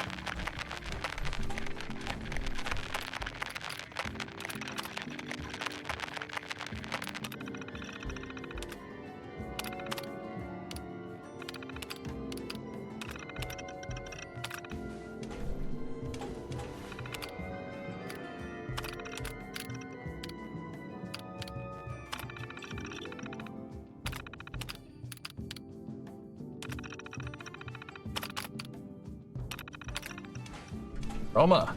Speaker 6: Roma.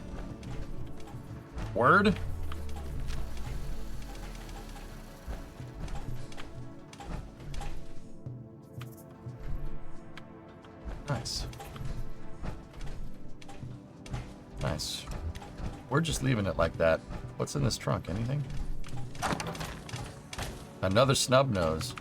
Speaker 6: Word? Nice. Nice. We're just leaving it like that. What's in this trunk? Anything? Another snub nose.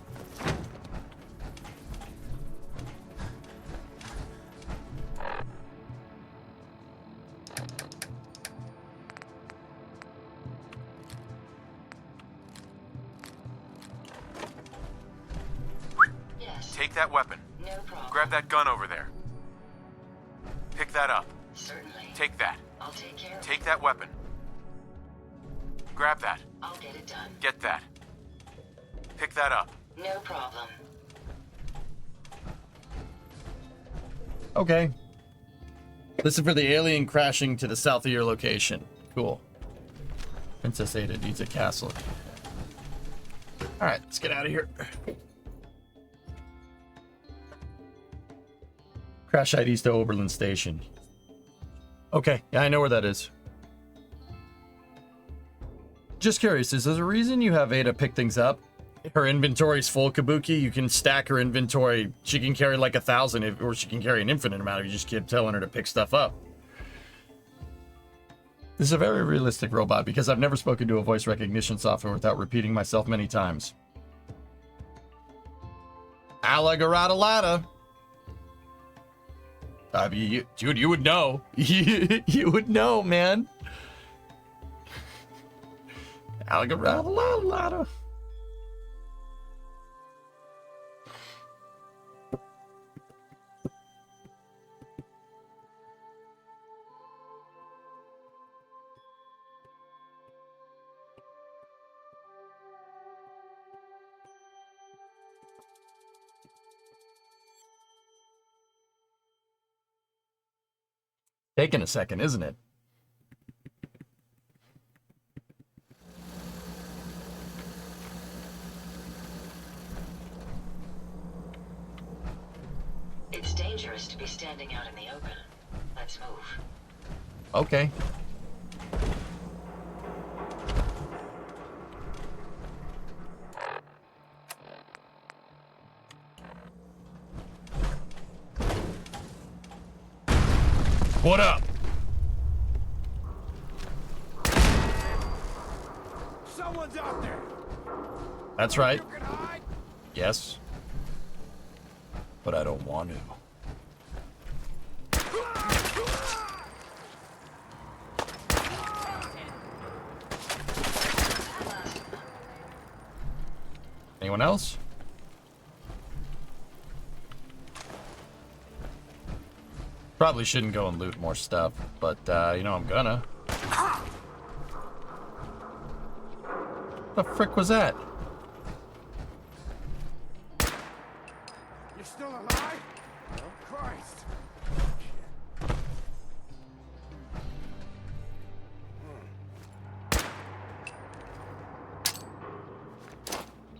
Speaker 16: Take that weapon.
Speaker 9: No problem.
Speaker 16: Grab that gun over there. Pick that up.
Speaker 9: Certainly.
Speaker 16: Take that.
Speaker 9: I'll take care of it.
Speaker 16: Take that weapon. Grab that.
Speaker 9: I'll get it done.
Speaker 16: Get that. Pick that up.
Speaker 9: No problem.
Speaker 6: Okay. This is for the alien crashing to the south of your location. Cool. Princess Ada needs a castle. Alright, let's get out of here. Crash IDs to Oberlin Station. Okay, yeah, I know where that is. Just curious, is there a reason you have Ada pick things up? Her inventory's full, Kabuki. You can stack her inventory. She can carry like 1,000, or she can carry an infinite amount if you just keep telling her to pick stuff up. This is a very realistic robot because I've never spoken to a voice recognition software without repeating myself many times. Alligaradalada. Dude, you would know. You would know, man. Alligaradalada. Taking a second, isn't it?
Speaker 9: It's dangerous to be standing out in the open. Let's move.
Speaker 6: Okay. What up?
Speaker 2: Someone's out there.
Speaker 6: That's right.
Speaker 2: You can hide.
Speaker 6: Yes. But I don't want to. Anyone else? Probably shouldn't go and loot more stuff, but you know I'm gonna. The frick was that?
Speaker 2: You're still alive? Oh, Christ.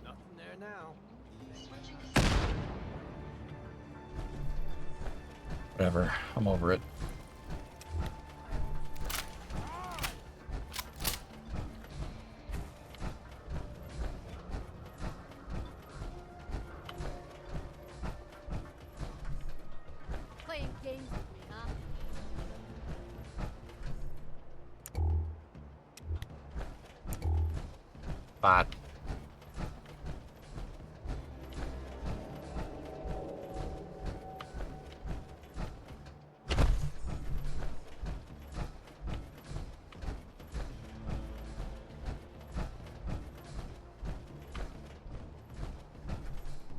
Speaker 2: Nothing there now.
Speaker 6: Whatever, I'm over it.
Speaker 15: Playing games with me, huh?
Speaker 6: Bot.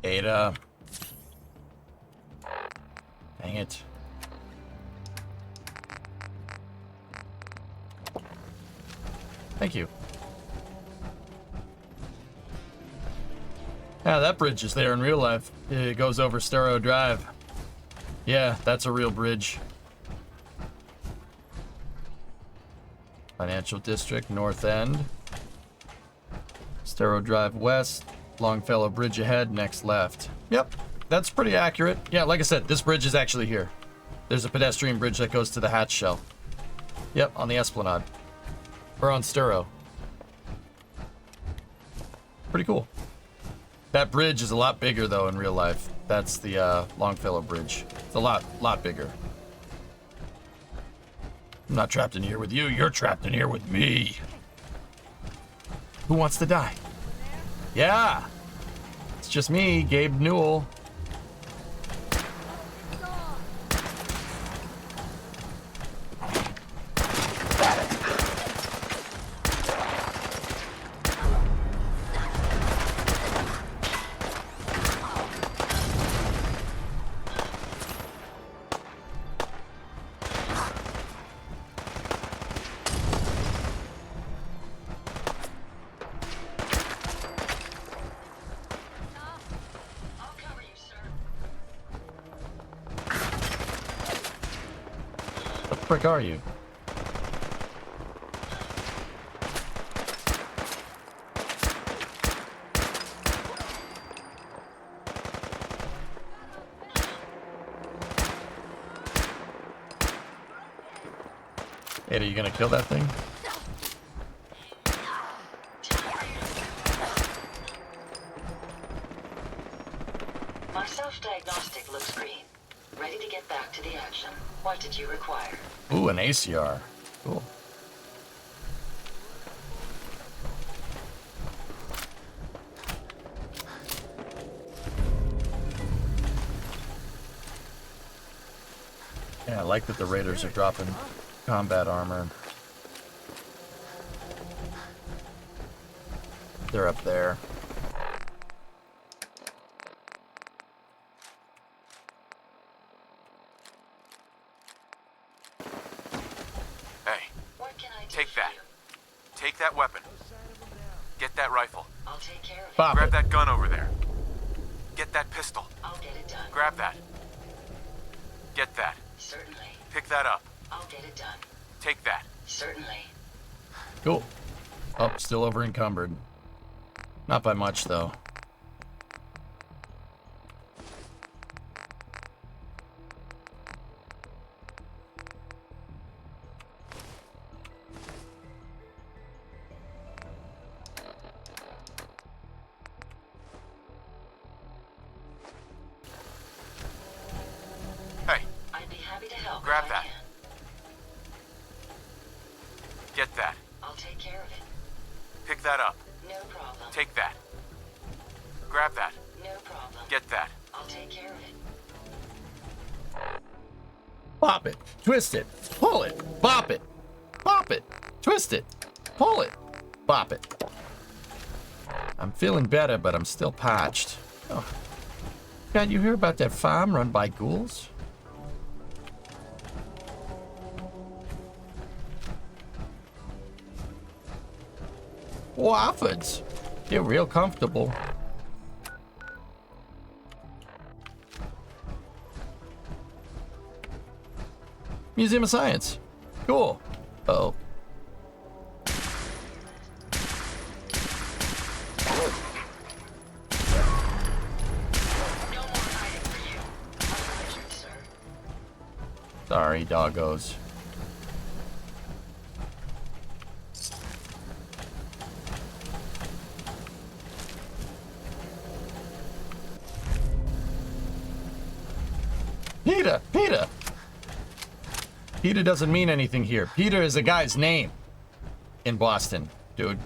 Speaker 6: Ada. Dang it. Thank you. Yeah, that bridge is there in real life. It goes over Stereo Drive. Yeah, that's a real bridge. Financial District, North End. Stereo Drive West. Longfellow Bridge ahead, next left. Yep, that's pretty accurate. Yeah, like I said, this bridge is actually here. There's a pedestrian bridge that goes to the hatch shell. Yep, on the Esplanade. We're on Sturo. Pretty cool. That bridge is a lot bigger, though, in real life. That's the Longfellow Bridge. It's a lot bigger. I'm not trapped in here with you. You're trapped in here with me. Who wants to die? Yeah. It's just me, Gabe Newell. What the frick are you? Ada, you gonna kill that thing?
Speaker 9: My self-diagnostic looks green. Ready to get back to the action. What did you require?
Speaker 6: Ooh, an ACR. Cool. Yeah, I like that the Raiders are dropping combat armor. They're up there.
Speaker 16: Hey, take that. Take that weapon. Get that rifle.
Speaker 9: I'll take care of it.
Speaker 6: Pop
Speaker 16: Grab
Speaker 6: it.
Speaker 16: that gun over there. Get that pistol.
Speaker 9: I'll get it done.
Speaker 16: Grab that. Get that.
Speaker 9: Certainly.
Speaker 16: Pick that up.
Speaker 9: I'll get it done.
Speaker 16: Take that.
Speaker 9: Certainly.
Speaker 6: Cool. Oh, still over encumbered. Not by much, though.
Speaker 16: Hey,
Speaker 9: I'd be happy to help.
Speaker 16: grab
Speaker 9: if I
Speaker 16: that.
Speaker 9: can.
Speaker 16: Get that.
Speaker 9: I'll take care of it.
Speaker 16: Pick that up.
Speaker 9: No problem.
Speaker 16: Take that. Grab that.
Speaker 9: No problem.
Speaker 16: Get that.
Speaker 9: I'll take care of it.
Speaker 6: Pop it. Twist it. Pull it. Bop it. Pop it. Twist it. Pull it. Bop it. I'm feeling better, but I'm still parched. Oh. God, you hear about that farm run by ghouls? Waffords. They're real comfortable. Museum of Science. Cool. Uh-oh. Sorry, doggos. Peter! Peter! Peter doesn't mean anything here. Peter is a guy's name in Boston, dude.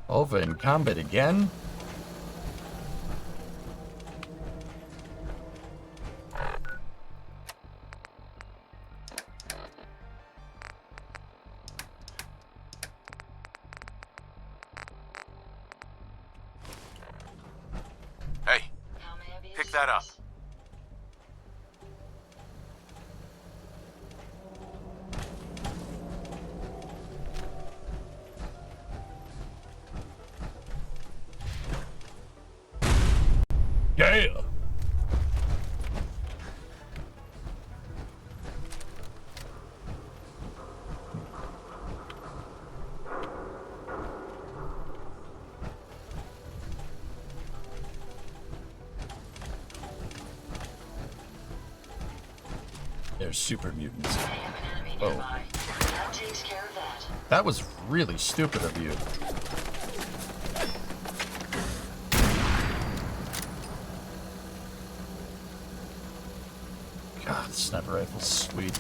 Speaker 6: Over encumbered again?
Speaker 16: Hey, pick that up.
Speaker 6: Yeah! They're super mutants. Oh.
Speaker 9: That takes care of that.
Speaker 6: That was really stupid of you. God, the sniper rifle's sweet.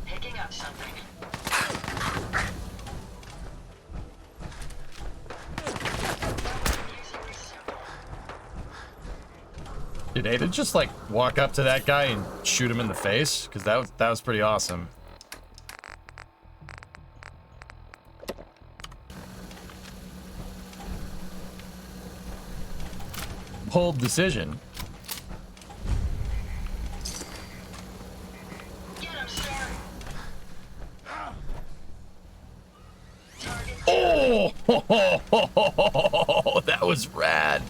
Speaker 9: Picking up something.
Speaker 6: Did Ada just like walk up to that guy and shoot him in the face? Because that was pretty awesome. Bold decision. Oh, that was rad.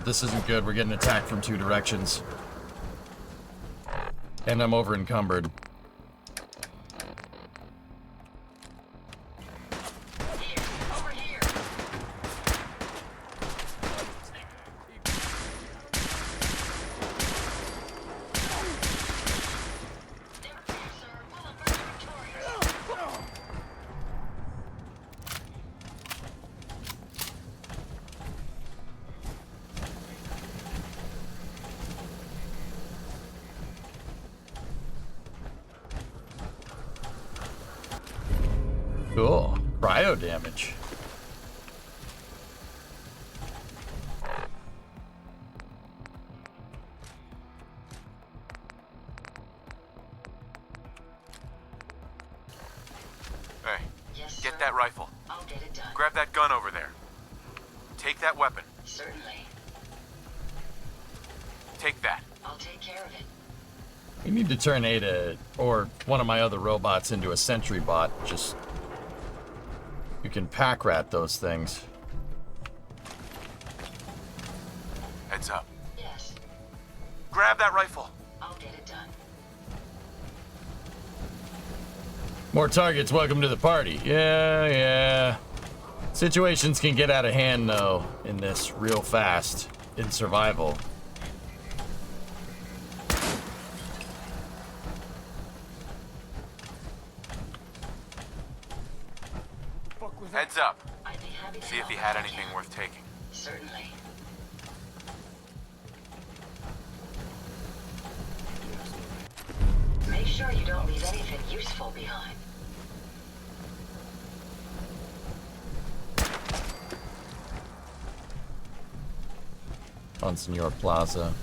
Speaker 6: This isn't good. We're getting attacked from two directions. And I'm over encumbered. Cool. Cryo damage.
Speaker 16: Grab that gun over there. Take that weapon.
Speaker 9: Certainly.
Speaker 16: Take that.
Speaker 9: I'll take care of it.
Speaker 6: We need to turn Ada or one of my other robots into a sentry bot. Just you can pack rat those things.
Speaker 16: Heads up.
Speaker 9: Yes.
Speaker 16: Grab that rifle.
Speaker 9: I'll get it done.
Speaker 6: More targets, welcome to the party. Yeah. Situations can get out of hand, though, in this real fast, in survival.
Speaker 16: Heads up.
Speaker 9: I'd be happy to
Speaker 16: See if
Speaker 9: help
Speaker 16: he had
Speaker 9: I
Speaker 16: anything
Speaker 9: can.
Speaker 16: worth taking.
Speaker 9: Certainly. Make sure you don't leave anything useful behind.
Speaker 6: Monsignor Plaza.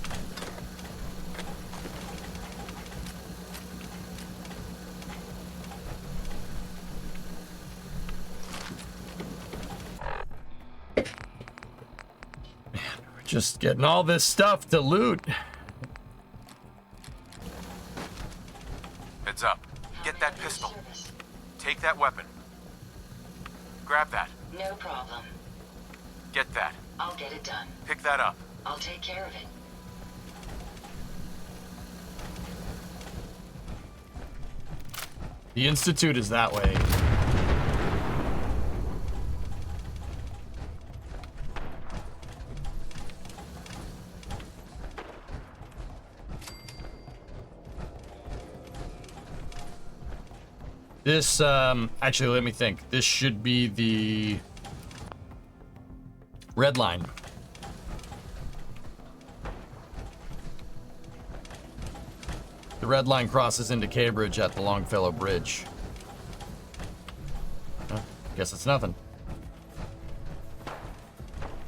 Speaker 6: Man, we're just getting all this stuff to loot.
Speaker 16: Heads up. Get that pistol. Take that weapon. Grab that.
Speaker 9: No problem.
Speaker 16: Get that.
Speaker 9: I'll get it done.
Speaker 16: Pick that up.
Speaker 9: I'll take care of it.
Speaker 6: The Institute is that way. This, actually, let me think. This should be the red line. The red line crosses into Cambridge at the Longfellow Bridge. Oh, guess it's nothing.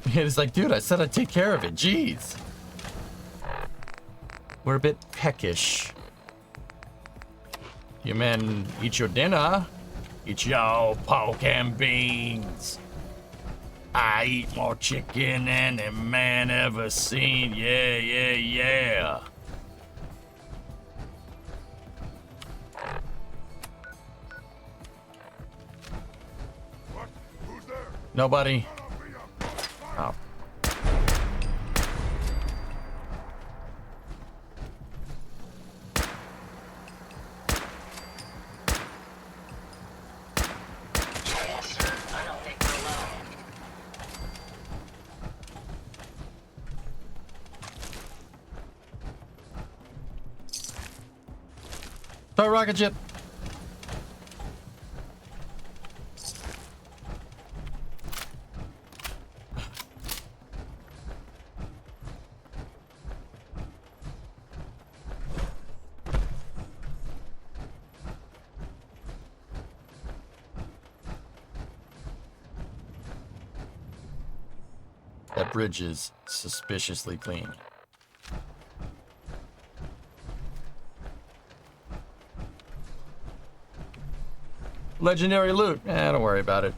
Speaker 6: It's like, dude, I said I'd take care of it. Jeez. We're a bit peckish. You men eat your dinner. Eat your pork and beans. I eat more chicken than a man ever seen. Yeah. Nobody. Oh. Toy rocket ship. That bridge is suspiciously clean. Legendary loot. Don't worry about it.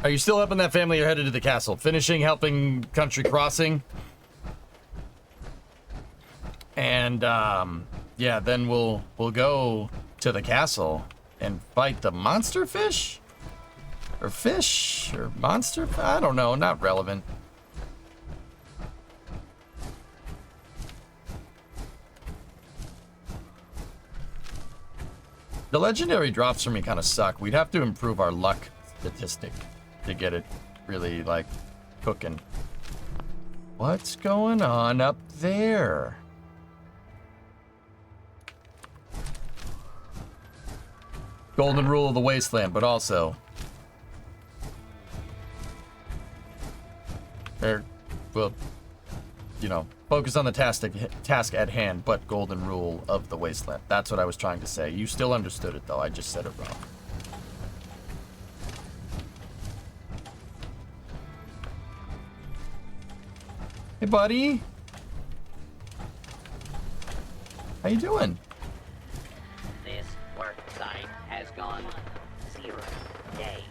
Speaker 6: Are you still helping that family or headed to the castle? Finishing helping Country Crossing. And, yeah, then we'll go to the castle and fight the monster fish? Or fish? Or monster? I don't know. Not relevant. The legendary drops for me kind of suck. We'd have to improve our luck statistic to get it really, like, cooking. What's going on up there? Golden rule of the wasteland, but also... well, you know, focus on the task at hand, but golden rule of the wasteland. That's what I was trying to say. You still understood it, though. I just said it wrong. Hey, buddy. How you doing?
Speaker 17: This work site has gone 0 days.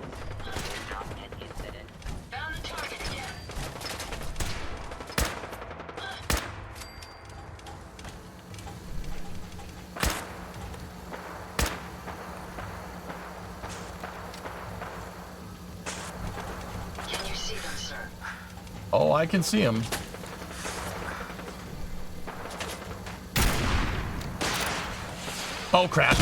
Speaker 17: How can you
Speaker 9: sir.
Speaker 6: Oh, I can see him. Oh, crap.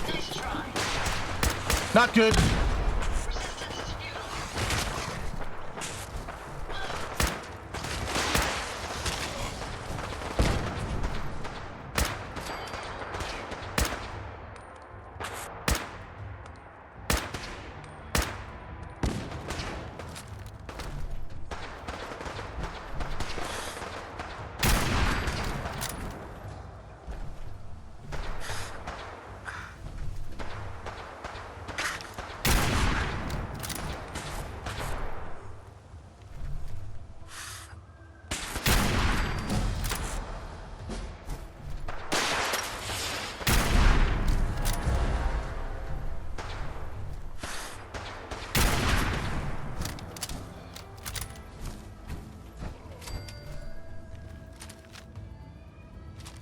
Speaker 9: Nice try.
Speaker 6: Not good.
Speaker 9: Resistance is futile.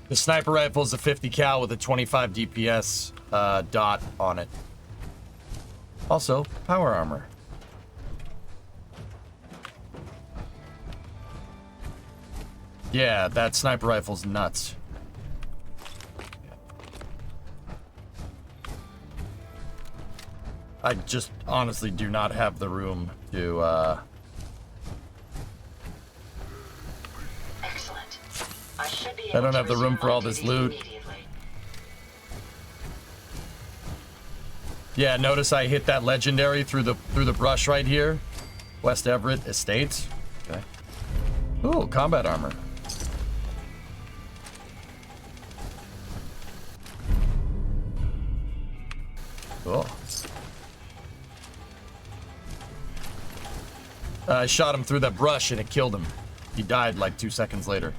Speaker 6: The sniper rifle is a 50 cal with a 25 DPS dot on it. Also, power armor. Yeah, that sniper rifle's nuts. I just honestly do not have the room to
Speaker 9: Excellent. I should be
Speaker 6: I
Speaker 9: able
Speaker 6: don't
Speaker 9: to
Speaker 6: have the room
Speaker 9: resume
Speaker 6: for all
Speaker 9: my
Speaker 6: this
Speaker 9: duties
Speaker 6: loot.
Speaker 9: immediately.
Speaker 6: Yeah, notice I hit that legendary through the brush right here. West Everett Estates. Okay. Ooh, combat armor. Cool. I shot him through that brush and it killed him. He died like 2 seconds later.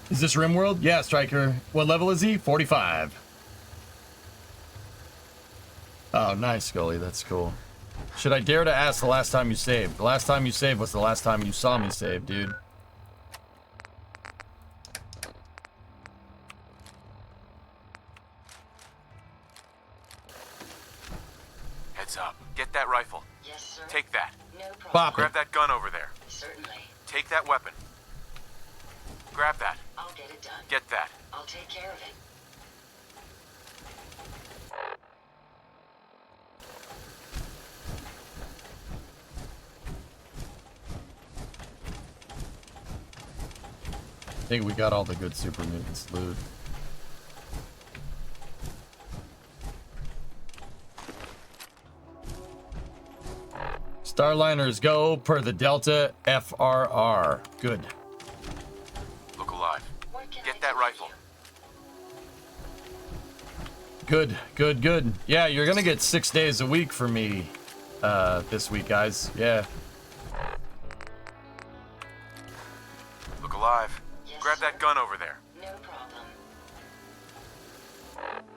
Speaker 6: Is this RimWorld? Yeah, Striker. What level is he? 45. Oh, nice, Scully. That's cool. Should I dare to ask the last time you saved? The last time you saved was the last time you saw me save, dude.
Speaker 16: Heads up. Get that rifle.
Speaker 9: Yes, sir.
Speaker 16: Take that.
Speaker 9: No problem.
Speaker 6: Pop
Speaker 16: Grab
Speaker 6: it.
Speaker 16: that gun over there.
Speaker 9: Certainly.
Speaker 16: Take that weapon. Grab that.
Speaker 9: I'll get it done.
Speaker 16: Get that.
Speaker 9: I'll take care of it.
Speaker 6: I think we got all the good super mutants loot. Starliners go per the Delta FRR. Good.
Speaker 16: Look alive. Get that rifle.
Speaker 6: Good, good, good. Yeah, you're gonna get 6 days a week for me this week, guys. Yeah.
Speaker 16: Look alive. Grab that gun over there.
Speaker 9: No problem.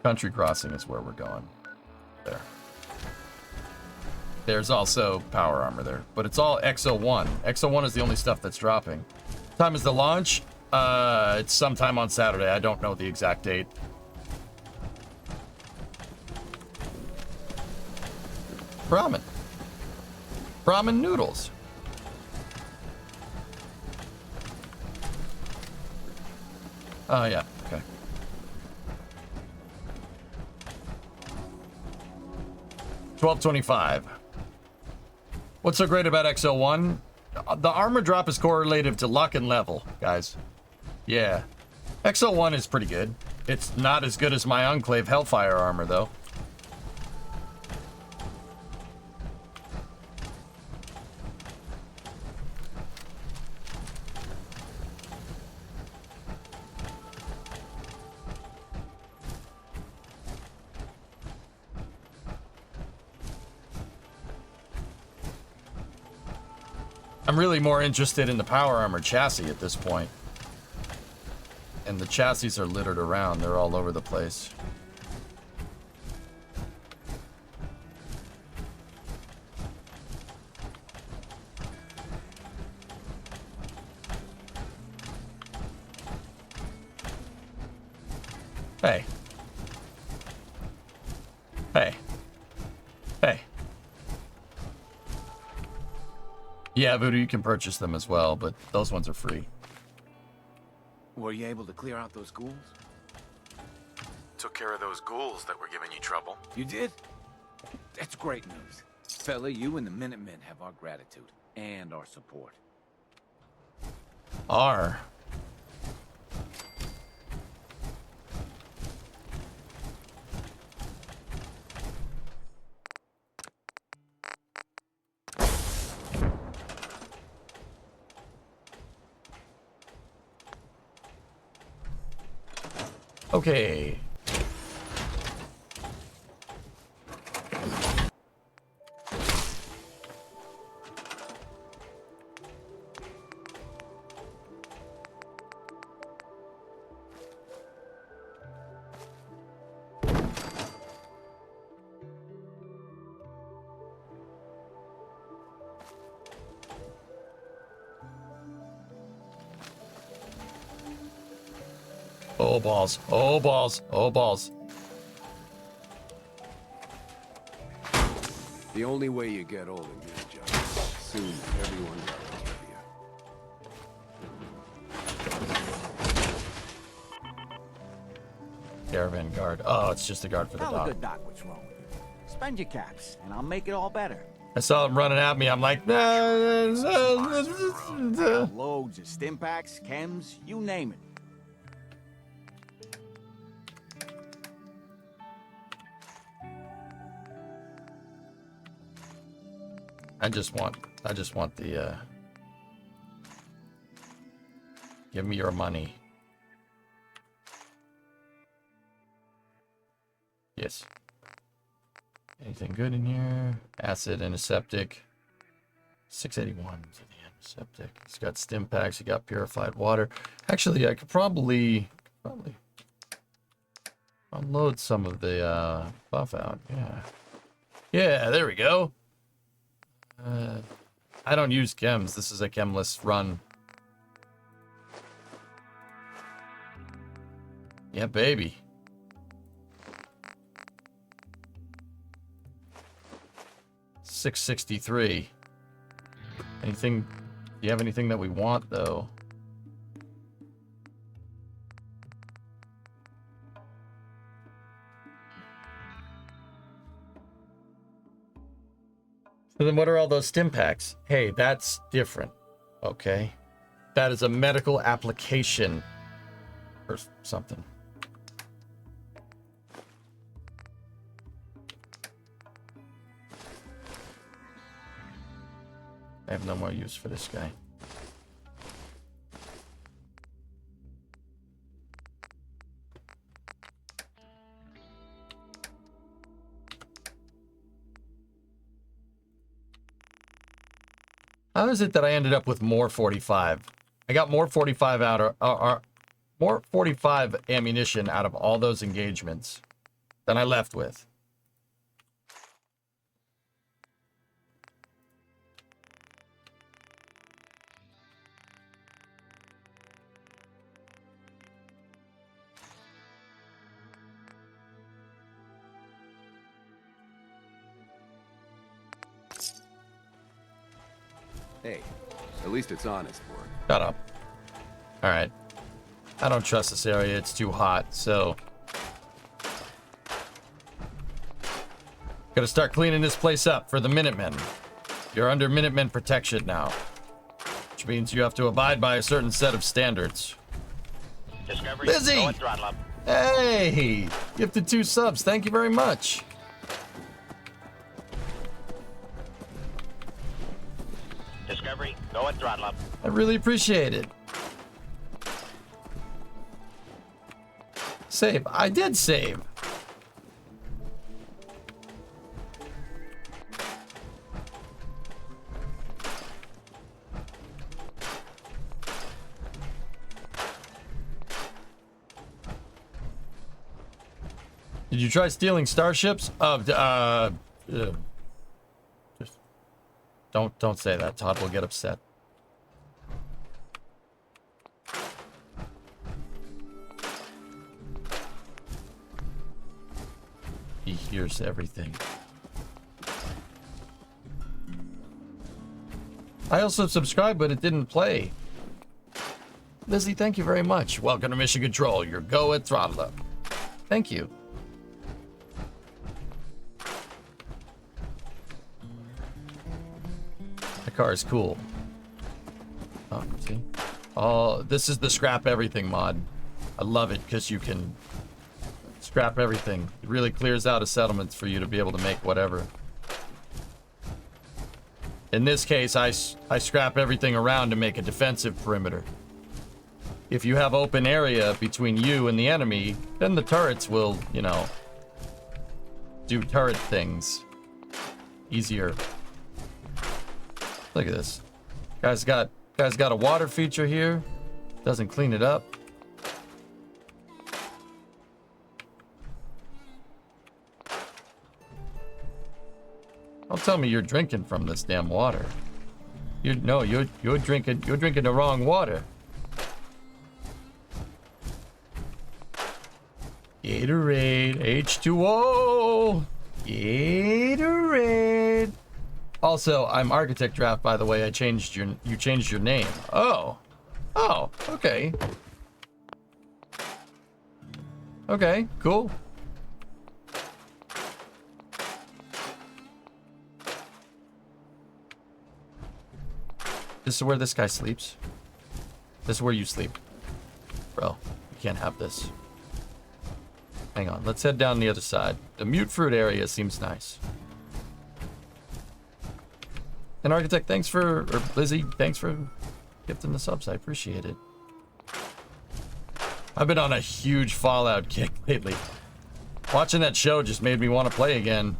Speaker 6: Country Crossing is where we're going. There. There's also power armor there, but it's all XO1. XO1 is the only stuff that's dropping. Time is the launch? It's sometime on Saturday. I don't know the exact date. Ramen. Ramen noodles. Oh, yeah. Okay. $12.25. What's so great about XO1? The armor drop is correlative to luck and level, guys. Yeah. XO1 is pretty good. It's not as good as my Enclave Hellfire armor, though. I'm really more interested in the power armor chassis at this point. And the chassis are littered around. They're all over the place. Hey. Hey. Hey. Yeah, Voodoo, you can purchase them as well, but those ones are free.
Speaker 14: Were you able to clear out those ghouls?
Speaker 16: Took care of those ghouls that were giving you trouble.
Speaker 14: You did? That's great news. Fella, you and the Minutemen have our gratitude and our support.
Speaker 6: R. Okay. Oh balls. Oh balls. Oh balls.
Speaker 3: The only way you get old in this job. Soon everyone comes with you.
Speaker 6: Caravan guard. Oh, it's just a guard for the
Speaker 8: Tell a
Speaker 6: dock.
Speaker 8: good doc what's wrong with you. Spend your caps, and I'll make it all better.
Speaker 6: I saw him running at me. I'm like,
Speaker 8: Loads of stim packs, chems, you name it.
Speaker 6: I just want the, give me your money. Yes. Anything good in here? Acid, antiseptic. 681 to the antiseptic. It's got stim packs. You got purified water. Actually, I could probably unload some of the buff out. Yeah. Yeah, there we go. I don't use chems. This is a chemless run. Yeah, baby. $663. Anything? Do you have anything that we want, though? So then what are all those stim packs? Hey, that's different. Okay. That is a medical application or something. I have no more use for this guy. How is it that I ended up with more 45? I got more 45 out or more 45 ammunition out of all those engagements than I left with.
Speaker 3: Hey, at least it's honest work.
Speaker 6: Shut up. All right. I don't trust this area. It's too hot, so... Gotta start cleaning this place up for the Minutemen. You're under Minutemen protection now. Which means you have to abide by a certain set of standards.
Speaker 7: Discovery,
Speaker 6: Lizzie!
Speaker 7: go and throttle up.
Speaker 6: Hey! Gifted 2 subs. Thank you very much.
Speaker 7: Discovery, go and throttle up.
Speaker 6: I really appreciate it. Save. I did save. Did you try stealing starships? Just don't say that. Todd will get upset. He hears everything. I also subscribed, but it didn't play. Lizzie, thank you very much. Welcome to Mission Control. Your go at throttle up. Thank you. The car is cool. Oh, see? Oh, this is the scrap everything mod. I love it because you can scrap everything. It really clears out a settlement for you to be able to make whatever. In this case, I scrap everything around to make a defensive perimeter. If you have open area between you and the enemy, then the turrets will, you know, do turret things easier. Look at this. Guy's got a water feature here. Doesn't clean it up. Don't tell me you're drinking from this damn water. You're drinking the wrong water. Gatorade, H2O, Gatorade. Also, I'm Architect Draft, by the way. You changed your name. Oh, okay. Okay, cool. This is where this guy sleeps. This is where you sleep. Bro, you can't have this. Hang on, let's head down the other side. The mute fruit area seems nice. And Architect, thanks for, or Lizzie, thanks for gifting the subs. I appreciate it. I've been on a huge Fallout kick lately. Watching that show just made me want to play again.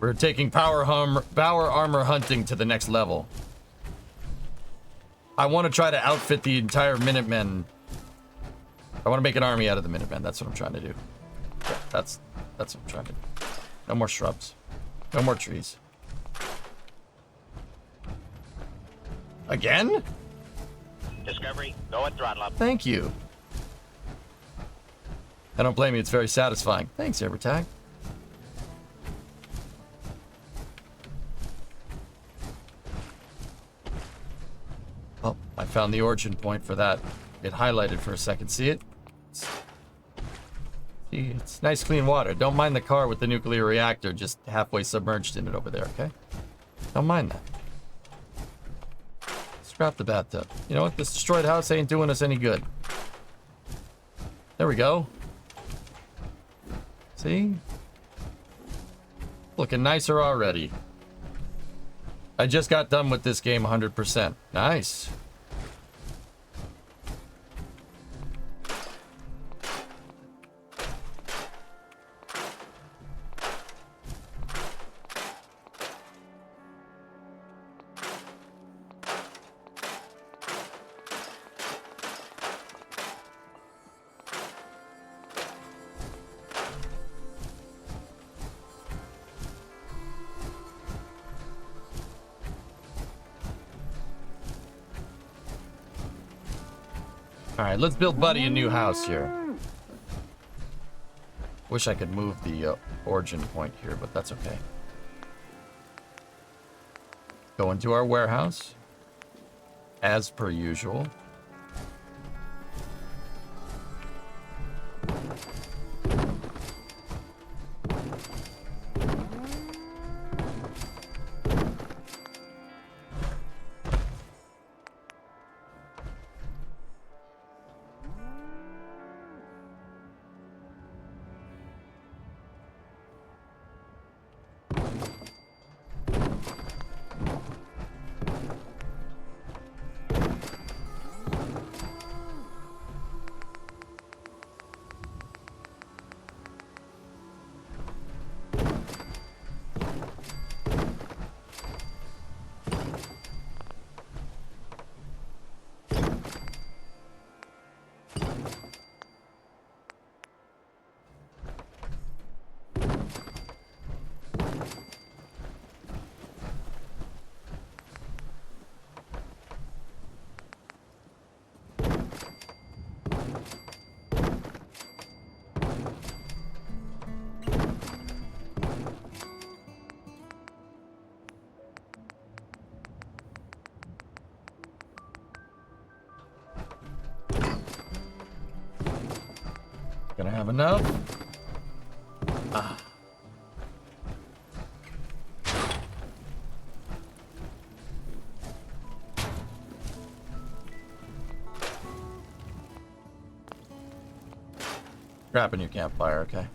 Speaker 6: We're taking power armor hunting to the next level. I want to try to outfit the entire Minutemen. I want to make an army out of the Minutemen. That's what I'm trying to do. Yeah, that's what I'm trying to do. No more shrubs. No more trees. Again?
Speaker 7: Discovery, go and throttle up.
Speaker 6: Thank you. I don't blame you. It's very satisfying. Thanks, Evertag. Oh, I found the origin point for that. It highlighted for a second. See it? See, it's nice clean water. Don't mind the car with the nuclear reactor just halfway submerged in it over there, okay? Don't mind that. Scrap the bathtub. You know what? This destroyed house ain't doing us any good. There we go. See? Looking nicer already. I just got done with this game 100%. Nice. Alright, let's build Buddy a new house here. Wish I could move the origin point here, but that's okay. Go into our warehouse. As per usual. gonna have enough. Ah. Grab a new campfire, okay.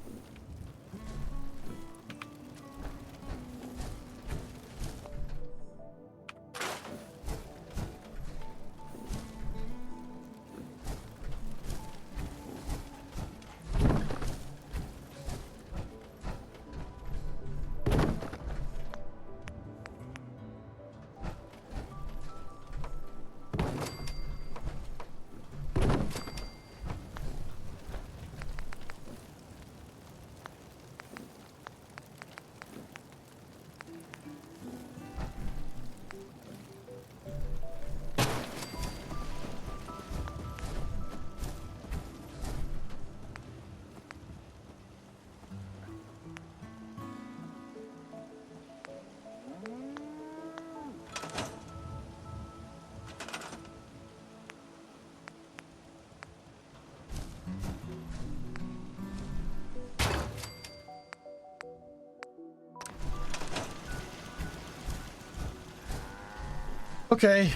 Speaker 6: Okay.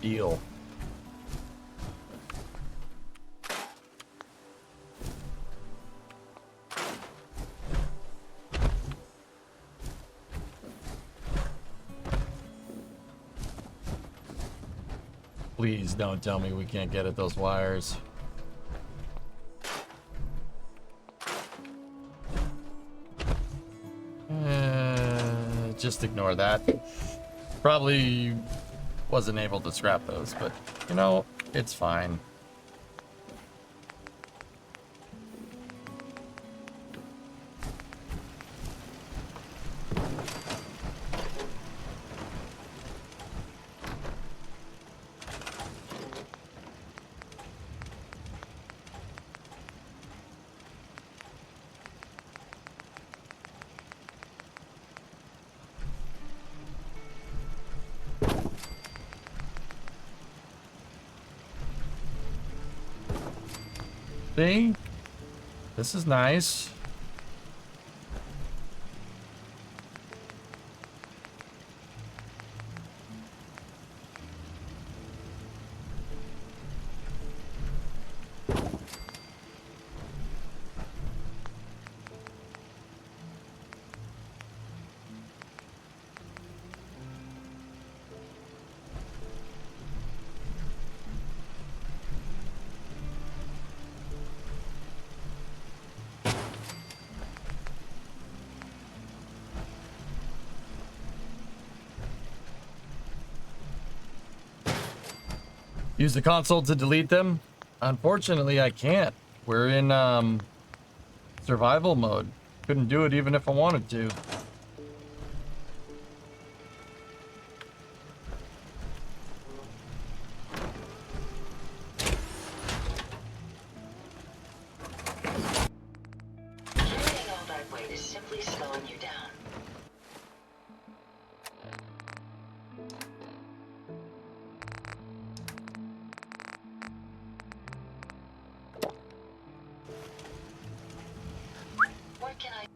Speaker 6: Deal. Please don't tell me we can't get at those wires. Just ignore that. Probably wasn't able to scrap those, but you know, it's fine. See? This is nice. Use the console to delete them? Unfortunately, I can't. We're in survival mode. Couldn't do it even if I wanted to.
Speaker 9: Carrying all that weight is simply slowing you down. What can I...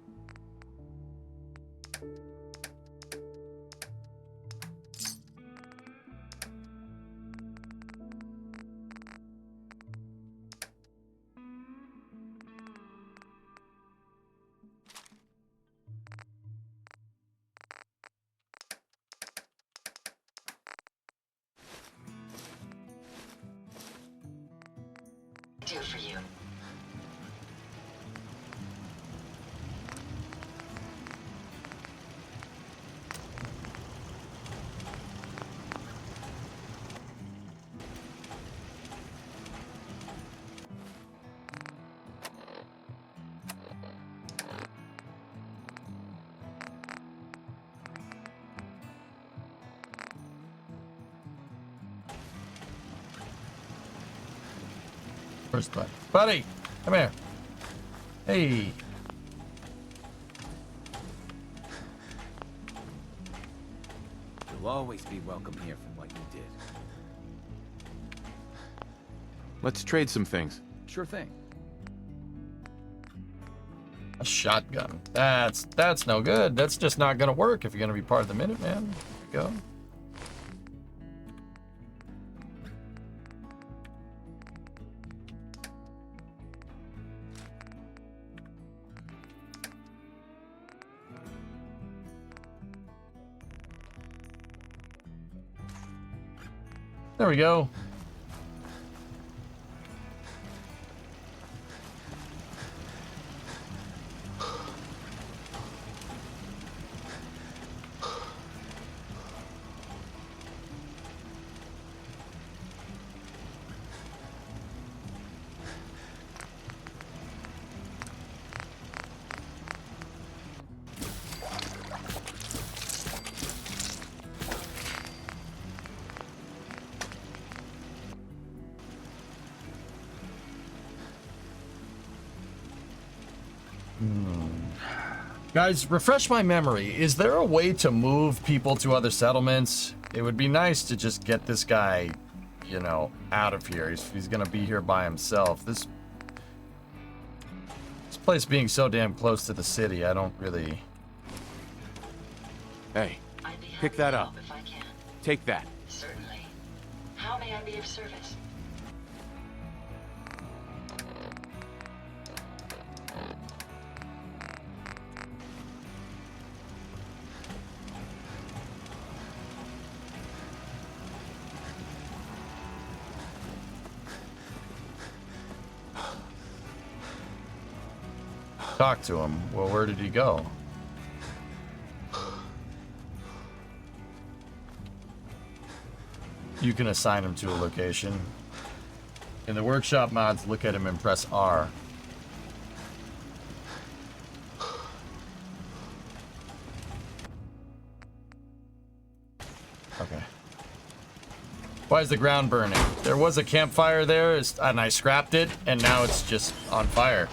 Speaker 9: do for you?
Speaker 6: Where's Buddy? Buddy! Come here. Hey.
Speaker 14: You'll always be welcome here for what you did.
Speaker 16: Let's trade some things.
Speaker 14: Sure thing.
Speaker 6: A shotgun. That's no good. That's just not gonna work if you're gonna be part of the Minuteman. There you go. There we go. Guys, refresh my memory. Is there a way to move people to other settlements? It would be nice to just get this guy, you know, out of here. He's gonna be here by himself. This place being so damn close to the city, I don't really...
Speaker 16: Hey, pick that up.
Speaker 9: If I can.
Speaker 16: Take that.
Speaker 9: Certainly. How may I be of service?
Speaker 6: Talk to him. Well, where did he go? You can assign him to a location. In the workshop mods, look at him and press R. Okay. Why is the ground burning? There was a campfire there, and I scrapped it, and now it's just on fire.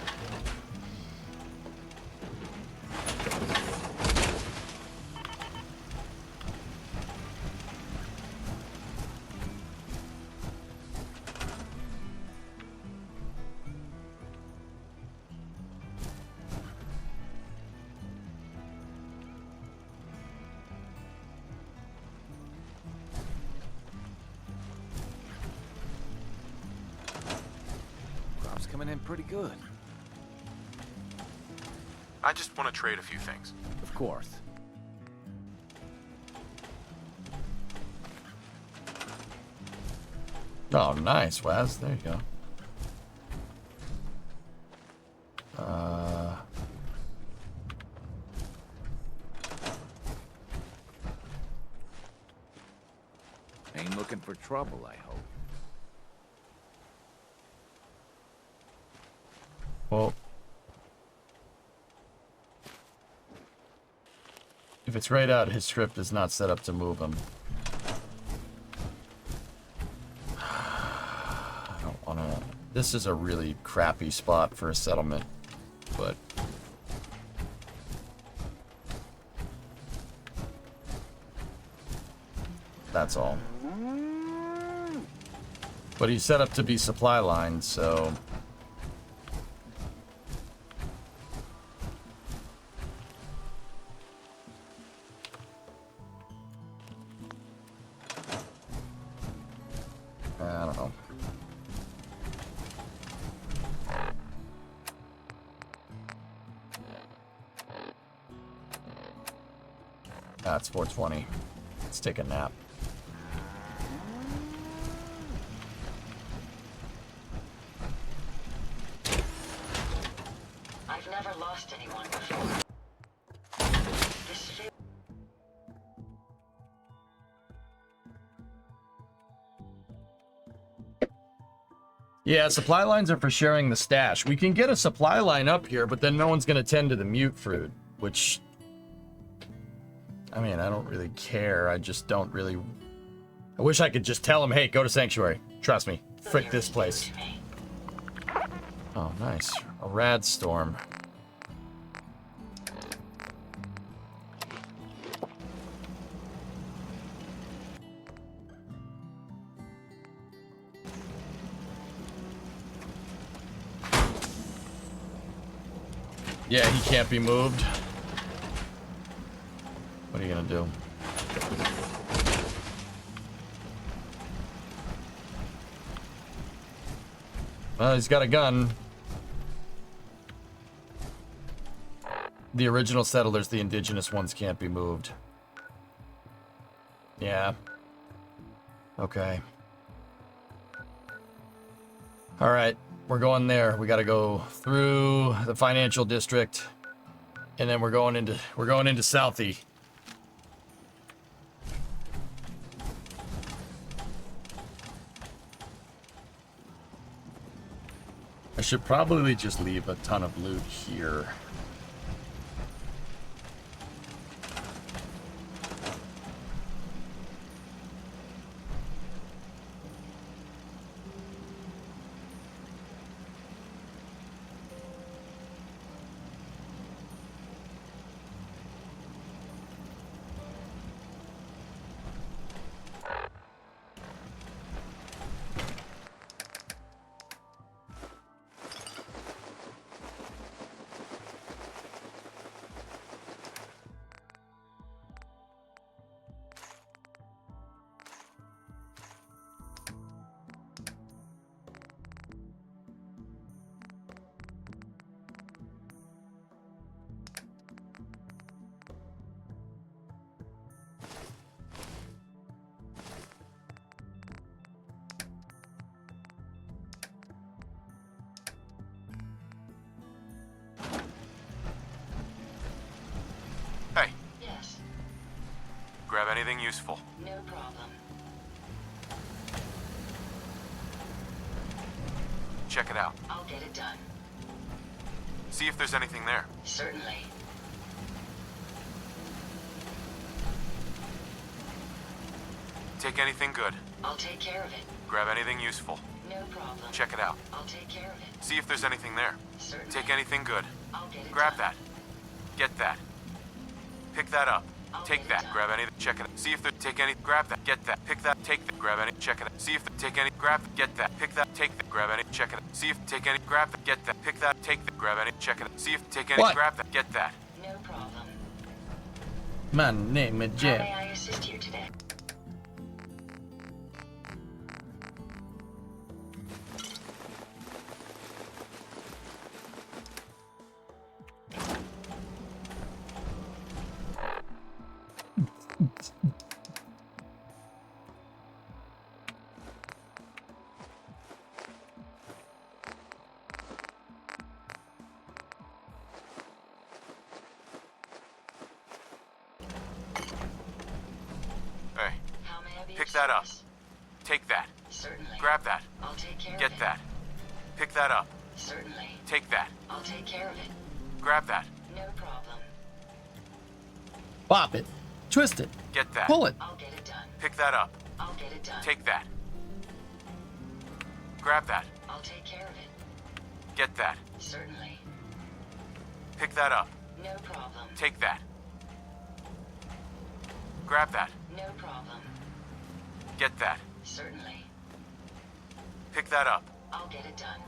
Speaker 14: Coming in pretty good.
Speaker 16: I just want to trade a few things.
Speaker 14: Of course.
Speaker 6: Oh, nice, Wes. There you go.
Speaker 14: Ain't looking for trouble, I hope.
Speaker 6: Well, if it's right out, his script is not set up to move him. I don't want to... This is a really crappy spot for a settlement, but... That's all. But he's set up to be supply line, so... I don't know. That's 420. Let's take a nap.
Speaker 9: I've never lost anyone before. This
Speaker 6: Yeah, supply lines are for sharing the stash. We can get a supply line up here, but then no one's going to tend to the mute fruit, which... I mean, I don't really care. I just don't really... I wish I could just tell him, hey, go to Sanctuary. Trust me. Frick this place. Oh, nice. A rad storm. Yeah, he can't be moved. What are you gonna do? Well, he's got a gun. The original settlers, the indigenous ones, can't be moved. Yeah. Okay. All right, we're going there. We got to go through the financial district, and then we're going into Southie. I should probably just leave a ton of loot here.
Speaker 16: Hey.
Speaker 9: Yes.
Speaker 16: Grab anything useful.
Speaker 9: No problem.
Speaker 16: Check it out.
Speaker 9: I'll get it done.
Speaker 16: See if there's anything there.
Speaker 9: Certainly.
Speaker 16: Take anything good.
Speaker 9: I'll take care of it.
Speaker 16: Grab anything useful.
Speaker 9: No problem.
Speaker 16: Check it out.
Speaker 9: I'll take care of it.
Speaker 16: See if there's anything there.
Speaker 9: Certainly.
Speaker 16: Take anything good.
Speaker 9: I'll get it
Speaker 16: Grab
Speaker 9: done.
Speaker 16: that. Get that. Pick that up.
Speaker 9: I'll
Speaker 16: Take
Speaker 9: get it
Speaker 16: that.
Speaker 9: done.
Speaker 16: Grab anything. Check it. See if there. Take any. Grab that. Get that. Pick that. Take that. Grab any. Check it. See if there. Take any. Grab that. Get that. Pick that. Take that. Grab any. Check it. See if. Take any. Grab that. Get that. Pick that. Take that. Grab any. Check it. See if. Take any.
Speaker 6: What?
Speaker 16: Grab that. Get that.
Speaker 9: No problem.
Speaker 6: My name is
Speaker 9: How
Speaker 6: Jim.
Speaker 9: may I assist you today?
Speaker 16: Hey.
Speaker 9: How may I be
Speaker 16: Pick
Speaker 9: of
Speaker 16: that up.
Speaker 9: service?
Speaker 16: Take that.
Speaker 9: Certainly.
Speaker 16: Grab that.
Speaker 9: I'll take care of
Speaker 16: Get
Speaker 9: it.
Speaker 16: that. Pick that up.
Speaker 9: Certainly.
Speaker 16: Take that.
Speaker 9: I'll take care of it.
Speaker 16: Grab that.
Speaker 9: No problem.
Speaker 6: Bop it. Twist it.
Speaker 16: Get that.
Speaker 6: Pull it.
Speaker 9: I'll get it done.
Speaker 16: Pick that up.
Speaker 9: I'll get it done.
Speaker 16: Take that. Grab that.
Speaker 9: I'll take care of it.
Speaker 16: Get that.
Speaker 9: Certainly.
Speaker 16: Pick that up.
Speaker 9: No problem.
Speaker 16: Take that. Grab that.
Speaker 9: No problem.
Speaker 16: Get that.
Speaker 9: Certainly.
Speaker 16: Pick that up.
Speaker 9: I'll get it done.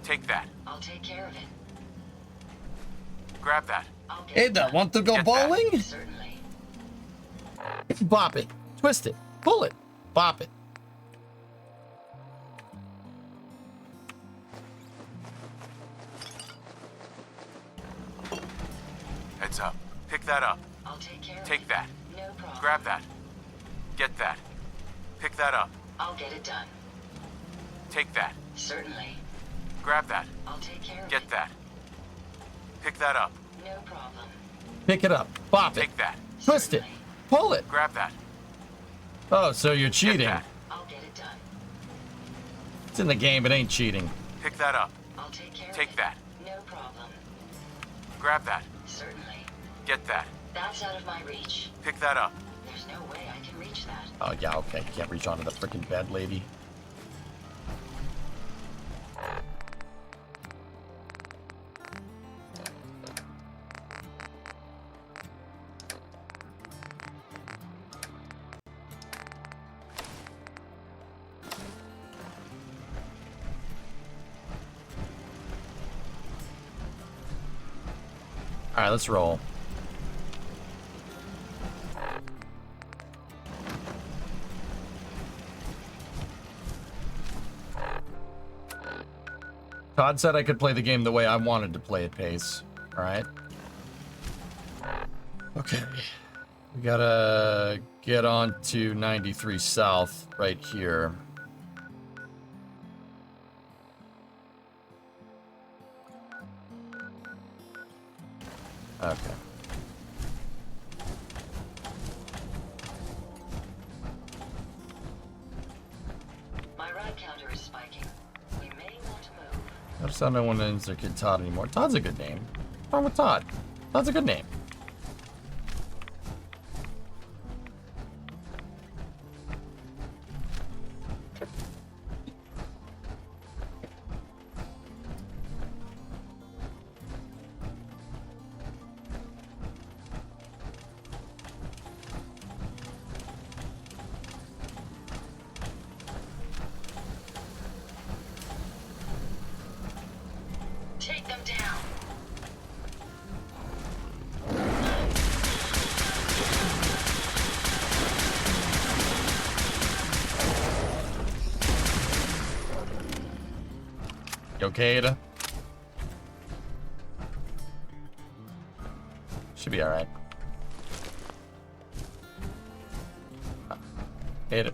Speaker 16: Take that.
Speaker 9: I'll take care of it.
Speaker 16: Grab that.
Speaker 9: I'll get
Speaker 6: Hey,
Speaker 9: it
Speaker 6: that
Speaker 9: done.
Speaker 6: want to go
Speaker 16: Get that.
Speaker 6: bowling?
Speaker 9: Certainly.
Speaker 6: Bop it. Twist it. Pull it. Bop it.
Speaker 16: Heads up. Pick that up.
Speaker 9: I'll take care of
Speaker 16: Take
Speaker 9: it.
Speaker 16: that.
Speaker 9: No problem.
Speaker 16: Grab that. Get that. Pick that up.
Speaker 9: I'll get it done.
Speaker 16: Take that.
Speaker 9: Certainly.
Speaker 16: Grab that.
Speaker 9: I'll take care of
Speaker 16: Get
Speaker 9: it.
Speaker 16: that. Pick that up.
Speaker 9: No problem.
Speaker 6: Pick it up. Bop it.
Speaker 16: Take that.
Speaker 6: Twist it. Pull it.
Speaker 16: Grab that.
Speaker 6: Oh, so you're
Speaker 16: Get
Speaker 6: cheating.
Speaker 16: that.
Speaker 9: I'll get it done.
Speaker 6: It's in the game. It ain't cheating.
Speaker 16: Pick that up.
Speaker 9: I'll take care of
Speaker 16: Take
Speaker 9: it.
Speaker 16: that.
Speaker 9: No problem.
Speaker 16: Grab that.
Speaker 9: Certainly.
Speaker 16: Get that.
Speaker 9: That's out of my reach.
Speaker 16: Pick that up.
Speaker 9: There's no way I can reach that.
Speaker 6: Oh, yeah, okay. Can't reach onto the freaking bed, lady. All right, let's roll. Todd said I could play the game the way I wanted to play it, Pace. All right. Okay. We gotta get on to 93 South right here. Okay.
Speaker 9: My ride counter is spiking. We may want to move.
Speaker 6: Notice how no one names their kid Todd anymore. Todd's a good name. What's wrong with Todd? Todd's a good name.
Speaker 9: Take them down.
Speaker 6: You okay, Ada? Should be alright. Ada.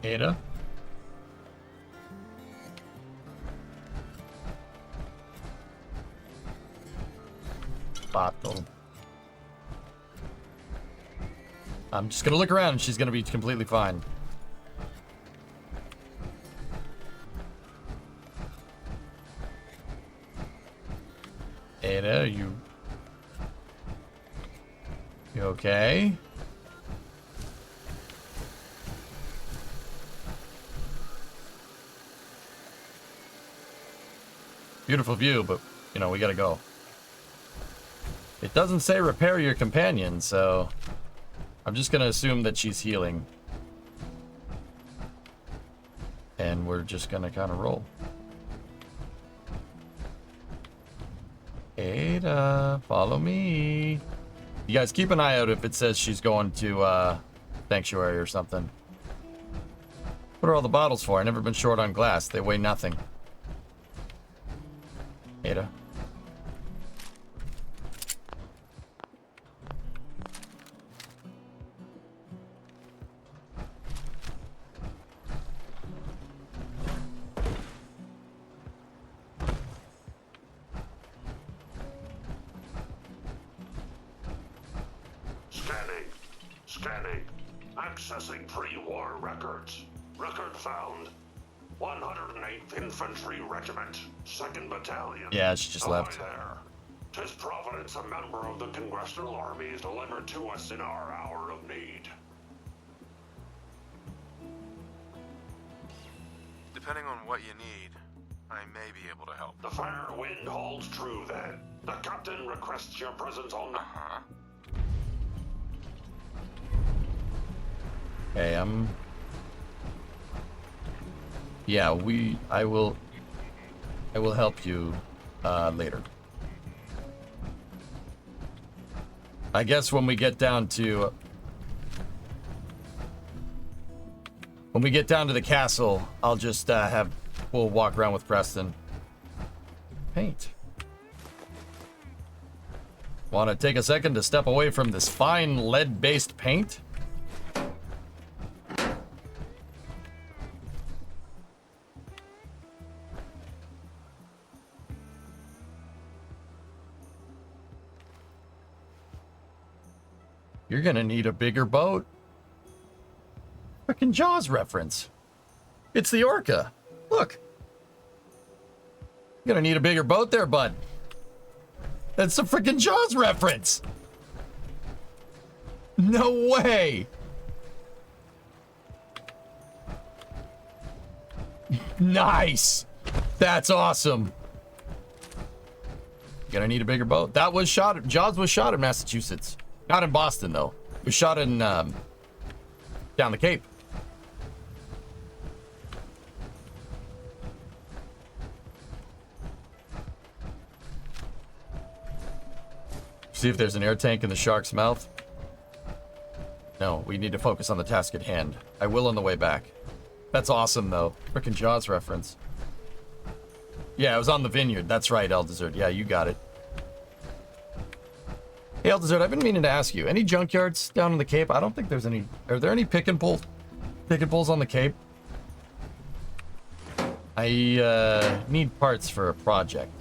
Speaker 6: Ada? Bottle. I'm just gonna look around and she's gonna be completely fine. Ada, you okay? Beautiful view, but, you know, we gotta go. It doesn't say repair your companion, so I'm just gonna assume that she's healing. And we're just gonna kind of roll. Ada, follow me. You guys keep an eye out if it says she's going to Sanctuary or something. What are all the bottles for? I've never been short on glass. They weigh nothing. Ada.
Speaker 17: Scanning. Accessing pre-war records. Record found. 108th Infantry Regiment, 2nd Battalion.
Speaker 6: Yeah, she just left.
Speaker 17: There. 'Tis Providence, a member of the Congressional Army, is delivered to us in our hour of need.
Speaker 16: Depending on what you need, I may be able to help.
Speaker 17: The fair wind holds true, then. The captain requests your presence on the...
Speaker 6: Hey, yeah, I will help you later. I guess when we get down to the castle, I'll just we'll walk around with Preston. Paint. Want to take a second to step away from this fine lead-based paint? You're gonna need a bigger boat. Frickin' Jaws reference. It's the Orca. Look. You're gonna need a bigger boat there, bud. That's the frickin' Jaws reference. No way. Nice. That's awesome. You're gonna need a bigger boat. That was shot. Jaws was shot in Massachusetts, not in Boston though. It was shot in down the Cape. See if there's an air tank in the shark's mouth. No, we need to focus on the task at hand. I will on the way back. That's awesome though. Frickin' Jaws reference. Yeah, it was on the vineyard. That's right, El Desert. Yeah, you got it. Hey, El Desert, I've been meaning to ask you. Any junkyards down in the Cape? I don't think there's any. Are there any pick and pulls on the Cape? I need parts for a project.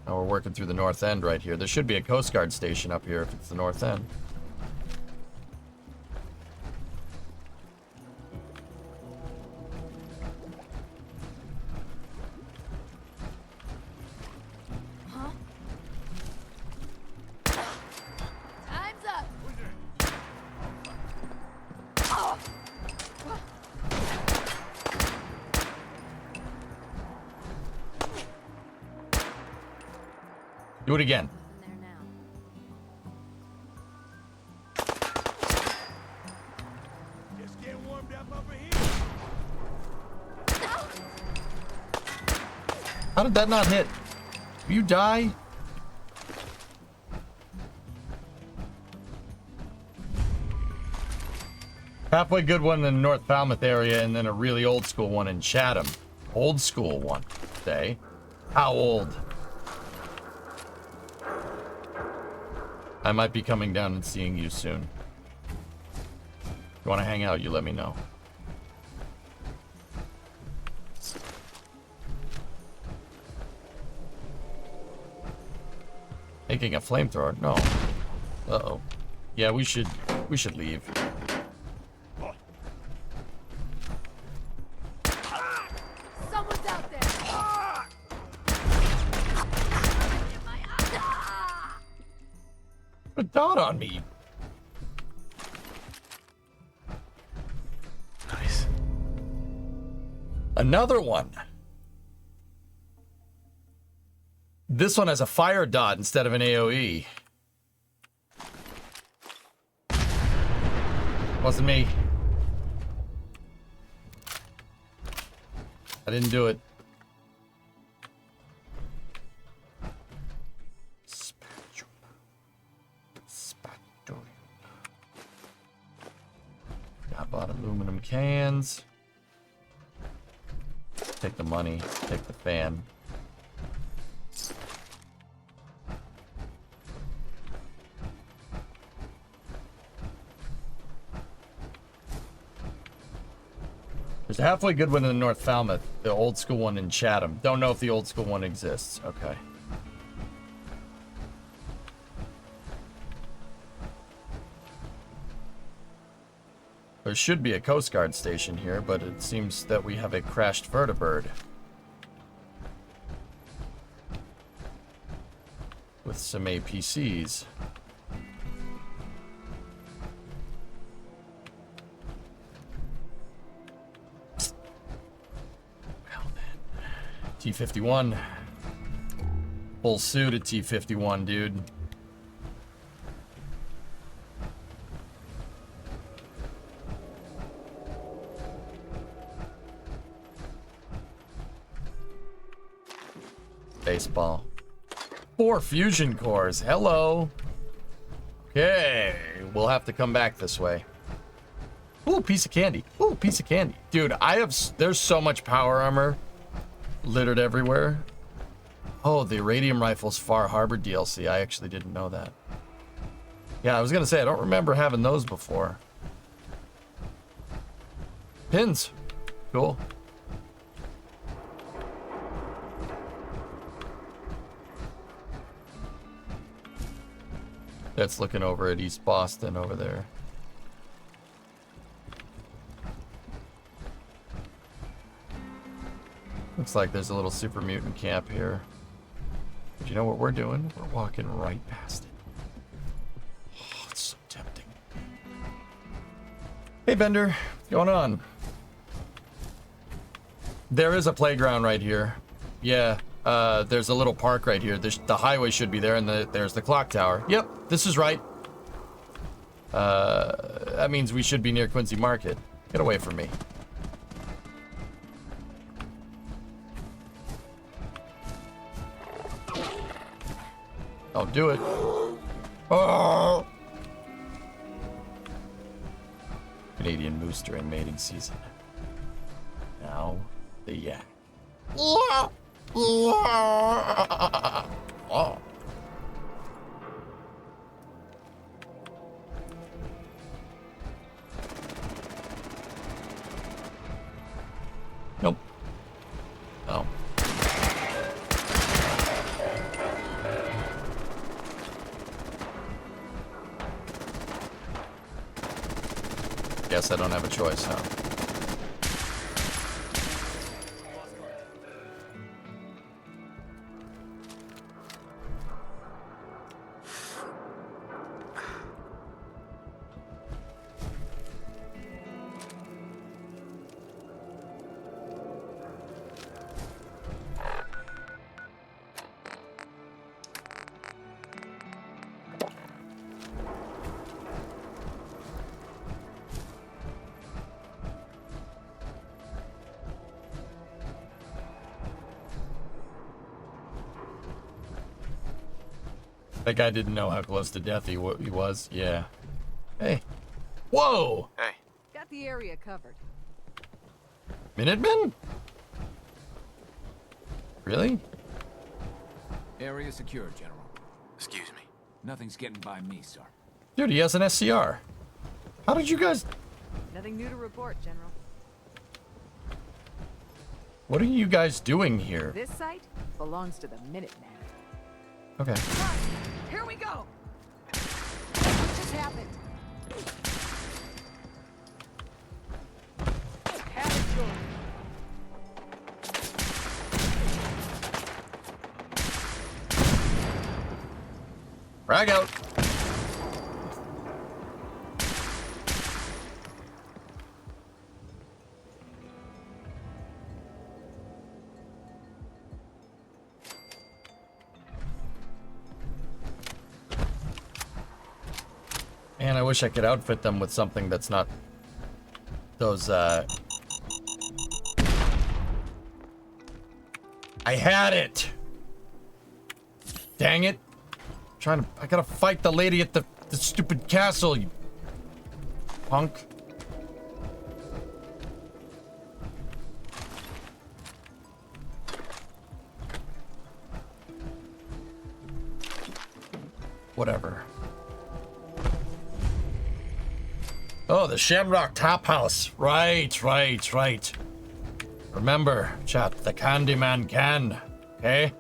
Speaker 6: Now we're working through the North End right here. There should be a Coast Guard station up here if it's the North End.
Speaker 15: Huh? Time's up. Oh.
Speaker 6: Do it again.
Speaker 2: Just get warmed up over here.
Speaker 6: How did that not hit? You die? Halfway good one in the North Falmouth area, and then a really old school one in Chatham. Old school one, say. How old? I might be coming down and seeing you soon. If you want to hang out, you let me know. Making a flamethrower? No. Uh-oh. Yeah, we should leave.
Speaker 15: Someone's out there.
Speaker 6: Put a dot on me.
Speaker 1: Nice.
Speaker 6: Another one. This one has a fire dot instead of an AoE. Wasn't me. I didn't do it. I bought aluminum cans. Take the money, take the fan. There's a halfway good one in the North Falmouth, the old school one in Chatham. Don't know if the old school one exists. Okay. There should be a Coast Guard station here, but it seems that we have a crashed vertibird. With some APCs. Well then. T-51. Full suit at T-51, dude. Baseball. 4 fusion cores. Hello. Okay. We'll have to come back this way. Ooh, piece of candy. Ooh, piece of candy. Dude, there's so much power armor littered everywhere. Oh, the Irradium Rifle's Far Harbor DLC. I actually didn't know that. Yeah, I was gonna say, I don't remember having those before. Pins. Cool. That's looking over at East Boston over there. Looks like there's a little super mutant camp here. But you know what we're doing? We're walking right past it. Oh, it's so tempting. Hey, Bender. What's going on? There is a playground right here. Yeah, there's a little park right here. The highway should be there, and there's the clock tower. Yep, this is right. That means we should be near Quincy Market. Get away from me. Don't do it. Oh! Canadian moose during mating season. Now, the yak. Oh. Nope. Oh. Guess I don't have a choice, huh? That guy didn't know how close to death he was. Yeah. Hey. Whoa!
Speaker 16: Hey.
Speaker 15: Got the area covered.
Speaker 6: Minutemen? Really?
Speaker 8: Area secure, General.
Speaker 16: Excuse me.
Speaker 8: Nothing's getting by me, sir.
Speaker 6: Dude, he has an SCR. How did you guys...
Speaker 15: Nothing new to report, General.
Speaker 6: What are you guys doing here?
Speaker 15: This site belongs to the Minutemen.
Speaker 6: Okay.
Speaker 15: Here we go! What just happened? Have it yours.
Speaker 6: Frag out. Man, I wish I could outfit them with something that's not those, I had it! Dang it. I gotta fight the lady at the stupid castle, you punk. Whatever. Oh, the Shamrock Top House. Right. Remember, chat, the Candyman can. Okay?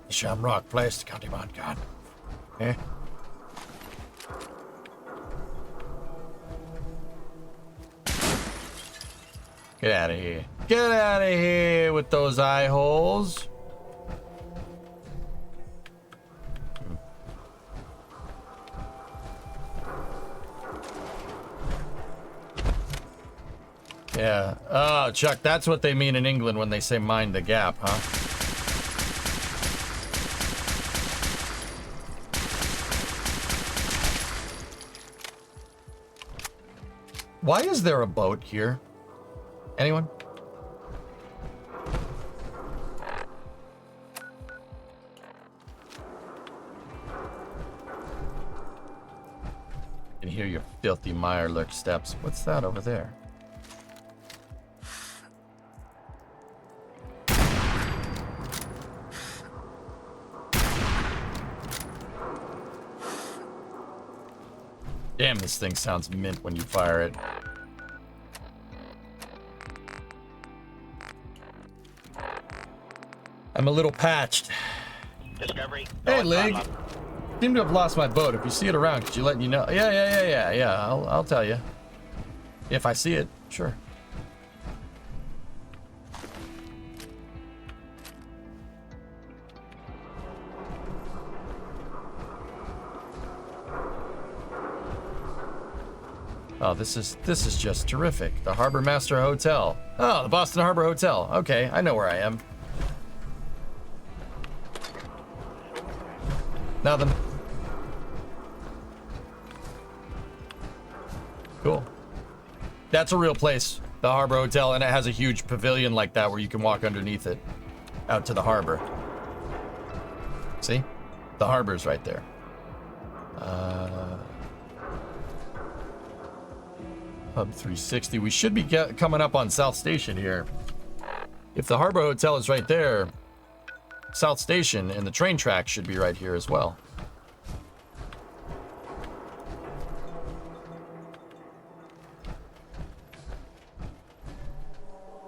Speaker 6: The Shamrock Place, the Candyman can. Okay? Get out of here. Get out of here with those eye holes. Yeah. Oh, Chuck, that's what they mean in England when they say mind the gap, huh? Why is there a boat here? Anyone? I can hear your filthy Mirelurk steps. What's that over there? Damn, this thing sounds mint when you fire it. I'm a little patched.
Speaker 7: Discovery.
Speaker 6: Hey, Lig. Seem to have lost my boat. If you see it around, could you let me know? Yeah. I'll tell you. If I see it, sure. Oh, this is just terrific. The Harbor Master Hotel. Oh, the Boston Harbor Hotel. Okay, I know where I am. Nothing. Cool. That's a real place, the Harbor Hotel, and it has a huge pavilion like that where you can walk underneath it out to the harbor. See? The harbor's right there. Hub 360. We should be coming up on South Station here. If the Harbor Hotel is right there, South Station and the train track should be right here as well.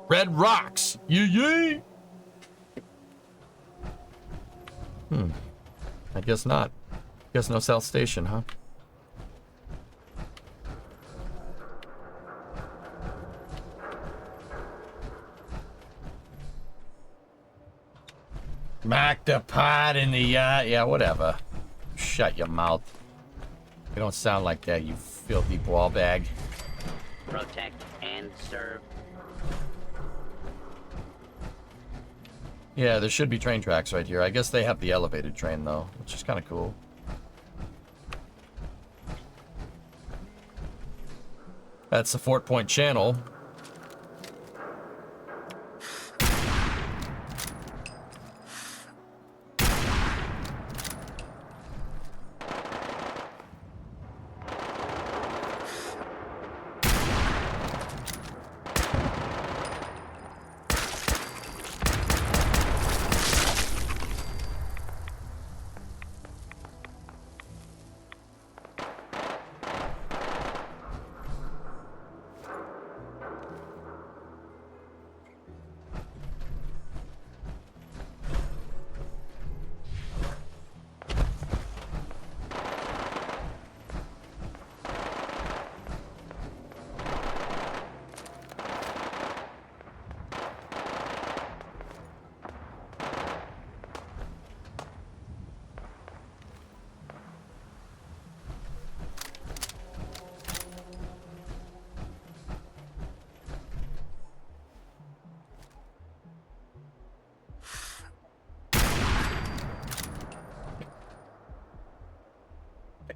Speaker 6: Red Rocks! Yee! I guess not. Guess no South Station, huh? Smack the pot in the yacht. Yeah, whatever. Shut your mouth. You don't sound like that, you filthy ball bag.
Speaker 7: Protect and serve.
Speaker 6: Yeah, there should be train tracks right here. I guess they have the elevated train, though, which is kind of cool. That's the Fort Point Channel.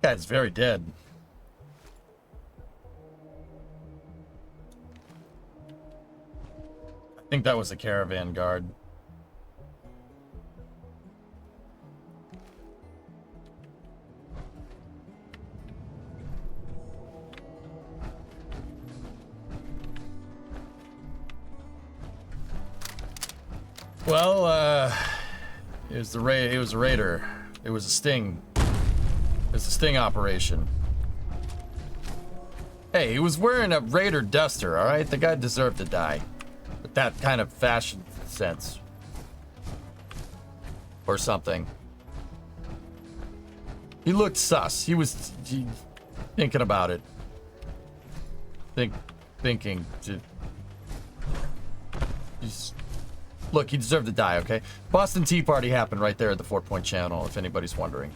Speaker 6: That guy's very dead. I think that was a caravan guard. Well, it was a raider. It was a sting. It's a sting operation. Hey, he was wearing a Raider duster, alright? The guy deserved to die. With that kind of fashion sense. Or something. He looked sus. He was thinking about it. Thinking to... Look, he deserved to die, okay? Boston Tea Party happened right there at the Fort Point Channel, if anybody's wondering.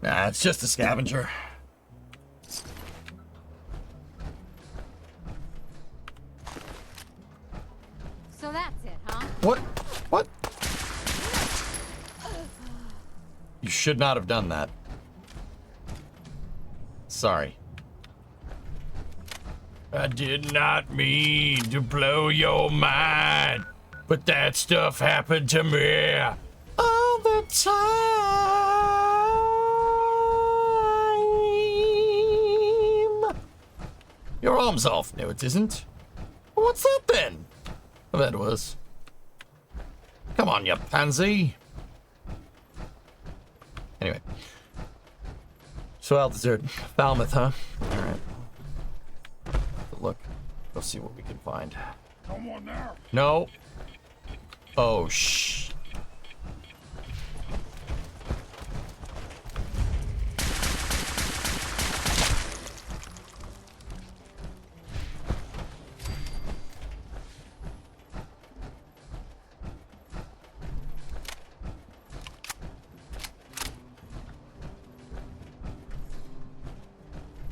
Speaker 6: Nah, it's just a scavenger.
Speaker 15: So that's it, huh?
Speaker 6: What? What? You should not have done that. Sorry. I did not mean to blow your mind, but that stuff happened to me all the time. Your arm's off. No, it isn't. What's that then? I bet it was. Come on, you pansy. Anyway. So altitude. Falmouth, huh? Alright. Look. Let's see what we can find.
Speaker 2: Someone there.
Speaker 6: No. Oh, shh.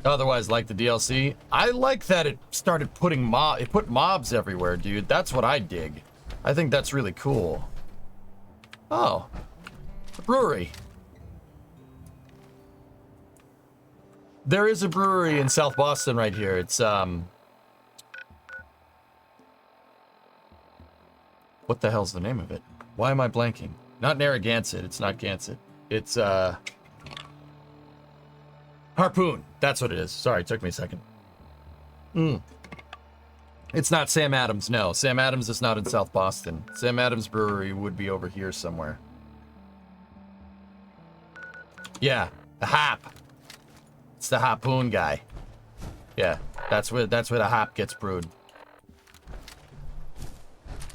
Speaker 6: Otherwise, like the DLC, I like that it started putting it put mobs everywhere, dude. That's what I dig. I think that's really cool. Oh, a brewery. There is a brewery in South Boston right here. It's what the hell's the name of it? Why am I blanking? Not Narragansett. It's not Gansett. It's Harpoon. That's what it is. Sorry, it took me a second. It's not Sam Adams. No, Sam Adams is not in South Boston. Sam Adams Brewery would be over here somewhere. Yeah, the Hop. It's the Harpoon guy. Yeah, that's where the Hop gets brewed.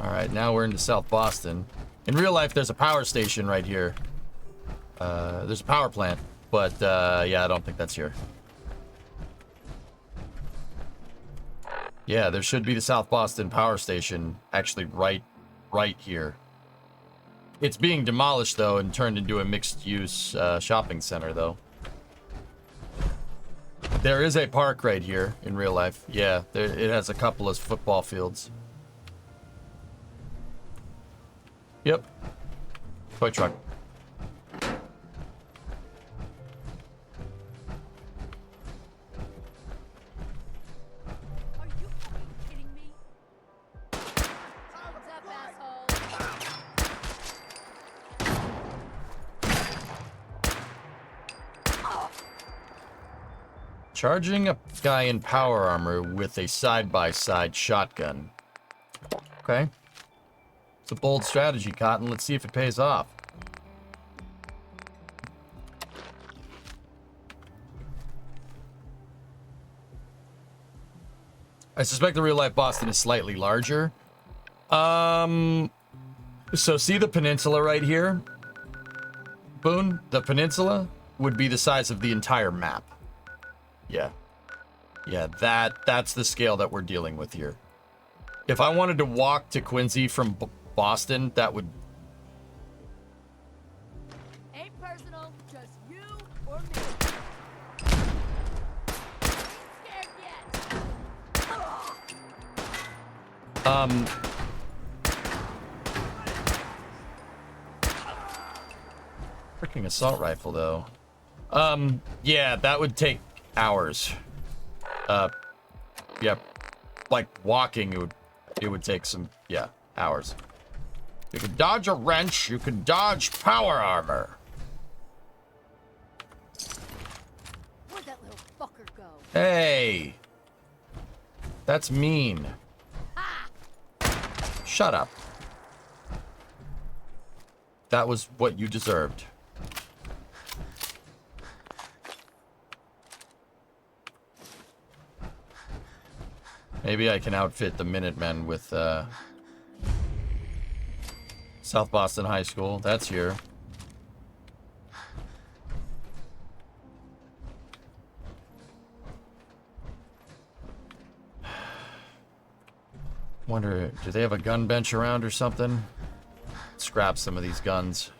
Speaker 6: All right, now we're into South Boston. In real life, there's a power station right here. There's a power plant, but yeah, I don't think that's here. Yeah, there should be the South Boston power station actually right here. It's being demolished though and turned into a mixed-use shopping center though. There is a park right here in real life. Yeah, it has a couple of football fields. Yep. Toy truck. Charging a guy in power armor with a side-by-side shotgun. Okay. It's a bold strategy, Cotton. Let's see if it pays off. I suspect the real-life Boston is slightly larger. So see the peninsula right here? Boone? The peninsula would be the size of the entire map. Yeah. Yeah, that's the scale that we're dealing with here. If I wanted to walk to Quincy from Boston, that would...
Speaker 15: Ain't personal, just you or me. Ain't scared yet.
Speaker 6: Freaking assault rifle, though. Yeah, that would take hours. Yeah, like walking, it would take some, yeah, hours. You can dodge a wrench, you can dodge power armor.
Speaker 15: Where'd that little fucker go?
Speaker 6: Hey, that's mean. Shut up. That was what you deserved. Maybe I can outfit the Minutemen with South Boston High School. That's here. Wonder, do they have a gun bench around or something? Scrap some of these guns.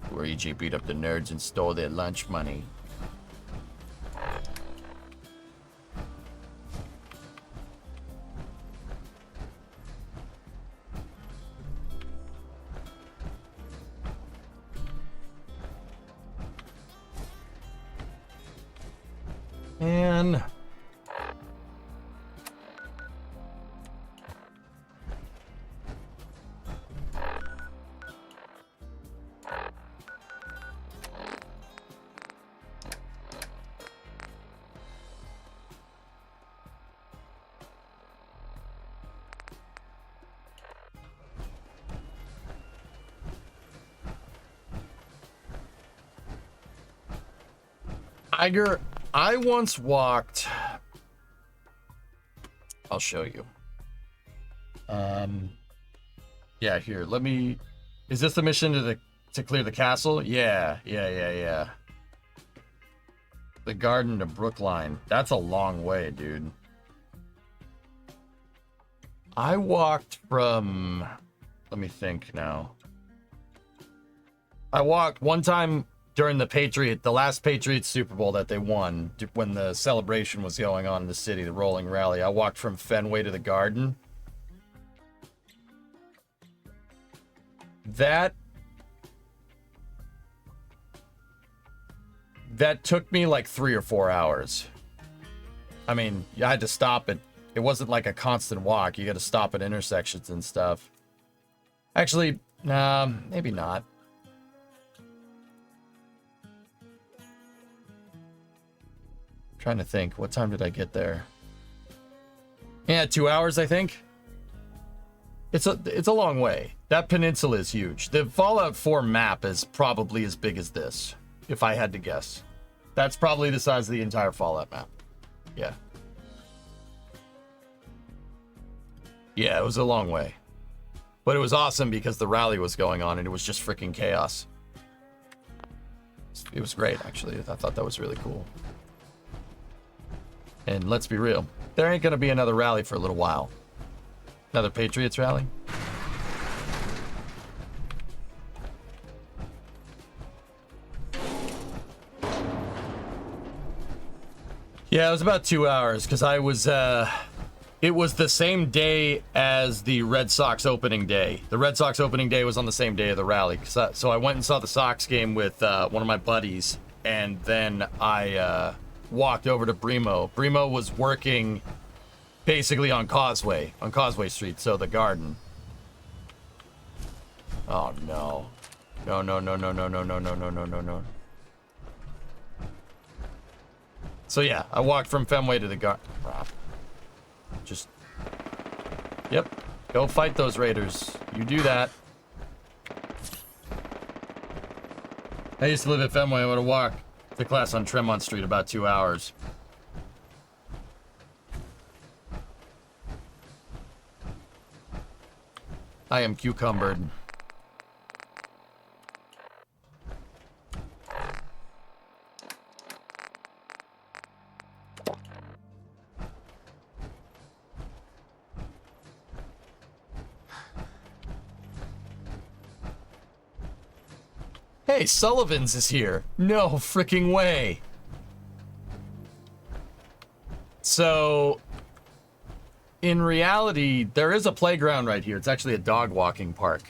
Speaker 6: Where EG beat up the nerds and stole their lunch money. Man. Iger, I once walked... I'll show you. Yeah, here, let me... Is this the mission to clear the castle? Yeah. The garden to Brookline. That's a long way, dude. I walked from... Let me think now. I walked one time during the last Patriots Super Bowl that they won, when the celebration was going on in the city, the rolling rally. I walked from Fenway to the Garden. That took me like 3 or 4 hours. I mean, I had to stop it. It wasn't like a constant walk. You got to stop at intersections and stuff. Actually, maybe not. Trying to think. What time did I get there? Yeah, 2 hours, I think. It's a long way. That peninsula is huge. The Fallout 4 map is probably as big as this, if I had to guess. That's probably the size of the entire Fallout map. Yeah. Yeah, it was a long way. But it was awesome because the rally was going on and it was just freaking chaos. It was great, actually. I thought that was really cool. And let's be real, there ain't going to be another rally for a little while. Another Patriots rally? Yeah, it was about 2 hours because I was, it was the same day as the Red Sox opening day. The Red Sox opening day was on the same day of the rally. So I went and saw the Sox game with one of my buddies, and then I walked over to Bremo. Bremo was working basically on Causeway Street, so the Garden. Oh no. No, no, no, no, no, no, no, no, no, no, no, no. So yeah, I walked from Fenway to the Garden. Just, yep, go fight those raiders. You do that. I used to live at Fenway. I would have walked to class on Tremont Street about 2 hours. I am cucumbered. Hey, Sullivan's is here. No freaking way. So, in reality, there is a playground right here. It's actually a dog walking park.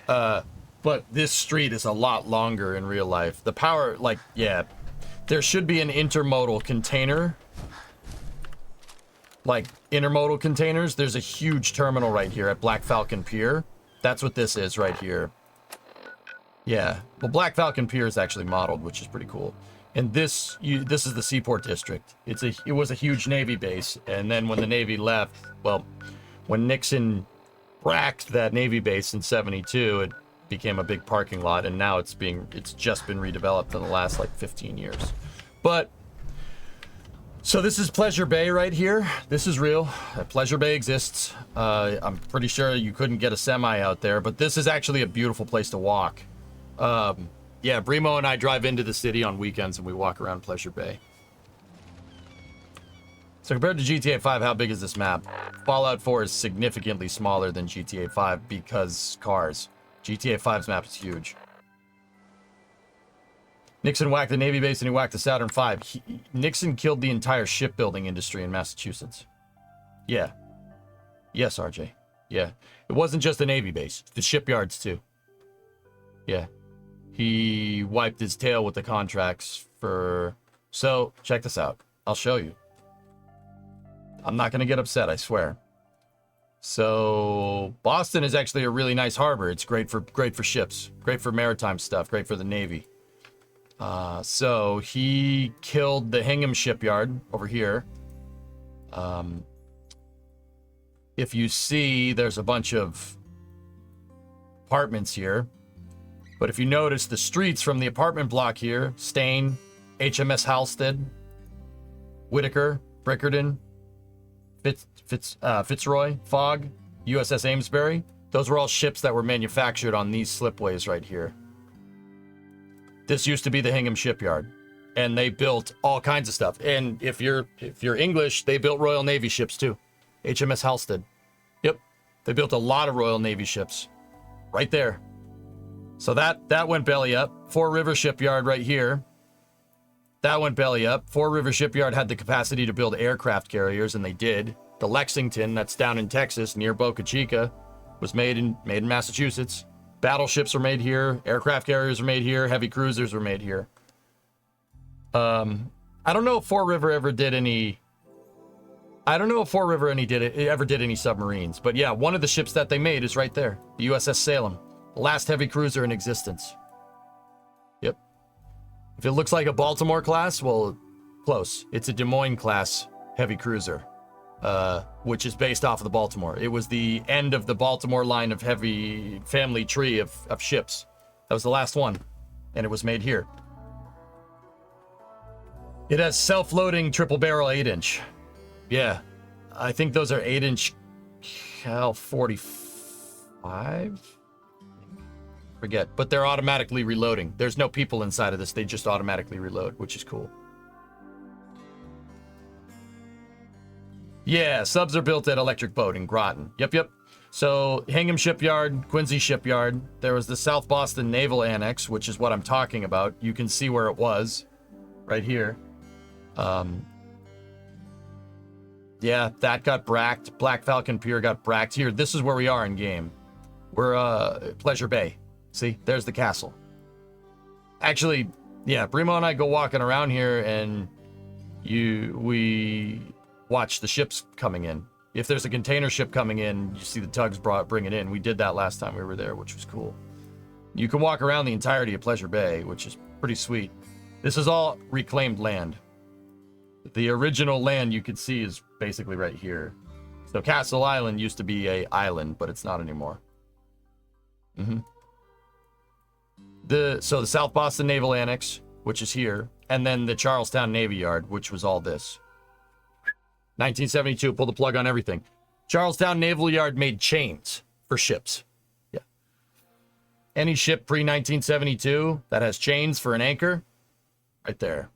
Speaker 6: But this street is a lot longer in real life. The power, like, yeah, there should be an intermodal container. Like, intermodal containers. There's a huge terminal right here at Black Falcon Pier. That's what this is right here. Yeah, well, Black Falcon Pier is actually modeled, which is pretty cool. And this is the Seaport District. It was a huge Navy base, and then when the Navy left, well, when Nixon racked that Navy base in '72, it became a big parking lot, and now it's just been redeveloped in the last like 15 years. But so this is Pleasure Bay right here. This is real. Pleasure Bay exists. I'm pretty sure you couldn't get a semi out there, but this is actually a beautiful place to walk. Yeah, Bremo and I drive into the city on weekends and we walk around Pleasure Bay. So compared to GTA 5, how big is this map? Fallout 4 is significantly smaller than GTA 5 because cars. GTA 5's map is huge. Nixon whacked the Navy base and he whacked the Saturn V. Nixon killed the entire shipbuilding industry in Massachusetts. Yeah. Yes, RJ. Yeah. It wasn't just the Navy base. The shipyards, too. Yeah. He wiped his tail with the contracts for... So, check this out. I'll show you. I'm not going to get upset, I swear. So, Boston is actually a really nice harbor. It's great for ships. Great for maritime stuff. Great for the Navy. So, he killed the Hingham shipyard over here. If you see, there's a bunch of apartments here. But if you notice the streets from the apartment block here, Stain, HMS Halstead, Whitaker, Brickerton, Fitzroy, Fogg, USS Amesbury, those were all ships that were manufactured on these slipways right here. This used to be the Hingham shipyard, and they built all kinds of stuff. And if you're English, they built Royal Navy ships too. HMS Halstead. Yep. They built a lot of Royal Navy ships right there. So that went belly up. Four River Shipyard right here. That went belly up. Four River Shipyard had the capacity to build aircraft carriers, and they did. The Lexington, that's down in Texas, near Boca Chica, was made in Massachusetts. Battleships were made here. Aircraft carriers were made here. Heavy cruisers were made here. I don't know if Fort River ever did any... I don't know if Fort River ever did any submarines. But yeah, one of the ships that they made is right there. The USS Salem. The last heavy cruiser in existence. Yep. If it looks like a Baltimore class, well, close. It's a Des Moines class heavy cruiser. Which is based off of the Baltimore. It was the end of the Baltimore line of heavy family tree of ships. That was the last one. And it was made here. It has self-loading triple barrel 8-inch. Yeah. I think those are 8-inch Cal 45? Forget. But they're automatically reloading. There's no people inside of this. They just automatically reload, which is cool. Yeah, subs are built at Electric Boat in Groton. Yep. So, Hingham Shipyard, Quincy Shipyard. There was the South Boston Naval Annex, which is what I'm talking about. You can see where it was. Right here. Yeah, that got bracked. Black Falcon Pier got bracked. Here, this is where we are in game. We're, Pleasure Bay. See, there's the castle. Actually, yeah, Brimo and I go walking around here, and we watch the ships coming in. If there's a container ship coming in, you see the tugs bring it in. We did that last time we were there, which was cool. You can walk around the entirety of Pleasure Bay, which is pretty sweet. This is all reclaimed land. The original land you could see is basically right here. So Castle Island used to be a island, but it's not anymore. So the South Boston Naval Annex, which is here, and then the Charlestown Navy Yard, which was all this. 1972, pull the plug on everything. Charlestown Naval Yard made chains for ships. Yeah. Any ship pre-1972 that has chains for an anchor, right there.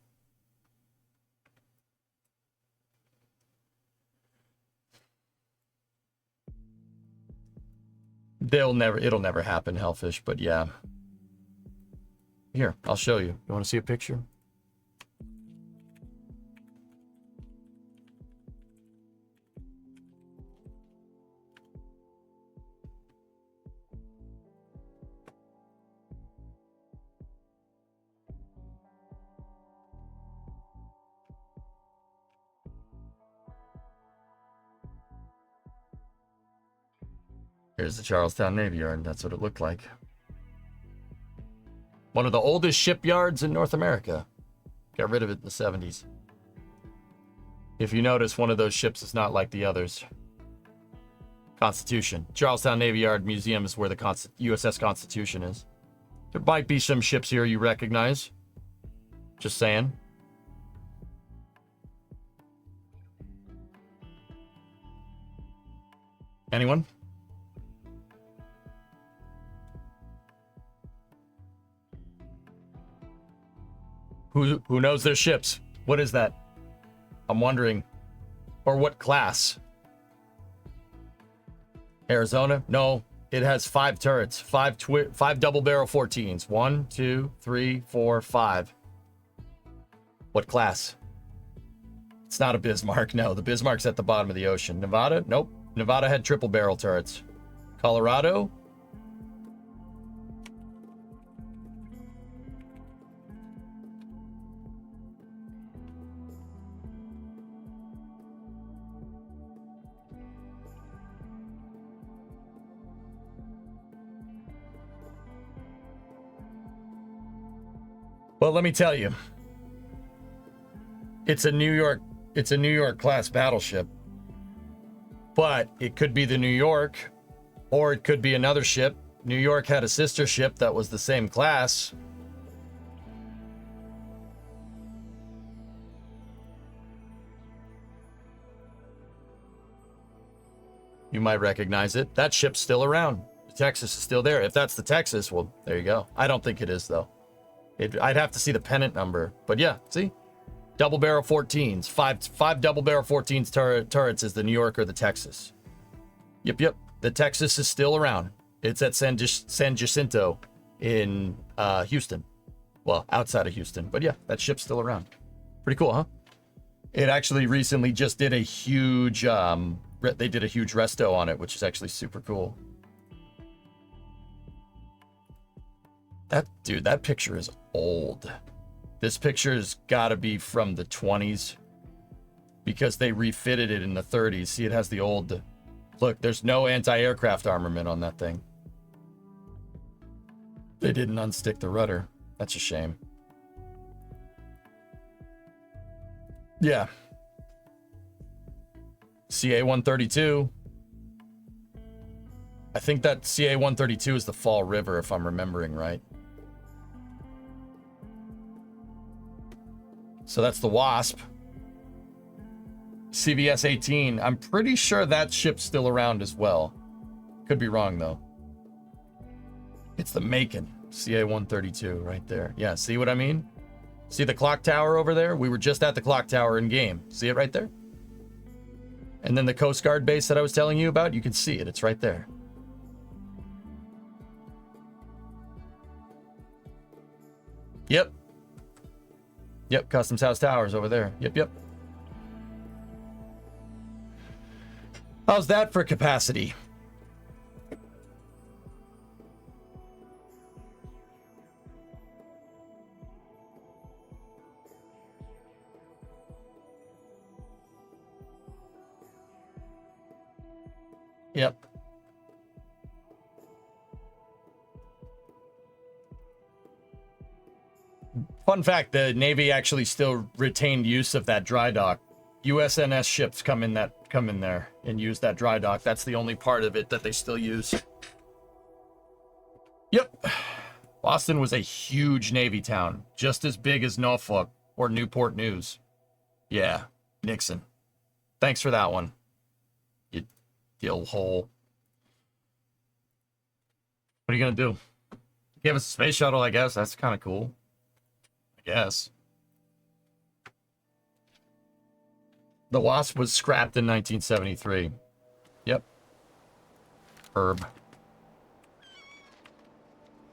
Speaker 6: It'll never happen, Hellfish, but yeah. Here, I'll show you. You want to see a picture? Here's the Charlestown Navy Yard. That's what it looked like. One of the oldest shipyards in North America. Got rid of it in the 70s. If you notice, one of those ships is not like the others. Constitution. Charlestown Navy Yard Museum is where the USS Constitution is. There might be some ships here you recognize. Just saying. Anyone? Who knows their ships? What is that? I'm wondering. Or what class? Arizona? No, it has 5 turrets. 5 double barrel 14s. 1, 2, 3, 4, 5. What class? It's not a Bismarck. No, the Bismarck's at the bottom of the ocean. Nevada? Nope. Nevada had triple barrel turrets. Colorado? Well, let me tell you. It's a New York class battleship. But it could be the New York, or it could be another ship. New York had a sister ship that was the same class. You might recognize it. That ship's still around. The Texas is still there. If that's the Texas, well, there you go. I don't think it is, though. I'd have to see the pennant number. But yeah, see? Double barrel 14s. Five double barrel 14s turrets is the New York or the Texas. Yep. The Texas is still around. It's at San Jacinto. in Houston. Well, outside of Houston. But yeah, that ship's still around. Pretty cool, huh? It actually recently just did a huge, they did a huge resto on it, which is actually super cool. Dude, that picture is old. This picture's gotta be from the 20s because they refitted it in the 30s. See, it has the old, look, there's no anti-aircraft armament on that thing. They didn't unstick the rudder. That's a shame. Yeah. CA-132. I think that CA-132 is the Fall River, if I'm remembering right. So that's the Wasp. CVS-18. I'm pretty sure that ship's still around as well. Could be wrong, though. It's the Macon. CA-132 right there. Yeah, see what I mean? See the clock tower over there? We were just at the clock tower in game. See it right there? And then the Coast Guard base that I was telling you about, you can see it. It's right there. Yep. Yep, Customs House Towers over there. Yep. How's that for capacity? Yep. Fun fact, the Navy actually still retained use of that dry dock. USNS ships come in there and use that dry dock. That's the only part of it that they still use. Yep. Boston was a huge Navy town, just as big as Norfolk or Newport News. Yeah, Nixon. Thanks for that one. You dill hole. What are you gonna do? Give us a space shuttle, I guess. That's kind of cool. I guess. The Wasp was scrapped in 1973. Yep. Herb.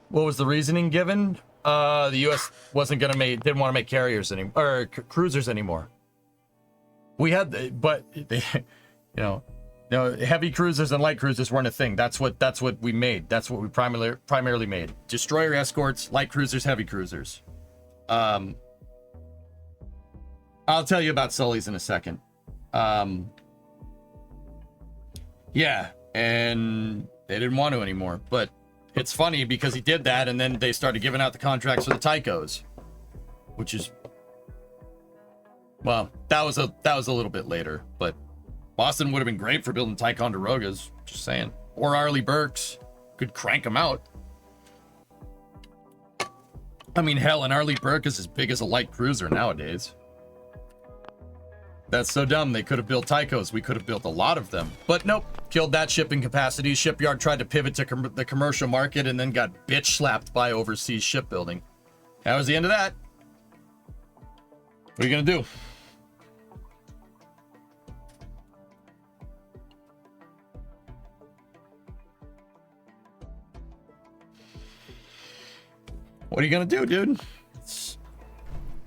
Speaker 6: What was the reasoning given? The U.S. didn't want to make carriers anymore, or cruisers anymore. We had, but they, heavy cruisers and light cruisers weren't a thing. That's what we made. That's what we primarily made. Destroyer escorts, light cruisers, heavy cruisers. I'll tell you about Sully's in a second. Yeah, and they didn't want to anymore, but it's funny because he did that, and then they started giving out the contracts for the Tychos, which is, well, that was a little bit later, but Boston would have been great for building Ticonderogas, just saying. Or Arleigh Burkes, could crank them out. I mean, hell, an Arleigh Burke is as big as a light cruiser nowadays. That's so dumb. They could have built Tychos. We could have built a lot of them. But nope, killed that shipping capacity. Shipyard tried to pivot to the commercial market and then got bitch slapped by overseas shipbuilding. That was the end of that. What are you going to do? What are you going to do, dude?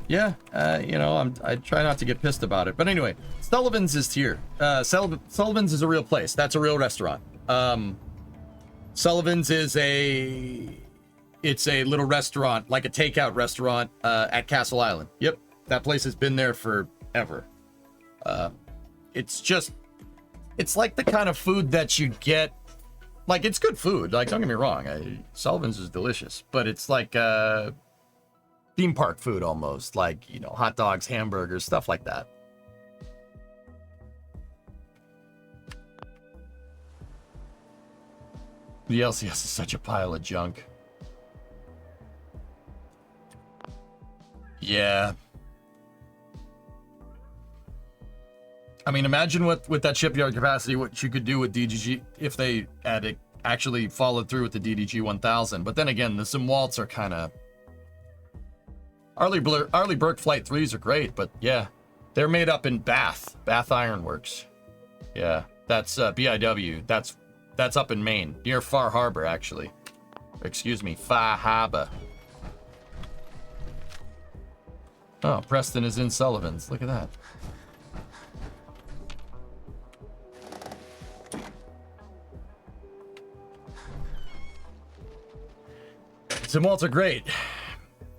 Speaker 6: Yeah, I try not to get pissed about it. But anyway, Sullivan's is here. Sullivan's is a real place. That's a real restaurant. Sullivan's is it's a little restaurant, like a takeout restaurant at Castle Island. Yep, that place has been there forever. It's like the kind of food that you get. Like, it's good food. Like, don't get me wrong. Sullivan's is delicious. But it's like theme park food almost. Like, hot dogs, hamburgers, stuff like that. The LCS is such a pile of junk. Yeah. I mean, imagine with that shipyard capacity, what you could do with DDG if they had actually followed through with the DDG 1000. But then again, the Zimwalts are kind of... Arleigh Burke Flight 3s are great, but yeah. They're made up in Bath Iron Works. Yeah, that's BIW. That's up in Maine, near Far Harbor, actually. Excuse me, Fahaba. Oh, Preston is in Sullivan's. Look at that. Tim Walter, great.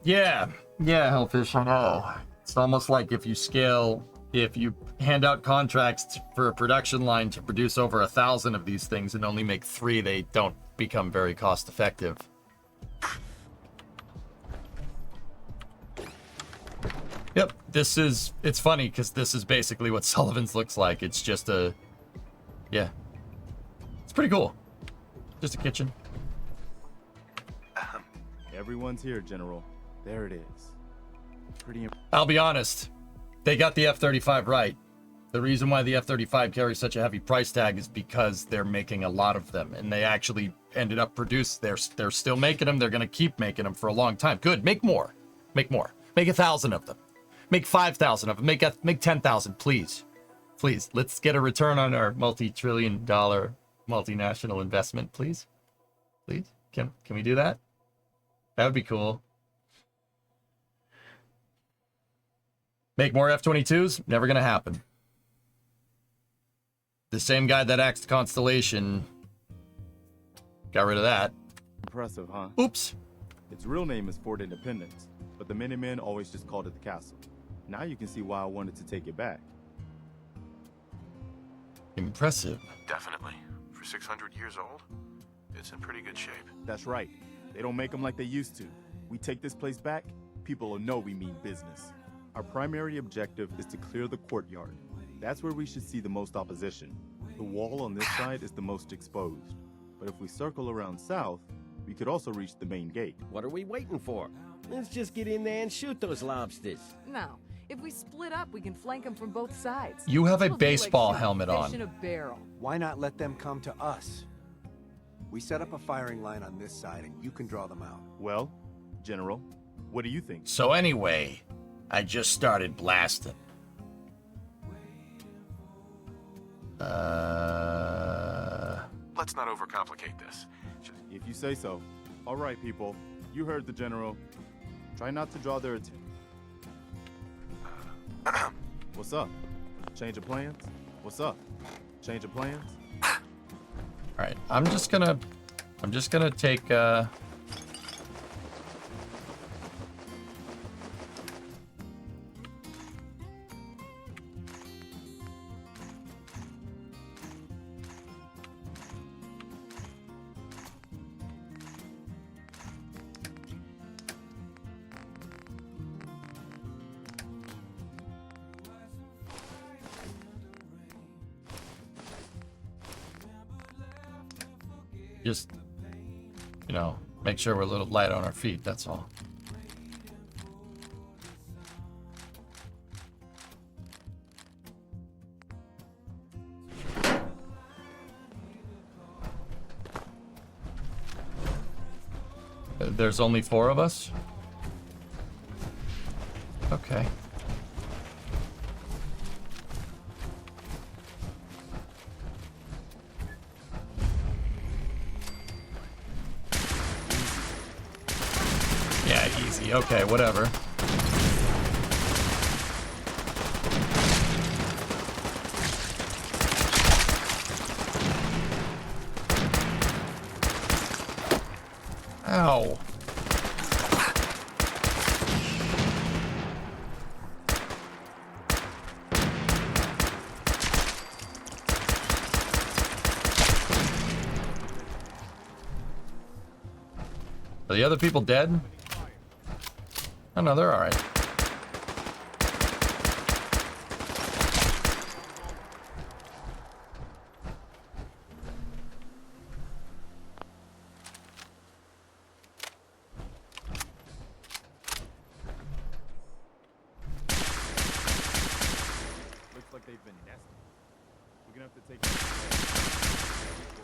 Speaker 6: Yeah, Hellfish, I know. It's almost like if you hand out contracts for a production line to produce over 1,000 of these things and only make 3, they don't become very cost effective. Yep, it's funny because this is basically what Sullivan's looks like. It's just yeah. It's pretty cool. Just a kitchen.
Speaker 18: Everyone's here, General. There it is. Pretty.
Speaker 6: I'll be honest. They got the F-35 right. The reason why the F-35 carries such a heavy price tag is because they're making a lot of them, and they actually ended up they're still making them. They're going to keep making them for a long time. Good. Make more. Make 1,000 of them. Make 5,000 of them. Make 10,000, please. Please. Let's get a return on our multi-trillion-dollar multinational investment, please. Please. Can we do that? That would be cool. Make more F-22s? Never gonna happen. The same guy that axed Constellation got rid of that.
Speaker 18: Impressive, huh?
Speaker 6: Oops.
Speaker 18: Its real name is Fort Independence, but the Minutemen always just called it the castle. Now you can see why I wanted to take it back.
Speaker 6: Impressive.
Speaker 16: Definitely. For 600 years old, it's in pretty good shape.
Speaker 18: That's right. They don't make them like they used to. We take this place back, people will know we mean business. Our primary objective is to clear the courtyard. That's where we should see the most opposition. The wall on this side is the most exposed. But if we circle around south, we could also reach the main gate.
Speaker 19: What are we waiting for? Let's just get in there and shoot those lobsters.
Speaker 15: No. If we split up, we can flank them from both sides.
Speaker 6: You have a
Speaker 15: It'll be like
Speaker 6: baseball
Speaker 15: shooting
Speaker 6: helmet
Speaker 15: fish
Speaker 6: on.
Speaker 15: in a barrel.
Speaker 20: Why not let them come to us? We set up a firing line on this side, and you can draw them out.
Speaker 18: Well, General, what do you think?
Speaker 6: So anyway, I just started blasting.
Speaker 16: Let's not overcomplicate this.
Speaker 18: If you say so. All right, people. You heard the General. Try not to draw their attention. What's up? Change of plans? What's up? Change of plans?
Speaker 6: All right, I'm just gonna take just, make sure we're a little light on our feet, that's all. There's only 4 of us? Okay. Yeah, easy. Okay, whatever. Ow. Are the other people dead? Oh no, they're alright.
Speaker 18: Looks like they've been nesting. We're gonna have to take before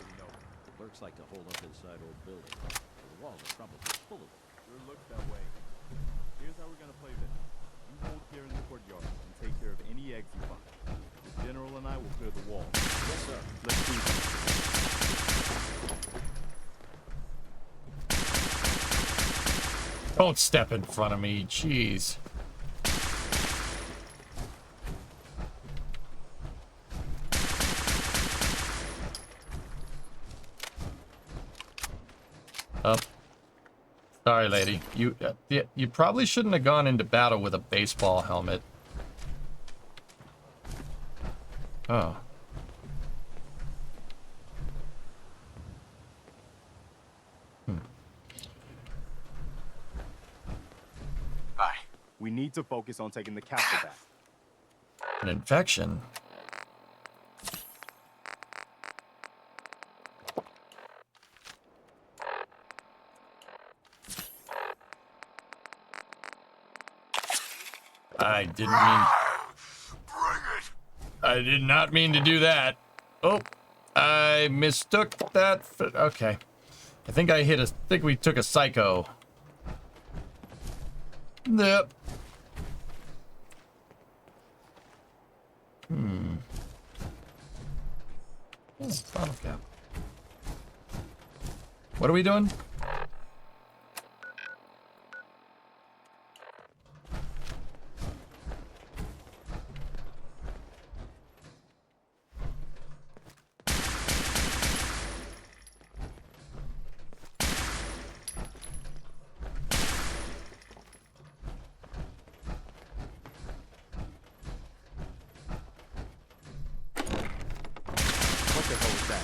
Speaker 18: we know it.
Speaker 19: Looks like to hold up inside old buildings. The walls are probably full of them.
Speaker 18: Sure looks that way. Here's how we're gonna play this. You hold here in the courtyard and take care of any eggs you find. The General and I will clear the wall. Yes, sir. Let's do this.
Speaker 6: Don't step in front of me, jeez. Up. Sorry, lady. You probably shouldn't have gone into battle with a baseball helmet. Oh.
Speaker 18: Hi. We need to focus on taking the castle back.
Speaker 6: An infection? I didn't mean... I did not mean to do that. Oh, I mistook that for... Okay. I think we took a psycho. Yep. Oh, bottle cap. What are we doing?
Speaker 18: What the hell was that?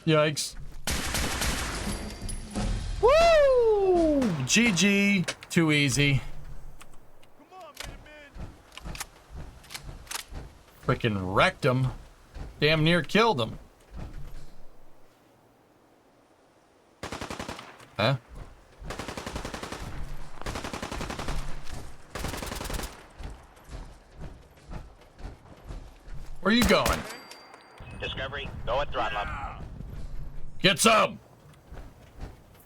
Speaker 6: Yikes. Woo! GG. Too easy. Freaking wrecked him. Damn near killed him. Huh? Where are you going?
Speaker 7: Discovery, go at throttle up.
Speaker 6: Get some!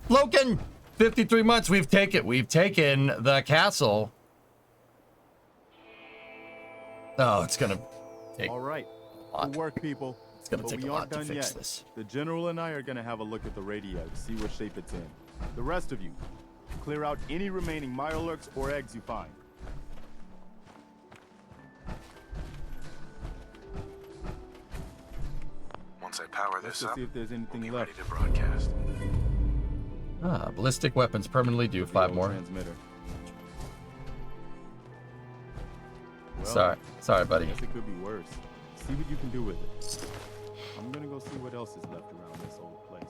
Speaker 6: Loken! 53 months, we've taken the castle. Oh, it's gonna take...
Speaker 18: All right. Good work, people.
Speaker 6: It's gonna take a lot to fix this.
Speaker 18: The General and I are gonna have a look at the radio to see what shape it's in. The rest of you, clear out any remaining Mirelurks or eggs you find.
Speaker 16: Once I power this up,
Speaker 18: see if there's anything
Speaker 16: we'll be
Speaker 18: left.
Speaker 16: ready to broadcast.
Speaker 6: Ballistic weapons permanently do 5 more.
Speaker 18: Transmitter.
Speaker 6: Well, sorry, buddy.
Speaker 18: I guess it could be worse. See what you can do with it. I'm gonna go see what else is left around this old place.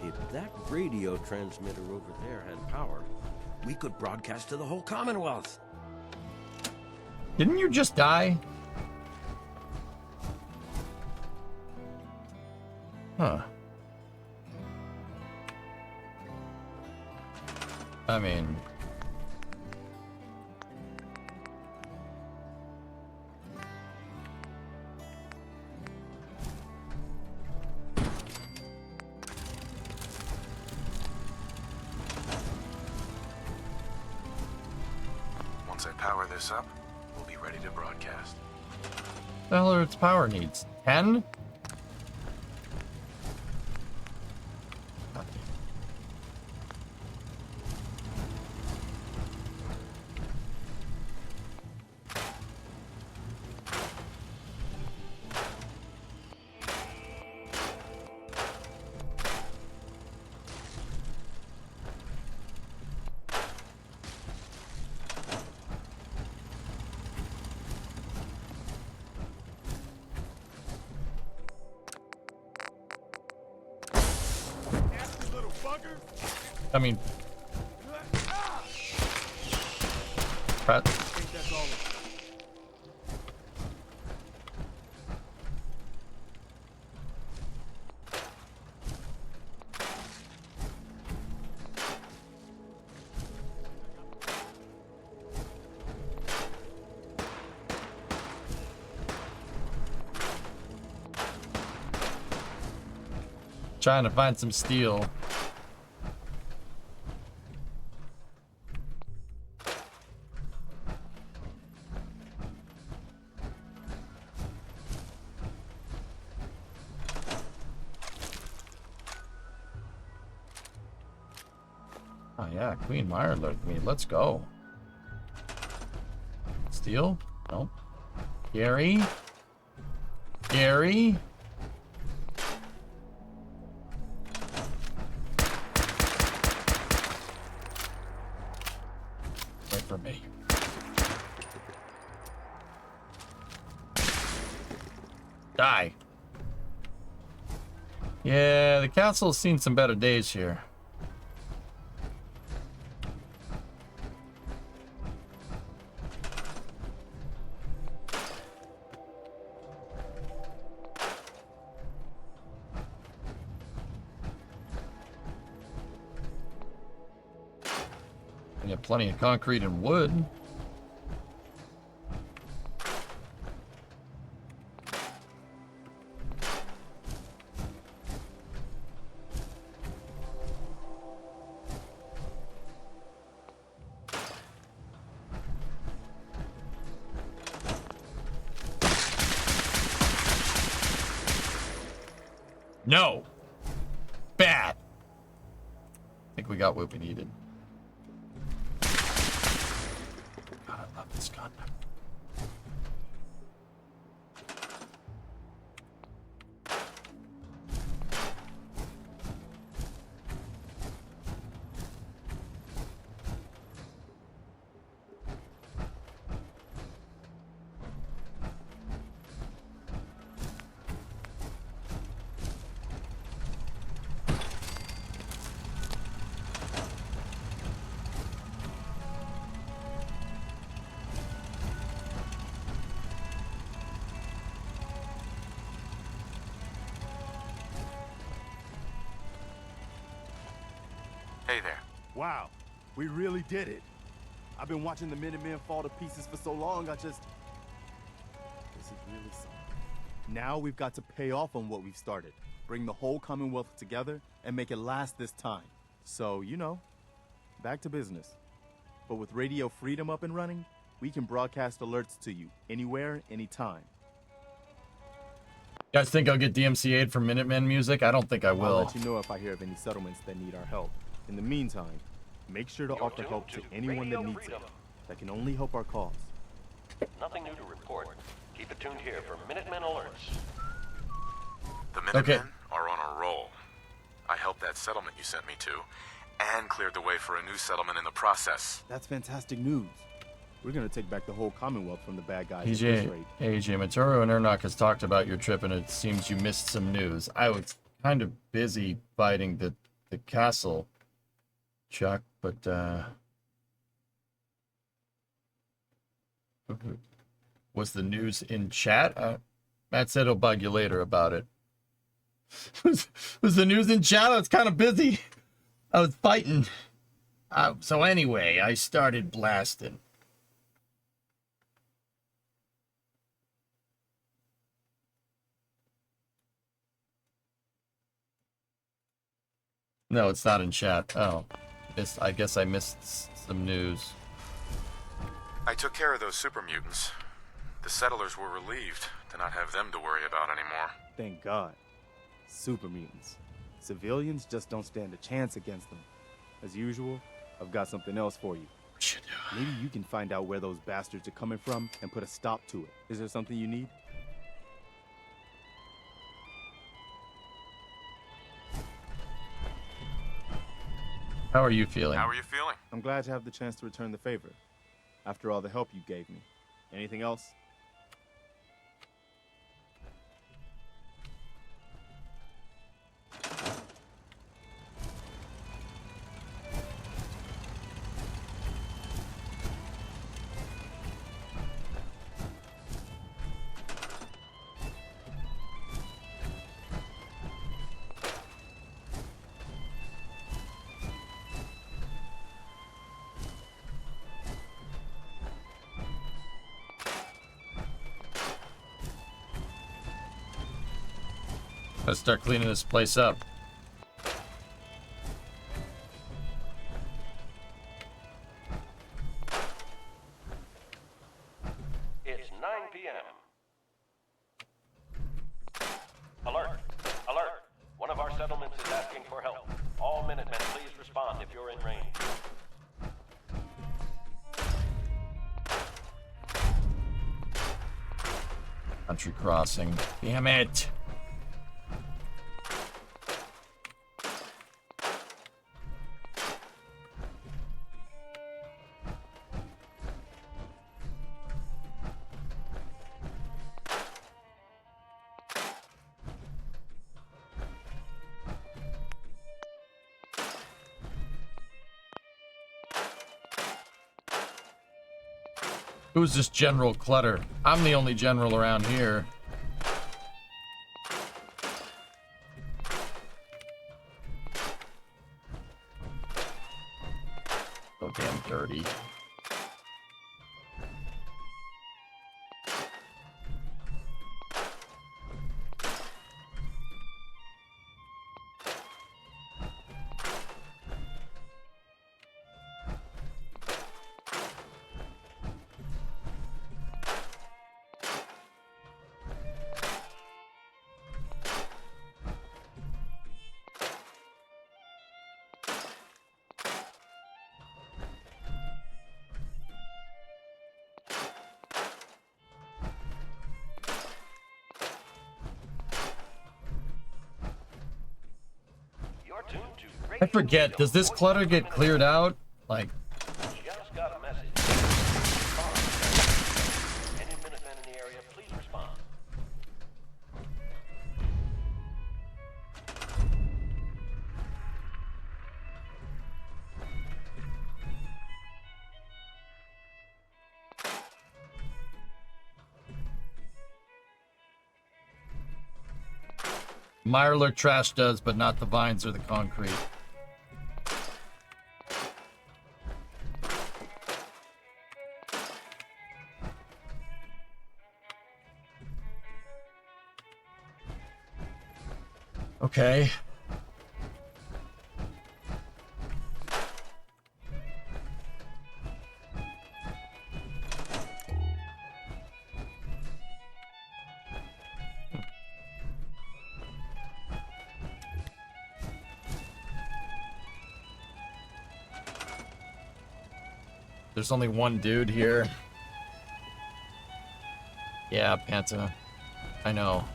Speaker 19: If that radio transmitter over there had power, we could broadcast to the whole Commonwealth.
Speaker 6: Didn't you just die? Huh. I mean...
Speaker 16: Once I power this up, we'll be ready to broadcast.
Speaker 6: The hell are its power needs? 10? I mean... Pat. Trying to find some steel. Oh yeah, Queen Mire alerted me. Let's go. Steel? Nope. Gary? Gary? Wait for me. Die. Yeah, the council's seen some better days here. We got plenty of concrete and wood. No. Bad. I think we got what we needed. God, I love this gun.
Speaker 16: Hey there.
Speaker 18: Wow, we really did it. I've been watching the Minutemen fall to pieces for so long, this is really something. Now we've got to pay off on what we've started. Bring the whole Commonwealth together and make it last this time. So, you know, back to business. But with Radio Freedom up and running, we can broadcast alerts to you anywhere, anytime.
Speaker 6: You guys think I'll get DMCA'd for Minutemen music? I don't think I will.
Speaker 18: I'll let you know if I hear of any settlements that need our help. In the meantime, make sure to offer help to anyone that needs it. That can only help our cause.
Speaker 21: Nothing new to report. Keep it tuned here for Minutemen alerts.
Speaker 16: The Minutemen are on a roll. I helped that settlement you sent me to, and cleared the way for a new settlement in the process.
Speaker 18: That's fantastic news. We're gonna take back the whole Commonwealth from the bad guys.
Speaker 6: AJ Maturo and Ernok has talked about your trip, and it seems you missed some news. I was kind of busy fighting the castle, Chuck, but was the news in chat? Matt said he'll bug you later about it. Was the news in chat? I was kind of busy. I was fighting. So anyway, I started blasting. No, it's not in chat. Oh, I guess I missed some news.
Speaker 16: I took care of those super mutants. The settlers were relieved to not have them to worry about anymore.
Speaker 18: Thank God. Super mutants. Civilians just don't stand a chance against them. As usual, I've got something else for you. Maybe you can find out where those bastards are coming from and put a stop to it. Is there something you need?
Speaker 6: How are you feeling?
Speaker 16: How are you feeling?
Speaker 18: I'm glad to have the chance to return the favor. After all the help you gave me. Anything else?
Speaker 6: Let's start cleaning this place up.
Speaker 21: It's 9 p.m. Alert! Alert! One of our settlements is asking for help. All Minutemen, please respond if you're in range.
Speaker 6: Country crossing. Damn it. Who's this General Clutter? I'm the only general around here. So damn dirty. I forget, does this clutter get cleared out? Like...
Speaker 21: Just got a message. Any Minutemen in the area, please respond.
Speaker 6: Mirelurk trash does, but not the vines or the concrete. Okay. There's only one dude here. Yeah, Panta. I know.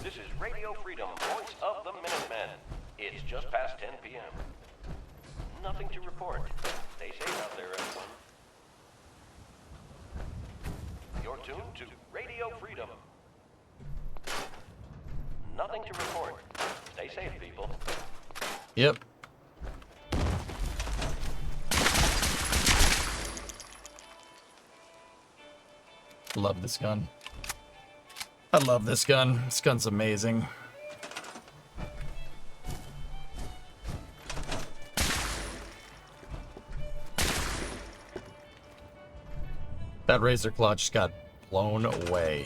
Speaker 21: This is Radio Freedom, voice of the Minutemen. It's just past 10 p.m. Nothing to report. Stay safe out there, everyone. You're tuned to Radio Freedom. Nothing to report. Stay safe, people.
Speaker 6: Yep. Love this gun. I love this gun. This gun's amazing. That razor claw just got blown away.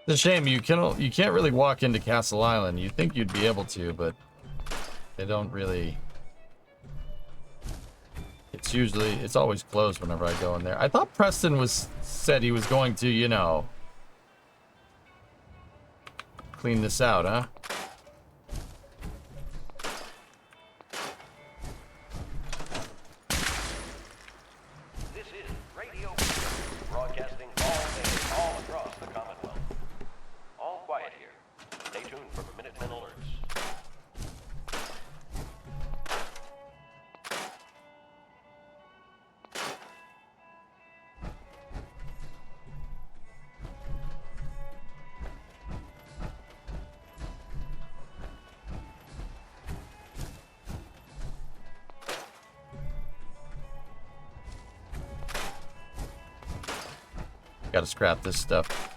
Speaker 6: It's a shame you can't really walk into Castle Island. You'd think you'd be able to, but they don't really. It's always closed whenever I go in there. I thought Preston said he was going to, you know, clean this out, huh?
Speaker 21: This is Radio Freedom, broadcasting all day, all across the Commonwealth. All quiet here. Stay tuned for Minutemen alerts.
Speaker 6: Gotta scrap this stuff.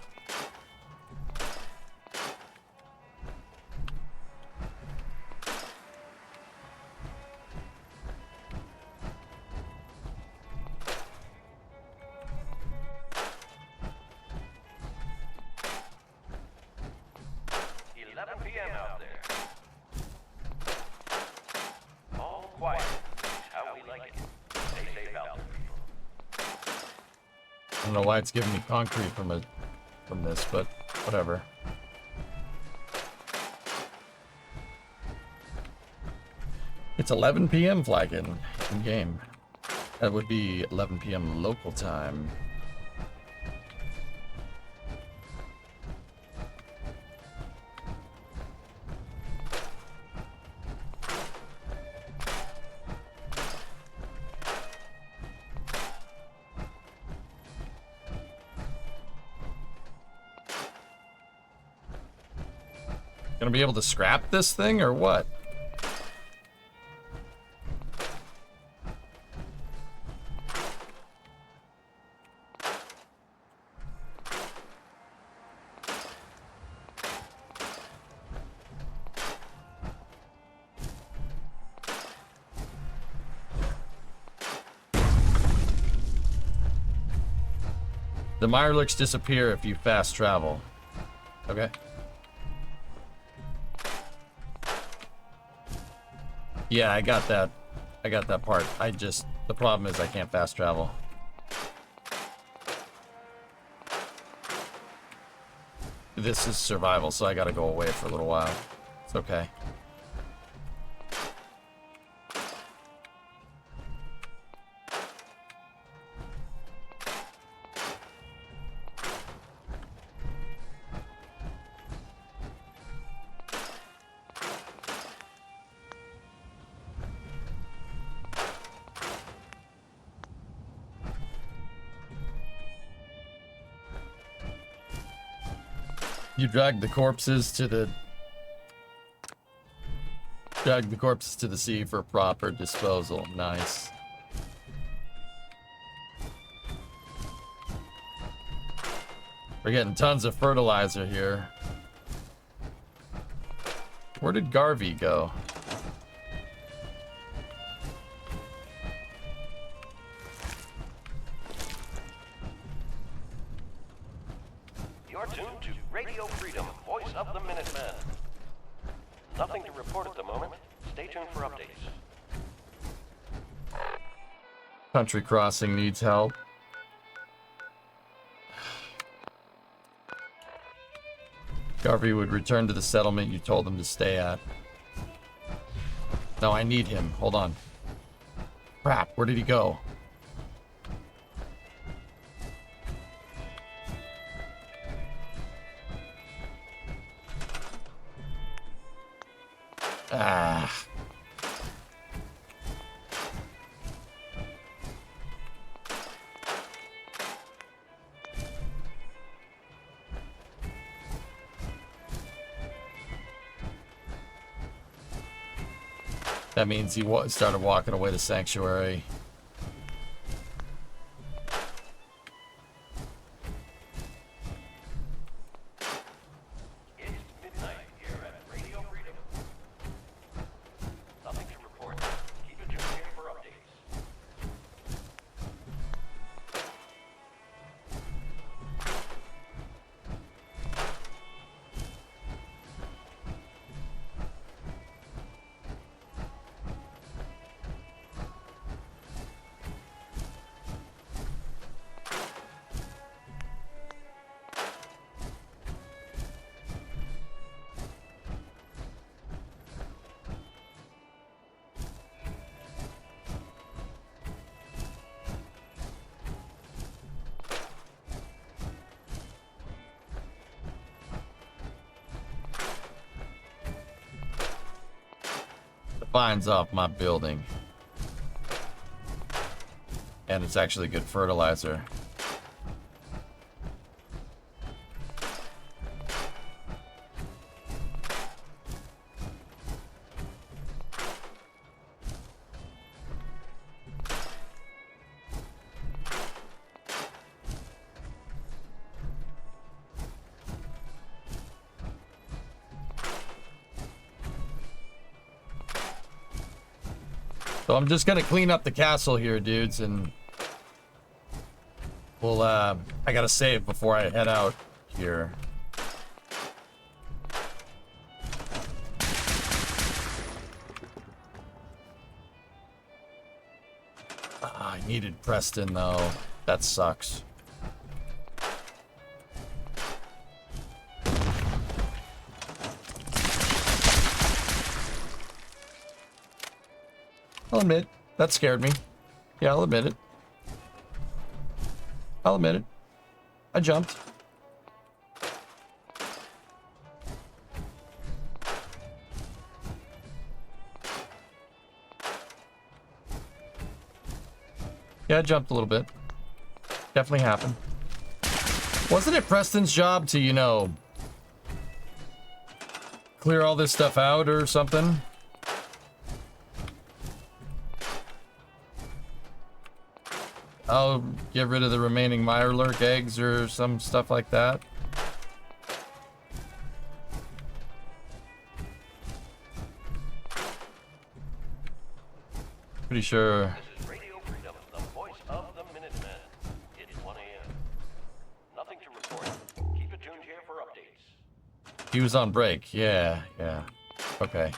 Speaker 6: I don't know why it's giving me concrete from this, but whatever. It's 11 p.m. flagging in game. That would be 11 p.m. local time. Gonna be able to scrap this thing or what? The Mirelurks disappear if you fast travel. Okay. Yeah, I got that. I got that part. The problem is I can't fast travel. This is survival, so I gotta go away for a little while. It's okay. You drag the corpses to the sea for proper disposal. Nice. We're getting tons of fertilizer here. Where did Garvey go?
Speaker 21: You're tuned to Radio Freedom, voice of the Minutemen. Nothing to report at the moment. Stay tuned for updates.
Speaker 6: Country Crossing needs help. Garvey would return to the settlement you told him to stay at. No, I need him. Hold on. Crap, where did he go? Ah. That means he started walking away to Sanctuary. Vines off my building. And it's actually good fertilizer. So I'm just gonna clean up the castle here, dudes, and we'll, I gotta save before I head out here. I needed Preston, though. That sucks. I'll admit, that scared me. Yeah, I'll admit it. I'll admit it. I jumped. Yeah, I jumped a little bit. Definitely happened. Wasn't it Preston's job to, you know, clear all this stuff out or something? I'll get rid of the remaining Mirelurk eggs or some stuff like that. Pretty sure.
Speaker 21: This is Radio Freedom, the voice of the Minutemen. It's 1 a.m. Nothing to report. Keep it tuned here for updates.
Speaker 6: He was on break. Yeah. Okay.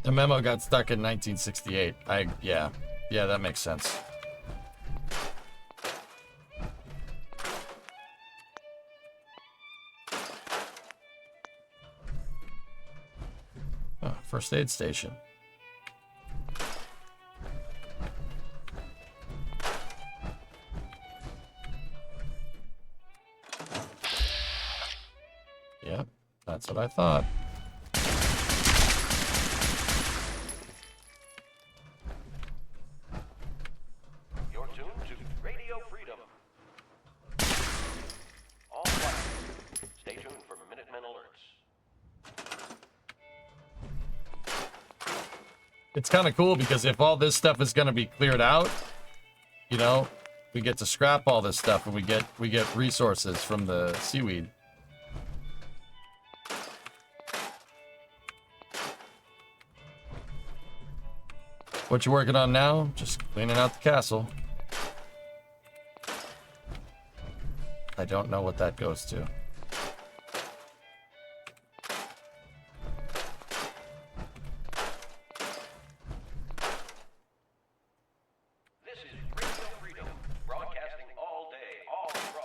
Speaker 6: The memo got stuck in 1968. Yeah, that makes sense. Oh, first aid station. Yep, that's what I thought. It's kind of cool because if all this stuff is going to be cleared out, you know, we get to scrap all this stuff and we get resources from the seaweed. What you working on now? Just cleaning out the castle. I don't know what that goes to.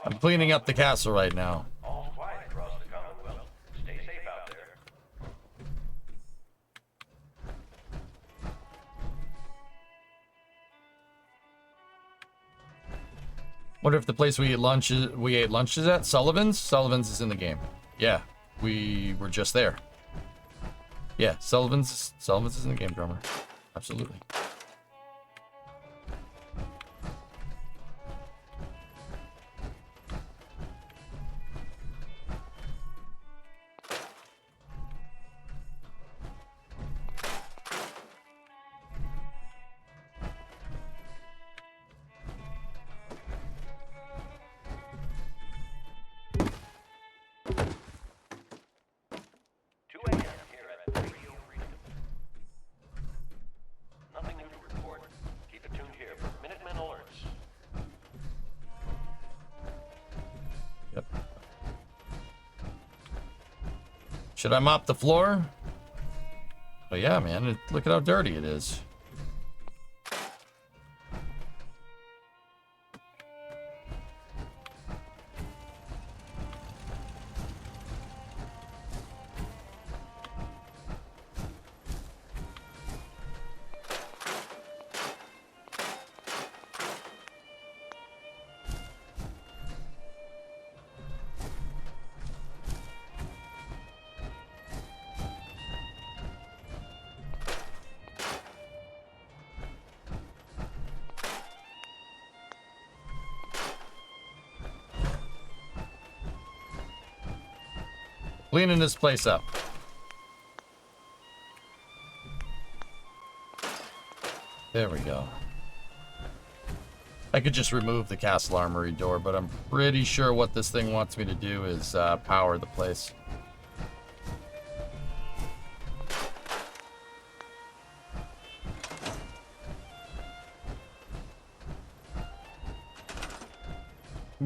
Speaker 6: I'm cleaning up the castle right now.
Speaker 21: All's quiet across the Commonwealth. Stay safe out there.
Speaker 6: Wonder if the place we ate lunch is at Sullivan's? Sullivan's is in the game. Yeah, we were just there. Yeah, Sullivan's is in the game, drummer. Absolutely. Should I mop the floor? Oh yeah, man. Look at how dirty it is. Cleaning this place up. There we go. I could just remove the castle armory door, but I'm pretty sure what this thing wants me to do is power the place.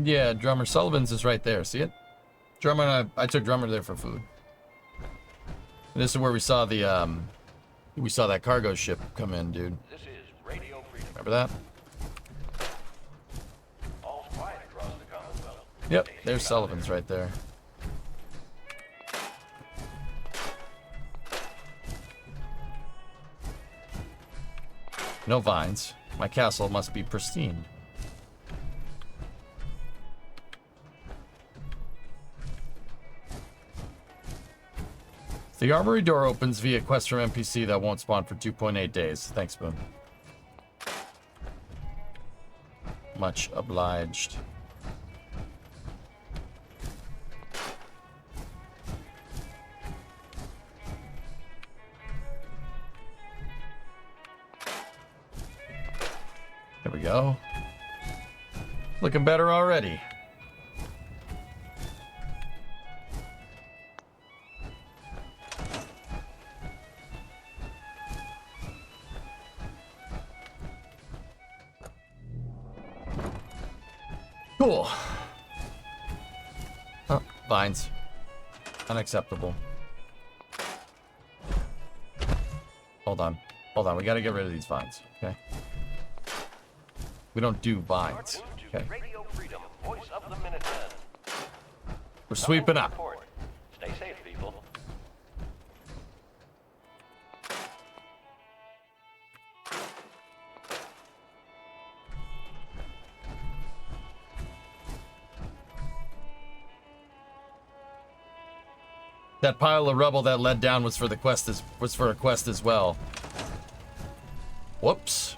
Speaker 6: Yeah, Drummer Sullivan's is right there. See it? Drummer, I took Drummer there for food. And this is where we saw the that cargo ship come in, dude.
Speaker 21: This is Radio Freedom.
Speaker 6: Remember that?
Speaker 21: All's quiet across the Commonwealth.
Speaker 6: Yep, there's Sullivan's right there. No vines. My castle must be pristine. The armory door opens via quest from NPC that won't spawn for 2.8 days. Thanks, Boone. Much obliged. There we go. Looking better already. Cool. Oh, vines. Unacceptable. Hold on. Hold on. We gotta get rid of these vines. Okay. We don't do vines. Okay.
Speaker 21: Radio Freedom, voice of the Minutemen.
Speaker 6: We're sweeping up.
Speaker 21: Stay safe, people.
Speaker 6: That pile of rubble that led down was for the quest was for a quest as well. Whoops.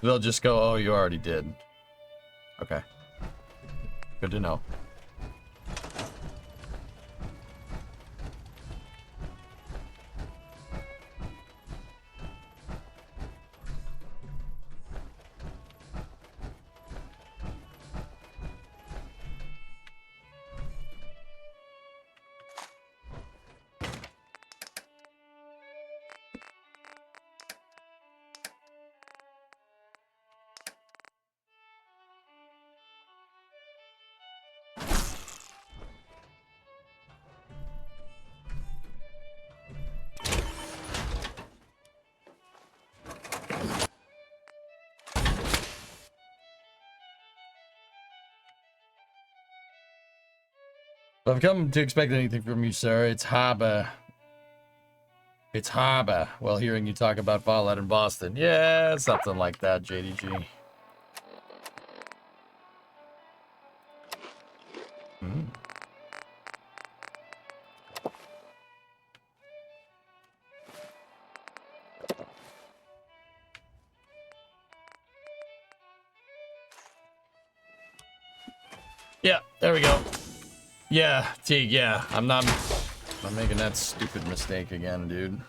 Speaker 6: They'll just go, oh, you already did. Okay. Good to know. I've come to expect anything from you, sir. It's harbor. It's harbor. While hearing you talk about Fallout in Boston. Yeah, something like that, JDG. Yeah, there we go. Yeah, Teague, yeah. I'm not making that stupid mistake again, dude.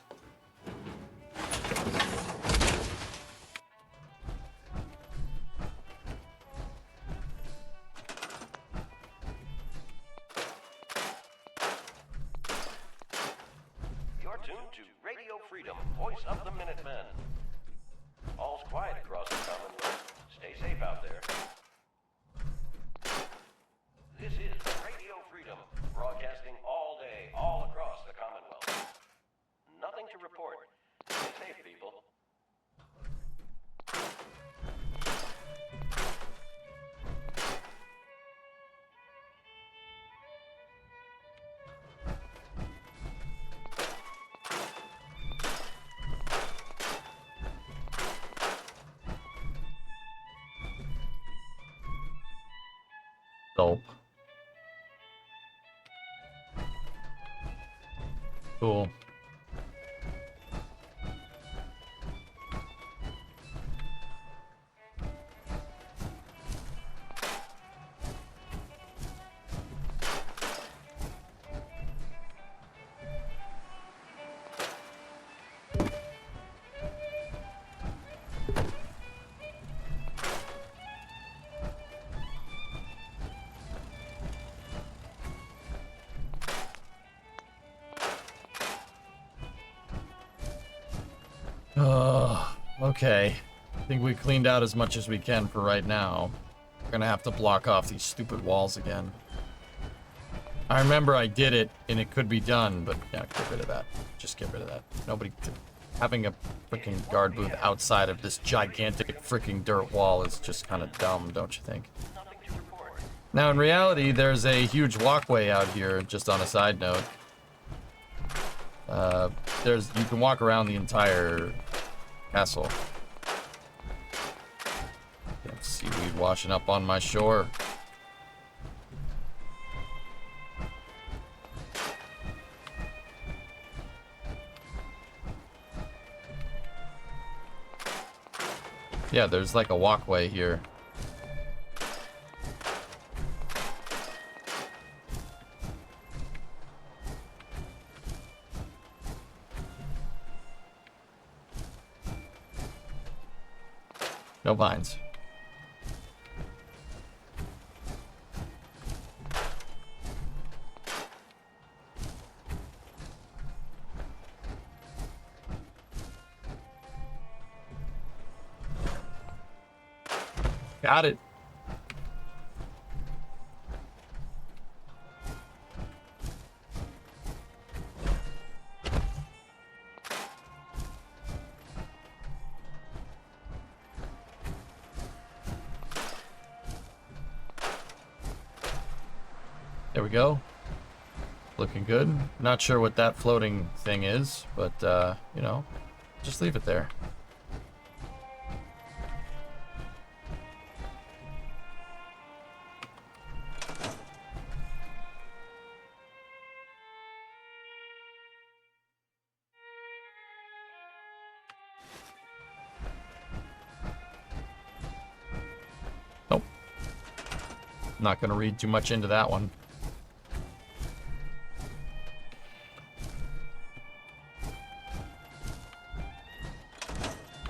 Speaker 21: You're tuned to Radio Freedom, voice of the Minutemen. All's quiet across the Commonwealth. Stay safe out there. This is Radio Freedom, broadcasting all day, all across the Commonwealth. Nothing to report. Stay safe, people.
Speaker 6: Gulp. Cool. Okay. I think we cleaned out as much as we can for right now. We're gonna have to block off these stupid walls again. I remember I did it, and it could be done, but yeah, get rid of that. Just get rid of that. Nobody... Having a freaking guard booth outside of this gigantic freaking dirt wall is just kind of dumb, don't you think? Now, in reality, there's a huge walkway out here, just on a side note. You can walk around the entire castle. Seaweed washing up on my shore. Yeah, there's like a walkway here. No vines. Got it. There we go. Looking good. Not sure what that floating thing is, but, you know, just leave it there. Nope. Not gonna read too much into that one.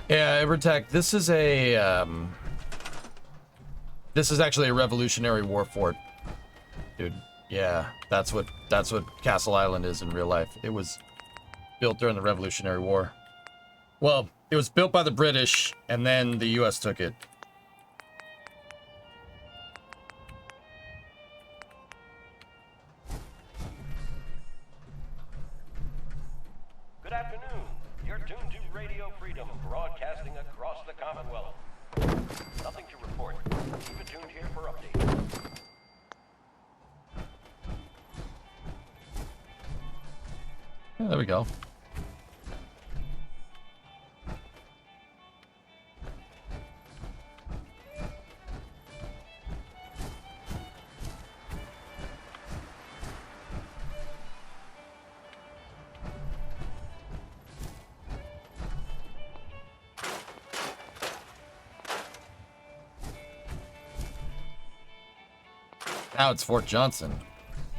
Speaker 6: Yeah, Evertech, this is a, this is actually a Revolutionary War fort. Dude, yeah, that's what Castle Island is in real life. It was built during the Revolutionary War. Well, it was built by the British, and then the US took it.
Speaker 21: Good afternoon. You're tuned to Radio Freedom, broadcasting across the Commonwealth. Nothing to report. Keep it tuned here for updates.
Speaker 6: Yeah, there we go. Now it's Fort Johnson.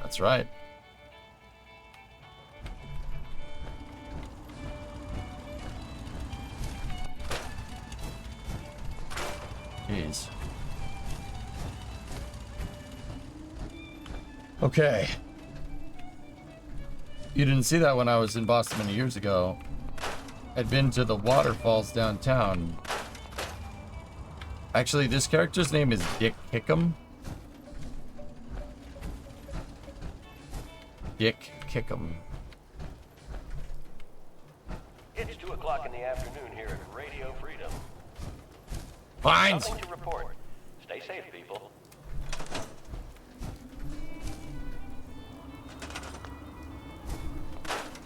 Speaker 6: That's right. Jeez. Okay. You didn't see that when I was in Boston many years ago. I'd been to the waterfalls downtown. Actually, this character's name is Dick Kickham. Dick Kickham.
Speaker 21: It's 2 o'clock in the afternoon here at Radio Freedom.
Speaker 6: Fines.
Speaker 21: Nothing to report. Stay safe, people.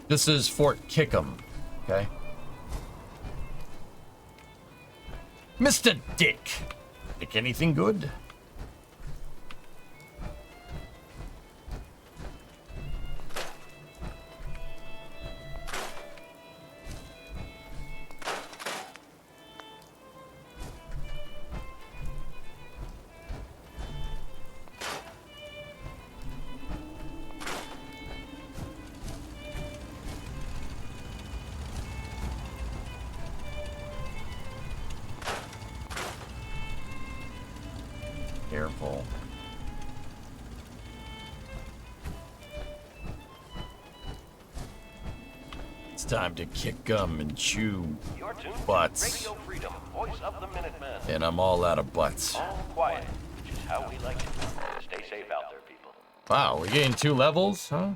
Speaker 6: This is Fort Kickham, okay? Mr. Dick. Dick, anything good? Careful. It's time to kick gum and chew butts.
Speaker 21: Radio Freedom, voice of the Minutemen.
Speaker 6: And I'm all out of butts.
Speaker 21: All quiet, which is how we like it. Stay safe out there, people.
Speaker 6: Wow, we gained 2 levels, huh?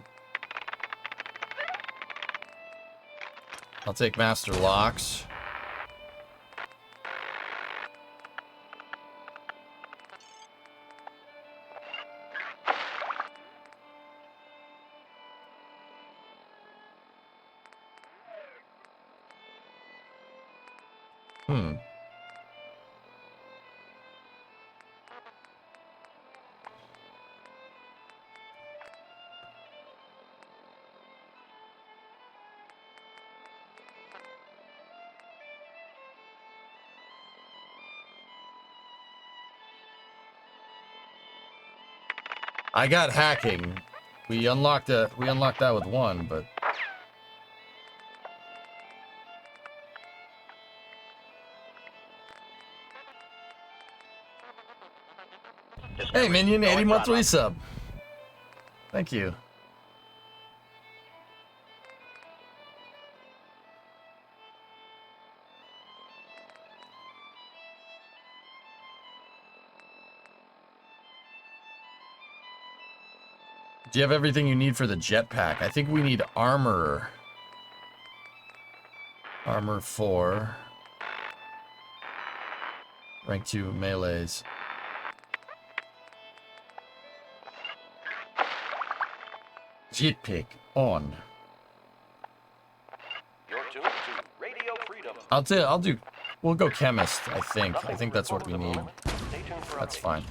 Speaker 6: I'll take Master Locks. I got hacking. We unlocked that with 1, but hey, Minion, 80 month resub. Thank you. Do you have everything you need for the jetpack? I think we need armor. Armor 4. Rank 2 melees. Jetpack on.
Speaker 21: You're tuned to Radio Freedom.
Speaker 6: I'll do. We'll go chemist, I think. I think that's what we need. That's fine.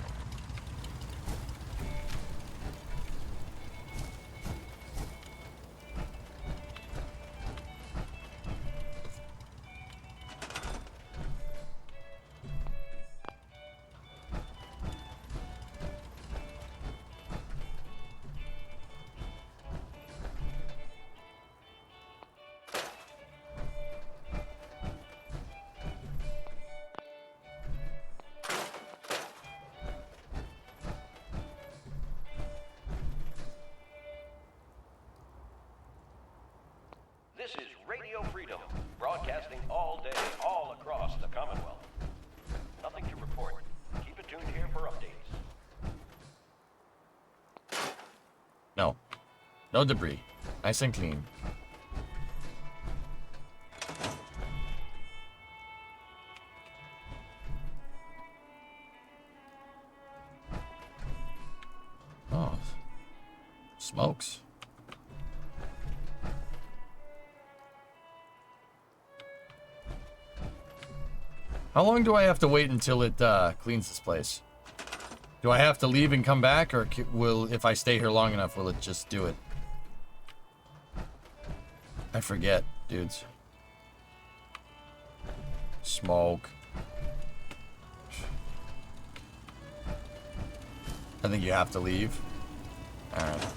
Speaker 21: This is Radio Freedom, broadcasting all day, all across the Commonwealth. Nothing to report. Keep it tuned here for updates.
Speaker 6: No. No debris. Nice and clean. Oh. Smokes. How long do I have to wait until it cleans this place? Do I have to leave and come back, or if I stay here long enough, will it just do it? I forget, dudes. Smoke. I think you have to leave. Alright.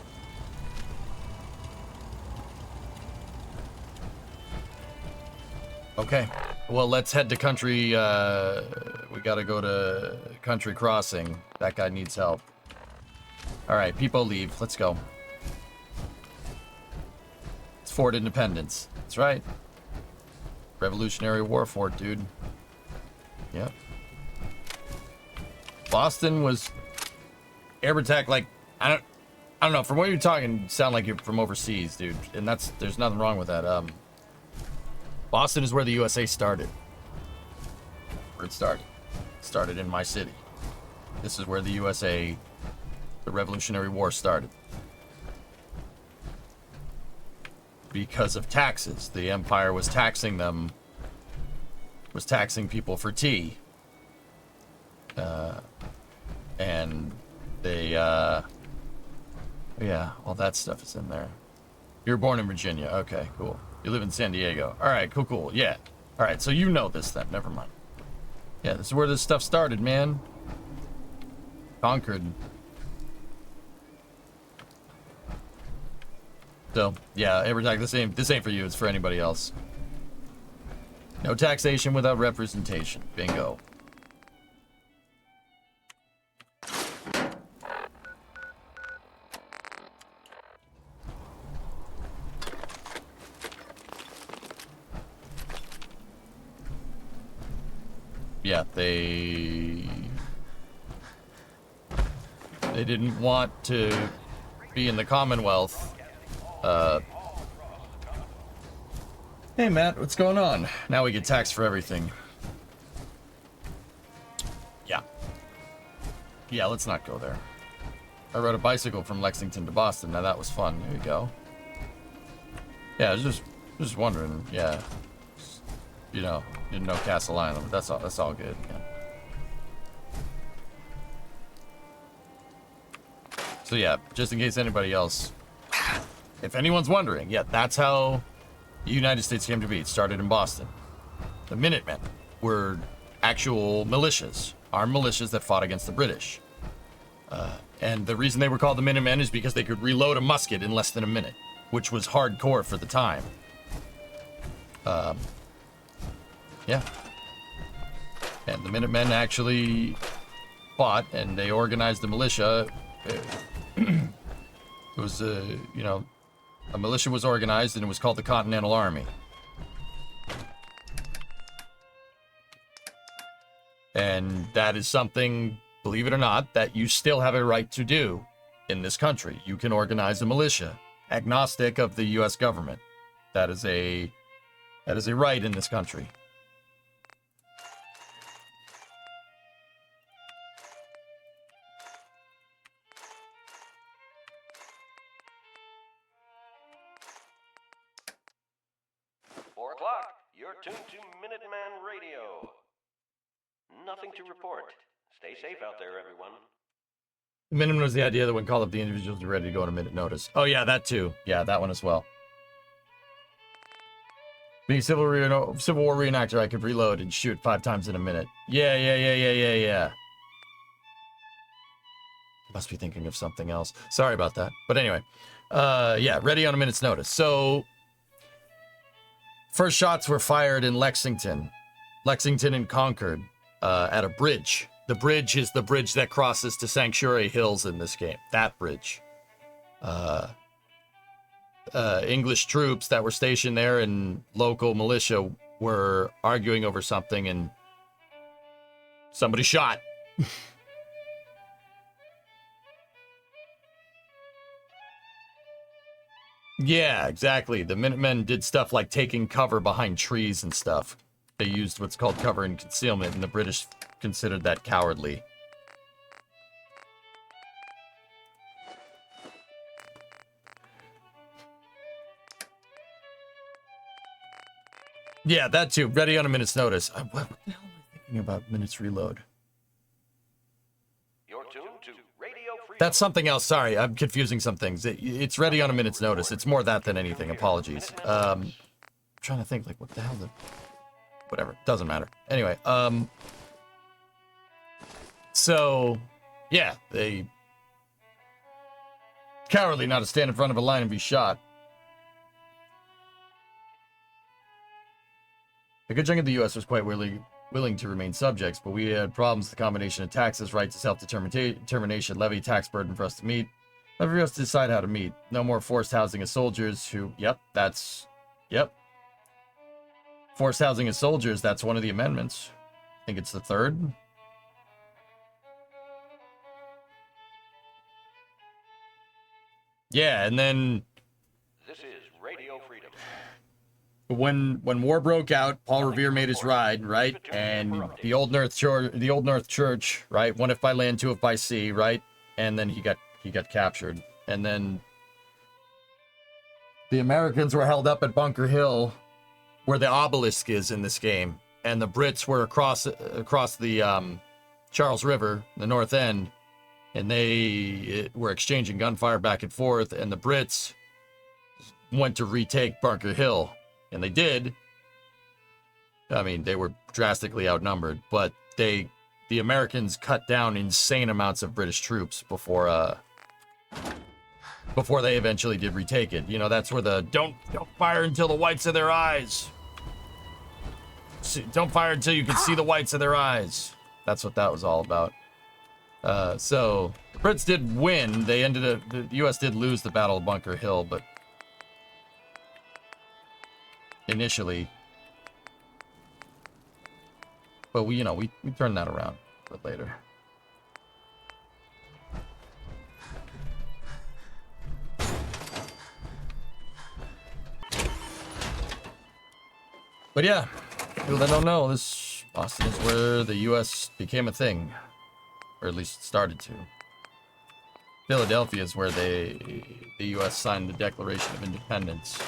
Speaker 6: Okay. Well, let's head to country. We gotta go to Country Crossing. That guy needs help. Alright, people leave. Let's go. It's Fort Independence. That's right. Revolutionary War Fort, dude. Yep. Boston was air attack, like, I don't know. From what you're talking, you sound like you're from overseas, dude. And there's nothing wrong with that. Boston is where the USA started. Where it started. It started in my city. This is where the USA, the Revolutionary War started. Because of taxes. The Empire was taxing them, was taxing people for tea. And they, yeah, all that stuff is in there. You were born in Virginia. Okay, cool. You live in San Diego. All right, cool. Yeah. All right, so you know this then. Never mind. Yeah, this is where this stuff started, man. Conquered. So, yeah, Abertac, this ain't for you. It's for anybody else. No taxation without representation. Bingo. yeah, they didn't want to be in the Commonwealth. Hey, Matt, what's going on? Now we get taxed for everything. Yeah. Yeah, let's not go there. I rode a bicycle from Lexington to Boston. Now that was fun. There you go. Yeah, I was just wondering. Yeah. You know, didn't know Castle Island, but that's all good. Yeah. So yeah, just in case anybody else, if anyone's wondering, yeah, that's how the United States came to be. It started in Boston. The Minutemen were actual militias, armed militias that fought against the British. And the reason they were called the Minutemen is because they could reload a musket in less than a minute, which was hardcore for the time. Yeah. And the Minutemen actually fought, and they organized the militia. It was, you know, a militia was organized, and it was called the Continental Army. And that is something, believe it or not, that you still have a right to do in this country. You can organize a militia, agnostic of the U.S. government. That is a right in this country.
Speaker 21: You're tuned to Minuteman Radio. Nothing to report. Stay safe out there, everyone.
Speaker 6: The Minuteman was the idea that when called up, the individuals are ready to go on a minute notice. Oh yeah, that too. Yeah, that one as well. Being a Civil War reenactor, I could reload and shoot 5 times in a minute. Yeah. Must be thinking of something else. Sorry about that. But anyway, yeah, ready on a minute's notice. So, first shots were fired in Lexington and Concord, at a bridge. The bridge is the bridge that crosses to Sanctuary Hills in this game. That bridge. English troops that were stationed there and local militia were arguing over something, and somebody shot. Yeah, exactly. The Minutemen did stuff like taking cover behind trees and stuff. They used what's called cover and concealment, and the British considered that cowardly. Yeah, that too. Ready on a minute's notice. What the hell am I thinking about minutes reload?
Speaker 21: You're tuned to Radio Freedom.
Speaker 6: That's something else. Sorry, I'm confusing some things. It's ready on a minute's notice. It's more that than anything. Apologies. I'm trying to think, like, what the hell? Whatever. Doesn't matter. Anyway, so, yeah, they... Cowardly not to stand in front of a line and be shot. A good chunk of the U.S. was quite willing to remain subjects, but we had problems with the combination of taxes, right to self-determination, levy, tax burden for us to meet. Not for us to decide how to meet. No more forced housing of soldiers who... Yep. Forced housing of soldiers, that's one of the amendments. I think it's the third. Yeah, and then...
Speaker 21: This is Radio Freedom.
Speaker 6: When war broke out, Paul Revere made his ride, right? And the Old North Church, right? One if by land, two if by sea, right? And then he got captured. And then the Americans were held up at Bunker Hill, where the obelisk is in this game, and the Brits were across the Charles River, the north end, and they were exchanging gunfire back and forth, and the Brits went to retake Bunker Hill. And they did. I mean, they were drastically outnumbered, but the Americans cut down insane amounts of British troops before they eventually did retake it. You know, that's where the don't fire until the whites of their eyes. Don't fire until you can see the whites of their eyes. That's what that was all about. So the Brits did win. The U.S. did lose the Battle of Bunker Hill, but initially. But we turn that around for later. But yeah, people that don't know, this Boston is where the U.S. became a thing, or at least started to. Philadelphia is where the U.S. signed the Declaration of Independence.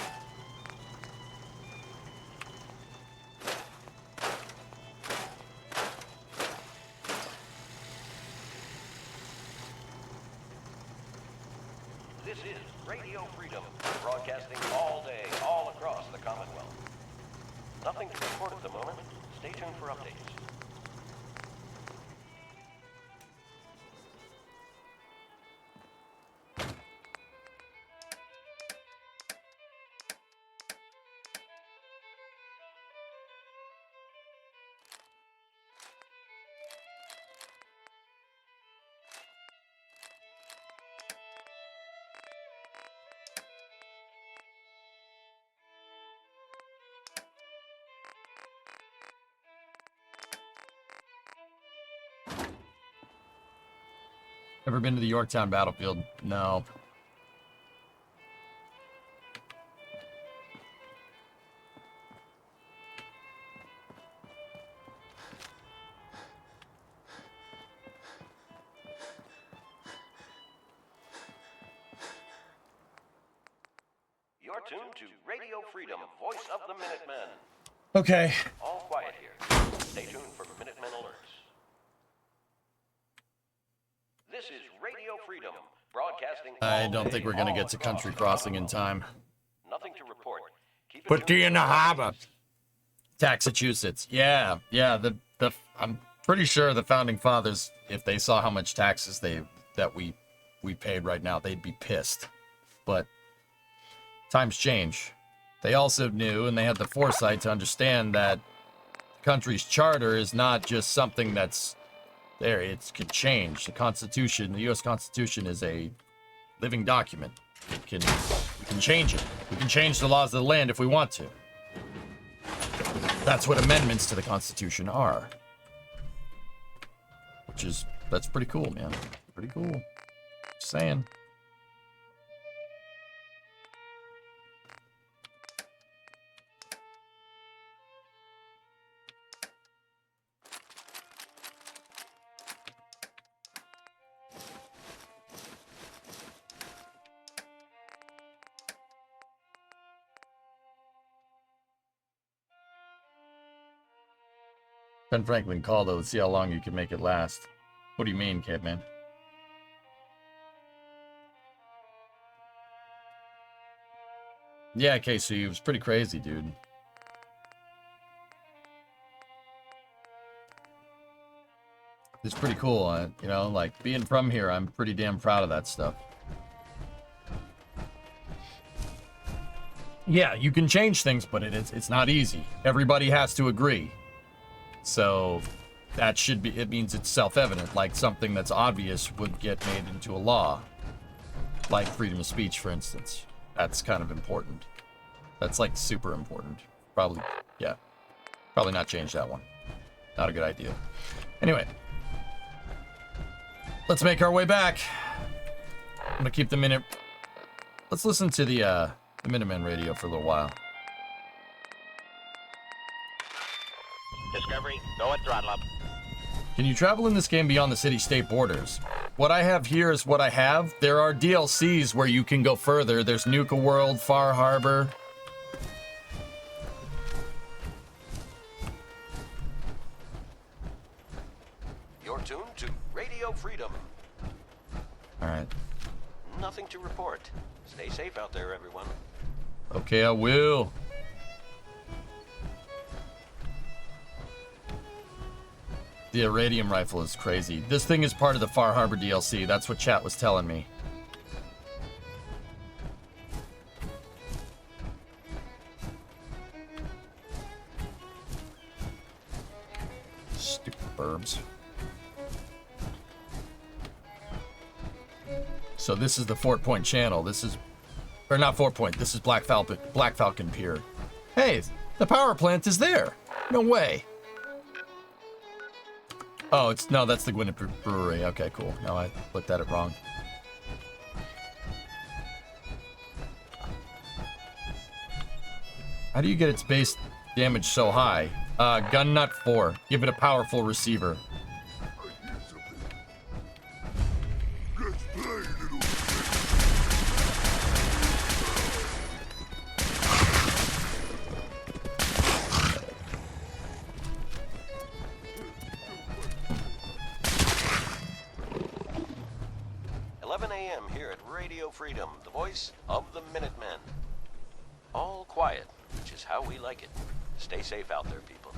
Speaker 21: This is Radio Freedom, broadcasting all day, all across the Commonwealth. Nothing to report at the moment. Stay tuned for updates.
Speaker 6: Ever been to the Yorktown battlefield? No.
Speaker 21: You're tuned to Radio Freedom, voice of the Minutemen.
Speaker 6: Okay.
Speaker 21: All quiet here. Stay tuned for Minutemen alerts. This is Radio Freedom, broadcasting.
Speaker 6: I don't think we're gonna get to Country Crossing in time.
Speaker 21: Nothing to report. Keep it
Speaker 6: Put you in the harbor. Massachusetts. Yeah. I'm pretty sure the founding fathers, if they saw how much taxes that we paid right now, they'd be pissed. But times change. They also knew, and they had the foresight to understand that the country's charter is not just something that's there. It can change. The Constitution, the U.S. Constitution, is a living document. We can change it. We can change the laws of the land if we want to. That's what amendments to the Constitution are. That's pretty cool, man. Pretty cool. Just saying. Ben Franklin called though. Let's see how long you can make it last. What do you mean, Caveman? Yeah, KC, it was pretty crazy, dude. It's pretty cool, you know, like being from here, I'm pretty damn proud of that stuff. Yeah, you can change things, but it's not easy. Everybody has to agree. So that should be, it means it's self-evident, like something that's obvious would get made into a law. Like freedom of speech, for instance. That's kind of important. That's like super important. Probably, yeah. Probably not change that one. Not a good idea. Anyway. Let's make our way back. I'm gonna keep the minute. Let's listen to the Minutemen radio for a little while.
Speaker 7: Discovery, go at throttle up.
Speaker 6: Can you travel in this game beyond the city-state borders? What I have here is what I have. There are DLCs where you can go further. There's Nuka World, Far Harbor.
Speaker 21: You're tuned to Radio Freedom.
Speaker 6: All right.
Speaker 21: Nothing to report. Stay safe out there, everyone.
Speaker 6: Okay, I will. The Irradium rifle is crazy. This thing is part of the Far Harbor DLC. That's what chat was telling me. Stupid burbs. So this is the Fort Point channel. This is, or not Fort Point. This is Black Falcon Pier. Hey, the power plant is there. No way. Oh, no, that's the Gwynedd Brewery. Okay, cool. No, I looked at it wrong. How do you get its base damage so high? Gun nut 4. Give it a powerful receiver.
Speaker 21: Freedom, the voice of the Minutemen. All quiet, which is how we like it. Stay safe out there, people.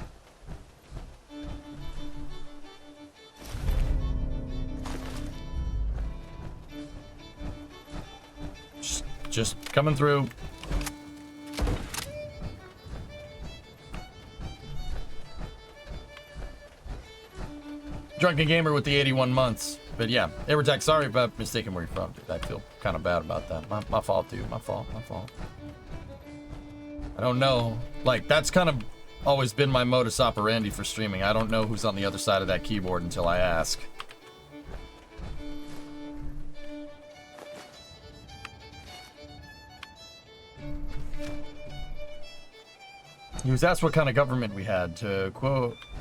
Speaker 6: Just coming through. Drunken Gamer with the 81 months. But yeah, Abertech, sorry about mistaking where you're from, dude. I feel kind of bad about that. My fault, dude. My fault. I don't know. Like, that's kind of always been my modus operandi for streaming. I don't know who's on the other side of that keyboard until I ask. He was asked what kind of government we had.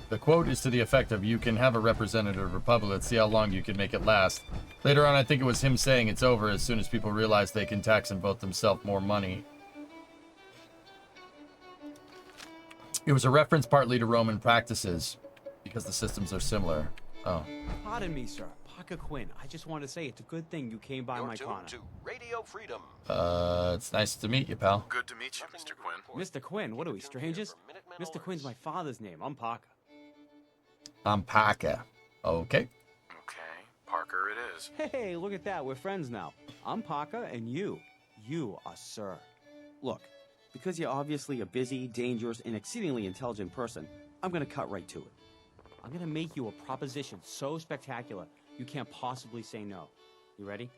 Speaker 6: The quote is to the effect of, you can have a representative republic, let's see how long you can make it last. Later on, I think it was him saying it's over as soon as people realize they can tax and vote themselves more money. It was a reference partly to Roman practices, because the systems are similar. Oh.
Speaker 8: Pardon me, sir. Parker Quinn. I just want to say it's a good thing you came by my corner.
Speaker 21: To Radio Freedom.
Speaker 6: It's nice to meet you, pal.
Speaker 16: Good to meet you, Mr. Quinn.
Speaker 8: Mr. Quinn, what are we, strangers? Mr. Quinn's my father's name. I'm Parker.
Speaker 6: I'm Parker. Okay.
Speaker 16: Okay, Parker it is.
Speaker 8: Hey, look at that. We're friends now. I'm Parker, and you are Sir. Look, because you're obviously a busy, dangerous, and exceedingly intelligent person, I'm gonna cut right to it. I'm gonna make you a proposition so spectacular you can't possibly say no. You ready?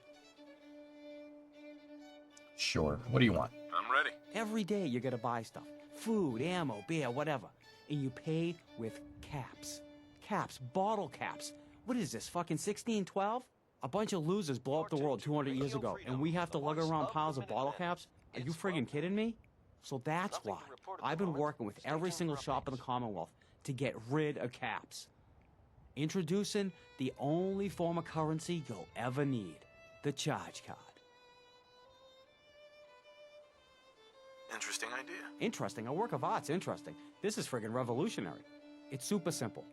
Speaker 6: Sure. What do you want?
Speaker 16: I'm ready.
Speaker 8: Every day you gotta buy stuff. Food, ammo, beer, whatever. And you pay with caps. Caps, bottle caps. What is this, fucking 1612? A bunch of losers blow up the world 200 years ago, and we have to lug around piles of bottle caps? Are you friggin' kidding me? So that's why I've been working with every single shop in the Commonwealth to get rid of caps. Introducing the only form of currency you'll ever need, the charge card.
Speaker 16: Interesting idea.
Speaker 8: Interesting, a work of art's interesting. This is friggin' revolutionary. It's super simple.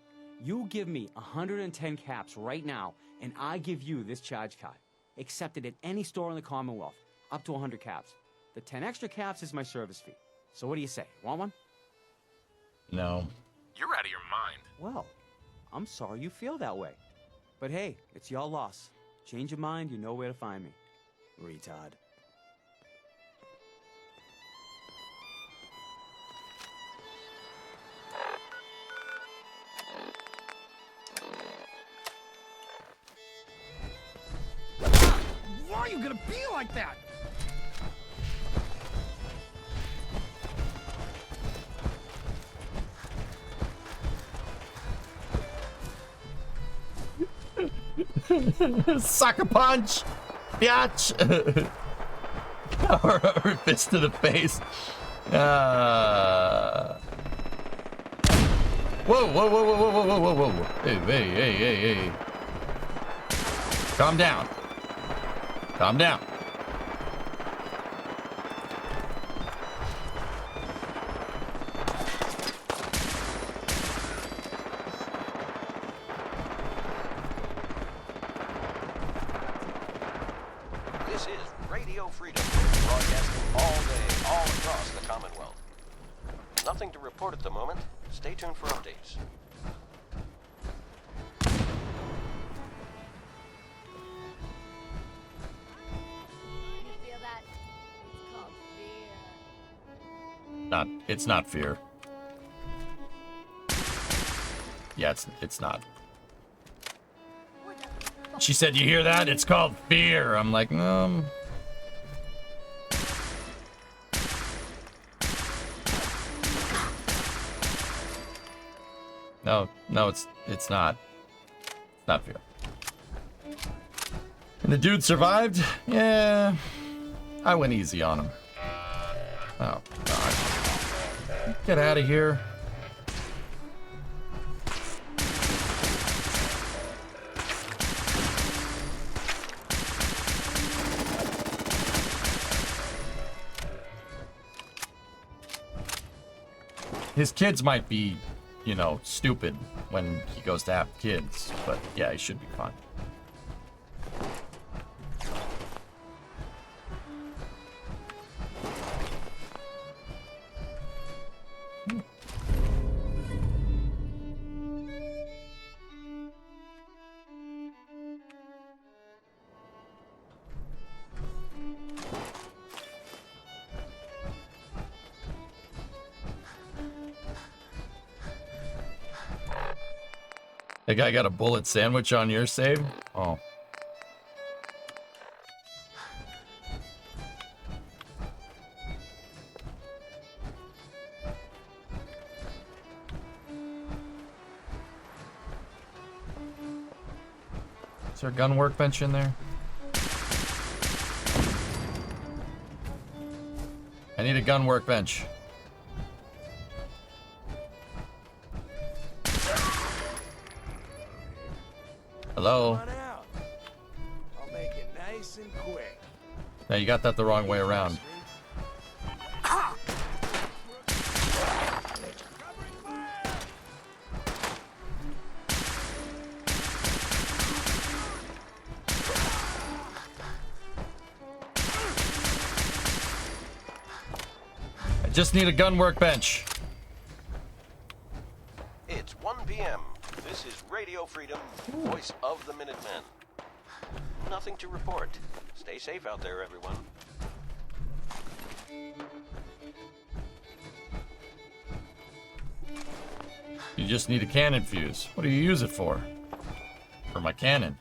Speaker 8: You give me 110 caps right now, and I give you this charge card. Accepted at any store in the Commonwealth, up to 100 caps. The 10 extra caps is my service fee. So what do you say? Want one?
Speaker 6: No.
Speaker 16: You're out of your mind.
Speaker 8: Well, I'm sorry you feel that way. But hey, it's your loss. Change your mind, you know where to find me. Retard.
Speaker 2: Why are you gonna be like that?
Speaker 6: Sucker punch! Biatch! or fist to the face. Whoa, whoa, whoa, whoa, whoa, whoa, whoa, whoa, whoa. Hey. Calm down. Calm down.
Speaker 21: This is Radio Freedom, broadcasting all day, all across the Commonwealth. Nothing to report at the moment. Stay tuned for updates.
Speaker 6: It's not fear. Yeah, it's not. She said, you hear that? It's called fear. I'm like, No, it's not. Not fair. And the dude survived? Yeah. I went easy on him. Oh, God. Get out of here. His kids might be, you know, stupid when he goes to have kids, but yeah, he should be fine. That guy got a bullet sandwich on your save? Oh. Is there a gun workbench in there? I need a gun workbench. Hello?
Speaker 2: Come on out. I'll make it nice and quick.
Speaker 6: Now you got that the wrong way around. I just need a gun workbench.
Speaker 21: It's 1 p.m. This is Radio Freedom, voice of the Minutemen. Nothing to report. Stay safe out there, everyone.
Speaker 6: You just need a cannon fuse. What do you use it for? For my cannon.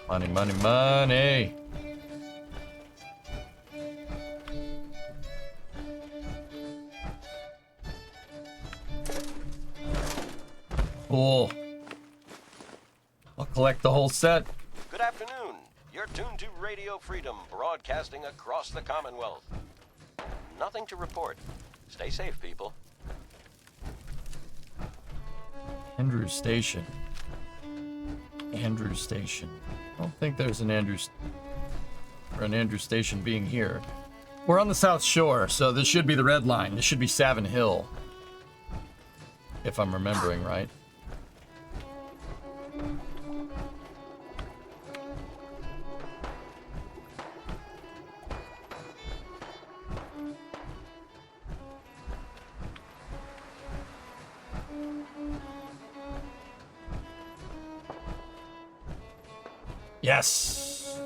Speaker 6: Money, money, money. Cool. I'll collect the whole set.
Speaker 21: Good afternoon. You're tuned to Radio Freedom, broadcasting across the Commonwealth. Nothing to report. Stay safe, people.
Speaker 6: Andrews Station. Andrews Station. I don't think there's an Andrews Station being here. We're on the South Shore, so this should be the red line. This should be Savin Hill. If I'm remembering right. Yes.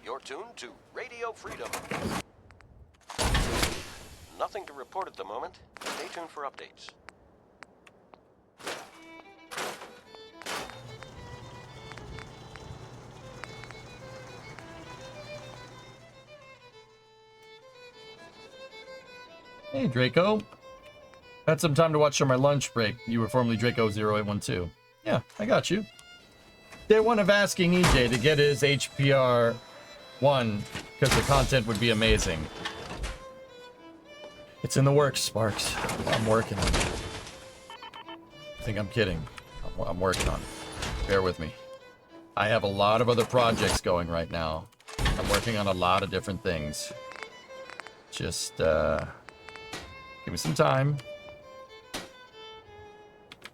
Speaker 21: You're tuned to Radio Freedom. Nothing to report at the moment. Stay tuned for updates.
Speaker 6: Hey, Draco. Had some time to watch on my lunch break. You were formerly Draco0812. Yeah, I got you. Day one of asking EJ to get his HPR 1 because the content would be amazing. It's in the works, Sparks. I'm working on it. I think I'm kidding. I'm working on it. Bear with me. I have a lot of other projects going right now. I'm working on a lot of different things. Just, give me some time.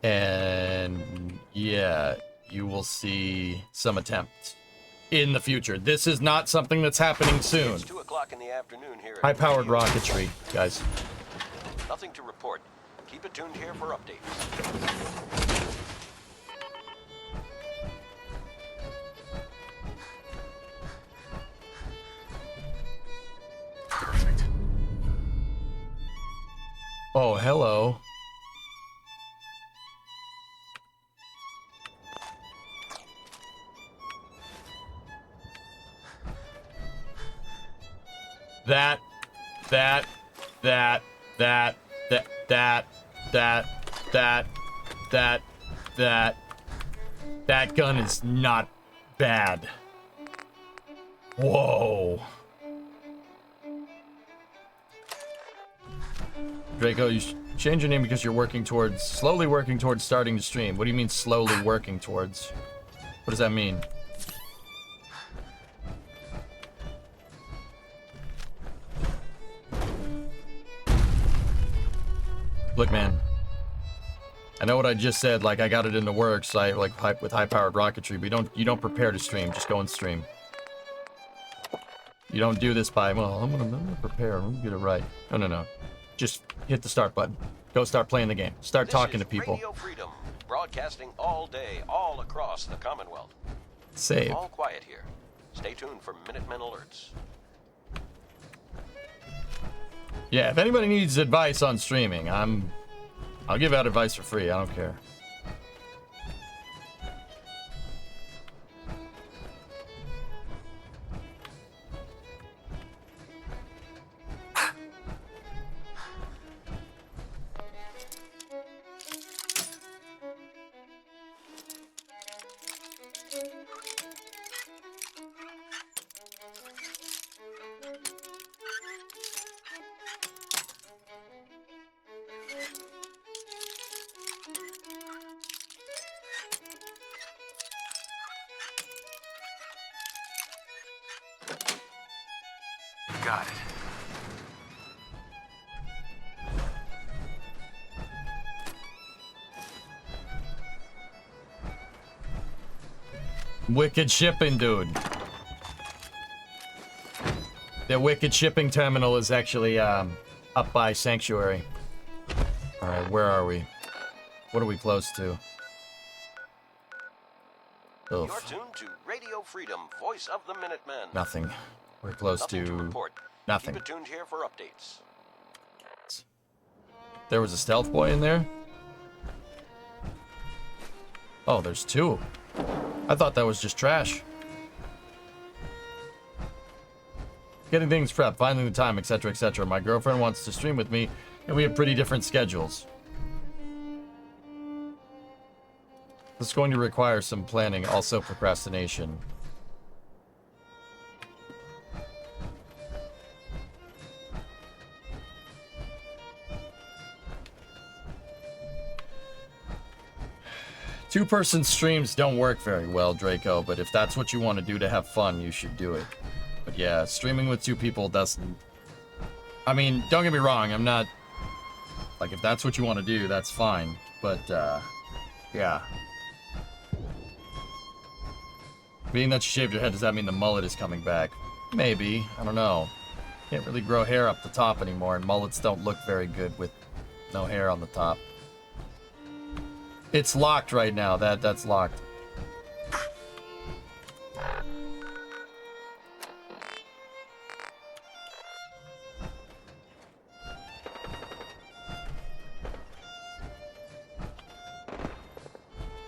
Speaker 6: And yeah, you will see some attempts in the future. This is not something that's happening soon.
Speaker 21: It's 2 o'clock in the afternoon here.
Speaker 6: High-powered rocketry, guys.
Speaker 21: Nothing to report. Keep it tuned here for updates.
Speaker 16: Perfect.
Speaker 6: Oh, hello. That gun is not bad. Whoa. Draco, you change your name because you're slowly working towards starting to stream. What do you mean slowly working towards? What does that mean? Look, man. I know what I just said, like I got it in the works, with high-powered rocketry, but you don't prepare to stream, just go and stream. You don't do this by, well, I'm gonna prepare, I'm gonna get it right. No. Just hit the start button. Go start playing the game. Start talking to people.
Speaker 21: Radio Freedom, broadcasting all day, all across the Commonwealth.
Speaker 6: Save.
Speaker 21: All quiet here. Stay tuned for Minutemen alerts.
Speaker 6: Yeah, if anybody needs advice on streaming, I'll give out advice for free. I don't care.
Speaker 16: Got it.
Speaker 6: Wicked shipping, dude. The Wicked shipping terminal is actually up by Sanctuary. Alright, where are we? What are we close to?
Speaker 21: You're tuned to Radio Freedom, voice of the Minutemen.
Speaker 6: Nothing. We're close
Speaker 21: Nothing
Speaker 6: to
Speaker 21: report.
Speaker 6: nothing.
Speaker 21: Keep it tuned here for updates.
Speaker 6: There was a stealth boy in there? Oh, there's two. I thought that was just trash. Getting things prepped, finding the time, etc., etc. My girlfriend wants to stream with me, and we have pretty different schedules. This is going to require some planning, also procrastination. Two-person streams don't work very well, Draco, but if that's what you want to do to have fun, you should do it. But yeah, streaming with two people doesn't... I mean, don't get me wrong, I'm not... Like, if that's what you want to do, that's fine. But, yeah. Being that you shaved your head, does that mean the mullet is coming back? Maybe. I don't know. Can't really grow hair up the top anymore, and mullets don't look very good with no hair on the top. It's locked right now. That's locked.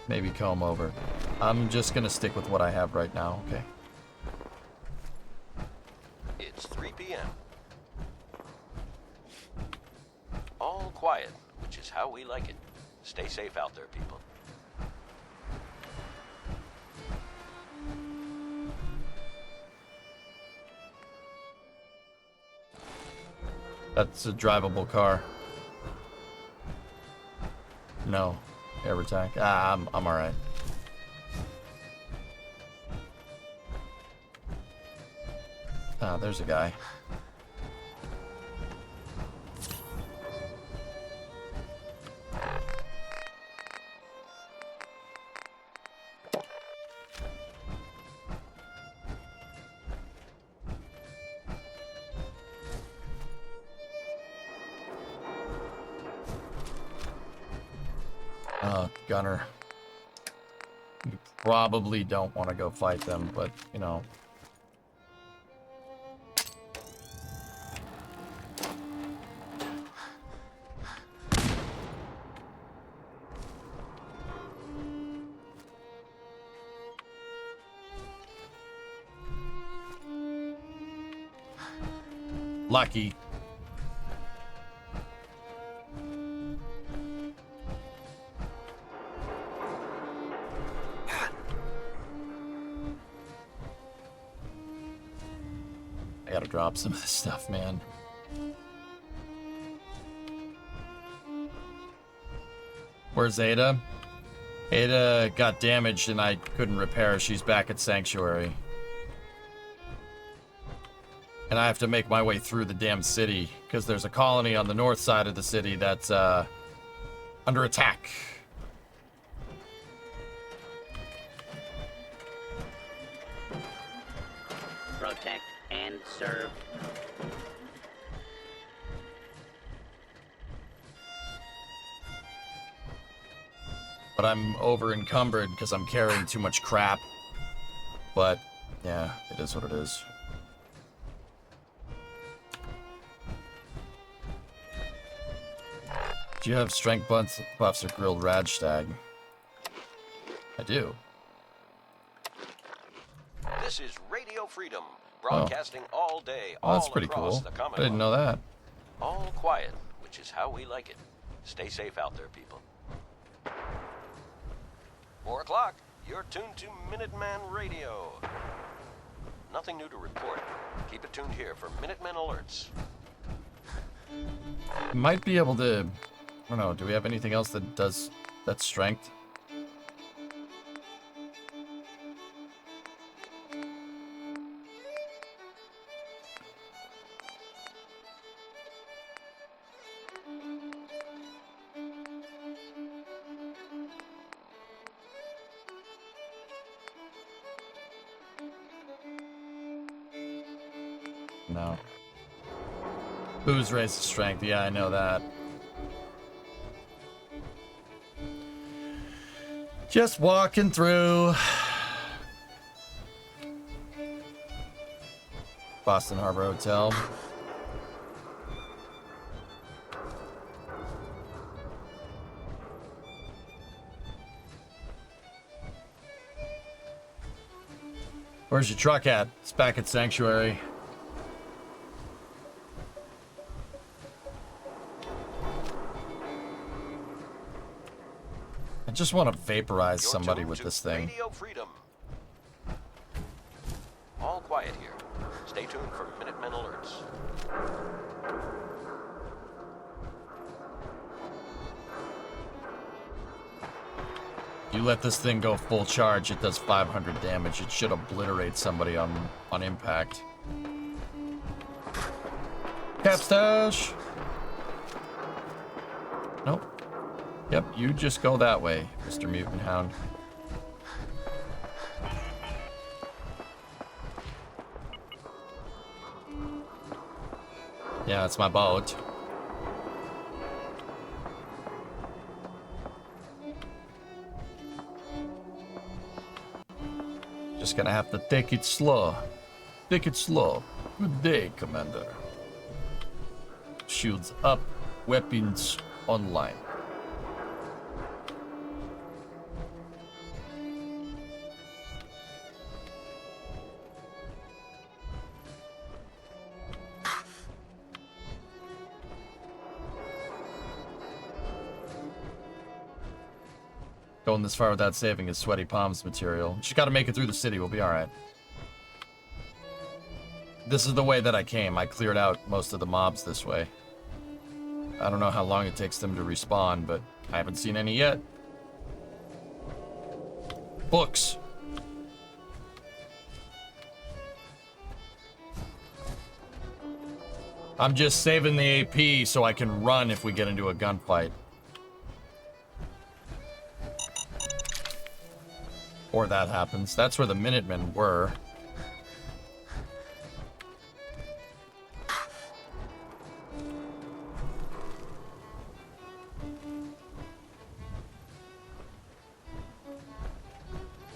Speaker 6: Maybe comb over. I'm just gonna stick with what I have right now, okay?
Speaker 21: It's 3 p.m. All quiet, which is how we like it. Stay safe out there, people.
Speaker 6: That's a drivable car. No. Air attack. Ah, I'm alright. Ah, there's a guy. Gunner. You probably don't want to go fight them, but, you know. Lucky. gotta drop some of this stuff, man. Where's Ada? Ada got damaged and I couldn't repair her. She's back at Sanctuary. And I have to make my way through the damn city because there's a colony on the north side of the city that's under attack.
Speaker 4: Protect and serve.
Speaker 6: But I'm over encumbered because I'm carrying too much crap. But yeah, it is what it is. Do you have strength buffs or grilled radstag? I do.
Speaker 21: This is Radio Freedom, broadcasting all day,
Speaker 6: Oh, that's
Speaker 21: all
Speaker 6: pretty
Speaker 21: across
Speaker 6: cool.
Speaker 21: the
Speaker 6: I
Speaker 21: Commonwealth.
Speaker 6: didn't know that.
Speaker 21: All quiet, which is how we like it. Stay safe out there, people. 4 o'clock, you're tuned to Minuteman Radio. Nothing new to report. Keep it tuned here for Minutemen alerts.
Speaker 6: Might be able to... I don't know, do we have anything else that does that strength? No. Booze raises strength. Yeah, I know that. Just walking through Boston Harbor Hotel. Where's your truck at? It's back at Sanctuary. I just want to vaporize somebody with this thing.
Speaker 21: Radio Freedom. All quiet here. Stay tuned for Minutemen alerts.
Speaker 6: You let this thing go full charge, it does 500 damage. It should obliterate somebody on impact. Capstash! Nope. Yep, you just go that way, Mr. Mutant Hound. Yeah, it's my boat. Just gonna have to take it slow. Take it slow. Good day, Commander. Shields up, weapons online. Going this far without saving is sweaty palms material. Just gotta make it through the city, we'll be alright. This is the way that I came. I cleared out most of the mobs this way. I don't know how long it takes them to respawn, but I haven't seen any yet. Books. I'm just saving the AP so I can run if we get into a gunfight. Or that happens. That's where the Minutemen were.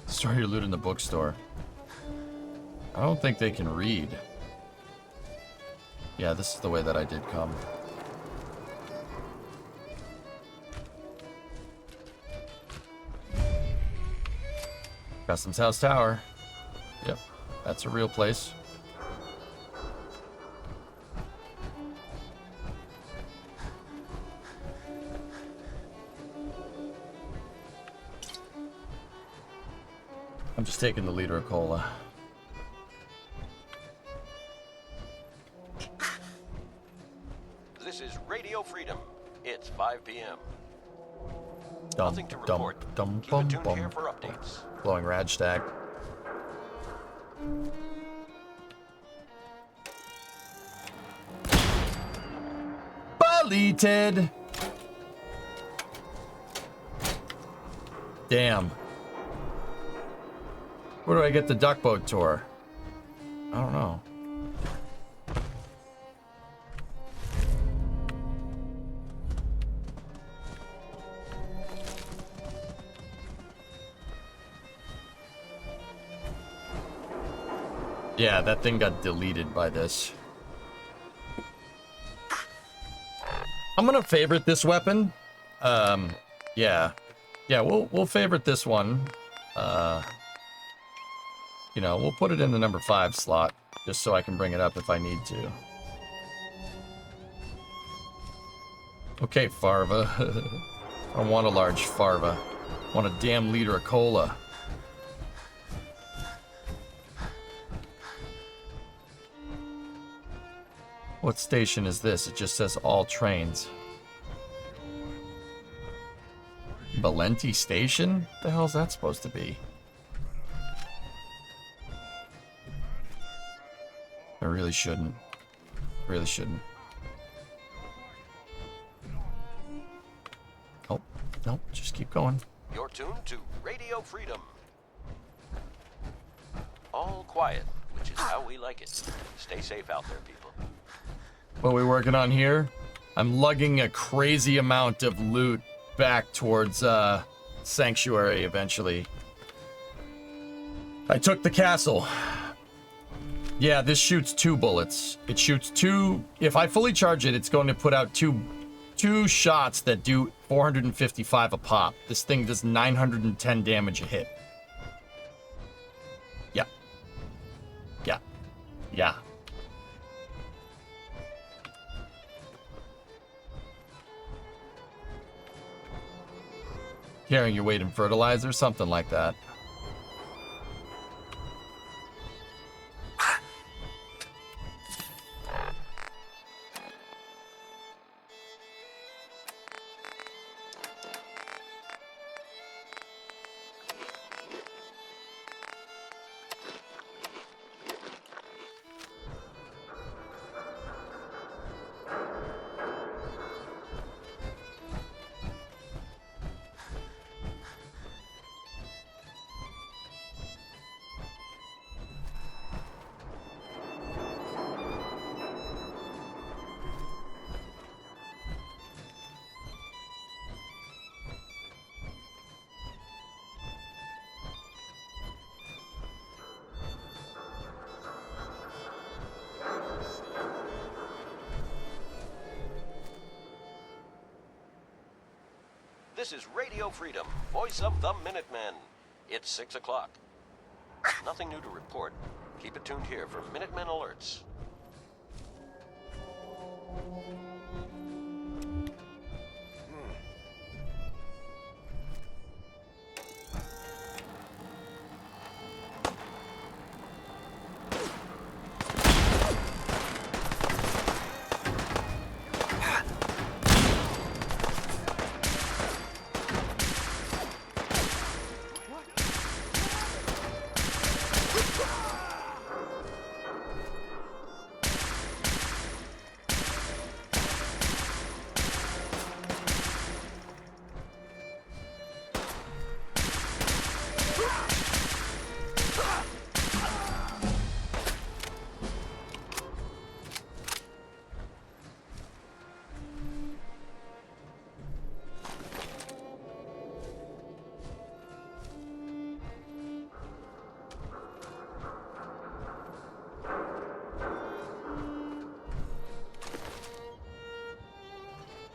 Speaker 6: Store your loot in the bookstore. I don't think they can read. Yeah, this is the way that I did come. Customs House Tower. Yep, that's a real place. I'm just taking the liter of cola.
Speaker 21: This is Radio Freedom. It's 5 p.m.
Speaker 6: Dum,
Speaker 21: Nothing to
Speaker 6: dum,
Speaker 21: report.
Speaker 6: dum,
Speaker 21: Keep
Speaker 6: bum,
Speaker 21: it tuned
Speaker 6: bum.
Speaker 21: here for updates.
Speaker 6: Glowing rad stack. Deleted. Damn. Where do I get the duck boat tour? I don't know. Yeah, that thing got deleted by this. I'm gonna favorite this weapon. Yeah. Yeah, we'll favorite this one. You know, we'll put it in the number 5 slot, just so I can bring it up if I need to. Okay, Farva. I don't want a large Farva. I want a damn liter of cola. What station is this? It just says all trains. Valenti Station? What the hell is that supposed to be? I really shouldn't. Really shouldn't. Oh, no, just keep going.
Speaker 21: You're tuned to Radio Freedom. All quiet, which is how we like it. Stay safe out there, people.
Speaker 6: What are we working on here? I'm lugging a crazy amount of loot back towards Sanctuary eventually. I took the castle. Yeah, this shoots 2 bullets. It shoots 2. If I fully charge it, it's going to put out two shots that do 455 a pop. This thing does 910 damage a hit. Yeah. Yeah. Yeah. Carrying your weight in fertilizer, something like that.
Speaker 21: This is Radio Freedom, voice of the Minutemen. It's 6 o'clock. Nothing new to report. Keep it tuned here for Minutemen alerts.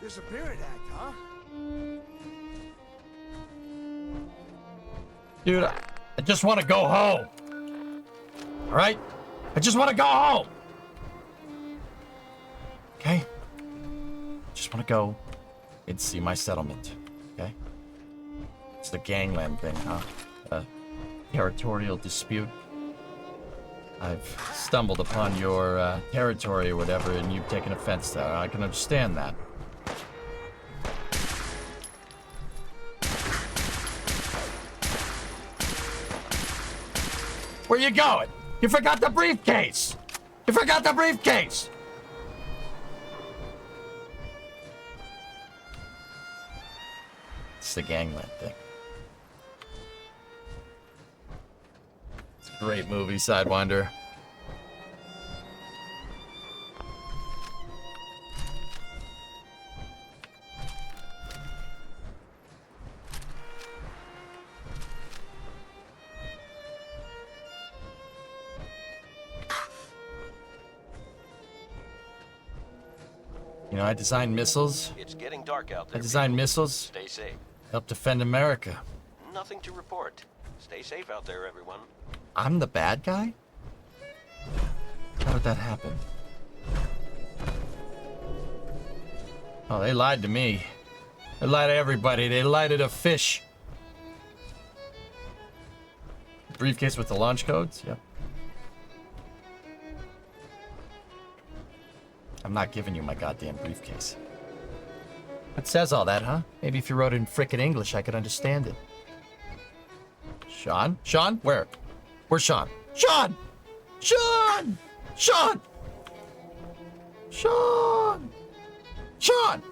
Speaker 2: Disappearance act, huh?
Speaker 6: Dude, I just want to go home. All right? I just want to go home. Okay? Just want to go and see my settlement. Okay? It's the gangland thing, huh? Territorial dispute. I've stumbled upon your territory or whatever, and you've taken offense to that. I can understand that. Where you going? You forgot the briefcase! You forgot the briefcase! It's the gangland thing. It's a great movie, Sidewinder. You know, I designed missiles.
Speaker 21: It's getting dark out there.
Speaker 6: I designed
Speaker 21: people.
Speaker 6: missiles.
Speaker 21: Stay safe.
Speaker 6: Help defend America.
Speaker 21: Nothing to report. Stay safe out there, everyone.
Speaker 6: I'm the bad guy? How did that happen? Oh, they lied to me. They lied to everybody. They lied to the fish. Briefcase with the launch codes? Yep. I'm not giving you my goddamn briefcase. It says all that, huh? Maybe if you wrote it in frickin' English, I could understand it. Sean? Sean? Where? Where's Sean? Sean! Sean! Sean! Sean! Sean!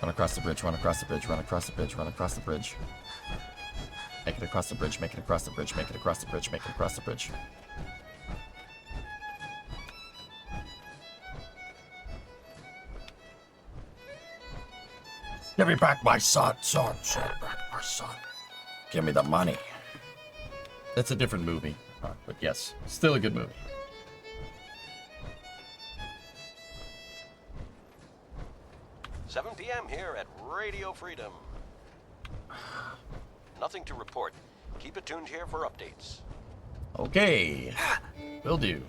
Speaker 6: Run across the bridge, run across the bridge, run across the bridge, run across the bridge. Make it across the bridge, make it across the bridge, make it across the bridge, make it across the bridge. Give me back my son, son, son, back my son. Give me the money. That's a different movie, but yes, still a good movie.
Speaker 21: $7 p.m. here at Radio Freedom. Nothing to report. Keep it tuned here for updates.
Speaker 6: Okay, will do.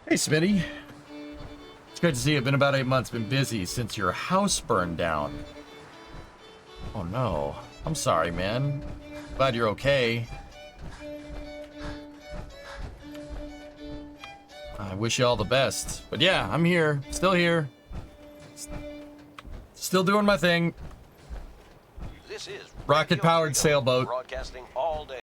Speaker 6: Hey, Smitty. It's great to see you. Been about 8 months. Been busy since your house burned down. Oh, no. I'm sorry, man. Glad you're okay. I wish you all the best. But yeah, I'm here. Still here. Still doing my thing.
Speaker 21: This is
Speaker 6: rocket-powered sailboat.
Speaker 21: Broadcasting all day.